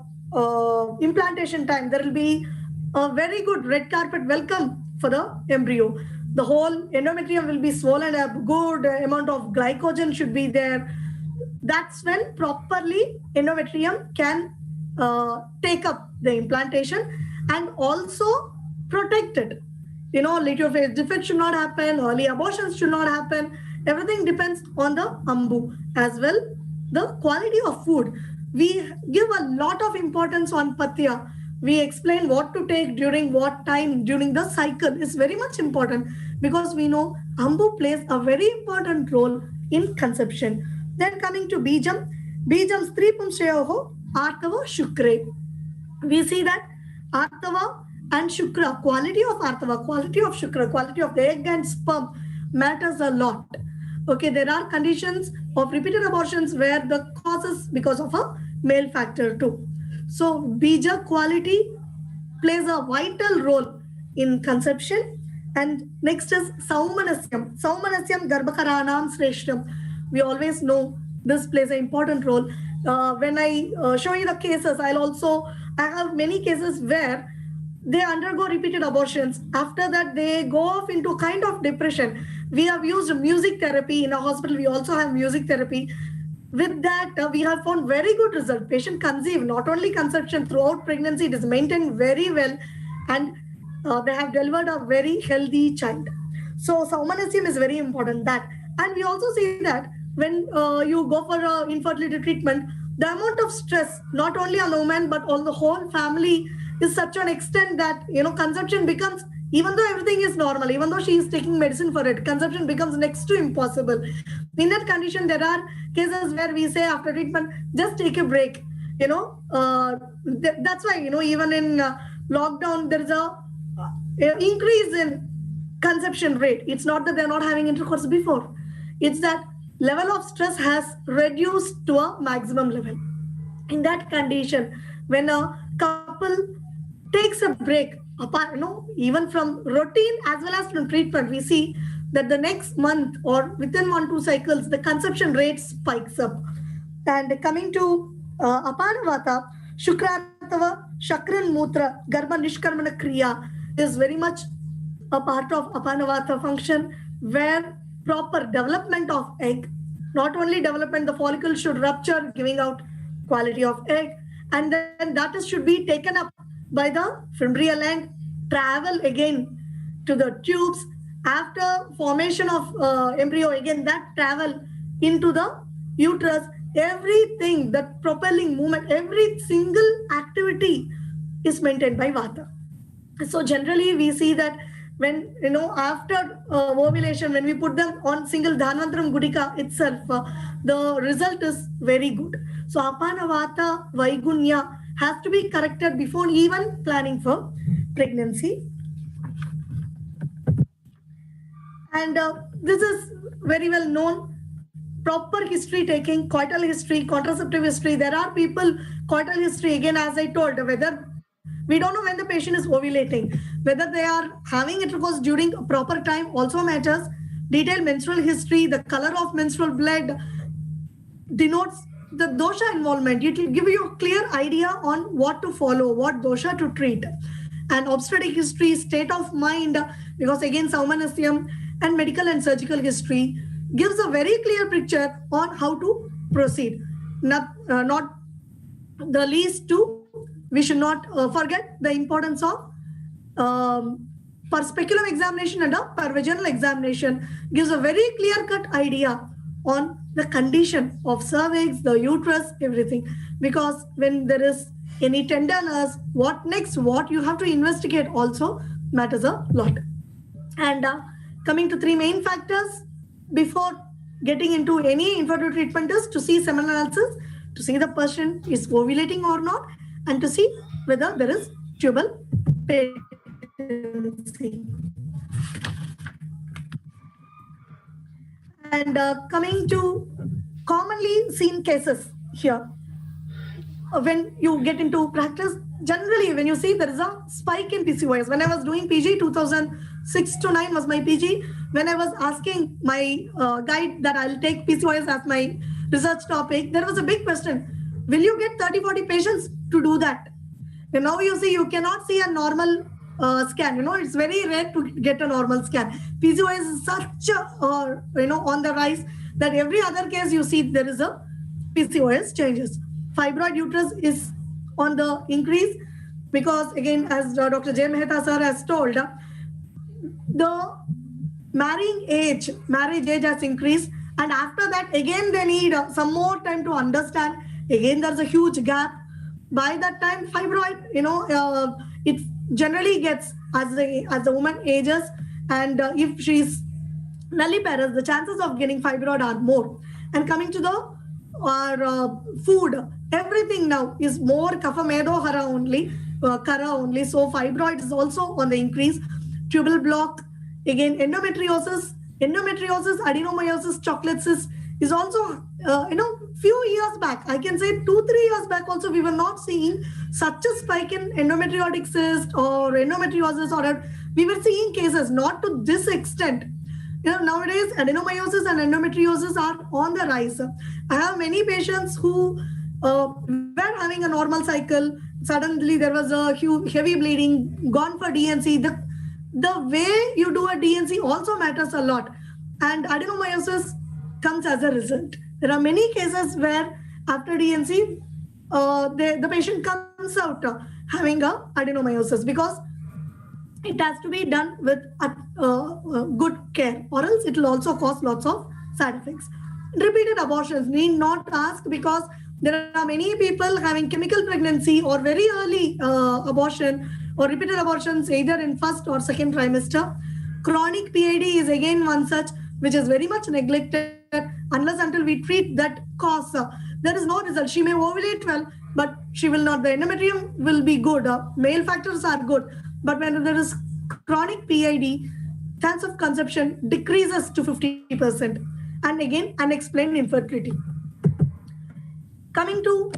implantation time, there will be a very good red carpet welcome for the embryo. The whole endometrium will be swollen up, good amount of glycogen should be there. That's when properly endometrium can take up the implantation and also protect it. Little phase defect should not happen, early abortions should not happen. Everything depends on the ambu. As well, the quality of food. We give a lot of importance on patya. We explain what to take during what time during the cycle is very much important, because we know ambu plays a very important role in conception. Then coming to bijam, bijam stripum shayoho artava shukre. We see that artava and shukra, quality of artava, quality of shukra, quality of the egg and sperm matters a lot. Okay, there are conditions of repeated abortions where the causes because of a male factor too. So bija quality plays a vital role in conception. And next is Saumanasyam. Saumanasyam Garbhakaranam Sreshtam. We always know this plays an important role. When I show you the cases, I have many cases where they undergo repeated abortions. After that, they go off into kind of depression. We have used music therapy in a hospital. We also have music therapy. With that, we have found very good result. Patient conceive, not only conception, throughout pregnancy, it is maintained very well, and they have delivered a very healthy child. So Saumanasyam is very important. That, and we also see that when you go for infertility treatment, the amount of stress, not only on the woman but on the whole family, is such an extent that conception becomes, even though everything is normal, even though she is taking medicine for it, conception becomes next to impossible. In that condition, there are cases where we say after treatment, just take a break. That's why even in lockdown there is a increase in conception rate. It's not that they're not having intercourse before. It's that level of stress has reduced to a maximum level. In that condition, when a couple takes a break, apart, even from routine as well as from treatment, we see that the next month or within 1-2 cycles, the conception rate spikes up. And coming to Apanavata, Shukratava, Shakran Mutra, Garbha Nishkarmana Kriya is very much a part of Apanavata function, where proper development of egg, not only development, the follicle should rupture, giving out quality of egg, and then that should be taken up by the fimbrial end, travel again to the tubes. After formation of embryo, again that travel into the uterus. Everything, that propelling movement, every single activity is maintained by Vata. So generally we see that when after ovulation, when we put them on single Dhanvantram Gudika itself, the result is very good. So Apanavata Vaigunya has to be corrected before even planning for pregnancy. And this is very well known. Proper history taking, coital history, contraceptive history. There are people, coital history, again, as I told, whether we don't know when the patient is ovulating, whether they are having intercourse during a proper time also matters. Detailed menstrual history, the color of menstrual blood denotes the dosha involvement. It will give you a clear idea on what to follow, what dosha to treat. And obstetric history, state of mind, because again Saumanasyam, and medical and surgical history gives a very clear picture on how to proceed. Not the least to, we should not forget the importance of per speculum examination and a per vaginal examination gives a very clear-cut idea on the condition of cervix, the uterus, everything. Because when there is any tenderness, what next, what you have to investigate also matters a lot. And coming to three main factors before getting into any infertility treatment is to see semen analysis, to see the person is ovulating or not, and to see whether there is tubal patency. And coming to commonly seen cases here, when you get into practice, generally when you see there is a spike in PCOS. When I was doing PG, 2006 to 9 was my PG. When I was asking my guide that I'll take PCOS as my research topic, there was a big question. Will you get 30-40 patients to do that? And now you see, you cannot see a normal scan. It's very rare to get a normal scan. PCOS is such a, on the rise that every other case you see there is a PCOS changes. Fibroid uterus is on the increase because, again, as Dr. J. Mehta sir has told, the marriage age has increased, and after that again they need some more time to understand. Again, there's a huge gap. By that time, fibroid, it generally gets as the woman ages, and if she's nulliparous, the chances of getting fibroid are more. And coming to our food, everything now is more kapha medo hara only, kara only. So fibroid is also on the increase. Tubal block, again endometriosis, adenomyosis, chocolate cyst is also, few years back, I can say 2-3 years back also, we were not seeing such a spike in endometriotic cyst or endometriosis, or we were seeing cases not to this extent. Nowadays adenomyosis and endometriosis are on the rise. I have many patients who were having a normal cycle. Suddenly there was a heavy bleeding, gone for DNC. The way you do a DNC also matters a lot. And adenomyosis comes as a result. There are many cases where after DNC, the patient comes out having a adenomyosis because it has to be done with good care, or else it will also cause lots of side effects. Repeated abortions need not ask because there are many people having chemical pregnancy or very early abortion or repeated abortions either in first or second trimester. Chronic PID is again one such which is very much neglected. Unless until we treat that cause, there is no result. She may ovulate well, but she will not. The endometrium will be good. Male factors are good. But when there is chronic PID, chance of conception decreases to 50%. And again, unexplained infertility. Coming to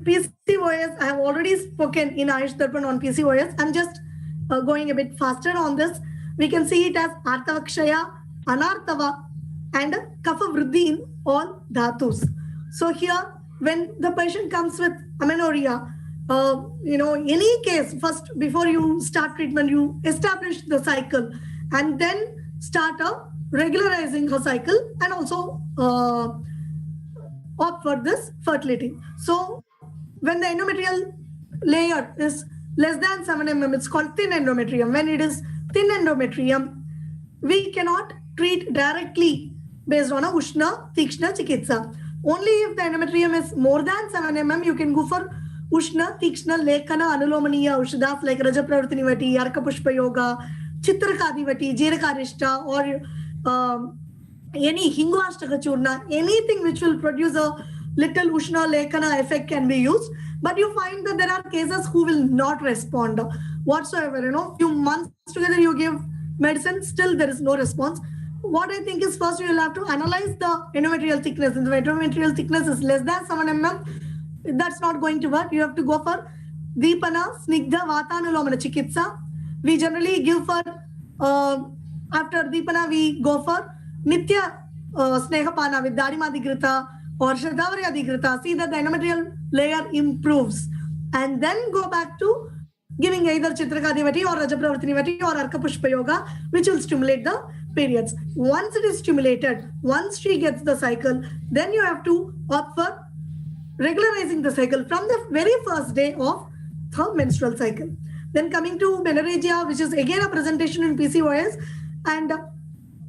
PCOS, I have already spoken in Ayush Darpan on PCOS. I'm just going a bit faster on this. We can see it as Artavakshaya, Anartava, and Kapha Vriddhi in all dhatus. So here, when the patient comes with amenorrhea, any case, first before you start treatment, you establish the cycle and then start regularizing her cycle and also opt for this fertility. So when the endometrial layer is less than 7 mm, it's called thin endometrium. When it is thin endometrium, we cannot treat directly based on a Ushna Tikshna Chikitsa. Only if the endometrium is more than 7 mm, you can go for Ushna Tikshna Lekana Anulomaniya Ushdas like Rajapravartinivati, Arka Pushpa Yoga, Chitrakadivati, Jirakarishta, or any Hingvashtaka Churna, anything which will produce a little Ushna Lekana effect can be used. But you find that there are cases who will not respond whatsoever. Few months together you give medicine, still there is no response. What I think is first you will have to analyze the endometrial thickness. If the endometrial thickness is less than 7 mm, that's not going to work. You have to go for Deepana, Snigdha, Vatanulomana Chikitsa. We generally give for, after Deepana, we go for Nitya Snehapana with Dadimadhigrita or Shadavariyadhigrita. See that the endometrial layer improves. And then go back to giving either Chitrakadivati or Rajapravartinivati or Arka Pushpa Yoga, which will stimulate the periods. Once it is stimulated, once she gets the cycle, then you have to opt for regularizing the cycle from the very first day of her menstrual cycle. Then coming to menorrhagia, which is again a presentation in PCOS, and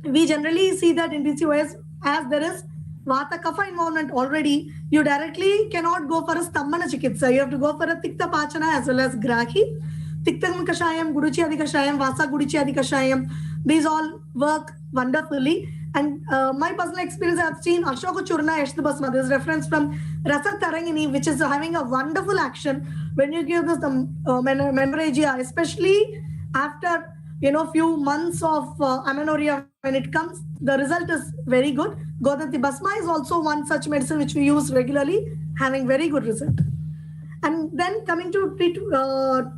we generally see that in PCOS, as there is Vata Kapha involvement already, you directly cannot go for a Stambhana Chikitsa. You have to go for a Tikta Pachana as well as Grahi. Tiktam Kashayam, Guduchi Adi Kashayam, Vasa Guduchi Adi Kashayam. These all work wonderfully. And my personal experience, I have seen Ashoka Churna Eshthabasma. This is reference from Rasa Tarangini, which is having a wonderful action when you give this menorrhagia, especially after few months of amenorrhea. When it comes, the result is very good. Godanti Basma is also one such medicine which we use regularly, having very good result. And then coming to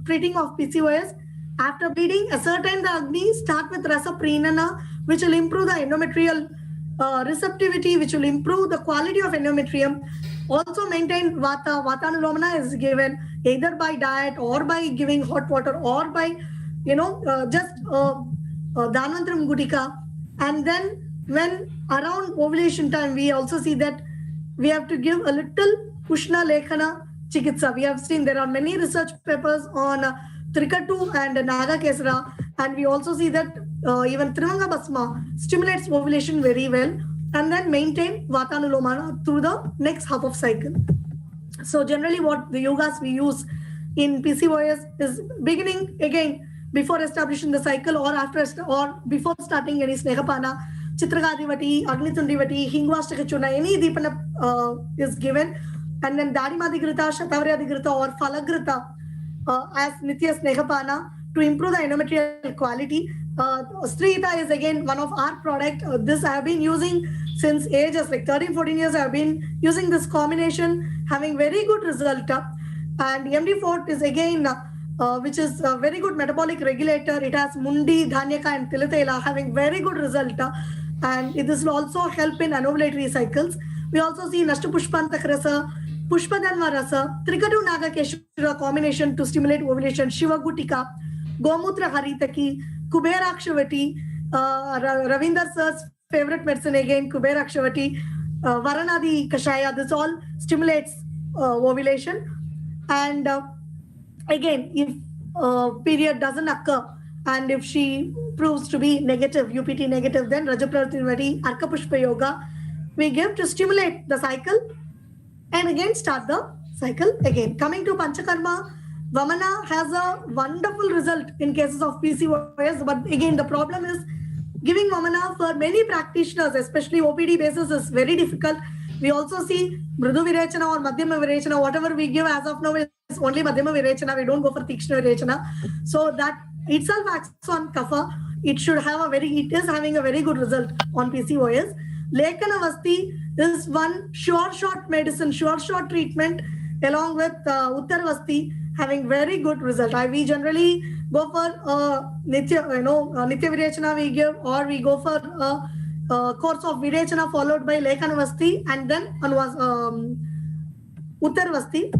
treating of PCOS, after bleeding, ascertain the Agni, start with Rasa Prenana, which will improve the endometrial receptivity, which will improve the quality of endometrium. Also maintain Vata. Vatanulomana is given either by diet or by giving hot water or by, just Dhanvantram Gudika. And then when around ovulation time, we also see that we have to give a little Ushna Lekhana Chikitsa. We have seen there are many research papers on Trikatu and Naga Kesra, and we also see that even Trivanga Basma stimulates ovulation very well, and then maintain Vatanulomana through the next half of cycle. So generally what the yogas we use in PCOS is beginning again before establishing the cycle or after or before starting any Snehapana, Chitragadivati, Agnitundivati, Hingvastakachuna, any Deepana is given, and then Dadimadigrita, Shatavradigrita or Falagrita as Nitya Snehapana to improve the endometrial quality. Strita is again one of our product. This I have been using since ages like 13-14 years. I have been using this combination, having very good result. And MD4 is again which is a very good metabolic regulator. It has Mundi, Dhanyaka and Tilatela, having very good result. And this will also help in anovulatory cycles. We also see Nashtapushpantaka Rasa, Pushpadanva Rasa, Trikadu Naga Keshura combination to stimulate ovulation, Shiva Gutika, Gomutra Haritaki, Kuberakshvati, Ravinder sir's favorite medicine again, Kuberakshvati, Varanadi Kashaya. This all stimulates ovulation. And again, if period doesn't occur and if she proves to be negative, UPT negative, then Rajapratinvati, Arka Pushpa Yoga we give to stimulate the cycle and again start the cycle again. Coming to Panchakarma, Vamana has a wonderful result in cases of PCOS, but again the problem is giving Vamana for many practitioners, especially OPD basis, is very difficult. We also see Mridu Virechana or Madhyama Virechana, whatever we give as of now is only Madhyama Virechana, we don't go for Tikshna Virechana. So that itself acts on Kapha. It should have it is having a very good result on PCOS. Lekhanavasti is one short medicine, short treatment along with Uttarvasti, having very good result. We generally go for Nitya Virechana we give, or we go for course of Virechana followed by Lekhanavasti and then Uttarvasti.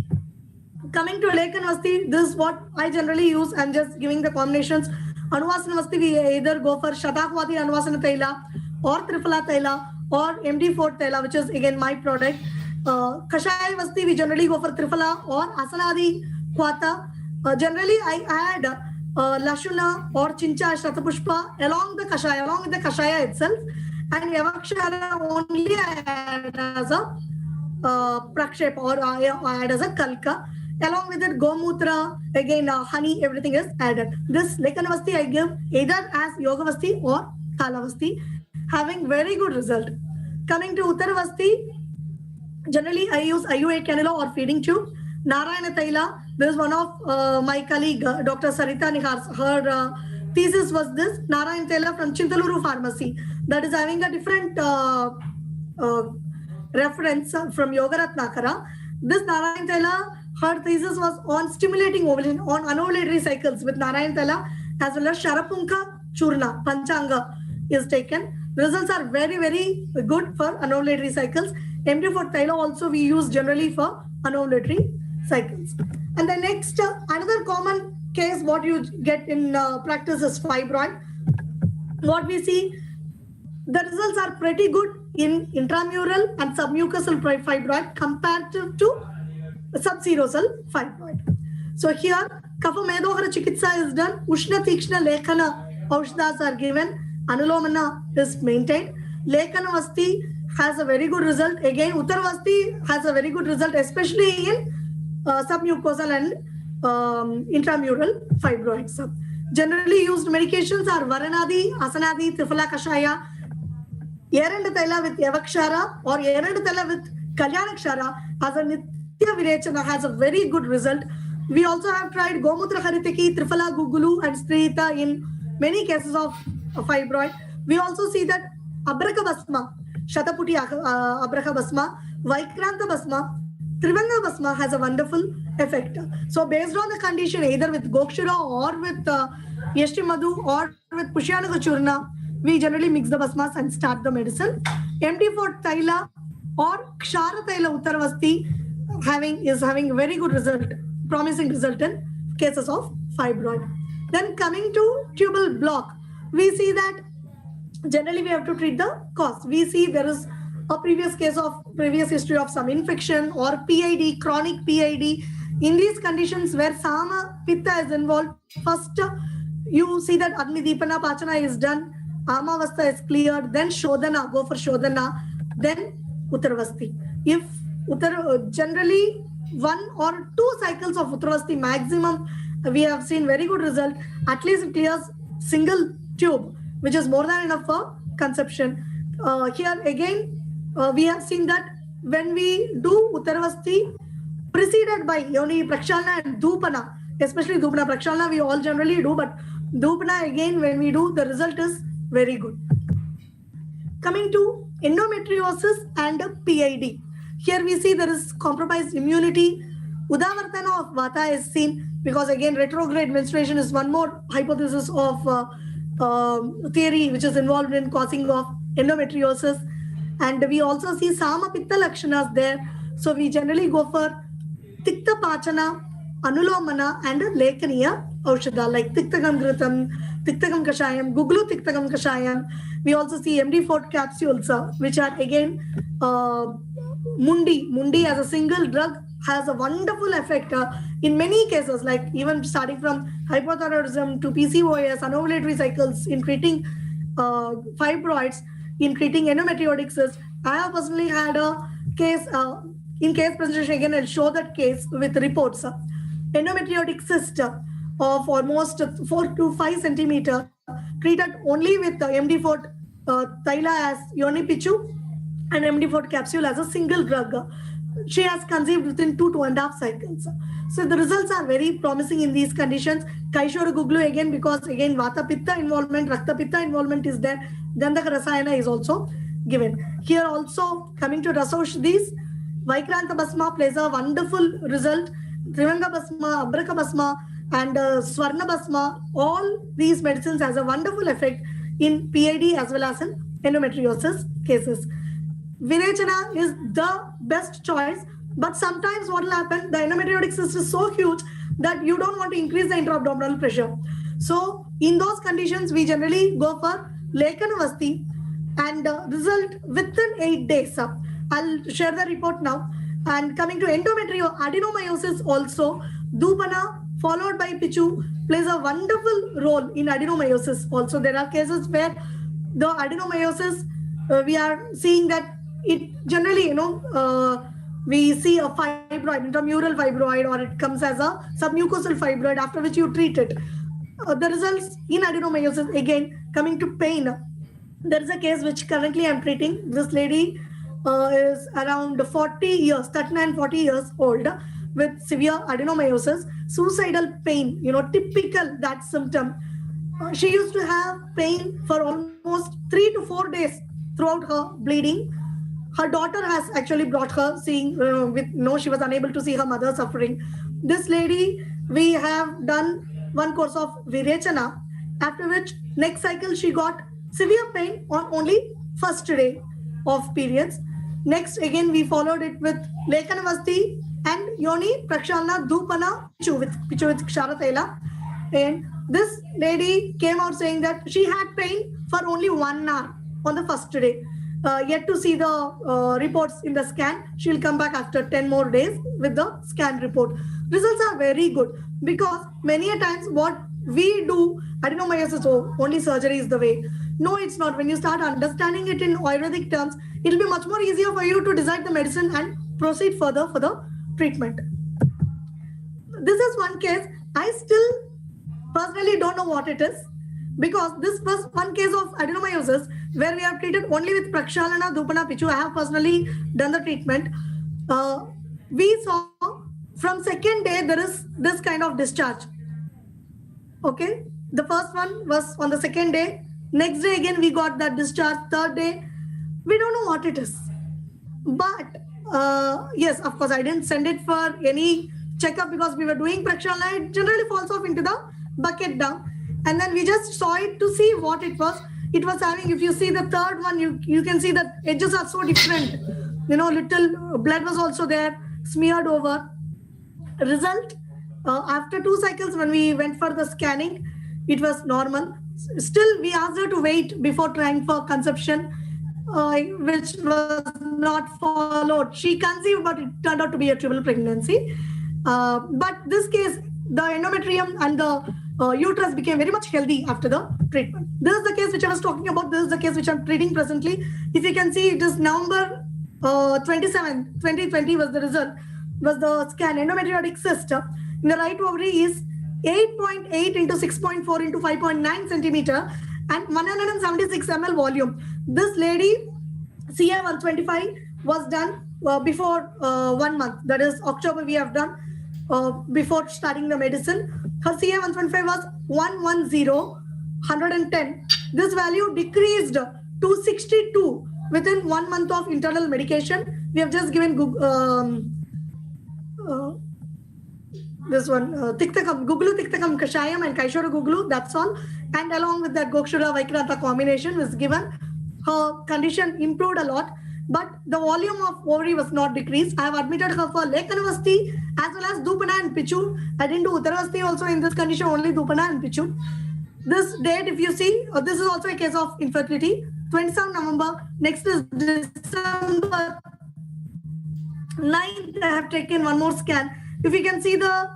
Coming to Lekhanavasti, this is what I generally use. I'm just giving the combinations. Anuvasanavasti, we either go for Shatakvati Anuvasana Taila or Triphala Taila or MD4 Taila, which is again my product. Kashaya Vasti, we generally go for Triphala or Asanadi Kwata. Generally, I add Lashuna or Chincha Shatapushpa along with the Kashaya itself. And Yavakshara only I add as a Prakshep or I add as a Kalka. Along with it, Gomutra, again honey, everything is added. This Lekhanavasti I give either as Yogavasti or Kalavasti, having very good result. Coming to Uttarvasti, generally I use IU8 cannula or feeding tube. Narayana Taila, this is one of my colleague, Dr. Sarita Nihar, her thesis was this, Narayana Taila from Chintaluru Pharmacy. That is having a different reference from Yogaratnakara. This Narayana Taila, her thesis was on stimulating ovulation, on anovulatory cycles with Narayana Taila, as well as Sharapunka Churna, Panchanga is taken. The results are very, very good for anovulatory cycles. MD4 Taila also we use generally for anovulatory cycles. And the next, another common case what you get in practice is fibroid. What we see, the results are pretty good in intramural and submucosal fibroid compared to subserosal fibroid. So here, Kapha Medohara Chikitsa is done. Ushna Tikshna Lekhana Aushdas are given. Anulomana is maintained. Lekhana Vasti has a very good result. Again, Uttarvasti has a very good result, especially in submucosal and intramural fibroids. Generally used medications are Varanadi, Asanadi, Triphala Kashaya, Yeranda Thaila with Yavakshara or Yeranda Thaila with Kalyanakshara as a Nitya Virechana has a very good result. We also have tried Gomutra Haritaki, Triphala Gugulu and Strita in many cases of fibroid. We also see that Abraka Basma, Shataputi Abraka Basma, Vaikranta Basma, Trivanga Basma has a wonderful effect. So based on the condition, either with Gokshira or with Yeshti Madhu or with Pushyanaga Churna, we generally mix the basmas and start the medicine. MD4 Thaila or Kshara Thaila Uttarvasti is having very good result, promising result in cases of fibroid. Then coming to tubal block, we see that generally we have to treat the cause. We see there is a previous history of some infection or PID, chronic PID. In these conditions where Sama Pitta is involved, first you see that Agni Deepana Pachana is done, Amavastha is cleared, then Shodhana, go for Shodhana, then Uttarvasti. If generally 1 or 2 cycles of Uttarvasti maximum, we have seen very good result. At least it clears single tube, which is more than enough for conception. Here again, we have seen that when we do Uttarvasti preceded by Yoni Prakshalna and Dhupana, especially Dhupana, Prakshalna we all generally do, but Dhupana again when we do, the result is very good. Coming to endometriosis and PID. Here we see there is compromised immunity. Udavartana of Vata is seen because again retrograde menstruation is one more hypothesis of theory which is involved in causing of endometriosis. And we also see Sama Pitta Lakshanas there. So we generally go for Tikta Pachana, Anulomana and Lekaniya Aushada like Tiktakam Gritam, Tiktakam Kashayam, Guglu Tiktakam Kashayam. We also see MD4 capsules which are again Mundi as a single drug has a wonderful effect in many cases, like even starting from hypothyroidism to PCOS, anovulatory cycles, in treating fibroids, in treating endometriotic cysts. I have personally had a case, in case presentation, again I'll show that case with reports. Endometriotic cyst of almost 4 to 5 centimeter, treated only with MD4 Thaila as Yoni Pichu and MD4 capsule as a single drug. She has conceived within 2.5 cycles. So the results are very promising in these conditions. Kaishora Guglu again, because again Vata Pitta involvement, Rakta Pitta involvement is there. Gandhaka Rasayana is also given. Here also coming to Rasaushadhis, Vaikranta Basma plays a wonderful result. Trivanga Basma, Abraka Basma and Swarna Basma, all these medicines has a wonderful effect in PID as well as in endometriosis cases. Virechana is the best choice, but sometimes what will happen, the endometriotic cyst is so huge that you don't want to increase the intra-abdominal pressure. So in those conditions, we generally go for Lekanavasti and result within 8 days. I'll share the report now. And coming to adenomyosis also, Dhupana followed by Pichu plays a wonderful role in adenomyosis. Also, there are cases where the adenomyosis, we are seeing that it generally, we see a fibroid, intramural fibroid, or it comes as a submucosal fibroid after which you treat it. The results in adenomyosis, again, coming to pain. There is a case which currently I'm treating. This lady is around 40 years, 39, 40 years old with severe adenomyosis, suicidal pain, typical that symptom. She used to have pain for almost 3 to 4 days throughout her bleeding. Her daughter has actually brought her seeing, she was unable to see her mother suffering. This lady, we have done one course of Virechana, after which next cycle she got severe pain on only first day of periods. Next, again, we followed it with Lekanavasti and Yoni Prakshalna Dhupana Pichu with Kshara Thaila. And this lady came out saying that she had pain for only 1 hour on the first day. yet to see the reports in the scan. She'll come back after 10 more days with the scan report. Results are very good because many a times what we do, adenomyosis, so only surgery is the way. No, it's not. When you start understanding it in Ayurvedic terms, it'll be much more easier for you to decide the medicine and proceed further for the treatment. This is one case. I still personally don't know what it is because this was one case of adenomyosis where we have treated only with Prakshalana, Dupana, Pichu. I have personally done the treatment. We saw from second day there is this kind of discharge. Okay, the first one was on the second day. Next day again we got that discharge. Third day, we don't know what it is. But yes, of course, I didn't send it for any checkup because we were doing Prakshalana. It generally falls off into the bucket down. And then we just saw it to see what it was. It was having, if you see the third one, you can see that edges are so different. You know, little blood was also there, smeared over. Result, after 2 cycles, when we went for the scanning, it was normal. Still, we asked her to wait before trying for conception, which was not followed. She conceived, but it turned out to be a triple pregnancy. But this case, the endometrium and the uterus became very much healthy after the treatment. This is the case which I was talking about. This is the case which I'm treating presently. If you can see, it is November 27, 2020 was the result, was the scan. Endometriotic cyst in the right ovary is 8.8 into 6.4 into 5.9 centimeter and 176 ml volume. This lady, CA 125, was done before 1 month. That is October we have done before starting the medicine. Her CA 125 was 110. This value decreased to 62 within 1 month of internal medication. We have just given this one, Guglu Tiktakam Kashayam and Kaishora Guglu, that's all. And along with that Gokshura Vaikranta combination was given. Her condition improved a lot, but the volume of ovary was not decreased. I have admitted her for Lake University as well as Dupana and Pichu. I didn't do Uttaravasti also in this condition, only Dupana and Pichu. This date, if you see, this is also a case of infertility. 27 November, next is December 9th, I have taken one more scan. If you can see the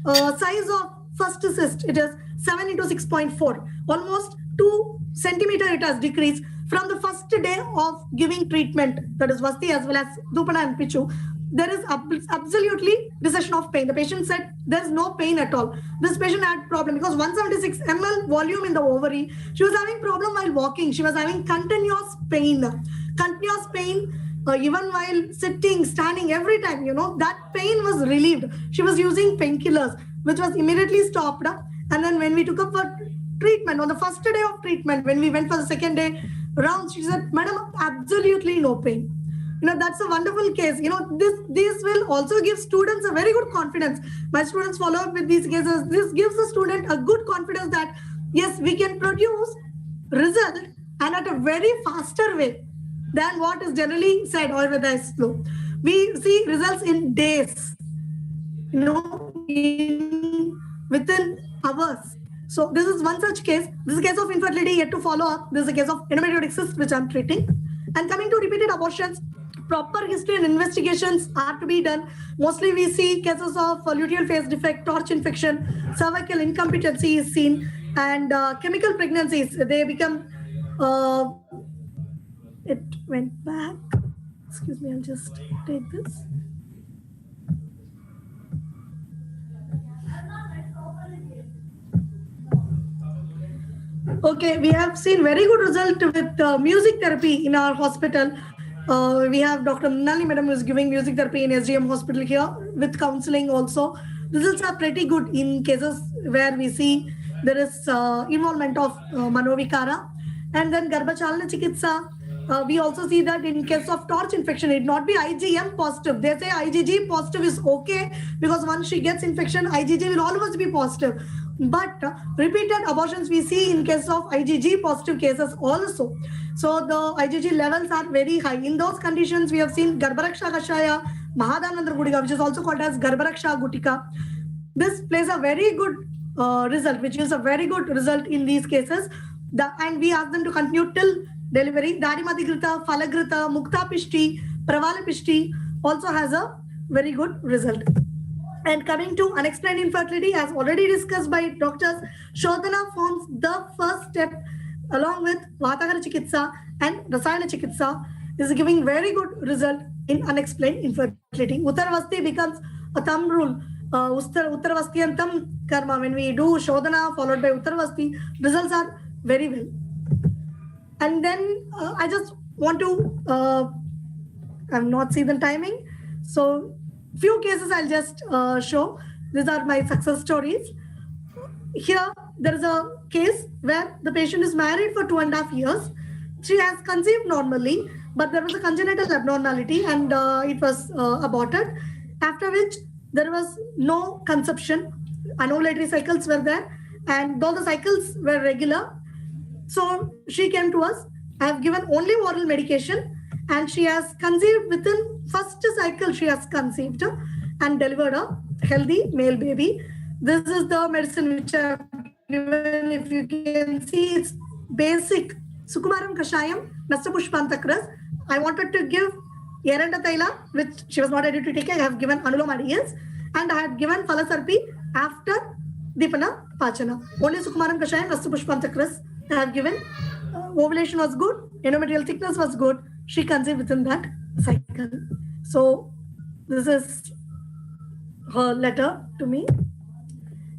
size of first cyst, it is 7 into 6.4. Almost 2 centimeter it has decreased from the first day of giving treatment. That is Vasti as well as Dupana and Pichu. There is absolutely recession of pain. The patient said there is no pain at all. This patient had problem because 176 ml volume in the ovary. She was having problem while walking. She was having continuous pain. Continuous pain. Even while sitting, standing, every time, you know, that pain was relieved. She was using painkillers, which was immediately stopped. And then when we took up for treatment, on the first day of treatment, when we went for the second day round, she said, Madam, absolutely no pain. You know, that's a wonderful case. You know, this will also give students a very good confidence. My students follow up with these cases. This gives the student a good confidence that, yes, we can produce result and at a very faster way than what is generally said Ayurveda is slow. We see results in days, you know, within hours. So this is one such case. This is a case of infertility yet to follow up. This is a case of endometriotic cyst which I'm treating. And coming to repeated abortions, proper history and investigations are to be done. Mostly we see cases of luteal phase defect, torch infection, cervical incompetency is seen, and chemical pregnancies. They become, it went back. Excuse me, I'll just take this. Okay, we have seen very good result with music therapy in our hospital. We have Dr. Nali Madam who is giving music therapy in SGM hospital here with counseling also. Results are pretty good in cases where we see there is involvement of Manovikara. And then Garbhachalana Chikitsa, we also see that in case of torch infection, it not be IgM positive. They say IgG positive is okay because once she gets infection, IgG will always be positive. But repeated abortions we see in case of IgG positive cases also. So the IgG levels are very high. In those conditions, we have seen Garbharaksha Kashaya, Mahadanandra Gudika, which is also called as Garbharaksha Gutika. This plays a very good result, which is a very good result in these cases. And we ask them to continue till delivery. Dadimatigrita, Falagrita, Mukta Pishti, Pravala Pishti also has a very good result. And coming to unexplained infertility, as already discussed by doctors, Shodhana forms the first step along with Vatagara Chikitsa and Rasayana Chikitsa is giving very good result in unexplained infertility. Uttarvasti becomes a thumb rule. Uttarvasti and thumb karma. When we do Shodhana followed by Uttarvasti, results are very well. And then I just want to, I've not seen the timing. So few cases I'll just show. These are my success stories. Here there is a case where the patient is married for 2.5 years. She has conceived normally, but there was a congenital abnormality and it was aborted. After which there was no conception. Anovulatory cycles were there, and though the cycles were regular, so she came to us. I have given only oral medication, and she has conceived within first cycle. She has conceived and delivered a healthy male baby. This is the medicine which I have given. If you can see, it's basic Sukumaram Kashayam, Nastapushpantakras. I wanted to give Yeranda Taila, which she was not able to take. I have given Anuloma Dias, and I had given Falasarpi after Dipana Pachana. Only Sukumaram Kashayam, Nastapushpantakras I have given. Ovulation was good, endometrial thickness was good. She conceived within that cycle. So this is her letter to me.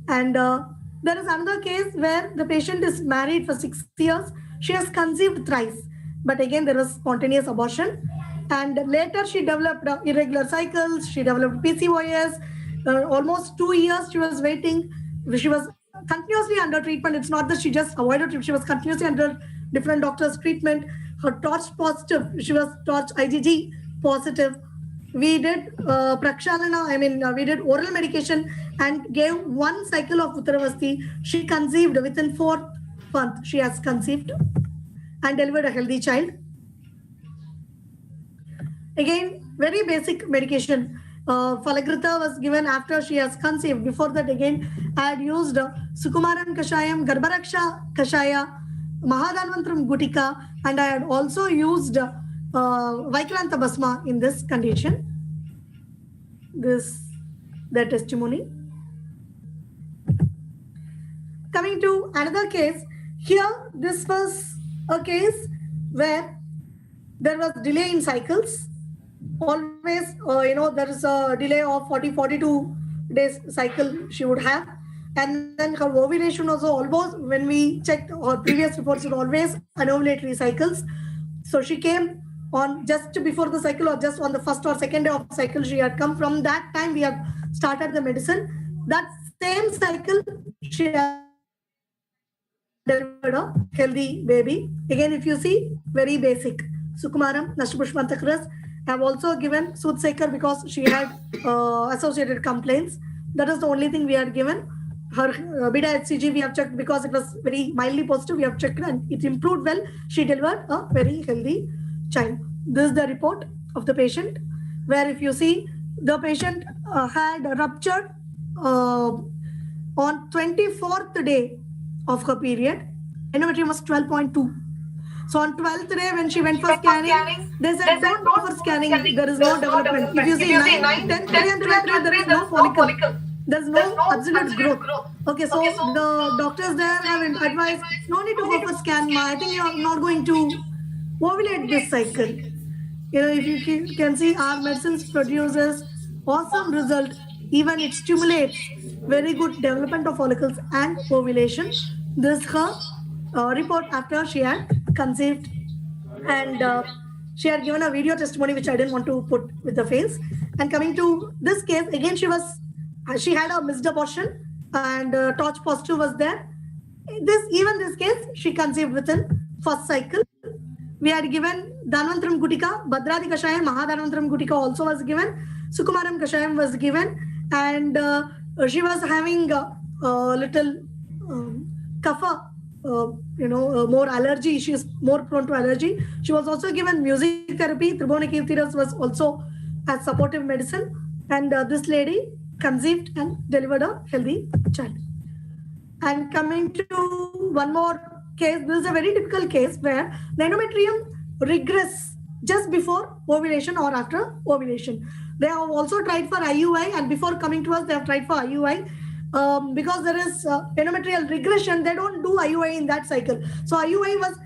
And there is another case where the patient is married for 6 years. She has conceived thrice, but again there was spontaneous abortion. And later she developed irregular cycles. She developed PCOS. Almost 2 years she was waiting. She was continuously under treatment. It's not that she just avoided treatment. She was continuously under different doctors' treatment. Her torch positive. She was torch IgG positive. We did Prakshalana. We did oral medication and gave 1 cycle of Uttaravasti. She conceived within 4th month. She has conceived and delivered a healthy child. Again, very basic medication. Falagrita was given after she has conceived. Before that, again, I had used Sukumaran Kashayam, Garbharaksha Kashaya, Mahadhanvantram Gutika, and I had also used Vaikranta Basma in this condition. Their testimony. Coming to another case, here this was a case where there was delay in cycles. Always, there is a delay of 40-42 days cycle she would have. And then her ovulation also almost, when we checked her previous reports, it always anovulatory cycles. So she came on just before the cycle or just on the first or second day of the cycle she had come. From that time, we have started the medicine. That same cycle, she had delivered a healthy baby. Again, if you see, very basic. Sukumaram, Nashpushpantakras. I have also given Soothsaker because she had associated complaints. That is the only thing we had given. Her beta HCG we have checked because it was very mildly positive. We have checked and it improved well. She delivered a very healthy child. This is the report of the patient, where if you see, the patient had ruptured on 24th day of her period. Endometrium was 12.2. So on 12th day when she went for scanning, they said don't go for scanning, there is no development. If you see 9, 10, 3 and 12 day, there is no follicle. There is no absolute growth. Okay, so the doctors there have advised, no need to go for scan. I think you are not going to ovulate this cycle. If you can see, our medicines produces awesome result. Even it stimulates very good development of follicles and ovulation. This is her report after she had conceived, and she had given a video testimony which I didn't want to put with the face. And coming to this case, again she had a missed abortion and torch positive was there. Even this case, she conceived within first cycle. We had given Dhanvantram Gutika, Bhadradi Kashayam, Mahadhanvantram Gutika also was given, Sukumaram Kashayam was given, and she was having a little kapha, more allergy. She is more prone to allergy. She was also given music therapy. Tribhuwana Kirtiras was also as supportive medicine. And this lady conceived and delivered a healthy child. And coming to one more case, this is a very typical case where the endometrium regress just before ovulation or after ovulation. They have also tried for IUI, and before coming to us, they have tried for IUI. Because there is endometrial regression, they don't do IUI in that cycle. So IUI was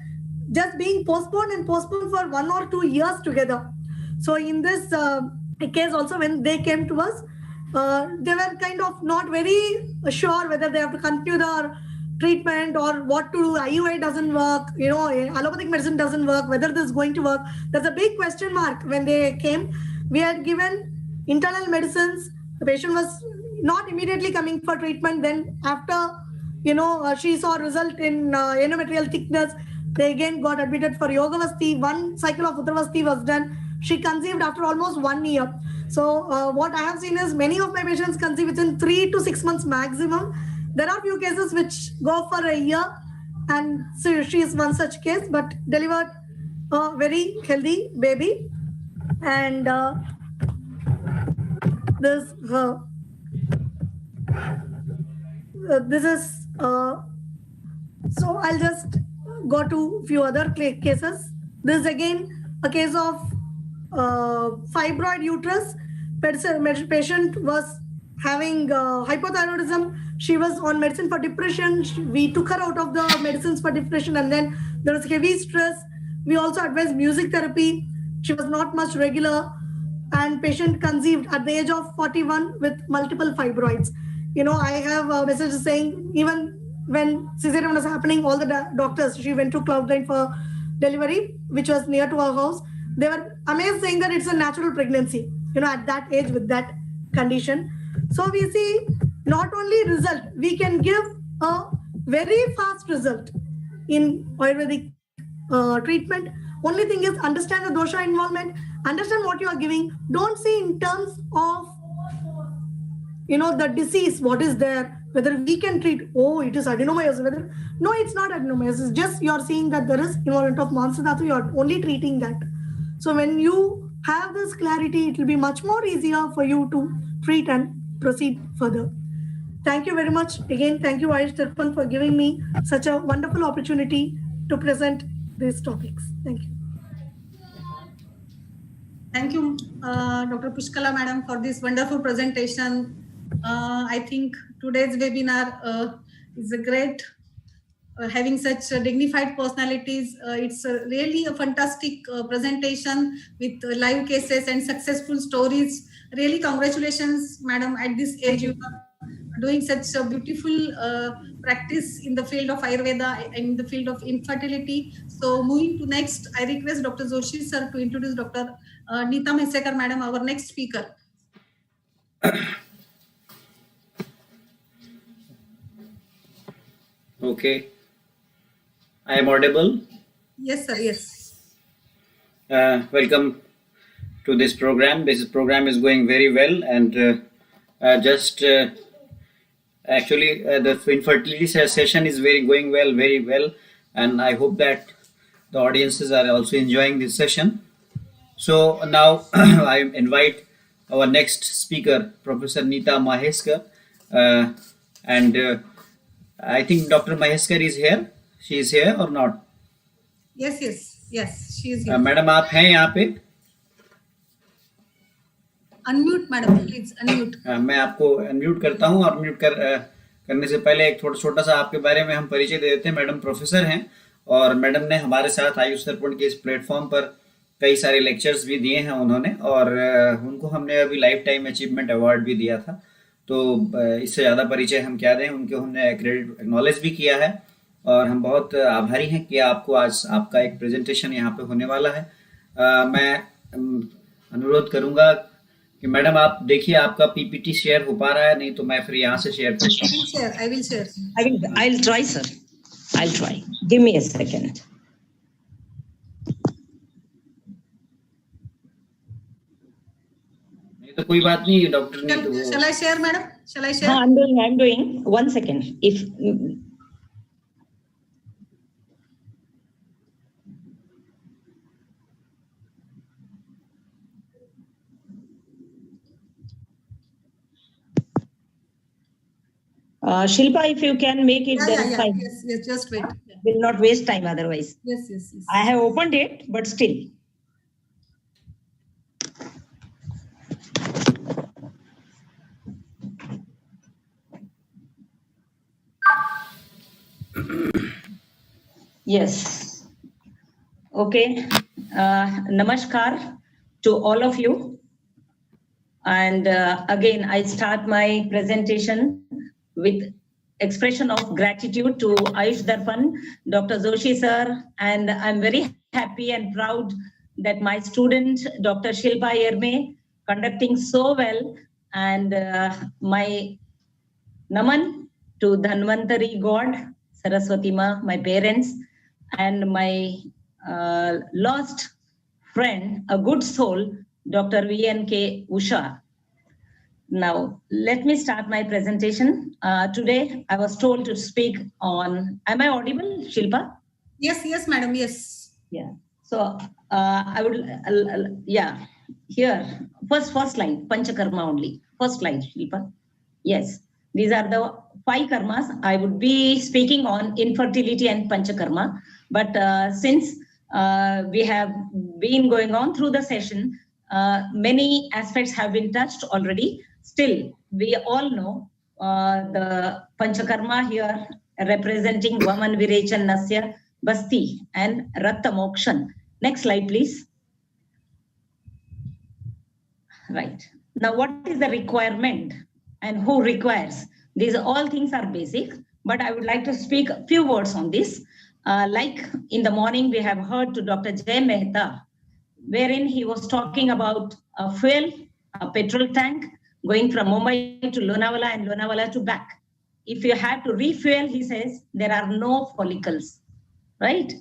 just being postponed and postponed for 1 or 2 years together. So in this case also, when they came to us, they were kind of not very sure whether they have to continue the treatment or what to do. IUI doesn't work, allopathic medicine doesn't work, whether this is going to work. There's a big question mark when they came. We had given internal medicines. The patient was not immediately coming for treatment. Then after, she saw result in endometrial thickness, they again got admitted for Yogavasti. 1 cycle of Uttravasti was done. She conceived after almost 1 year. So what I have seen is many of my patients conceive within 3 to 6 months maximum. There are few cases which go for a year, and so she is one such case, but delivered a very healthy baby. And this is so I'll just go to few other cases. This is again a case of fibroid uterus. Patient was having hypothyroidism. She was on medicine for depression. We took her out of the medicines for depression, and then there was heavy stress. We also advised music therapy. She was not much regular, and patient conceived at the age of 41 with multiple fibroids. I have a message saying even when cesarean was happening, all the doctors, she went to Cloud9 for delivery, which was near to her house. They were amazed, saying that it's a natural pregnancy, at that age with that condition. So we see not only result, we can give a very fast result in Ayurvedic treatment. Only thing is understand the dosha involvement, understand what you are giving. Don't see in terms of the disease, what is there, whether we can treat, it is adenomyosis. No, it's not adenomyosis. Just you're seeing that there is involvement of Mansa Dhatu, you're only treating that. So when you have this clarity, it will be much more easier for you to treat and proceed further. Thank you very much. Again, thank you, Ayush Darpan, for giving me such a wonderful opportunity to present these topics. Thank you. Thank you, Dr. Pushkala madam, for this wonderful presentation. I think today's webinar is a great, having such dignified personalities. It's really a fantastic presentation with live cases and successful stories. Really, congratulations, madam, at this age. You are doing such a beautiful practice in the field of Ayurveda and in the field of infertility. So moving to next, I request Dr. Joshi sir to introduce Dr. Neeta Mhesekar madam, our next speaker. Okay. I am audible? Yes, sir. Yes. Welcome to this program. This program is going very well, and actually the infertility session is going very well, and I hope that the audiences are also enjoying this session. So now I invite our next speaker, Professor Neeta Mhesekar, and I think Dr. Mhesekar is here. She is here or not? Yes, she is here. Madam आप हैं यहाँ पे? Unmute, madam, please unmute. मैं आपको unmute करता हूँ. और mute करने से पहले एक छोटा सा आपके बारे में हम परिचय दे देते हैं. मैडम प्रोफेसर हैं और मैडम ने हमारे साथ आयुष दर्पण के इस प्लेटफॉर्म पर कई सारे लेक्चर्स भी दिए हैं उन्होंने, और उनको हमने अभी लाइफ टाइम अचीवमेंट अवार्ड भी दिया था. तो इससे ज़्यादा परिचय हम क्या दें, उनको हमने एक्नॉलेज भी किया है और हम बहुत आभारी हैं कि आपको आज आपका एक प्रेजेंटेशन यहाँ पे होने वाला है. मैं अनुरोध करूँगा कि मैडम आप देखिए आपका पीपीटी शेयर हो पा रहा है, नहीं तो मैं फिर यहाँ से शेयर करता हूँ. I'll try, sir. I'll try. Give me a second. नहीं तो कोई बात नहीं डॉक्टर ने तो. Shall I share, madam? Shall I share? I'm doing. 1 second. If Shilpa, if you can make it, then Yeah. fine. Yes, just wait. Will not waste time otherwise. Yes. I have opened it, but still. Yes. Okay. Namaskar to all of you. And again, I start my presentation with expression of gratitude to Ayush Darpan, Dr. Joshi sir, and I'm very happy and proud that my student, Dr. Shilpa Yerme, conducting so well, and my naman to Dhanvantari God, Saraswati Ma, my parents, and my lost friend, a good soul, Dr. VNK Usha. Now, let me start my presentation. Today, I was told to speak on, am I audible, Shilpa? Yes, madam, yes. Yeah. So, I would, here, first line, Panchakarma only. First line, Shilpa. Yes, these are the 5 karmas. I would be speaking on infertility and Panchakarma. But since we have been going on through the session, many aspects have been touched already. Still, we all know the Panchakarma here representing Vaman Virechan Nasya, Basti and Ratta Mokshan. Next slide, please. Right. Now, what is the requirement and who requires? These all things are basic, but I would like to speak a few words on this. Like in the morning, we have heard to Dr. Jay Mehta, wherein he was talking about a fuel, a petrol tank, going from Mumbai to Lonavala and Lonavala to back. If you have to refuel, he says, there are no follicles, right?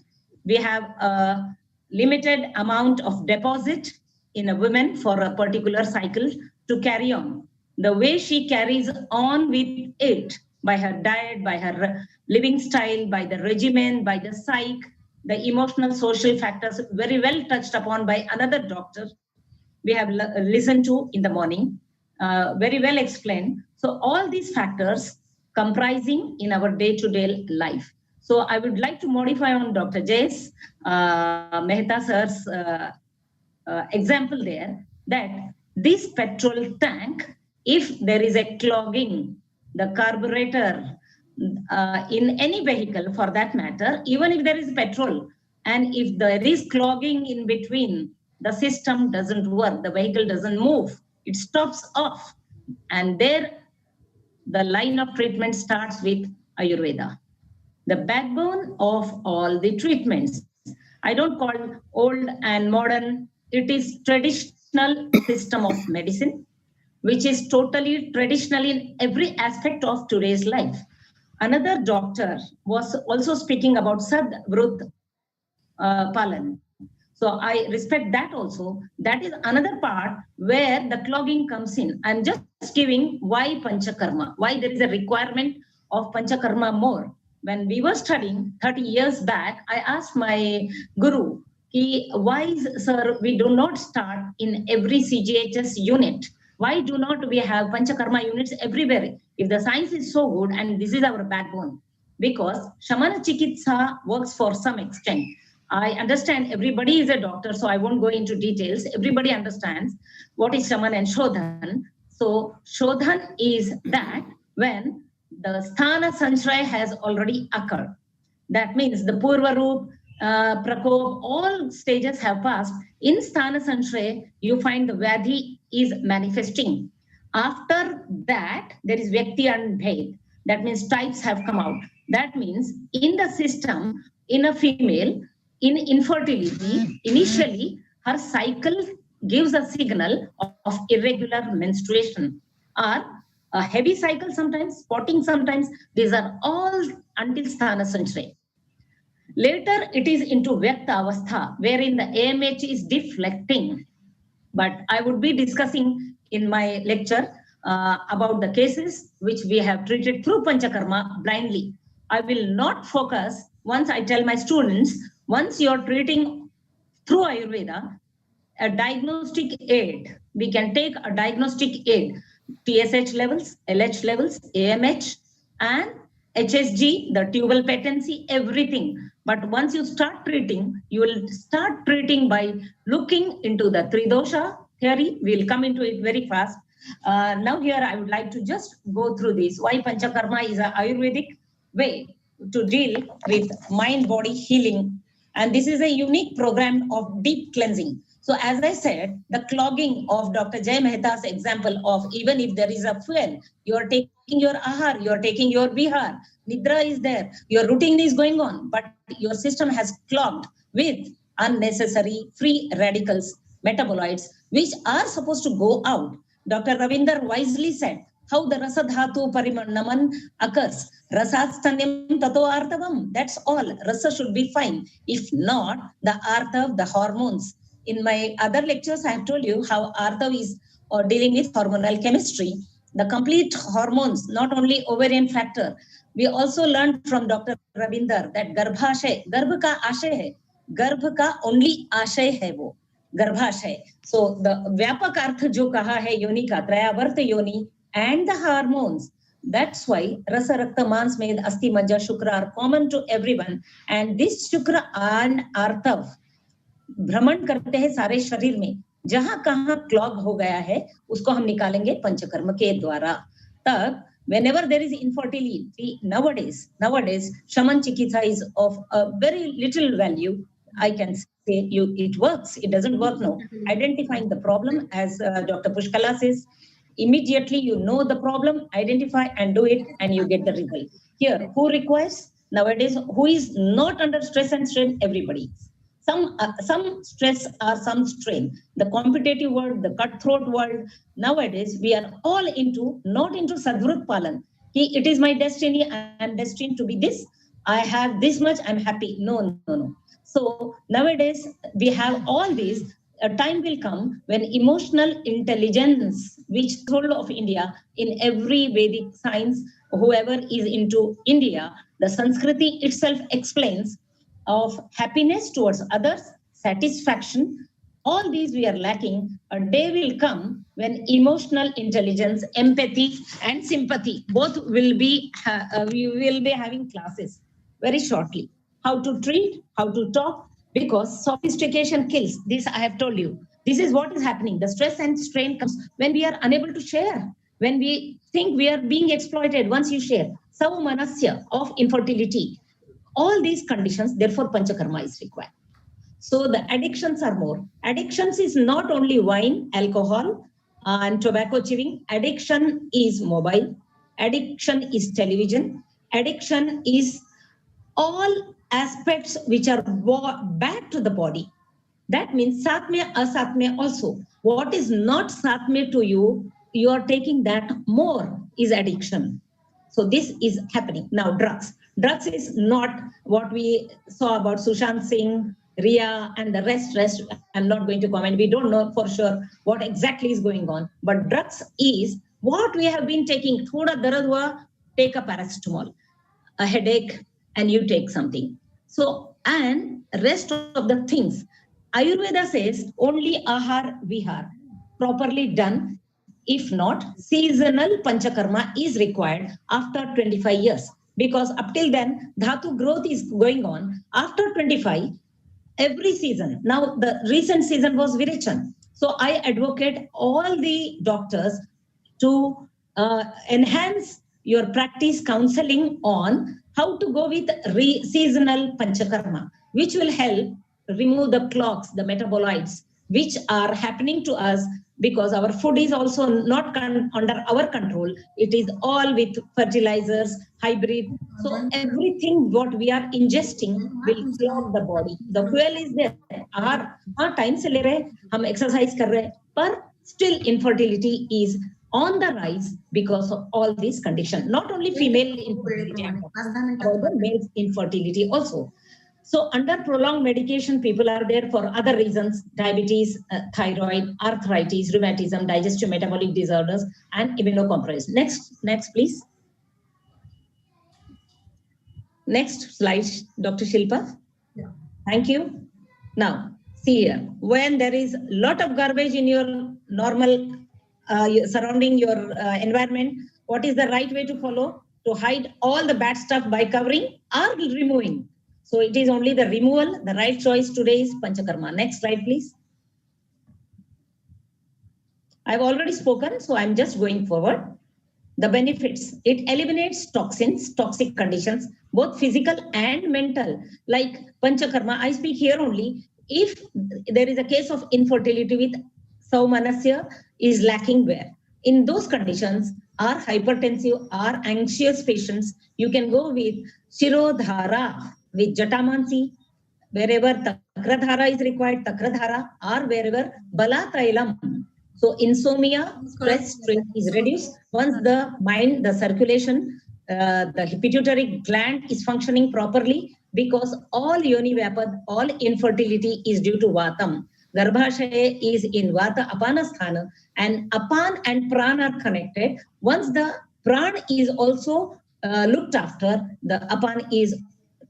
We have a limited amount of deposit in a woman for a particular cycle to carry on. The way she carries on with it by her diet, by her living style, by the regimen, by the psych, the emotional social factors very well touched upon by another doctor we have listened to in the morning, very well explained. So all these factors comprising in our day-to-day life. So I would like to modify on Dr. Jay's Mehta sir's example there, that this petrol tank, if there is a clogging, the carburetor in any vehicle for that matter, even if there is petrol, and if there is clogging in between, the system doesn't work, the vehicle doesn't move, it stops off. And there, the line of treatment starts with Ayurveda, the backbone of all the treatments. I don't call old and modern, it is traditional system of medicine, which is totally traditional in every aspect of today's life. Another doctor was also speaking about Sad Vrut Palan. So I respect that also. That is another part where the clogging comes in. I'm just giving why Panchakarma, why there is a requirement of Panchakarma more. When we were studying 30 years back, I asked my guru, why, sir, we do not start in every CGHS unit? Why do not we have Panchakarma units everywhere? If the science is so good and this is our backbone, because Shamana Chikitsa works for some extent. I understand everybody is a doctor, so I won't go into details. Everybody understands what is Shaman and Shodhan. So Shodhan is that when the Sthana Sanshray has already occurred. That means the Purva Roop, Prakop, all stages have passed. In Sthana Sanshray, you find the Vyadhi is manifesting. After that, there is Vyakti and Bhed. That means types have come out. That means in the system, in a female, in infertility, initially, her cycle gives a signal of irregular menstruation or a heavy cycle sometimes, spotting sometimes. These are all until Sthana Sanshray. Later, it is into Vyakta Avastha, wherein the AMH is deflecting. But I would be discussing in my lecture about the cases which we have treated through Panchakarma blindly. I will not focus, once I tell my students, once you're treating through Ayurveda, a diagnostic aid, we can take a diagnostic aid, TSH levels, LH levels, AMH, and HSG, the tubal patency, everything. But once you start treating, you will start treating by looking into the Tridosha theory. We'll come into it very fast. Now here I would like to just go through this. Why Panchakarma is an Ayurvedic way to deal with mind-body healing. And this is a unique program of deep cleansing. So as I said, the clogging of Dr. Jay Mehta's example of even if there is a fuel, you are taking your ahar, you are taking your vihar, nidra is there, your routine is going on, but your system has clogged with unnecessary free radicals, metabolites, which are supposed to go out. Dr. Ravinder wisely said, how the rasadhatu parimannaman occurs. Rasastanyam tato artavam. That's all. Rasa should be fine. If not, the artav, the hormones. In my other lectures, I have told you how artav is dealing with hormonal chemistry. The complete hormones, not only ovarian factor. We also learned from Dr. Ravinder that garbhashay, garbh ka ashay hai. Garbh ka only ashay hai wo. Garbhashay. So the vyapak arth jo kaha hai yoni ka, trayavarta yoni and the hormones. That's why rasa rakta mans med asti majja shukra are common to everyone. And this shukra and artav भ्रमण करते हैं सारे शरीर में, जहां कहां clog हो गया है उसको हम निकालेंगे पंचकर्म के द्वारा. तब whenever there is infertility nowadays shaman chikitsa is of a very little value. I can say it works, it doesn't work now. Identifying the problem, as Dr. Pushkala says, immediately you know the problem, identify and do it, and you get the result. Here, who requires nowadays, who is not under stress and strain? Everybody. Some stress or some strain. The competitive world, the cutthroat world. Nowadays, we are all not into Sadvrut Palan. It is my destiny. I am destined to be this. I have this much. I'm happy. No. So nowadays, we have all these. A time will come when emotional intelligence, which is the whole of India, in every Vedic science, whoever is into India, the Sanskriti itself explains of happiness towards others, satisfaction, all these we are lacking. A day will come when emotional intelligence, empathy, and sympathy both will be. We will be having classes very shortly. How to treat, how to talk, because sophistication kills. This I have told you. This is what is happening. The stress and strain comes when we are unable to share. When we think we are being exploited, once you share. Saumanasya of infertility. All these conditions, therefore, Panchakarma is required. So the addictions are more. Addictions is not only wine, alcohol, and tobacco chewing. Addiction is mobile. Addiction is television. Addiction is all aspects which are bad to the body. That means satmya, asatmya also. What is not satmya to you, you are taking that more is addiction. So this is happening. Now drugs. Drugs is not what we saw about Sushant Singh, Ria, and the rest. I'm not going to comment. We don't know for sure what exactly is going on. But drugs is what we have been taking. Thoda darad hua, take a paracetamol. A headache, and you take something. So, and rest of the things. Ayurveda says only ahar vihar, properly done. If not, seasonal panchakarma is required after 25 years. Because up till then, dhatu growth is going on. After 25, every season. Now, the recent season was Virichan. So I advocate all the doctors to enhance your practice counseling on how to go with seasonal panchakarma, which will help remove the clogs, the metabolites, which are happening to us because our food is also not under our control. It is all with fertilizers, hybrid. So everything what we are ingesting will clog the body. The fuel is there. Our time se le rahe, hum exercise kar rahe, but still infertility is on the rise because of all these conditions. Not only female infertility, about the male infertility also. So under prolonged medication, people are there for other reasons: diabetes, thyroid, arthritis, rheumatism, digestive metabolic disorders, and immunocompromised. Next, please. Next slide, Dr. Shilpa. Yeah. Thank you. Now, see here, when there is a lot of garbage in your normal surrounding your environment, what is the right way to follow? to hide all the bad stuff by covering or removing. So it is only the removal. The right choice today is Panchakarma. Next slide, please. I've already spoken, so I'm just going forward. The benefits: it eliminates toxins, toxic conditions, both physical and mental. Like Panchakarma, I speak here only if there is a case of infertility with Saumanasya is lacking where. In those conditions, or hypertensive or anxious patients, you can go with Shirodhara, with Jatamansi, wherever Takradhara is required, Takradhara, or wherever Balatrailam. So insomnia, stress is reduced once the mind, the circulation, the pituitary gland is functioning properly, because all yoni vapad, all infertility is due to Vatam. Garbhashaya is in Vata Apanasthana, and Apan and Pran are connected. Once the Pran is also looked after, the Apan is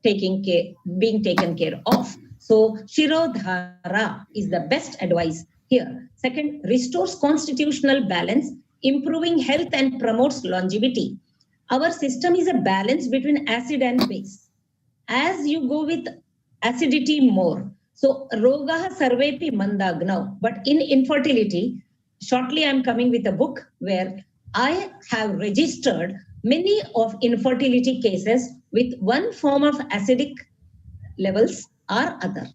being taken care of. So Shirodhara is the best advice here. Second, restores constitutional balance, improving health and promotes longevity. Our system is a balance between acid and base. As you go with acidity more, so rogaha sarvepi mandagnav. But in infertility, shortly I'm coming with a book where I have registered many of infertility cases with one form of acidic levels or other.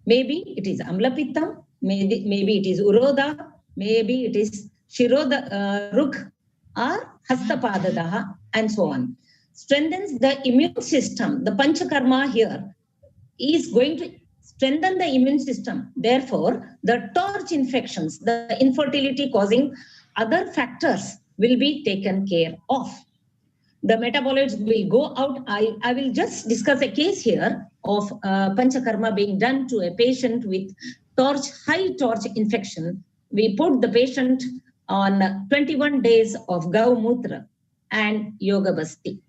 Maybe it is amlapittam, maybe it is uroda, maybe it is shiroda ruk or hastapadadaha, and so on. Strengthens the immune system. The panchakarma here is going to strengthen the immune system. Therefore, the torch infections, the infertility causing other factors will be taken care of. The metabolites will go out. I will just discuss a case here of panchakarma being done to a patient with high torch infection. We put the patient on 21 days of Gaumutra and Yoga Basti.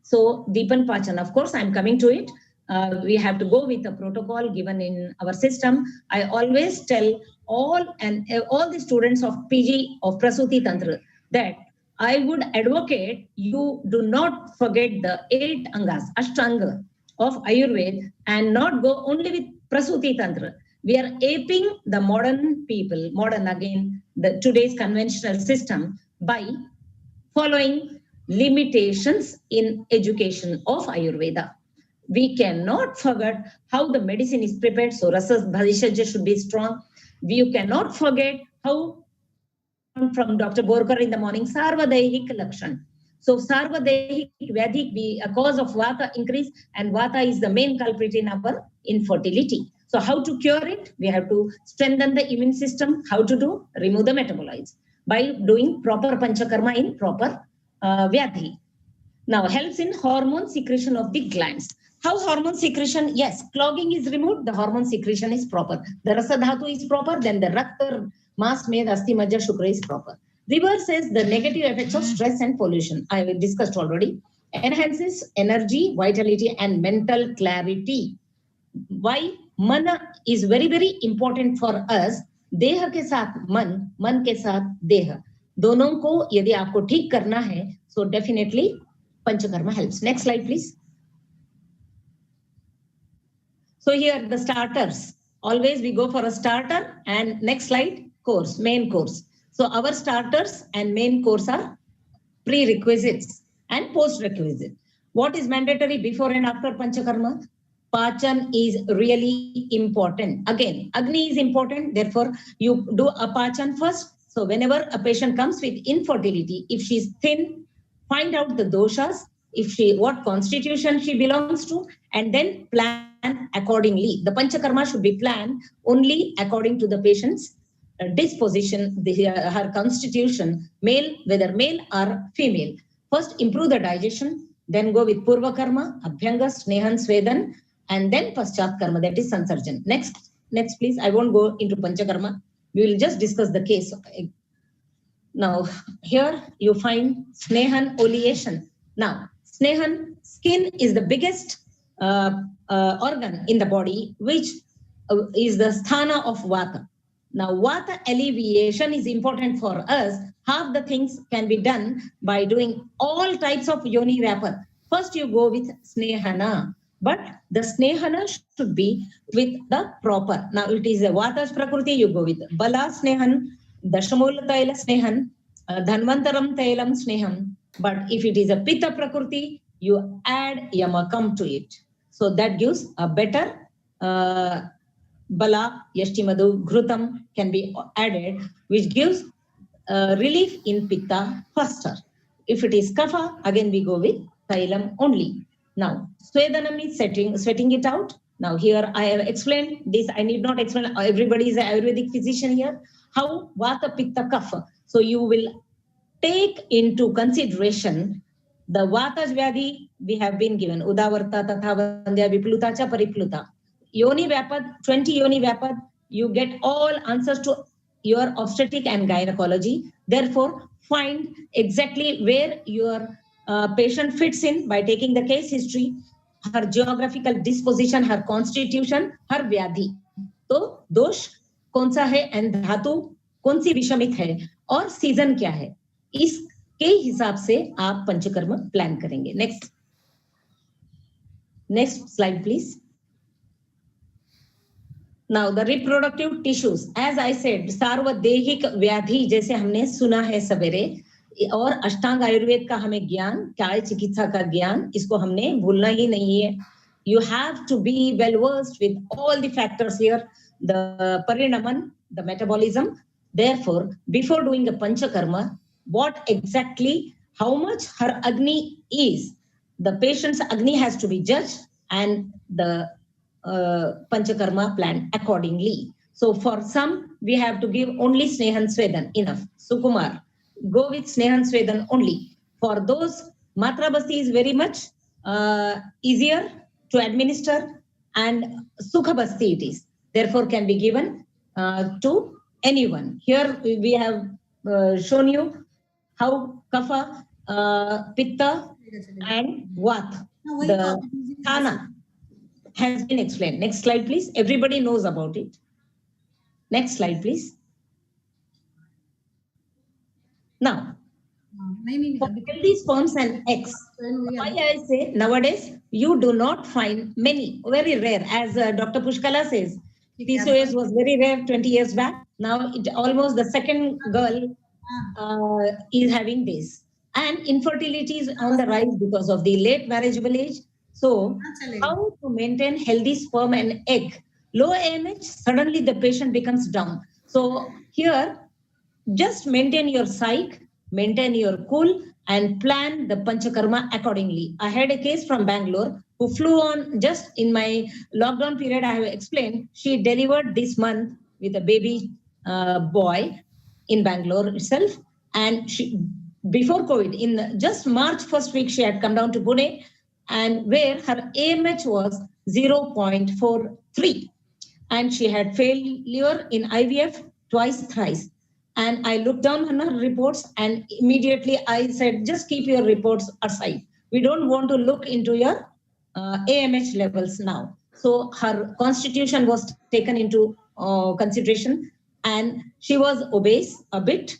So Deepan Pachan, of course, I'm coming to it. We have to go with a protocol given in our system. I always tell all the students of PG of Prasuti Tantra that I would advocate you do not forget the 8 angas, Ashtanga of Ayurved, and not go only with Prasuti Tantra. We are aping the modern people, modern again, the today's conventional system by following limitations in education of Ayurveda. We cannot forget how the medicine is prepared. So Rasas Bhadishajya should be strong. You cannot forget how from Dr. Borkar in the morning, Sarvadehik Lakshan. So Sarvadehik Vyadhik be a cause of Vata increase, and Vata is the main culprit in our infertility. So how to cure it? We have to strengthen the immune system. How to do? Remove the metabolites by doing proper panchakarma in proper Vyadhi. Now helps in hormone secretion of the glands. How hormone secretion? Yes, clogging is removed, the hormone secretion is proper. The rasa dhatu is proper, then the rakta, mas, med, asti, majja, shukra is proper. Reverse says the negative effects of stress and pollution. I discussed already. Enhances energy, vitality, and mental clarity. Why? Mana is very, very important for us. देह के साथ मन, मन के साथ देह, दोनों को यदि आपको ठीक करना है, so definitely Panchakarma helps. Next slide, please. So here the starters. Always we go for a starter, and next slide, course, main course. So our starters and main course are prerequisites and post-requisite. What is mandatory before and after Panchakarma? Pachan is really important. Again, Agni is important. Therefore, you do a Pachan first. So whenever a patient comes with infertility, if she's thin, find out the doshas, what constitution she belongs to, and then plan accordingly. The Panchakarma should be planned only according to the patient's disposition, her constitution, whether male or female. First, improve the digestion, then go with Purva Karma, Abhyanga, Snehan, Svedan, and then Paschat Karma, that is Sansarjan. Next, please. I won't go into Panchakarma. We will just discuss the case. Now, here you find Snehan oleation. Now, Snehan, skin is the biggest organ in the body, which is the sthana of Vata. Now, vata alleviation is important for us. Half the things can be done by doing all types of yoni vapor. First, you go with snehana, but the snehana should be with the proper. Now, it is a vata prakriti, you go with bala snehan, dashamula taila snehan, dhanvantaram tailam sneham. But if it is a pitta prakriti, you add yamakam to it. So that gives a better bala, yashtimadu, ghrutam can be added, which gives relief in pitta faster. If it is kapha, again we go with tailam only. Now, swedanam is sweating it out. Now, here I have explained this. I need not explain. Everybody is an Ayurvedic physician here. How vata, pitta, kapha. So you will take into consideration the Vatas Vyadhi we have been given. Udavarta, Tatha, Vandya, Vipluta, Cha, Paripluta. Yoni Vapad, 20 Yoni Vapad, you get all answers to your obstetric and gynecology. Therefore, find exactly where your patient fits in by taking the case history, her geographical disposition, her constitution, her Vyadhi. तो दोष कौन सा है and धातु कौन सी विषमित है और season क्या है, इसके हिसाब से आप पंचकर्म प्लान करेंगे. Next slide please. Now the reproductive tissues, as I said, सार्वदेहिक व्याधि जैसे हमने सुना है सवेरे, और अष्टांग आयुर्वेद का हमें ज्ञान, काय चिकित्सा का ज्ञान, इसको हमने भूलना ही नहीं है. You have to be well versed with all the factors here, the parinaman, the metabolism. Therefore, before doing a panchakarma, what exactly, how much her agni is, the patient's agni has to be judged and the panchakarma planned accordingly. So for some, we have to give only Snehan Svedan, enough. Sukumar, go with Snehan Svedan only. For those, Matra Basti is very much easier to administer, and Sukha Basti it is. Therefore, can be given to anyone. Here we have shown you how Kapha, Pitta, and Vata, the Thana, has been explained. Next slide, please. Everybody knows about it. Next slide, please. Now, for healthy sperms and eggs, why I say nowadays you do not find many, very rare, as Dr. Pushkala says. PCOS was very rare 20 years back. Now it almost the second girl is having this. And infertility is on the rise because of the late marriageable age. So how to maintain healthy sperm and egg? Low AMH, suddenly the patient becomes down. So here, just maintain your psyche, maintain your cool, and plan the panchakarma accordingly. I had a case from Bangalore who flew on just in my lockdown period. I have explained she delivered this month with a baby boy in Bangalore itself. And she, before COVID, in just March first week, she had come down to Pune, and where her AMH was 0.43. And she had failure in IVF twice, thrice. And I looked down on her reports, and immediately I said, just keep your reports aside. We don't want to look into your AMH levels now. So her constitution was taken into consideration, and she was obese a bit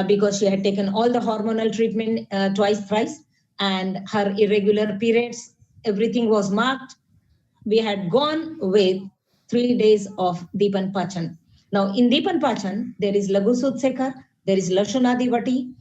because she had taken all the hormonal treatment twice, thrice, and her irregular periods, everything was marked. We had gone with 3 days of Deepan Pachan. Now, in Deepan Pachan, there is Lagu Sudsekar, there is Lashunadi Vati,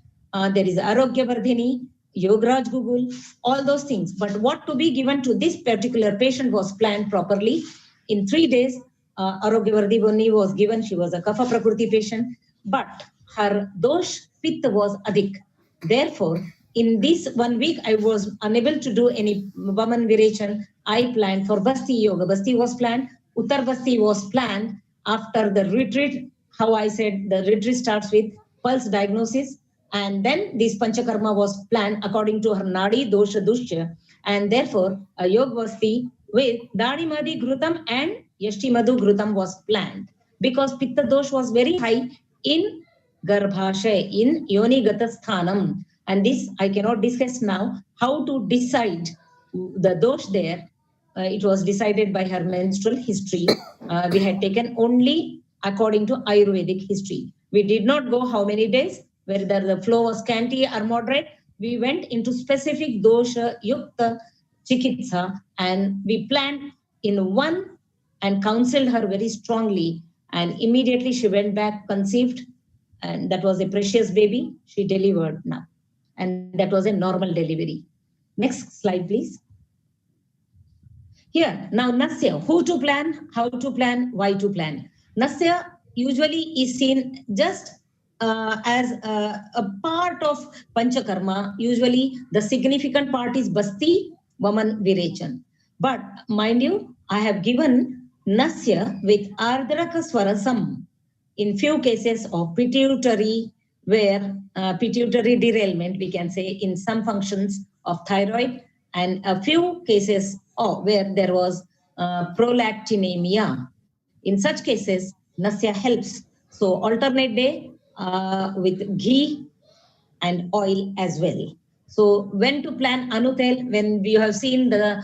there is Arogya Vardhini, Yograj Gugul, all those things. But what to be given to this particular patient was planned properly. In 3 days, Arogya Vardhini was given. She was a Kapha Prakriti patient, but her dosh pitta was adik. Therefore, in this 1 week, I was unable to do any Vaman Virachan. I planned for Basti Yoga. Basti was planned. Uttar Basti was planned after the retreat. How I said the retreat starts with pulse diagnosis. And then this Panchakarma was planned according to her Nadi, Dosha, Dushya. And therefore, a Yoga Basti with Dadi Madi Ghrutam and Yashti Madhu Ghrutam was planned. Because Pitta Dosh was very high in Garbhashay, in Yoni Gatasthanam. And this I cannot discuss now. How to decide the dosh there? It was decided by her menstrual history. We had taken only according to Ayurvedic history. We did not go how many days, whether the flow was scanty or moderate. We went into specific dosha yukta chikitsa, and we planned in one and counseled her very strongly. And immediately she went back, conceived, and that was a precious baby. She delivered now. And that was a normal delivery. Next slide, please. Here, now Nasya, who to plan, how to plan, why to plan. Nasya usually is seen just as a part of Panchakarma. Usually the significant part is Basti, Vaman, Virechan. But mind you, I have given Nasya with Ardraka Swarasam in few cases of pituitary, where pituitary derailment, we can say, in some functions of thyroid, and a few cases where there was prolactinemia. In such cases, Nasya helps. So alternate day with ghee and oil as well. So when to plan Anutel, when we have seen the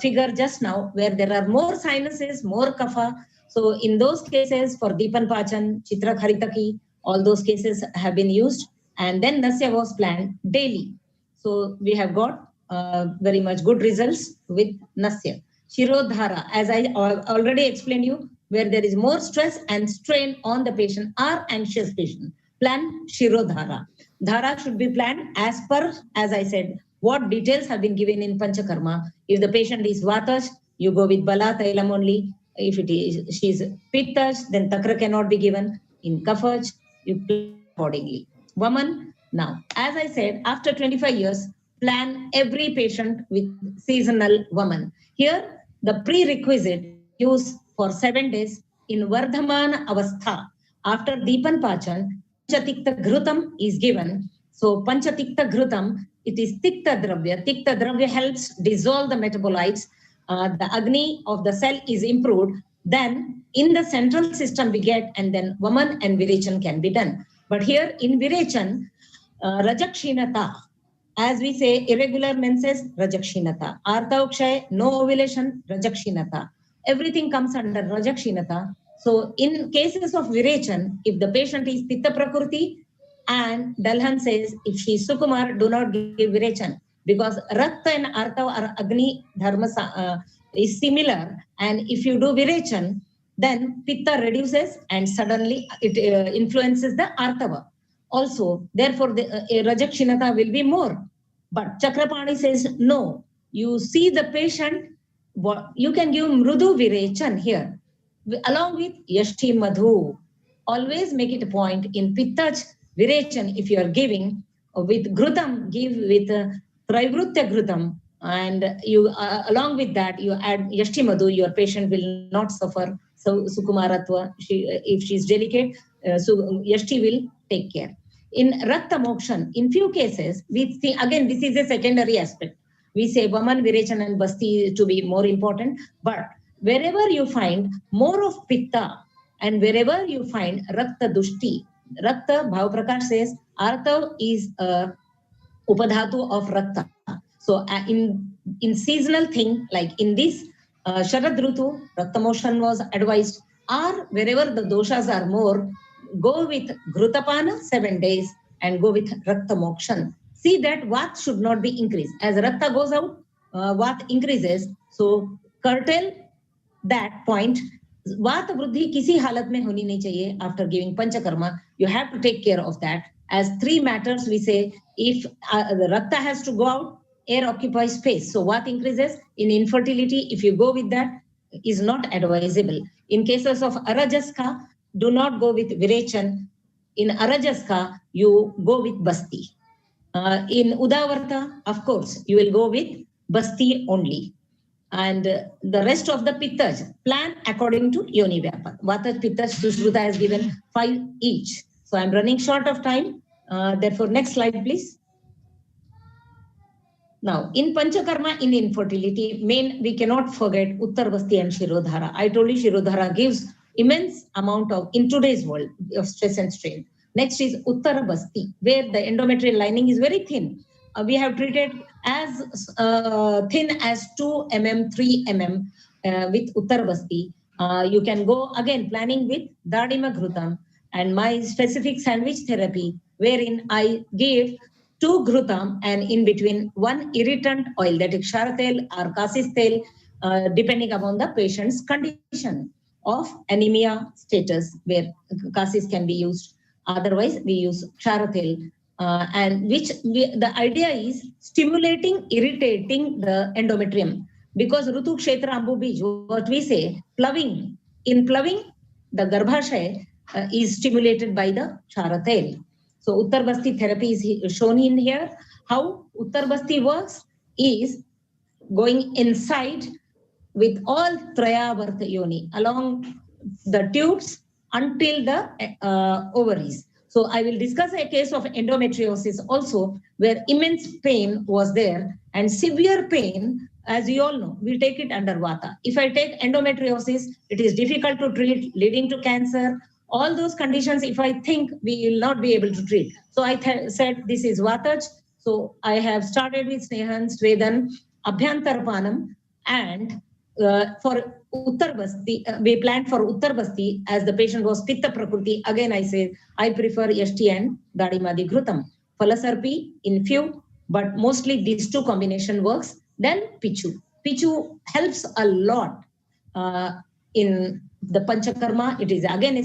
figure just now, where there are more sinuses, more kapha. So in those cases for Deepan Pachan, Chitra Haritaki, all those cases have been used. And then Nasya was planned daily. So we have got very much good results with Nasya. Shirodhara, as I already explained you, where there is more stress and strain on the patient or anxious patient, plan Shirodhara. Dhara should be planned as per, as I said, what details have been given in Panchakarma. If the patient is Vatash, you go with Bala Tailam only. If it is she is Pittash, then Takra cannot be given. In Kafaj, you plan accordingly. Vaman, now, as I said, after 25 years, plan every patient with seasonal Vaman. Here, the prerequisite use for 7 days in Vardhaman Avastha. After Deepan Pachan, Panchatikta Ghrutam is given. So Panchatikta Ghrutam, it is Tikta Dravya. Tikta Dravya helps dissolve the metabolites. The Agni of the cell is improved. Then in the central system we get, and then Vaman and Virechan can be done. But here in Virechan, Rajakshinata, as we say, irregular menses, Rajakshinata. Artha no ovulation, Rajakshinata. Everything comes under Rajakshinata. So in cases of Virechan, if the patient is Pitta Prakriti, and Dalhan says, if she is Sukumar, do not give Virechan, because Rakta and Artha or Agni Dharma is similar. And if you do Virechan, then Pitta reduces and suddenly it influences the Artava. Also, therefore, the Rajakshinata will be more. But Chakrapani says, no, you see the patient, you can give Mrudu Virechan here, along with Yashti Madhu. Always make it a point in Pittach Virechan, if you are giving with Ghrutam, give with Traivrutya Ghrutam, and you along with that you add Yashti Madhu, your patient will not suffer Sukumaratva. If she is delicate, so Yashti will take care. In Rakta Mokshan, in few cases, we see, again, this is a secondary aspect. We say Vaman, Virechan and Basti to be more important, but wherever you find more of Pitta and wherever you find Rakta Dushti, Rakta, Bhav Prakash says, Artha is a Upadhatu of Rakta. So in seasonal thing, like in this Sharad Rutu, Rakta motion was advised, or wherever the doshas are more, go with Ghrutapana 7 days and go with Rakta Mokshan. See that Vat should not be increased. As Rakta goes out, Vat increases. So curtail that point. Vat Vruddhi kisi halat mein honi nahi chahiye after giving Panchakarma. You have to take care of that. As 3 matters, we say, if the Rakta has to go out, air occupies space. So Vat increases. In infertility, if you go with that, is not advisable. In cases of Arajaska, do not go with Virechan. In Arajaska, you go with Basti. In Udavarta, of course, you will go with Basti only. And the rest of the Pittaj, plan according to Yoni Vyapa. Vata, Pittaj, Sushruta has given 5 each. So I'm running short of time. Therefore, next slide, please. Now, in Panchakarma, in infertility, we cannot forget Uttar Basti and Shirodhara. I told you Shirodhara gives immense amount of, in today's world, of stress and strain. Next is Uttar Basti, where the endometrial lining is very thin. We have treated as thin as 2 mm, 3 mm with Uttar Basti. You can go again planning with Dadima Ghrutam and my specific sandwich therapy, wherein I give 2 Ghrutam and in between 1 irritant oil, that is Ksara tel or Kasis tel, depending upon the patient's condition of anemia status, where Kasis can be used. Otherwise, we use Ksara tel, and the idea is stimulating, irritating the endometrium. Because Rutu Kshetra Ambu Bij, what we say, ploughing. In ploughing, the Garbhashay is stimulated by the Charatel. So Uttar Basti therapy is shown in here. How Uttar Basti works is going inside with all Trayavartha Yoni along the tubes until the ovaries. So I will discuss a case of endometriosis also, where immense pain was there and severe pain. As you all know, we take it under Vata. If I take endometriosis, it is difficult to treat, leading to cancer. All those conditions, if I think, we will not be able to treat. So I said, this is Vataj. So I have started with Snehan, Svedan, Abhyantarpanam, and for Uttar Basti, we planned for Uttar Basti as the patient was Pitta Prakriti. Again, I say, I prefer Yashti and Dadimadi Ghrutam. Falasarpi in few, but mostly these 2 combination works. Then Pichu. Pichu helps a lot in the Panchakarma. It is again a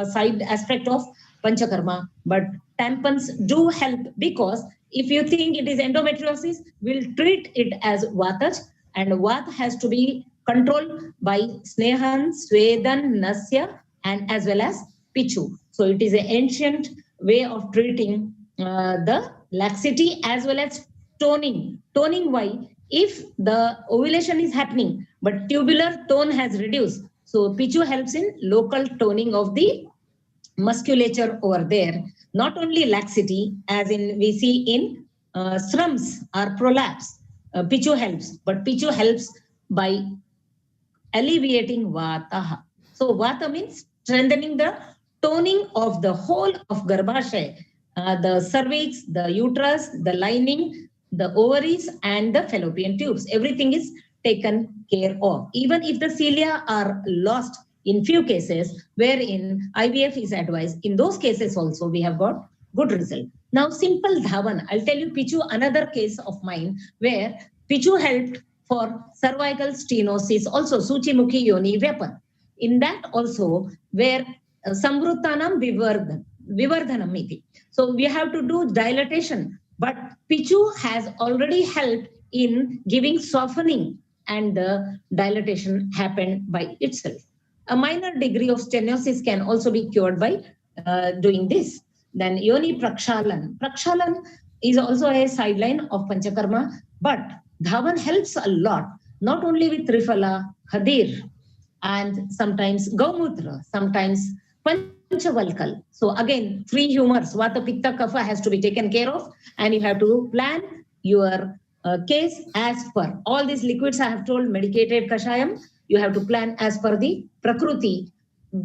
side aspect of Panchakarma, but tampons do help, because if you think it is endometriosis, we'll treat it as Vataj, and Vata has to be controlled by Snehan, Svedan, Nasya, and as well as Pichu. So it is an ancient way of treating the laxity as well as toning. Toning why? If the ovulation is happening, but tubular tone has reduced. So Pichu helps in local toning of the musculature over there. Not only laxity, as in we see in slums or prolapse, Pichu helps, but Pichu helps by alleviating Vata. So Vata means strengthening the toning of the whole of Garbhashay, the cervix, the uterus, the lining, the ovaries, and the fallopian tubes. Everything is taken care of. Even if the cilia are lost in few cases, wherein IVF is advised, in those cases also we have got good result. Now, simple Dhavan. I'll tell you Pichu, another case of mine where Pichu helped for cervical stenosis, also Suchimukhi Yoni Vyapan. In that also, where Samvruttanam Vivardhanam iti. So we have to do dilatation, but Pichu has already helped in giving softening, and the dilatation happened by itself. A minor degree of stenosis can also be cured by doing this. Then Yoni Prakshalan. Prakshalan is also a sideline of Panchakarma, but Dhavan helps a lot, not only with Trifala, Khadir, and sometimes Gaumutra, sometimes Panchavalkal. So again, 3 humors, Vata, Pitta, Kapha has to be taken care of, and you have to plan your case as per. All these liquids I have told, medicated Kashayam, you have to plan as per the Prakruti.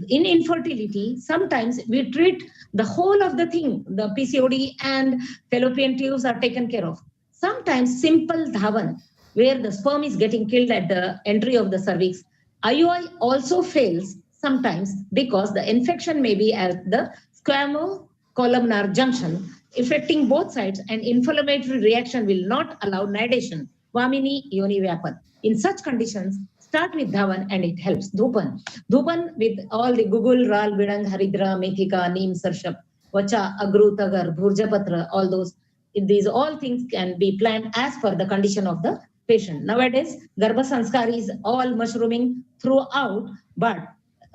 In infertility, sometimes we treat the whole of the thing, the PCOD and fallopian tubes are taken care of. Sometimes simple Dhavan, where the sperm is getting killed at the entry of the cervix. IUI also fails sometimes because the infection may be at the squamo-columnar junction, affecting both sides, and inflammatory reaction will not allow nidation. Vamini Yoni Vyapan. In such conditions, start with Dhavan and it helps. Dhupan. Dhupan with all the Gugul, Ral, Bidang, Haridra, Methika, Neem, Sarshap, Vacha, Agru, Tagar, Bhurjapatra, all those. These all things can be planned as per the condition of the patient. Nowadays, Garbha Sanskar is all mushrooming throughout, but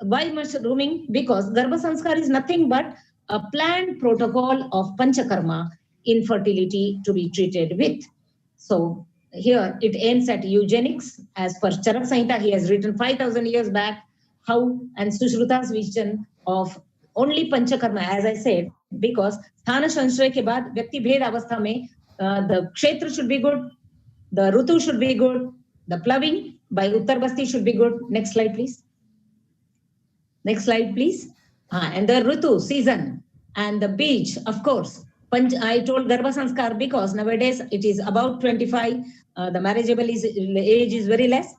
why mushrooming? Because Garbha Sanskar is nothing but a planned protocol of Panchakarma, infertility to be treated with. So here it aims at eugenics. As per Charak Samhita, he has written 5,000 years back how, and Sushruta's vision of only Panchakarma, as I said, because Sthana Sanshray ke baad Vyakti Bhed Avastha mein the Kshetra should be good, the Rutu should be good, the ploughing by Uttar Basti should be good. Next slide, please. Next slide, please. And the Rutu, season, and the beach, of course. I told Garbha Sanskar because nowadays it is about 25. The marriageable age is very less.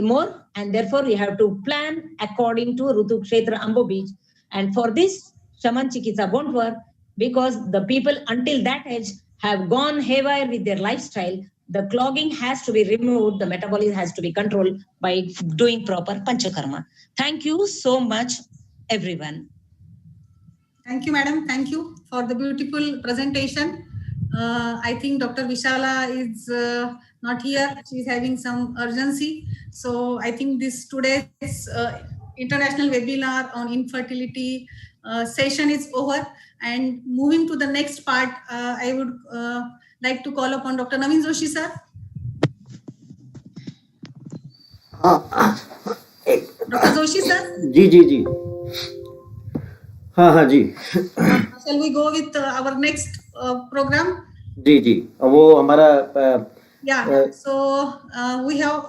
more, and therefore we have to plan according to Rutu Kshetra Ambobij. And for this, Shaman Chikitsa won't work, because the people until that age have gone haywire with their lifestyle. The clogging has to be removed, the metabolism has to be controlled by doing proper Panchakarma. Thank you so much, everyone. Thank you, madam. Thank you for the beautiful presentation. I think Dr. Vishala is not here. She is having some urgency. So I think this today's international webinar on infertility session is over. And moving to the next part, I would like to call upon Dr. Naveen Joshi, sir. Dr. Joshi, sir. जी हाँ जी Shall we go with our next program? जी वो हमारा Yeah, so we have,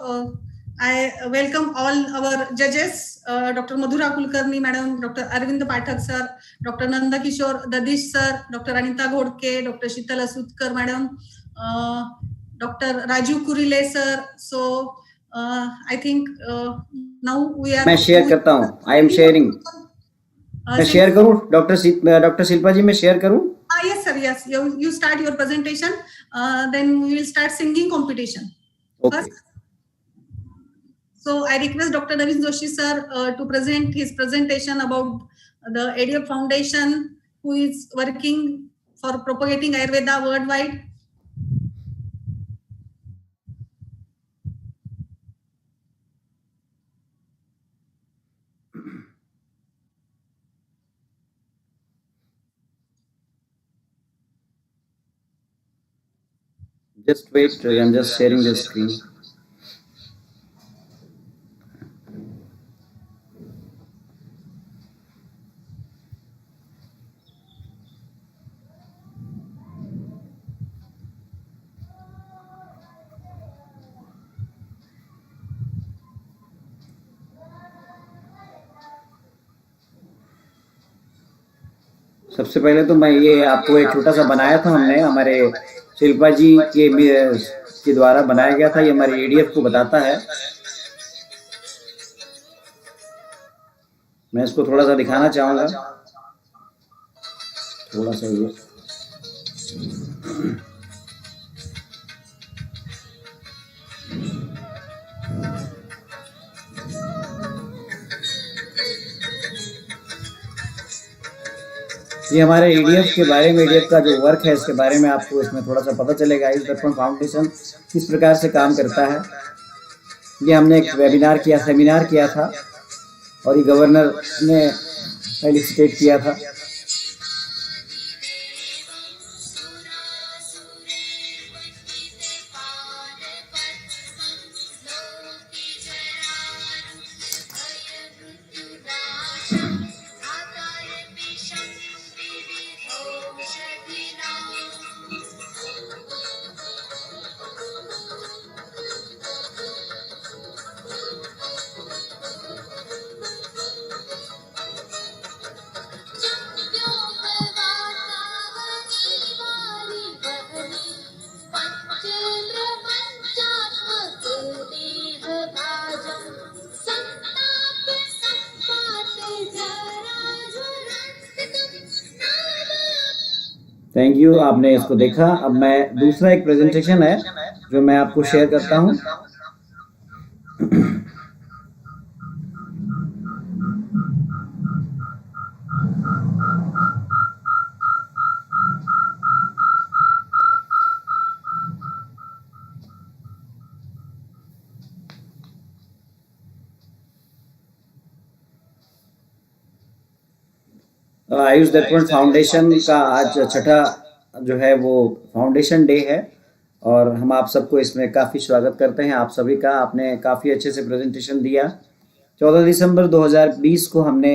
I welcome all our judges, Dr. Madhura Kulkarni, Madam, Dr. Arvind Pathak, sir, Dr. Nanda Kishore Dadish, sir, Dr. Anita Ghodke, Dr. Shitala Sutkar, Madam, Dr. Raju Kurile, sir. So I think now we are... मैं share करता हूँ, I am sharing. मैं share करूँ doctor Shilpa जी, मैं share करूँ? Yes, sir. Yes, you start your presentation. Then we will start singing competition. Okay. First. So I request Dr. Naveen Joshi, sir, to present his presentation about the Ayurved Foundation, who is working for propagating Ayurveda worldwide. Just wait, I'm just sharing the screen. सबसे पहले तो मैं ये आपको एक छोटा सा बनाया था, हमने हमारे शिल्पा जी के द्वारा बनाया गया था। ये हमारे एडीएफ को बताता है। मैं इसको थोड़ा सा दिखाना चाहूंगा, थोड़ा सा ये हमारे एडीएफ के बारे में, एडीएफ का जो वर्क है इसके बारे में आपको इसमें थोड़ा सा पता चलेगा। आयुष दर्पण फाउंडेशन किस प्रकार से काम करता है। ये हमने एक सेमिनार किया था और ये गवर्नर ने फेलिसिटेट किया था। थैंक यू, आपने इसको देखा। अब मैं दूसरा एक प्रेजेंटेशन है जो मैं आपको शेयर करता हूं। आयुष दर्पण फाउंडेशन का आज छठा जो है वो फाउंडेशन डे है और हम आप सबको इसमें काफ़ी स्वागत करते हैं। आप सभी का, आपने काफ़ी अच्छे से प्रेजेंटेशन दिया। 14 दिसंबर 2020 को हमने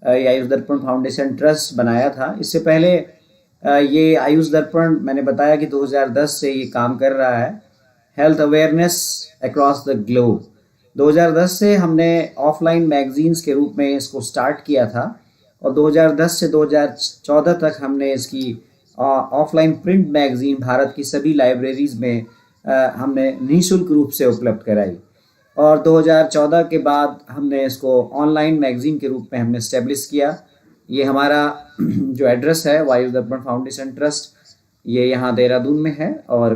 आयुष दर्पण फाउंडेशन ट्रस्ट बनाया था। इससे पहले ये आयुष दर्पण मैंने बताया कि 2010 से ये काम कर रहा है, health awareness across the globe. 2010 से हमने ऑफलाइन मैगजीन्स के रूप में इसको स्टार्ट किया था और 2010 से 2014 तक हमने इसकी ऑफलाइन प्रिंट मैगजीन भारत की सभी लाइब्रेरीज में हमने निःशुल्क रूप से उपलब्ध कराई। और 2014 के बाद हमने इसको ऑनलाइन मैगजीन के रूप में हमने इस्टेब्लिश किया। ये हमारा जो एड्रेस है आयुष दर्पण फाउंडेशन ट्रस्ट, ये यहाँ देहरादून में है और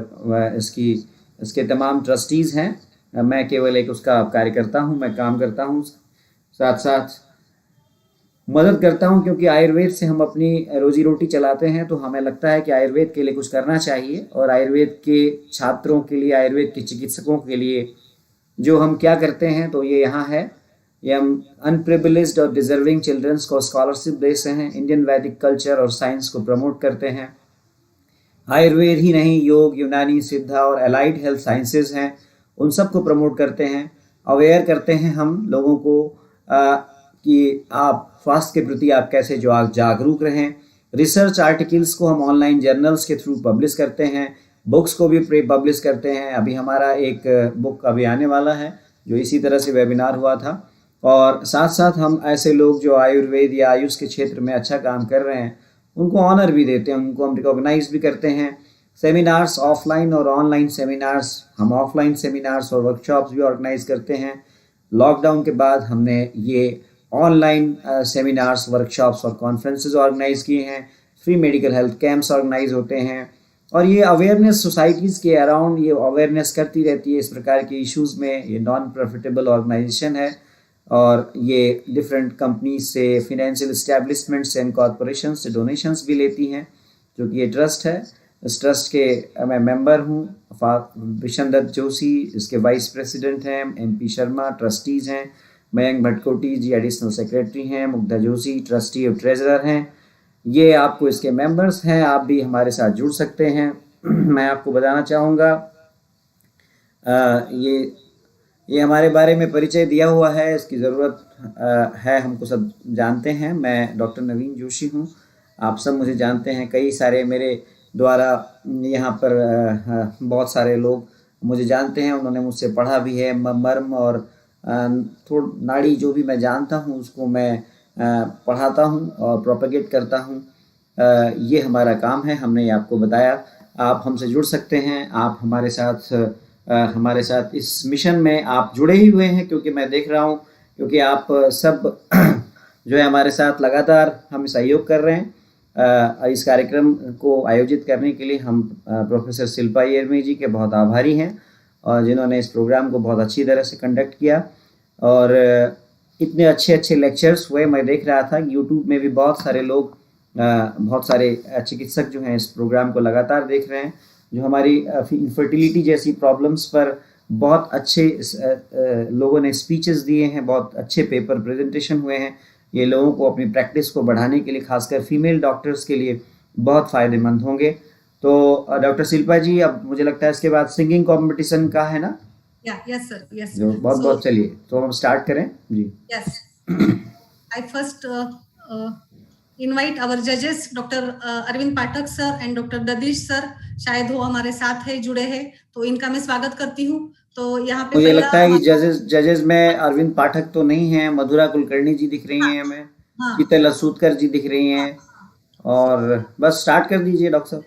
इसके तमाम ट्रस्टीज़ हैं। मैं केवल एक उसका कार्यकर्ता हूँ, मैं काम करता हूँ, साथ साथ मदद करता हूँ, क्योंकि आयुर्वेद से हम अपनी रोजी रोटी चलाते हैं। तो हमें लगता है कि आयुर्वेद के लिए कुछ करना चाहिए, और आयुर्वेद के छात्रों के लिए, आयुर्वेद के चिकित्सकों के लिए जो हम क्या करते हैं, तो ये यहाँ है। ये हम अनप्रिविलेज्ड और डिजर्विंग चिल्ड्रंस को स्कॉलरशिप देते हैं, इंडियन वैदिक कल्चर और साइंस को प्रमोट करते हैं। आयुर्वेद ही नहीं, योग, यूनानी, सिद्धा और एलाइड हेल्थ साइंसेज हैं, उन सब को प्रमोट करते हैं। अवेयर करते हैं हम लोगों को कि आप स्वास्थ्य के प्रति आप कैसे जो जागरूक रहें। रिसर्च आर्टिकल्स को हम ऑनलाइन जर्नल्स के थ्रू पब्लिश करते हैं, बुक्स को भी प्री पब्लिश करते हैं। अभी हमारा एक बुक अभी आने वाला है जो इसी तरह से वेबिनार हुआ था। और साथ साथ हम ऐसे लोग जो आयुर्वेद या आयुष के क्षेत्र में अच्छा काम कर रहे हैं उनको ऑनर भी देते हैं, उनको हम रिकॉग्नाइज भी करते हैं। सेमिनार्स, ऑफलाइन और ऑनलाइन सेमिनार्स, हम ऑफलाइन सेमिनार्स और वर्कशॉप्स भी ऑर्गेनाइज करते हैं। लॉकडाउन के बाद हमने ये ऑनलाइन सेमिनार्स, वर्कशॉप्स और कॉन्फ्रेंसेस ऑर्गेनाइज किए हैं। Free medical health camps organize होते हैं, और ये अवेयरनेस सोसाइटीज़ के अराउंड ये अवेयरनेस करती रहती है इस प्रकार के इश्यूज़ में। ये नॉन प्रॉफिटेबल ऑर्गेनाइजेशन है, और ये डिफरेंट कंपनीज से, फिनेंशियल इस्टेब्लिशमेंट्स एंड कॉरपोरेशन से डोनेशंस भी लेती हैं, जो कि ये ट्रस्ट है। इस ट्रस्ट के मैं मेंबर हूँ। विशन दत्त जोशी इसके वाइस प्रेसिडेंट हैं, MP शर्मा ट्रस्टीज़ हैं, मयंक भटकोटी जी एडिशनल सेक्रेटरी हैं, मुग्धा जोशी ट्रस्टी और ट्रेजरर हैं। ये आपको इसके मेंबर्स हैं, आप भी हमारे साथ जुड़ सकते हैं। मैं आपको बताना चाहूँगा, ये हमारे बारे में परिचय दिया हुआ है, इसकी ज़रूरत है, हमको सब जानते हैं। मैं डॉक्टर नवीन जोशी हूँ, आप सब मुझे जानते हैं। कई सारे मेरे द्वारा यहाँ पर बहुत सारे लोग मुझे जानते हैं, उन्होंने मुझसे पढ़ा भी है। मर्म और थोड़ा नाड़ी जो भी मैं जानता हूँ उसको मैं पढ़ाता हूँ और प्रोपेगेट करता हूँ। ये हमारा काम है, हमने ये आपको बताया। आप हमसे जुड़ सकते हैं, आप हमारे साथ इस मिशन में आप जुड़े ही हुए हैं, क्योंकि मैं देख रहा हूँ, क्योंकि आप सब जो है हमारे साथ लगातार हम सहयोग कर रहे हैं। इस कार्यक्रम को आयोजित करने के लिए हम प्रोफेसर शिल्पा येरमी जी के बहुत आभारी हैं, और जिन्होंने इस प्रोग्राम को बहुत अच्छी तरह से कंडक्ट किया। और इतने अच्छे लेक्चर्स हुए, मैं देख रहा था यूट्यूब में भी बहुत सारे लोग, बहुत सारे चिकित्सक जो हैं इस प्रोग्राम को लगातार देख रहे हैं, जो हमारी इनफर्टिलिटी जैसी प्रॉब्लम्स पर बहुत अच्छे लोगों ने स्पीचेस दिए हैं, बहुत अच्छे पेपर प्रेजेंटेशन हुए हैं। ये लोगों को अपनी प्रैक्टिस को बढ़ाने के लिए, खासकर फीमेल डॉक्टर्स के लिए बहुत फ़ायदेमंद होंगे। तो डॉक्टर शिल्पा जी, अब मुझे लगता है इसके बाद सिंगिंग कंपटीशन का है ना? Yes sir, yes. जो बहुत चलिए, तो हम स्टार्ट करें जी। Yes, I first invite our जजेस doctor Arvind Pathak sir and doctor Dadish sir, शायद वो हमारे साथ है, जुड़े हैं, तो इनका मैं स्वागत करती हूँ। तो यहाँ पे मुझे लगता है कि जजेस में अरविंद पाठक तो नहीं है, मधुरा कुलकर्णी जी दिख रही हैं हमें, शीतल असूदकर जी दिख रही हैं, और बस स्टार्ट कर दीजिए डॉक्टर साहब।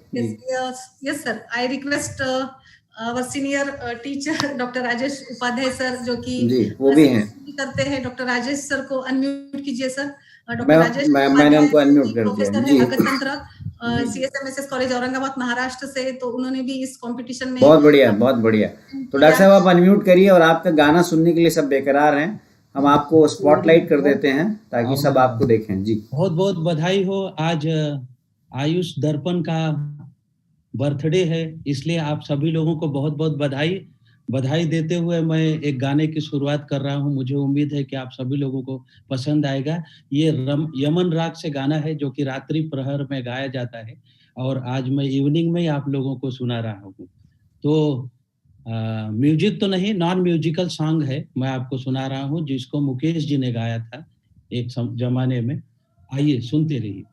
Yes sir, I request our senior teacher doctor Rajesh Upadhyay sir, जो कि वो भी हैं, करते हैं। डॉक्टर राजेश सर को अनम्यूट कीजिए सर। मैंने उनको अनम्यूट कर दिया जी। अगतंत्र CSMSS कॉलेज औरंगाबाद महाराष्ट्र से, तो उन्होंने भी इस कंपटीशन में बहुत बढ़िया तो डॉक्टर साहब आप अनम्यूट करिए, और आपका गाना सुनने के लिए सब बेकरार हैं, हम आपको स्पॉटलाइट कर देते हैं ताकि सब आपको देखें जी। बहुत बहुत बधाई हो, आज आयुष दर्पण का बर्थडे है, इसलिए आप सभी लोगों को बहुत बहुत बधाई देते हुए मैं एक गाने की शुरुआत कर रहा हूं। मुझे उम्मीद है कि आप सभी लोगों को पसंद आएगा। ये यमन राग से गाना है, जो कि रात्रि प्रहर में गाया जाता है, और आज मैं इवनिंग में आप लोगों को सुना रहा हूँ। तो म्यूजिक तो नहीं, नॉन म्यूजिकल सॉन्ग है, मैं आपको सुना रहा हूँ, जिसको मुकेश जी ने गाया था एक जमाने में। आइए सुनते रहिए।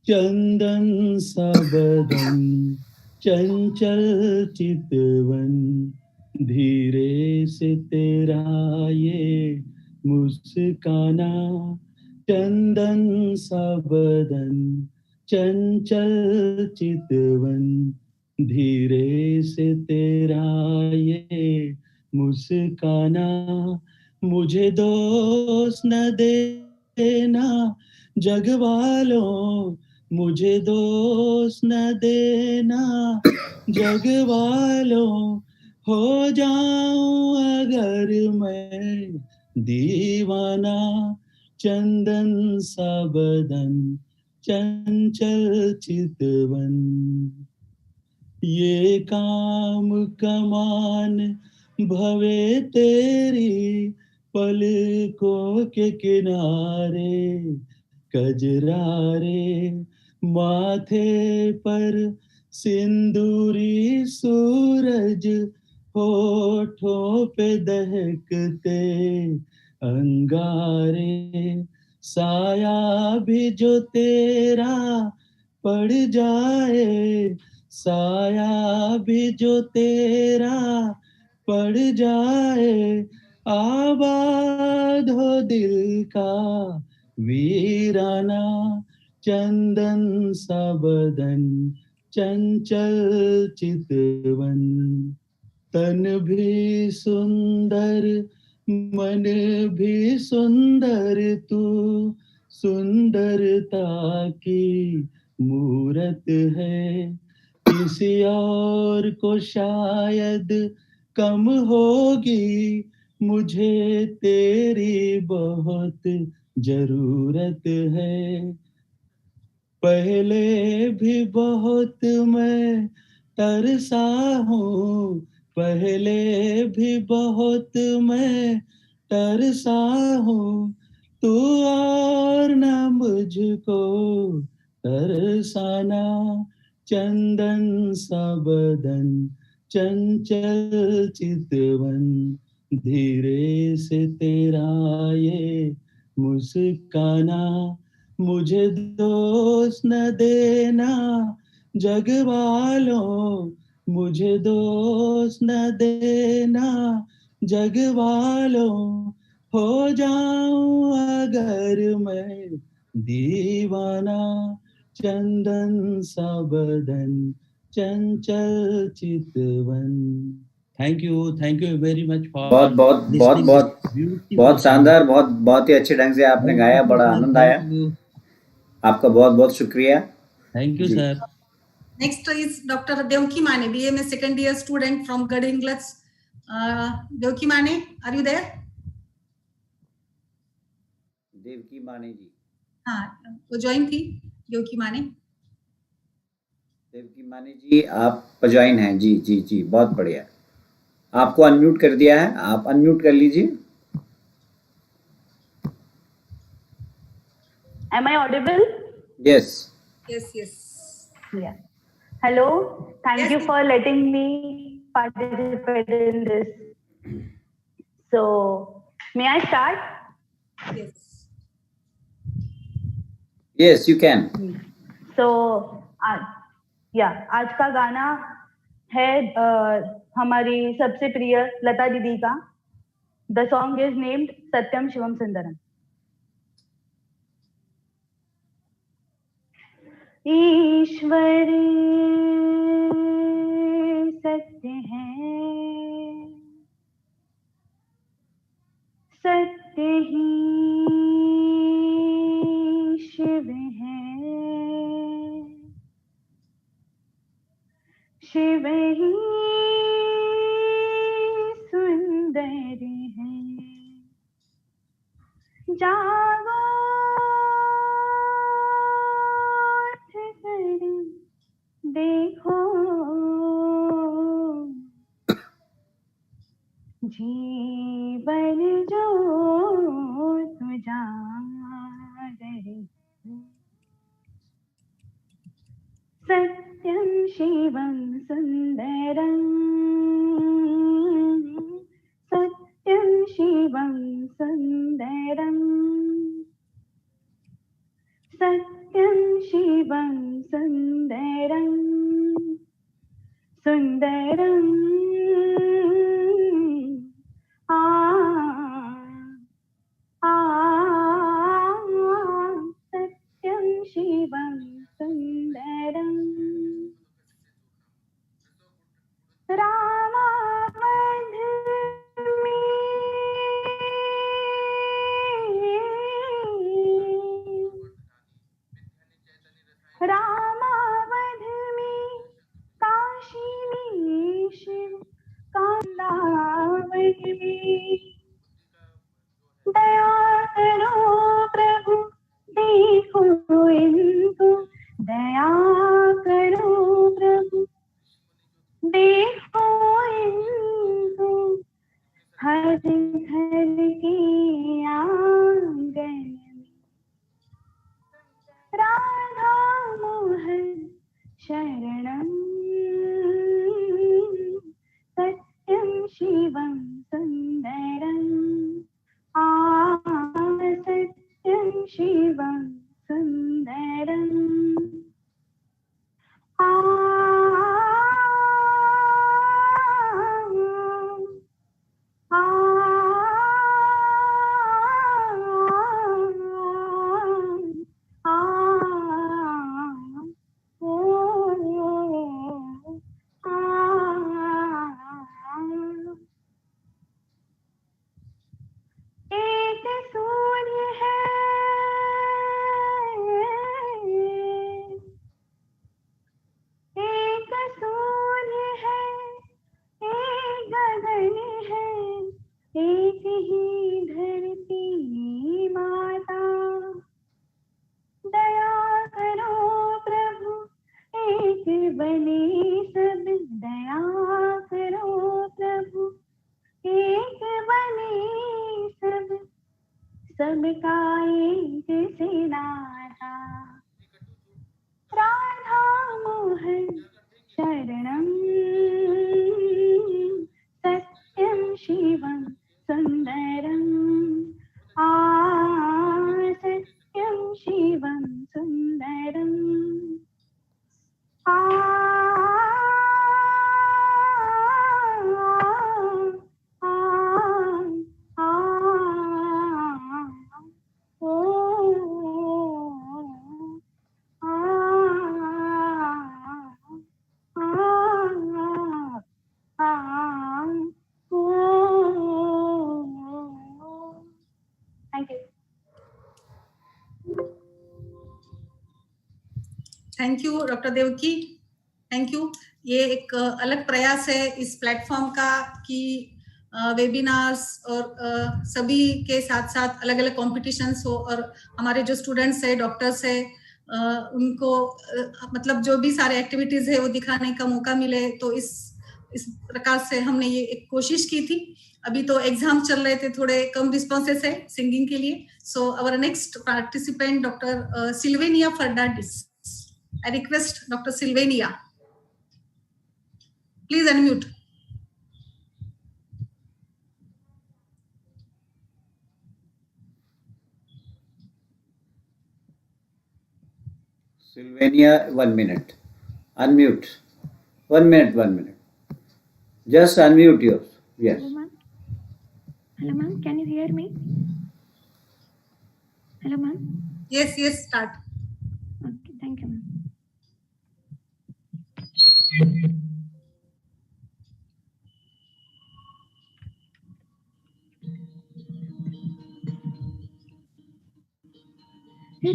चंदन सा बदन, चंचल चितवन, धीरे से तेरा ये मुस्काना। चंदन सा बदन, चंचल चितवन, धीरे से तेरा ये मुस्काना, मुझे दोष न देना जग वालों, मुझे दोष न देना जग वालों, हो जाऊं अगर मैं दीवाना, चंदन सा बदन चंचल चितवन, ये काम कमान भवे तेरी पलकों के किनारे, कजरारे माथे पर सिंदूरी सूरज, होठों पे दहकते अंगारे, साया भी जो तेरा पड़ जाए, साया भी जो तेरा पड़ जाए, आबाद हो दिल का वीराना, चंदन सा बदन चंचल चितवन, तन भी सुंदर मन भी सुंदर, तू सुंदरता की मूरत है, किसी और को शायद कम होगी, मुझे तेरी बहुत जरूरत है, पहले भी बहुत मैं तरसा हूँ, पहले भी बहुत मैं तरसा हूँ, तू और न मुझको तरसाना, चंदन सा बदन चंचल चितवन, धीरे से तेरा ये मुस्काना, मुझे दोष न देना जग वालों, मुझे दोष न देना जग वालों, हो जाऊं अगर मैं दीवाना, चंदन सा बदन चंचल चितवन। Thank you very much for बहुत बहुत बहुत बहुत बहुत शानदार, बहुत बहुत ही अच्छे ढंग से आपने गाया, बड़ा आनंद आया। आपका बहुत बहुत शुक्रिया। Thank you sir. Next is Dr. Devki Mane, BMA second year student from Gad English. Devki Mane, are you there? Devaki Mane ji, हाँ, वो ज्वाइन थी देवकी माने। देवकी माने जी आप ज्वाइन हैं? जी जी जी, बहुत बढ़िया। आपको अनम्यूट कर दिया है, आप अनम्यूट कर लीजिए। Am I audible? Yes Yes, yes. Yeah. Hello. Thank you for letting me participate in this. So, may I start? Yes. Yes you can. So, आज का गाना है हमारी सबसे प्रिय लता दीदी का। The song is named सत्यम शिवम सुंदरम। ईश्वर सत्य है, सत्य ही शिव है, शिव ही सुंदर है, जागो देखो, जीवन जो तुझा सत्यम शिवम सुंदरम, सत्यम शिवम सुंदरम, सत्यम शिवम सुंदरम, सुंदरम सत्यम शिवम सुंदरम, रामावध घर के आंगन में राधा मोहन शरणं सत्यं शिवं सुन्दरम् सत्यं शिवं सुन्दरम् एक सूर्य है एक सूर्य है एक गगन है एक ही धरती माता दया करो प्रभु एक बने सब दया करो प्रभु एक बने सब सबका एक से नाता राधा मोहन शरणं सत्यं शिवं सुन्दरम् सत्यं शिवं सुन्दरम् Thank you. Thank you doctor Devaki, thank you. ये एक अलग प्रयास है इस प्लेटफॉर्म का कि वेबिनार्स और सभी के साथ साथ अलग अलग कॉम्पिटिशन्स हो और हमारे जो स्टूडेंट्स है, डॉक्टर्स है, उनको मतलब जो भी सारे एक्टिविटीज है वो दिखाने का मौका मिले। तो इस प्रकार से हमने ये एक कोशिश की थी। अभी तो एग्जाम चल रहे थे, थोड़े कम रिस्पॉन्सेस है सिंगिंग के लिए। So our next participant doctor Silvania Fernandes. I request Dr. Sylvania. Please unmute. Sylvania, 1 minute. Unmute. 1 minute, 1 minute. Just unmute yours. Yes. Hello, ma'am. Hello, ma'am. Can you hear me? Hello, ma'am. Yes, yes, start. Okay, thank you, ma'am.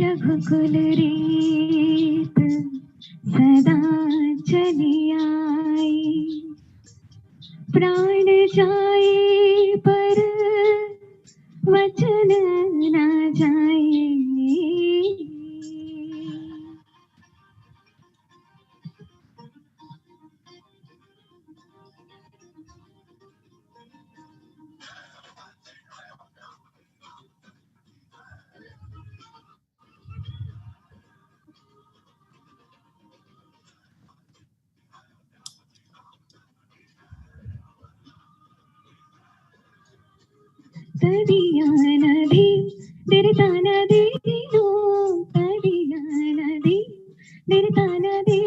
रघुकुल रीत सदा चली आई, प्राण जाए पर वचन ना जाए। तदिया नदी दिरता नदी नो, तदिया नदी दिरता नदी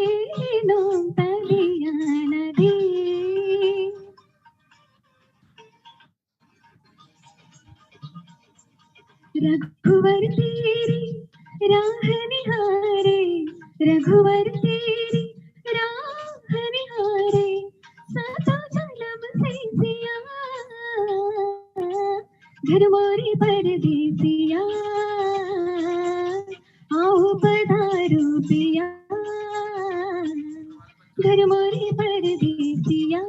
नो, तदिया नदी। रघुवर तेरी राह निहारे, रघुवर तेरी राह निहारे, सदा जन्म से सिया घर मोरी परदेसिया, आओ पधारो पिया घर मोरी परदेसिया,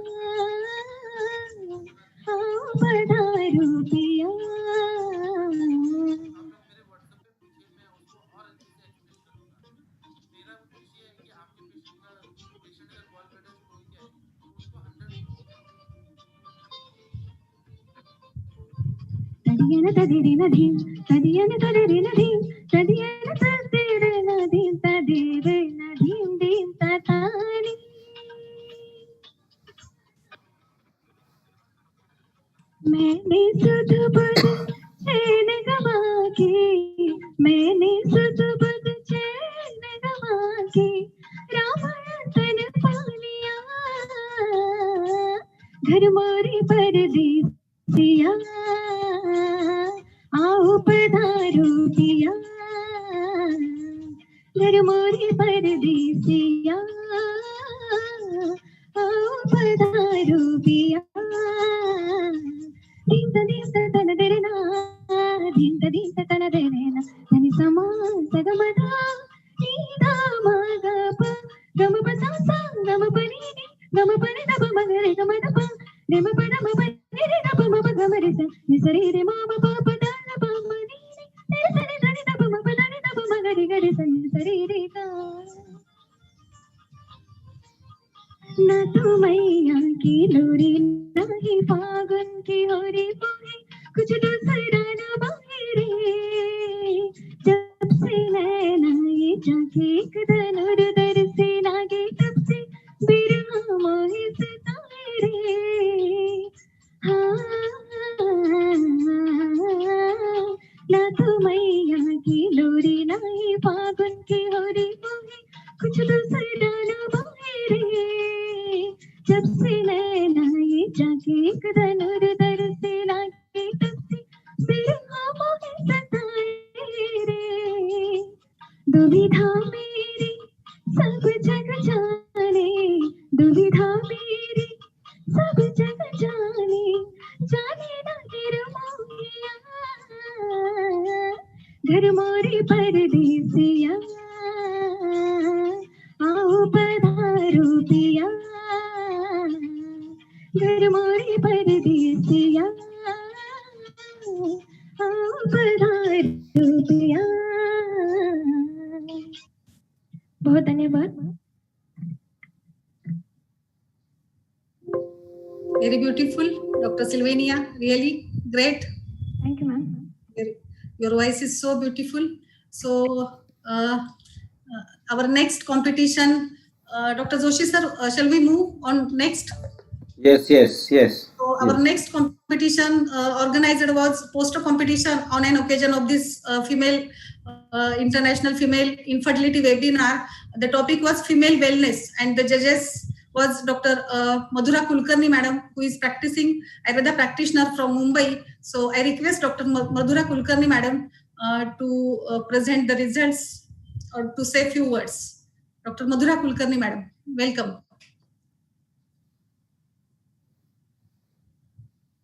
आओ पधारो पिया। Tadiyana tadirina dhim, tadiyana tadirina dhim, tadiyana tadirina dhim, tadirina dhim dhim tatani. मैंने सुध बुध चैन गवा के, मैंने सुध बुध चैन गवा के, रामायण पा लिया, घर मोरी परदेसिया, आओ पधारो पिया, घर मोरी परदेसिया, आओ पधारो पिया. Dinta dinta tana derena, dinta dinta tana derena, tani sama sagamada, ida magapa, gama pasasa, gama panini, gama panina pamagare gama dapa, nema pada mama nere na pama gama resa, nisari re mama papa dana pama nini, nisari dani na pama dani na pama gare gare sa nisari re ka. ना तो मैया की लोरी ना ही फागुन की होरी बोरी कुछ दूसरा ना बाहरे जब से नैना ये जाके एक धनुर दर से लागे तब से बिरहा मोहे सितारे हाँ ना तो मैया की लोरी ना ही फागुन की होरी बोरी कुछ दूसरा ना बाहरे जब से नैना ये जागे एक धनुर दर से लागे तब से बिरहा मोहे सताए रे दुविधा मेरी सब जग जाने दुविधा मेरी सब जग जाने जाने ना गिर मोहिया घर मोरे परदेसिया आओ पधारो पिया घर मोरे परदेसिया आओ पधारो पिया. बहुत धन्यवाद. Very beautiful, Dr. Sylvania. Really great. Thank you, ma'am. Your voice is so beautiful. So, our next competition, Dr. Joshi sir, shall we move on next? Yes, yes, yes. So, our next competition organized was poster competition on an occasion of this International Female Infertility webinar. The topic was female wellness, and the judges was Dr. Madhura Kulkarni madam, who is practicing Ayurveda practitioner from Mumbai. So I request Dr. Madhura Kulkarni madam to present the results or to say few words. Dr. Madhura Kulkarni madam, welcome.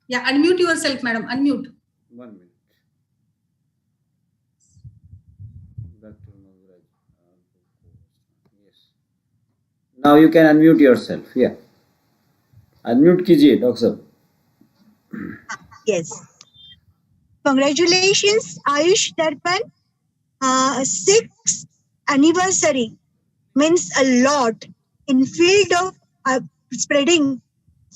Yeah, unmute yourself, madam. Unmute. 1 minute. Dr. Madhura. Yes. Now you can unmute yourself. Yeah. Unmute कीजिए doctor साहब. Yes. Congratulations, Ayush Darpan. 6th anniversary means a lot in field of spreading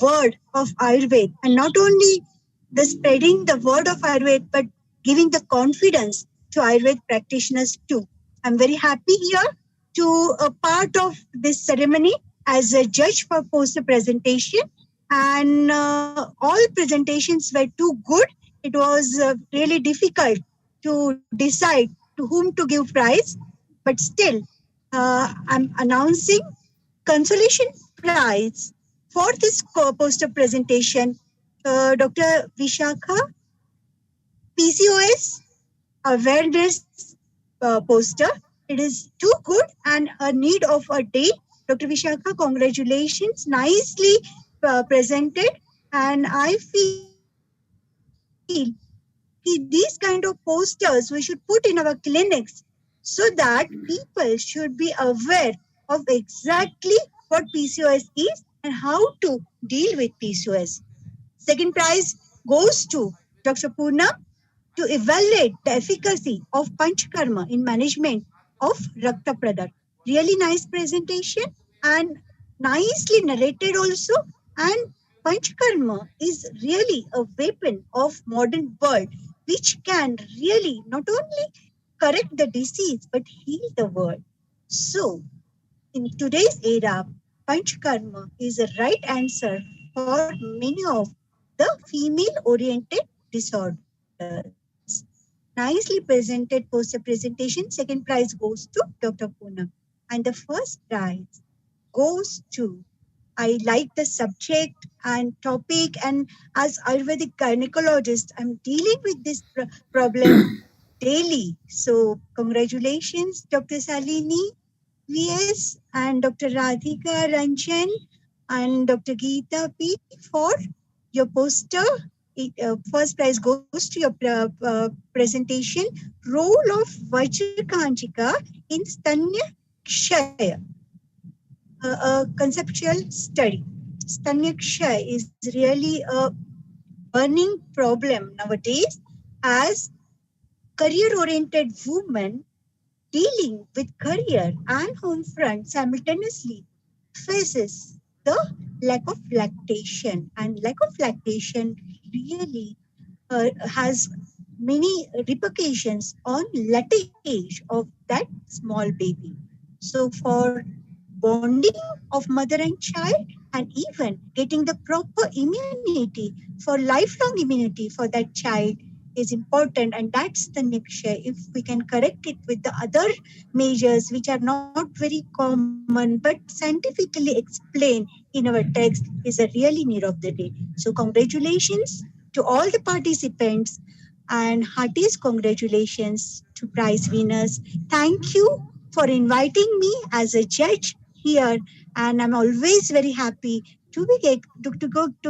word of Ayurved, and not only the spreading the word of Ayurved, but giving the confidence to Ayurved practitioners too. I'm very happy here to a part of this ceremony as a judge for poster presentation, and all presentations were too good. It was really difficult to decide to whom to give prize, but still I'm announcing consolation prize for this poster presentation, Dr. Vishakha, PCOS awareness poster. It is too good and a need of a day. Dr. Vishakha, congratulations, nicely presented, and I feel these kind of posters we should put in our clinics so that people should be aware of exactly what PCOS is and how to deal with PCOS. Second prize goes to Dr. Poonam to evaluate the efficacy of Panchkarma in management of Rakta Pradar. Really nice presentation and nicely narrated also. And Panchkarma is really a weapon of modern world. which can really not only correct the disease but heal the world. So, in today's era, Panchkarma is the right answer for many of the female-oriented disorders. Nicely presented poster presentation. Second prize goes to Dr. Poonam. And the first prize goes to, I like the subject and topic, and as Ayurvedic gynecologist, I'm dealing with this problem daily. So congratulations, Dr. Salini VS and Dr. Radhika Ranjan and Dr. Geeta P for your poster. First prize goes to your presentation, Role of Vajrakanchika in Stanya Kshaya, a conceptual study. Stanya Kshaya is really a burning problem nowadays as career-oriented women dealing with career and home front simultaneously faces the lack of lactation, and lack of lactation really has many repercussions on lattage of that small baby. So for bonding of mother and child, and even getting the proper immunity for lifelong immunity for that child is important, and that's the next share. If we can correct it with the other measures which are not very common but scientifically explained in our text, is a really need of the day. So congratulations to all the participants and heartiest congratulations to prize winners. Thank you for inviting me as a judge here, and I'm always very happy to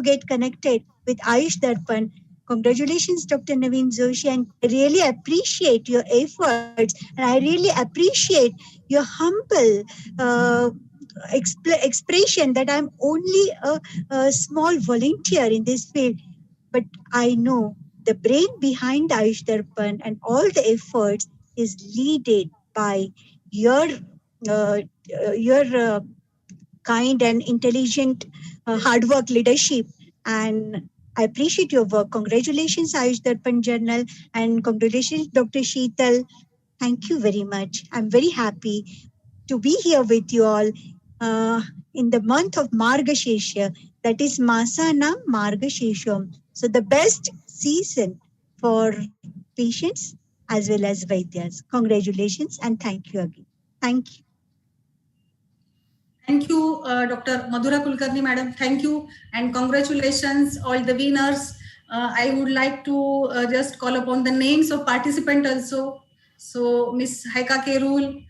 get connected with Ayush Darpan. Congratulations, Dr. Naveen Joshi, and I really appreciate your efforts, and I really appreciate your humble expression that I'm only a small volunteer in this field, but I know the brain behind Ayush Darpan and all the efforts is led by your uh, your kind and intelligent hard work leadership, and I appreciate your work. Congratulations, Ayush Darpan Journal, and congratulations, Dr. Sheetal. Thank you very much. I'm very happy to be here with you all in the month of Margashesha, that is Masana Margashesham. So the best season for patients as well as Vaidyas. Congratulations and thank you again. Thank you. Thank you, Dr. Madhura Kulkarni, madam. Thank you and congratulations, all the winners. I would like to just call upon the names of participants also. So, Miss Haika Kerul,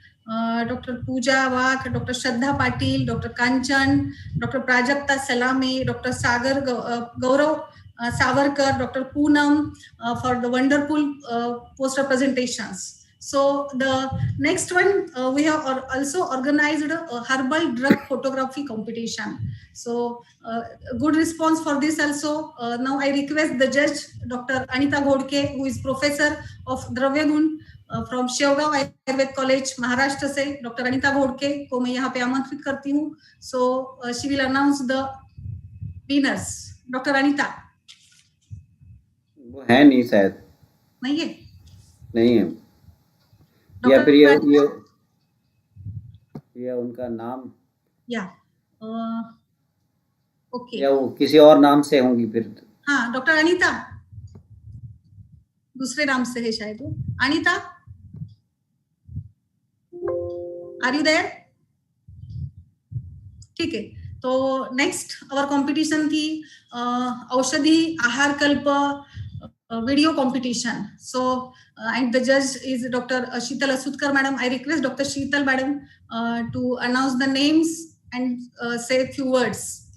Dr. Pooja Wak, Dr. Shraddha Patil, Dr. Kanchan, Dr. Prajakta Salami, Dr. Sagar Gaurav Savarkar, Dr. Poonam for the wonderful poster presentations. So the next one, we have also organized a herbal drug photography competition. So good response for this also. Now I request the judge, Dr. Anita Ghodke, who is professor of Dravyagun from Shevgaon Ayurved College, Maharashtra से Dr. Anita Ghodke को मैं यहाँ पे आमंत्रित करती हूँ. So she will announce the winners. Dr. Anita. वो है नहीं शायद. नहीं है. नहीं है. या फिर ये उनका नाम या ओके या वो किसी और नाम से होंगी फिर. हाँ डॉक्टर अनीता दूसरे नाम से है शायद वो. Anita are you there? ठीक है. तो नेक्स्ट आवर कंपटीशन थी औषधि आहार कल्प video competition. So and the judge is Dr. Sheetal Asutkar madam. I request Dr. Sheetal madam to announce the names and say a few words.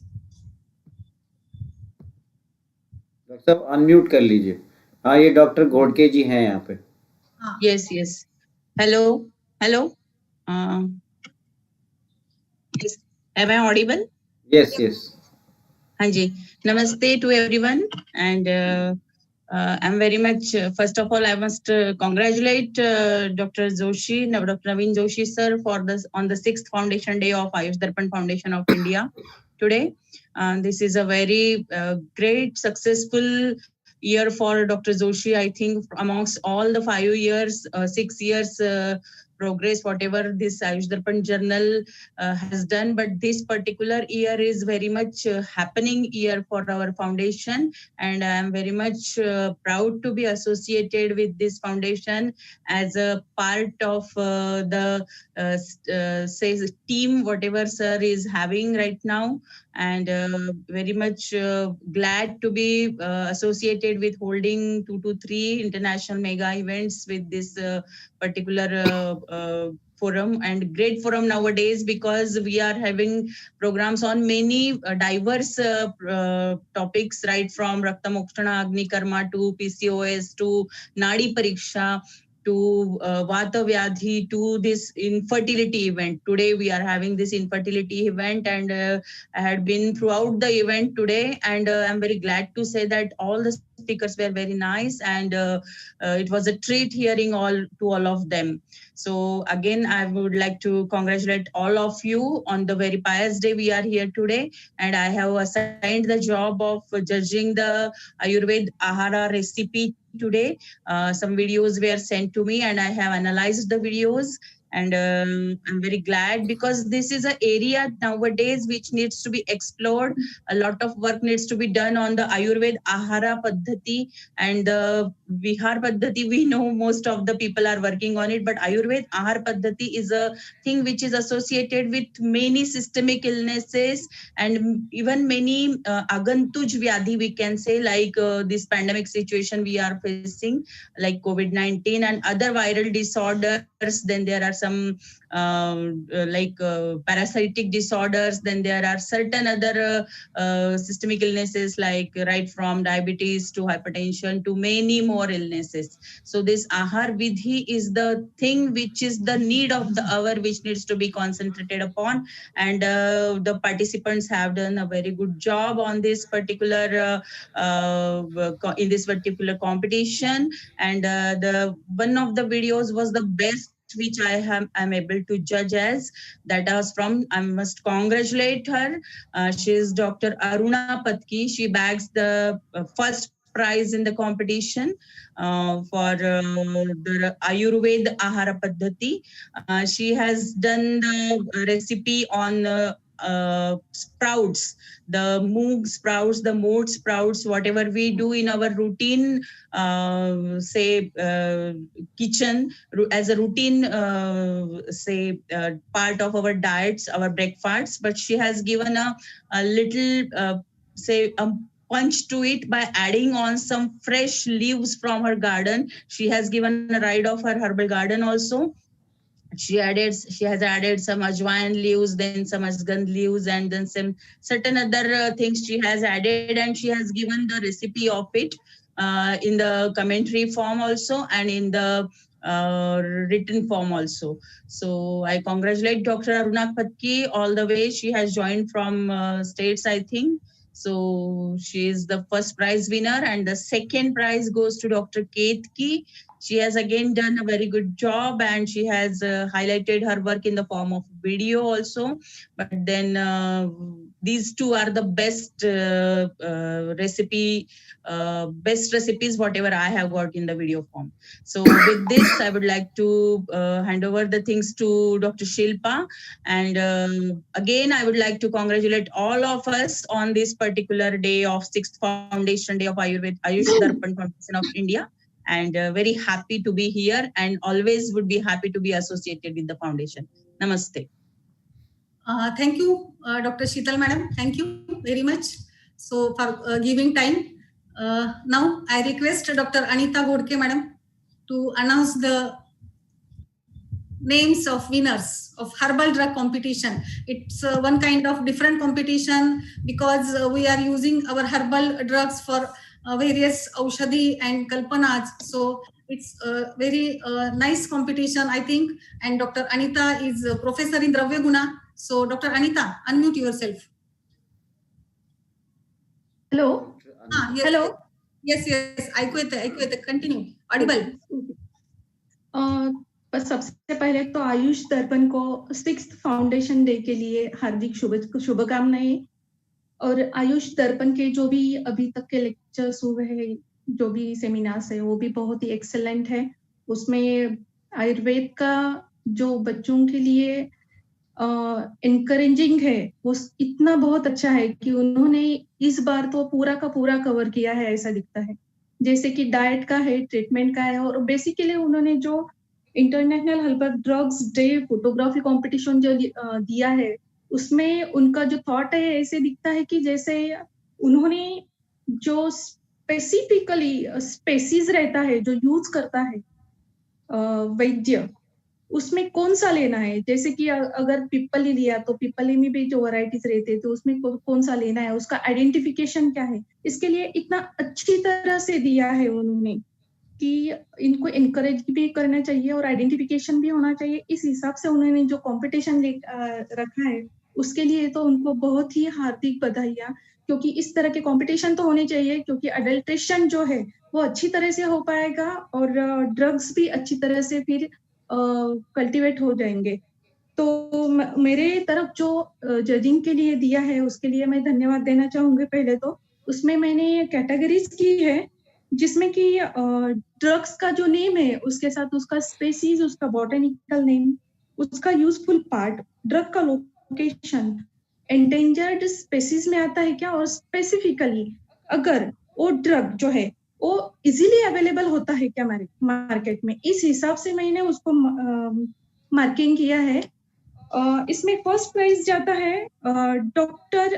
Doctor साहब unmute कर लीजिए. हाँ ये डॉक्टर घोड़के जी हैं यहाँ पे. Yes, yes. Hello, hello. Yes. Am I audible? Yes, yes. हाँ जी. Namaste to everyone, and I'm very much, first of all, I must congratulate Dr. Joshi, Dr. Naveen Joshi sir for this on the 6th foundation day of Ayush Darpan Foundation of India today. This is a very great, successful year for Dr. Joshi. I think amongst all the 5 years, 6 years progress, whatever this Ayush Darpan journal has done, but this particular year is very much happening year for our foundation, and I am very much proud to be associated with this foundation as a part of the say team whatever sir is having right now, and very much glad to be associated with holding 2 to 3 international mega events with this particular forum, and great forum nowadays because we are having programs on many diverse topics, right from Rakta Mokshana Agni Karma to PCOS to Nadi Pariksha to Vata Vyadhi to this infertility event. Today we are having this infertility event, and I had been throughout the event today, and I'm very glad to say that all the speakers were very nice, and it was a treat hearing all of them. So again, I would like to congratulate all of you on the very pious day we are here today, and I have assigned the job of judging the Ayurved Ahara recipe today. Some videos were sent to me, and I have analyzed the videos, and I'm very glad because this is an area nowadays which needs to be explored. A lot of work needs to be done on the Ayurved Ahara Paddhati and the Vihar Paddhati. We know most of the people are working on it, but Ayurved Ahar Paddhati is a thing which is associated with many systemic illnesses and even many agantuj vyadhi, we can say, like this pandemic situation we are facing, like COVID-19 and other viral disorders. Then there are some parasitic disorders. Then there are certain other systemic illnesses, like right from diabetes to hypertension to many more illnesses. So this Ahar Vidhi is the thing which is the need of the hour, which needs to be concentrated upon. And the participants have done a very good job on this particular in this particular competition. And the one of the videos was the best which I'm able to judge as. That was from, I must congratulate her. She is Dr. Aruna Patki. She bags the first prize in the competition for the Ayurved Ahara Paddhati. She has done the recipe on sprouts, the moong sprouts, the mood sprouts, whatever we do in our routine, kitchen as a routine, part of our diets, our breakfasts. But she has given a little, punch to it by adding on some fresh leaves from her garden. She has given a ride of her herbal garden also. She has added some ajwain leaves, then some asgandh leaves, and then some certain other things she has added, and she has given the recipe of it in the commentary form also, and in the written form also. So I congratulate Dr. Aruna Patki all the way. She has joined from States, I think. So she is the first prize winner, and the second prize goes to Dr. Ketki. She has again done a very good job, and she has highlighted her work in the form of video also. But then these two are the best best recipes whatever I have got in the video form. So with this, I would like to hand over the things to Dr. Shilpa. And again, I would like to congratulate all of us on this particular day of 6th Foundation Day of Ayurved Ayush Darpan Foundation of India. And very happy to be here, and always would be happy to be associated with the foundation. Namaste. Thank you, Dr. Sheetal Madam. Thank you very much. So for giving time. Now I request Dr. Anita Godke Madam to announce the names of winners of herbal drug competition. It's one kind of different competition because we are using our herbal drugs for various aushadhi and kalpanas. So it's a very nice competition, I think. And Dr. Anita is a professor in Dravya Guna. So Dr. Anita, unmute yourself. Hello. Yes, Hello. Yes. ऐकू येते. Continue. Audible. बस सबसे पहले तो आयुष दर्पण को 6th foundation day के लिए हार्दिक शुभकामनाएं। और आयुष दर्पण के जो भी अभी तक के लेक्चर्स हुए हैं जो भी सेमिनार्स है वो भी बहुत ही एक्सेलेंट है। उसमें आयुर्वेद का जो बच्चों के लिए इनकरेजिंग है वो इतना बहुत अच्छा है कि उन्होंने इस बार तो पूरा का पूरा कवर किया है ऐसा दिखता है। जैसे कि डाइट का है, ट्रीटमेंट का है, और बेसिकली उन्होंने जो international helper drugs day photography competition जो दिया है उसमें उनका जो थॉट है ऐसे दिखता है कि जैसे उन्होंने जो स्पेसिफिकली स्पेसीज रहता है जो यूज करता है वैद्य, उसमें कौन सा लेना है। जैसे कि अगर पिपली लिया तो पिपली में भी जो वैरायटीज रहते हैं तो उसमें कौन सा लेना है, उसका आइडेंटिफिकेशन क्या है, इसके लिए इतना अच्छी तरह से दिया है उन्होंने कि इनको इनकरेज भी करना चाहिए और आइडेंटिफिकेशन भी होना चाहिए। इस हिसाब से उन्होंने जो कंपटीशन रखा है उसके लिए तो उनको बहुत ही हार्दिक बधाइयाँ, क्योंकि इस तरह के कंपटीशन तो होने चाहिए, क्योंकि अडल्ट्रेशन जो है वो अच्छी तरह से हो पाएगा और ड्रग्स भी अच्छी तरह से फिर कल्टीवेट हो जाएंगे। तो मेरे तरफ जो जजिंग के लिए दिया है उसके लिए मैं धन्यवाद देना चाहूंगी। पहले तो उसमें मैंने कैटेगरीज की है जिसमें कि ड्रग्स का जो नेम है उसके साथ उसका स्पेसीज, उसका बॉटनिकल नेम, उसका यूजफुल पार्ट, ड्रग का लोकेशन, एंडेंजर्ड स्पेसीज में आता है क्या, और स्पेसिफिकली अगर वो ड्रग जो है वो इजीली अवेलेबल होता है क्या मार्केट में, इस हिसाब से मैंने उसको मार्किंग किया है। इसमें फर्स्ट प्राइज जाता है डॉक्टर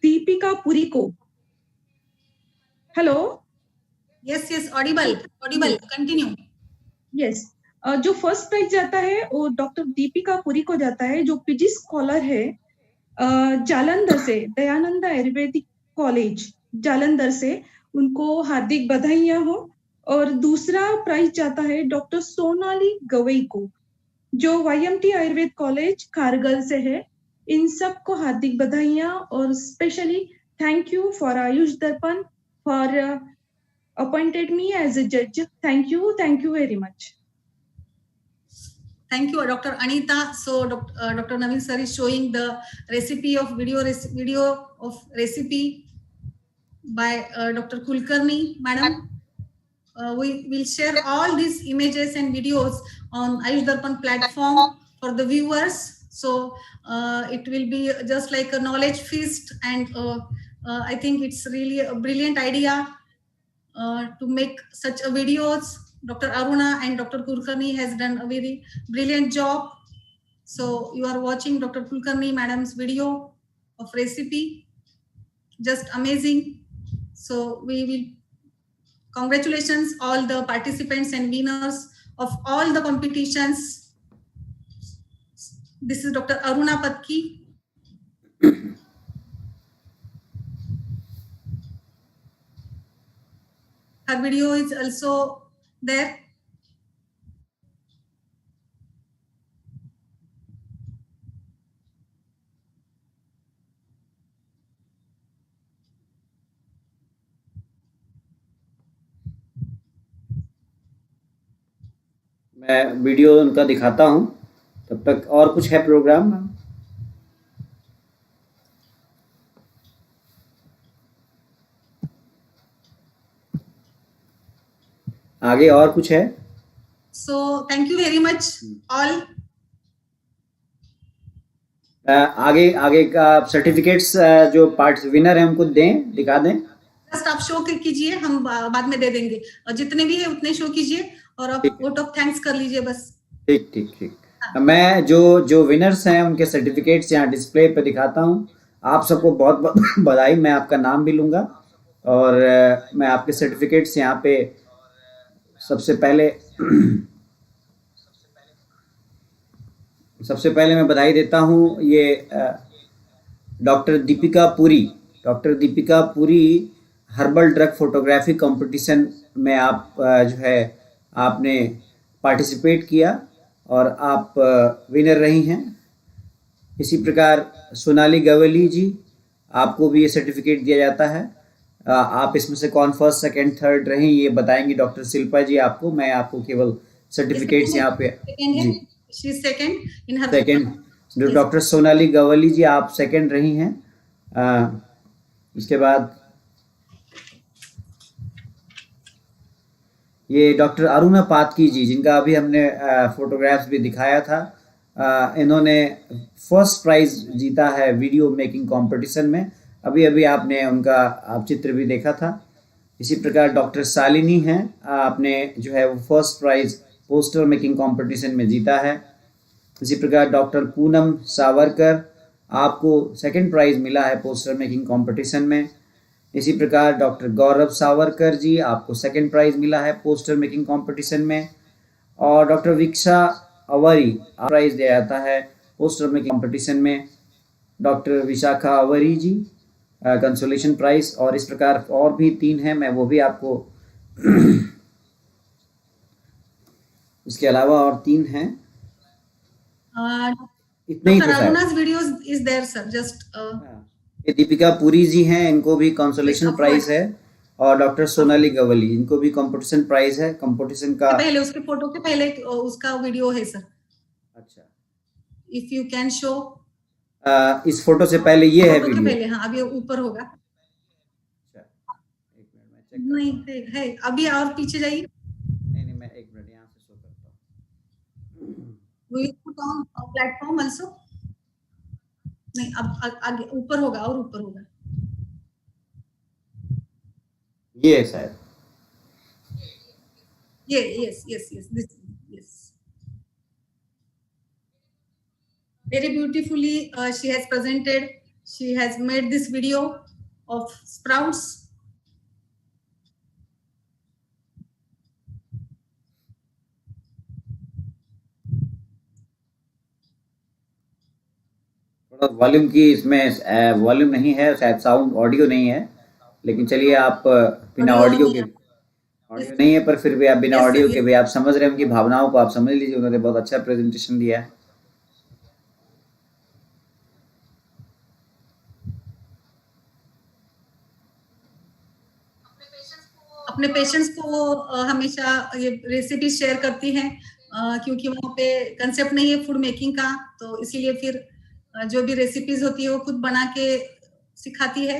दीपिका पुरी को। Hello, yes Audible continue. Yes, जो फर्स्ट प्राइज जाता है वो डॉक्टर दीपिका पुरी को जाता है, जो पीजी स्कॉलर है जालंधर से, दयानंद आयुर्वेदिक कॉलेज जालंधर से। उनको हार्दिक बधाइयां हो। और दूसरा प्राइज जाता है डॉक्टर सोनाली गवई को, जो वाईएमटी आयुर्वेद कॉलेज कारगिल से है। इन सबको हार्दिक बधाइयां और specially thank you for Ayush दर्पण for appointed me as a judge. Thank you very much. Thank you, Dr. Anita. So, Dr. Naveen sir is showing the recipe of video of recipe by Dr. Kulkarni, madam. We will share all these images and videos on Ayush Darpan platform for the viewers. So, it will be just like a knowledge feast, and I think it's really a brilliant idea to make such a videos. Dr. Aruna and Dr. Kulkarni has done a very brilliant job. So you are watching Dr. Kulkarni madam's video of recipe, just amazing. So we will congratulations all the participants and winners of all the competitions. This is Dr. Aruna Patki. Her video is also there. मैं video उनका दिखाता हूँ, तब तक और कुछ है programme में? आगे और कुछ है? So thank you very much all. आगे का सर्टिफिकेट्स जो पार्ट विनर है उनको दिखा दें। जस्ट आप शो कीजिए, हम बाद में दे देंगे, और जितने भी है उतने शो कीजिए और आप वोट ऑफ थैंक्स कर लीजिए बस। ठीक। मैं जो विनर्स हैं उनके सर्टिफिकेट्स यहाँ डिस्प्ले पे दिखाता हूँ। आप सबको बहुत बहुत बधाई। मैं आपका नाम भी लूँगा और मैं आपके सर्टिफिकेट्स यहाँ पे सबसे पहले मैं बधाई देता हूँ। ये doctor Deepika Puri herbal drug photography competition में आप जो है आपने पार्टिसिपेट किया और आप विनर रही हैं। इसी प्रकार सोनाली गवली जी, आपको भी ये सर्टिफिकेट दिया जाता है। आप इसमें से कौन फर्स्ट, सेकंड, थर्ड रही ये बताएंगी डॉक्टर शिल्पा जी आपको। मैं आपको केवल सर्टिफिकेट्स यहाँ पे जी सेकंड डॉक्टर सोनाली गवली जी आप सेकंड रही हैं। इसके बाद ये डॉक्टर अरुणा पातकी जी, जिनका अभी हमने फोटोग्राफ्स भी दिखाया था, इन्होंने फर्स्ट प्राइज जीता है वीडियो मेकिंग कंपटीशन में। अभी अभी आपने उनका आप चित्र भी देखा था। इसी प्रकार डॉक्टर शालिनी हैं, आपने जो है वो first prize poster making competition में जीता है। इसी प्रकार डॉक्टर पूनम सावरकर, आपको सेकंड प्राइज मिला है पोस्टर मेकिंग कंपटीशन में। इसी प्रकार डॉक्टर गौरव सावरकर जी, आपको सेकंड प्राइज मिला है पोस्टर मेकिंग कंपटीशन में। और डॉक्टर विक्षा अवरी प्राइज दिया जाता है पोस्टर मेकिंग कंपटीशन में। डॉक्टर विशाखा अवरी जी कंसोलेशन प्राइज। और इस प्रकार और भी 3 हैं, मैं वो भी आपको इसके अलावा और 3 हैं। इतने ही तो शायद। Aruna's videos is there, sir. Just ये दीपिका पुरी जी हैं, इनको भी कंसोलेशन प्राइज है। और डॉक्टर सोनाली गवली, इनको भी कंपटीशन प्राइज है। कंपटीशन का पहले उसके फोटो के पहले उसका वीडियो है सर। अच्छा, इफ यू कैन शो। इस फोटो से पहले ये है फोटो के वीडियो। पहले, हाँ अभी ऊपर होगा। नहीं है, अभी और पीछे जाइए। नहीं, मैं 1 मिनट यहाँ से शो करता हूँ। Will you put on a platform also? नहीं, अब आगे ऊपर होगा और ऊपर होगा। ये है शायद। Yes, this, yes. Very beautifully, she has presented. She has made this video of sprouts. थोड़ा वॉल्यूम की इसमें वॉल्यूम नहीं है शायद, साउंड ऑडियो नहीं है। लेकिन चलिए, आप बिना ऑडियो के, ऑडियो नहीं है पर फिर भी आप बिना ऑडियो के भी आप समझ रहे हैं उनकी भावनाओं को, आप समझ लीजिए। उन्होंने बहुत अच्छा प्रेजेंटेशन दिया है। अपने पेशेंट्स को वो हमेशा ये रेसिपी शेयर करती हैं, क्योंकि वहाँ पे कंसेप्ट नहीं है फूड मेकिंग का, तो इसीलिए फिर जो भी रेसिपीज होती है वो खुद बना के सिखाती है।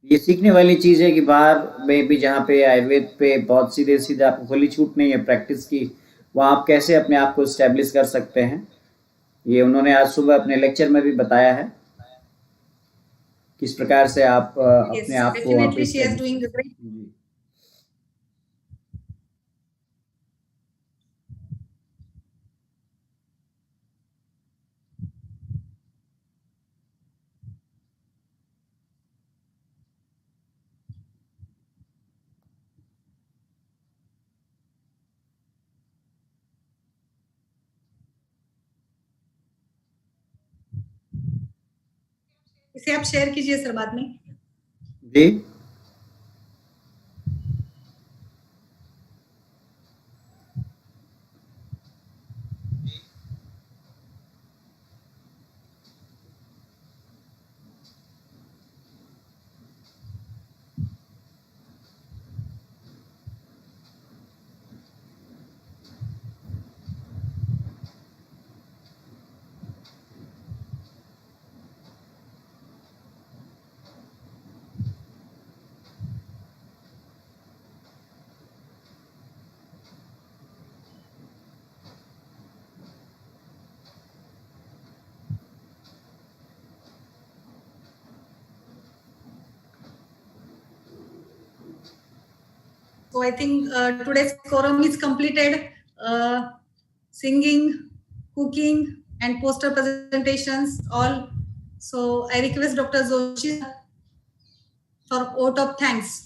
ये सीखने वाली चीज़ है कि बाहर में भी जहाँ पे आयुर्वेद पे बहुत सीधे सीधे आपको खुली छूट नहीं है प्रैक्टिस की, वहाँ आप कैसे अपने आप को इस्टेब्लिश कर सकते हैं, ये उन्होंने आज सुबह अपने लेक्चर में भी बताया है। किस प्रकार से आप अपने आप को वहाँ पे इसे आप शेयर कीजिए सर बाद में। जी, So I think today's quorum is completed. Singing, cooking, and poster presentations all. So I request Dr. Joshi for vote of thanks.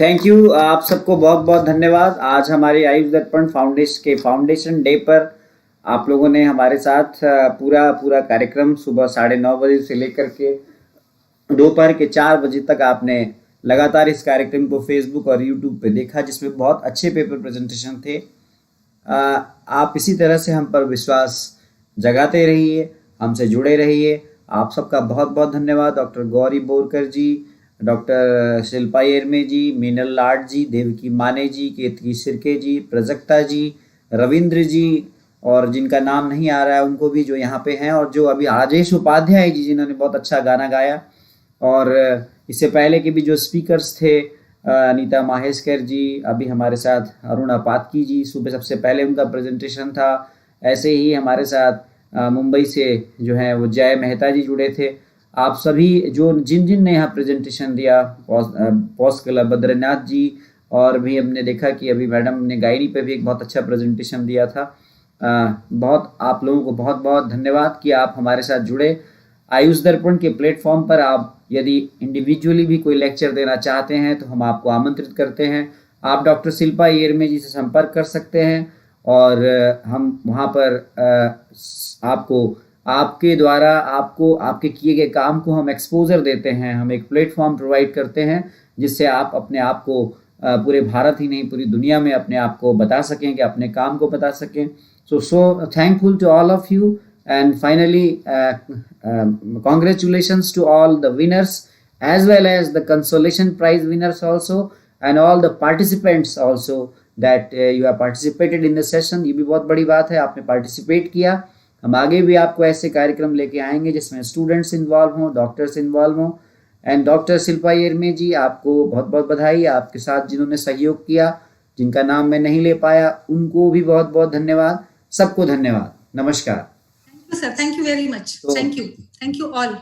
Thank you. आप सबको बहुत बहुत धन्यवाद। आज हमारे आयुष दर्पण फाउंडेशन के फाउंडेशन डे पर आप लोगों ने हमारे साथ पूरा कार्यक्रम सुबह 9:30 बजे से लेकर के दोपहर के 4 बजे तक आपने लगातार इस कार्यक्रम को फेसबुक और यूट्यूब पे देखा, जिसमें बहुत अच्छे पेपर प्रेजेंटेशन थे। आप इसी तरह से हम पर विश्वास जगाते रहिए, हमसे जुड़े रहिए। आप सबका बहुत बहुत धन्यवाद। डॉक्टर गौरी बोरकर जी, डॉक्टर शिल्पा एरमे जी, मीनल लाड जी, देवकी माने जी, केतकी सिरके जी, प्रजक्ता जी, रविंद्र जी, और जिनका नाम नहीं आ रहा है उनको भी, जो यहाँ पे हैं, और जो अभी राजेश उपाध्याय जी जिन्होंने बहुत अच्छा गाना गाया, और इससे पहले के भी जो स्पीकर्स थे, अनीता माहेश्कर जी, अभी हमारे साथ अरुणा पातकी जी, सुबह सबसे पहले उनका प्रेजेंटेशन था। ऐसे ही हमारे साथ मुंबई से जो है वो जय मेहता जी जुड़े थे। आप सभी जो जिन ने यहाँ प्रेजेंटेशन दिया, पॉस क्लब बद्रीनाथ जी, और भी हमने देखा कि अभी मैडम ने गायनी पे भी एक बहुत अच्छा प्रेजेंटेशन दिया था। बहुत आप लोगों को बहुत बहुत धन्यवाद कि आप हमारे साथ जुड़े। आयुष दर्पण के प्लेटफॉर्म पर आप यदि इंडिविजुअली भी कोई लेक्चर देना चाहते हैं तो हम आपको आमंत्रित करते हैं। आप डॉक्टर शिल्पा येरमे जी से संपर्क कर सकते हैं, और हम वहाँ पर आपको आपके द्वारा आपको आपके किए गए काम को हम एक्सपोजर देते हैं। हम एक प्लेटफॉर्म प्रोवाइड करते हैं जिससे आप अपने आप को पूरे भारत ही नहीं पूरी दुनिया में अपने आप को बता सकें, कि अपने काम को बता सकें। So thankful to all of you, and finally congratulations to all the winners as well as the consolation prize winners also, and all the participants also that you have participated in the session। ये भी बहुत बड़ी बात है, आपने participate किया। हम आगे भी आपको ऐसे कार्यक्रम लेके आएंगे जिसमें स्टूडेंट्स इन्वॉल्व हों, डॉक्टर्स इन्वॉल्व हों। एंड डॉक्टर शिल्पा येरमे जी, आपको बहुत बहुत बधाई। आपके साथ जिन्होंने सहयोग किया, जिनका नाम मैं नहीं ले पाया, उनको भी बहुत बहुत धन्यवाद। सबको धन्यवाद। नमस्कार। Thank you, sir. Thank you very much. Thank you all.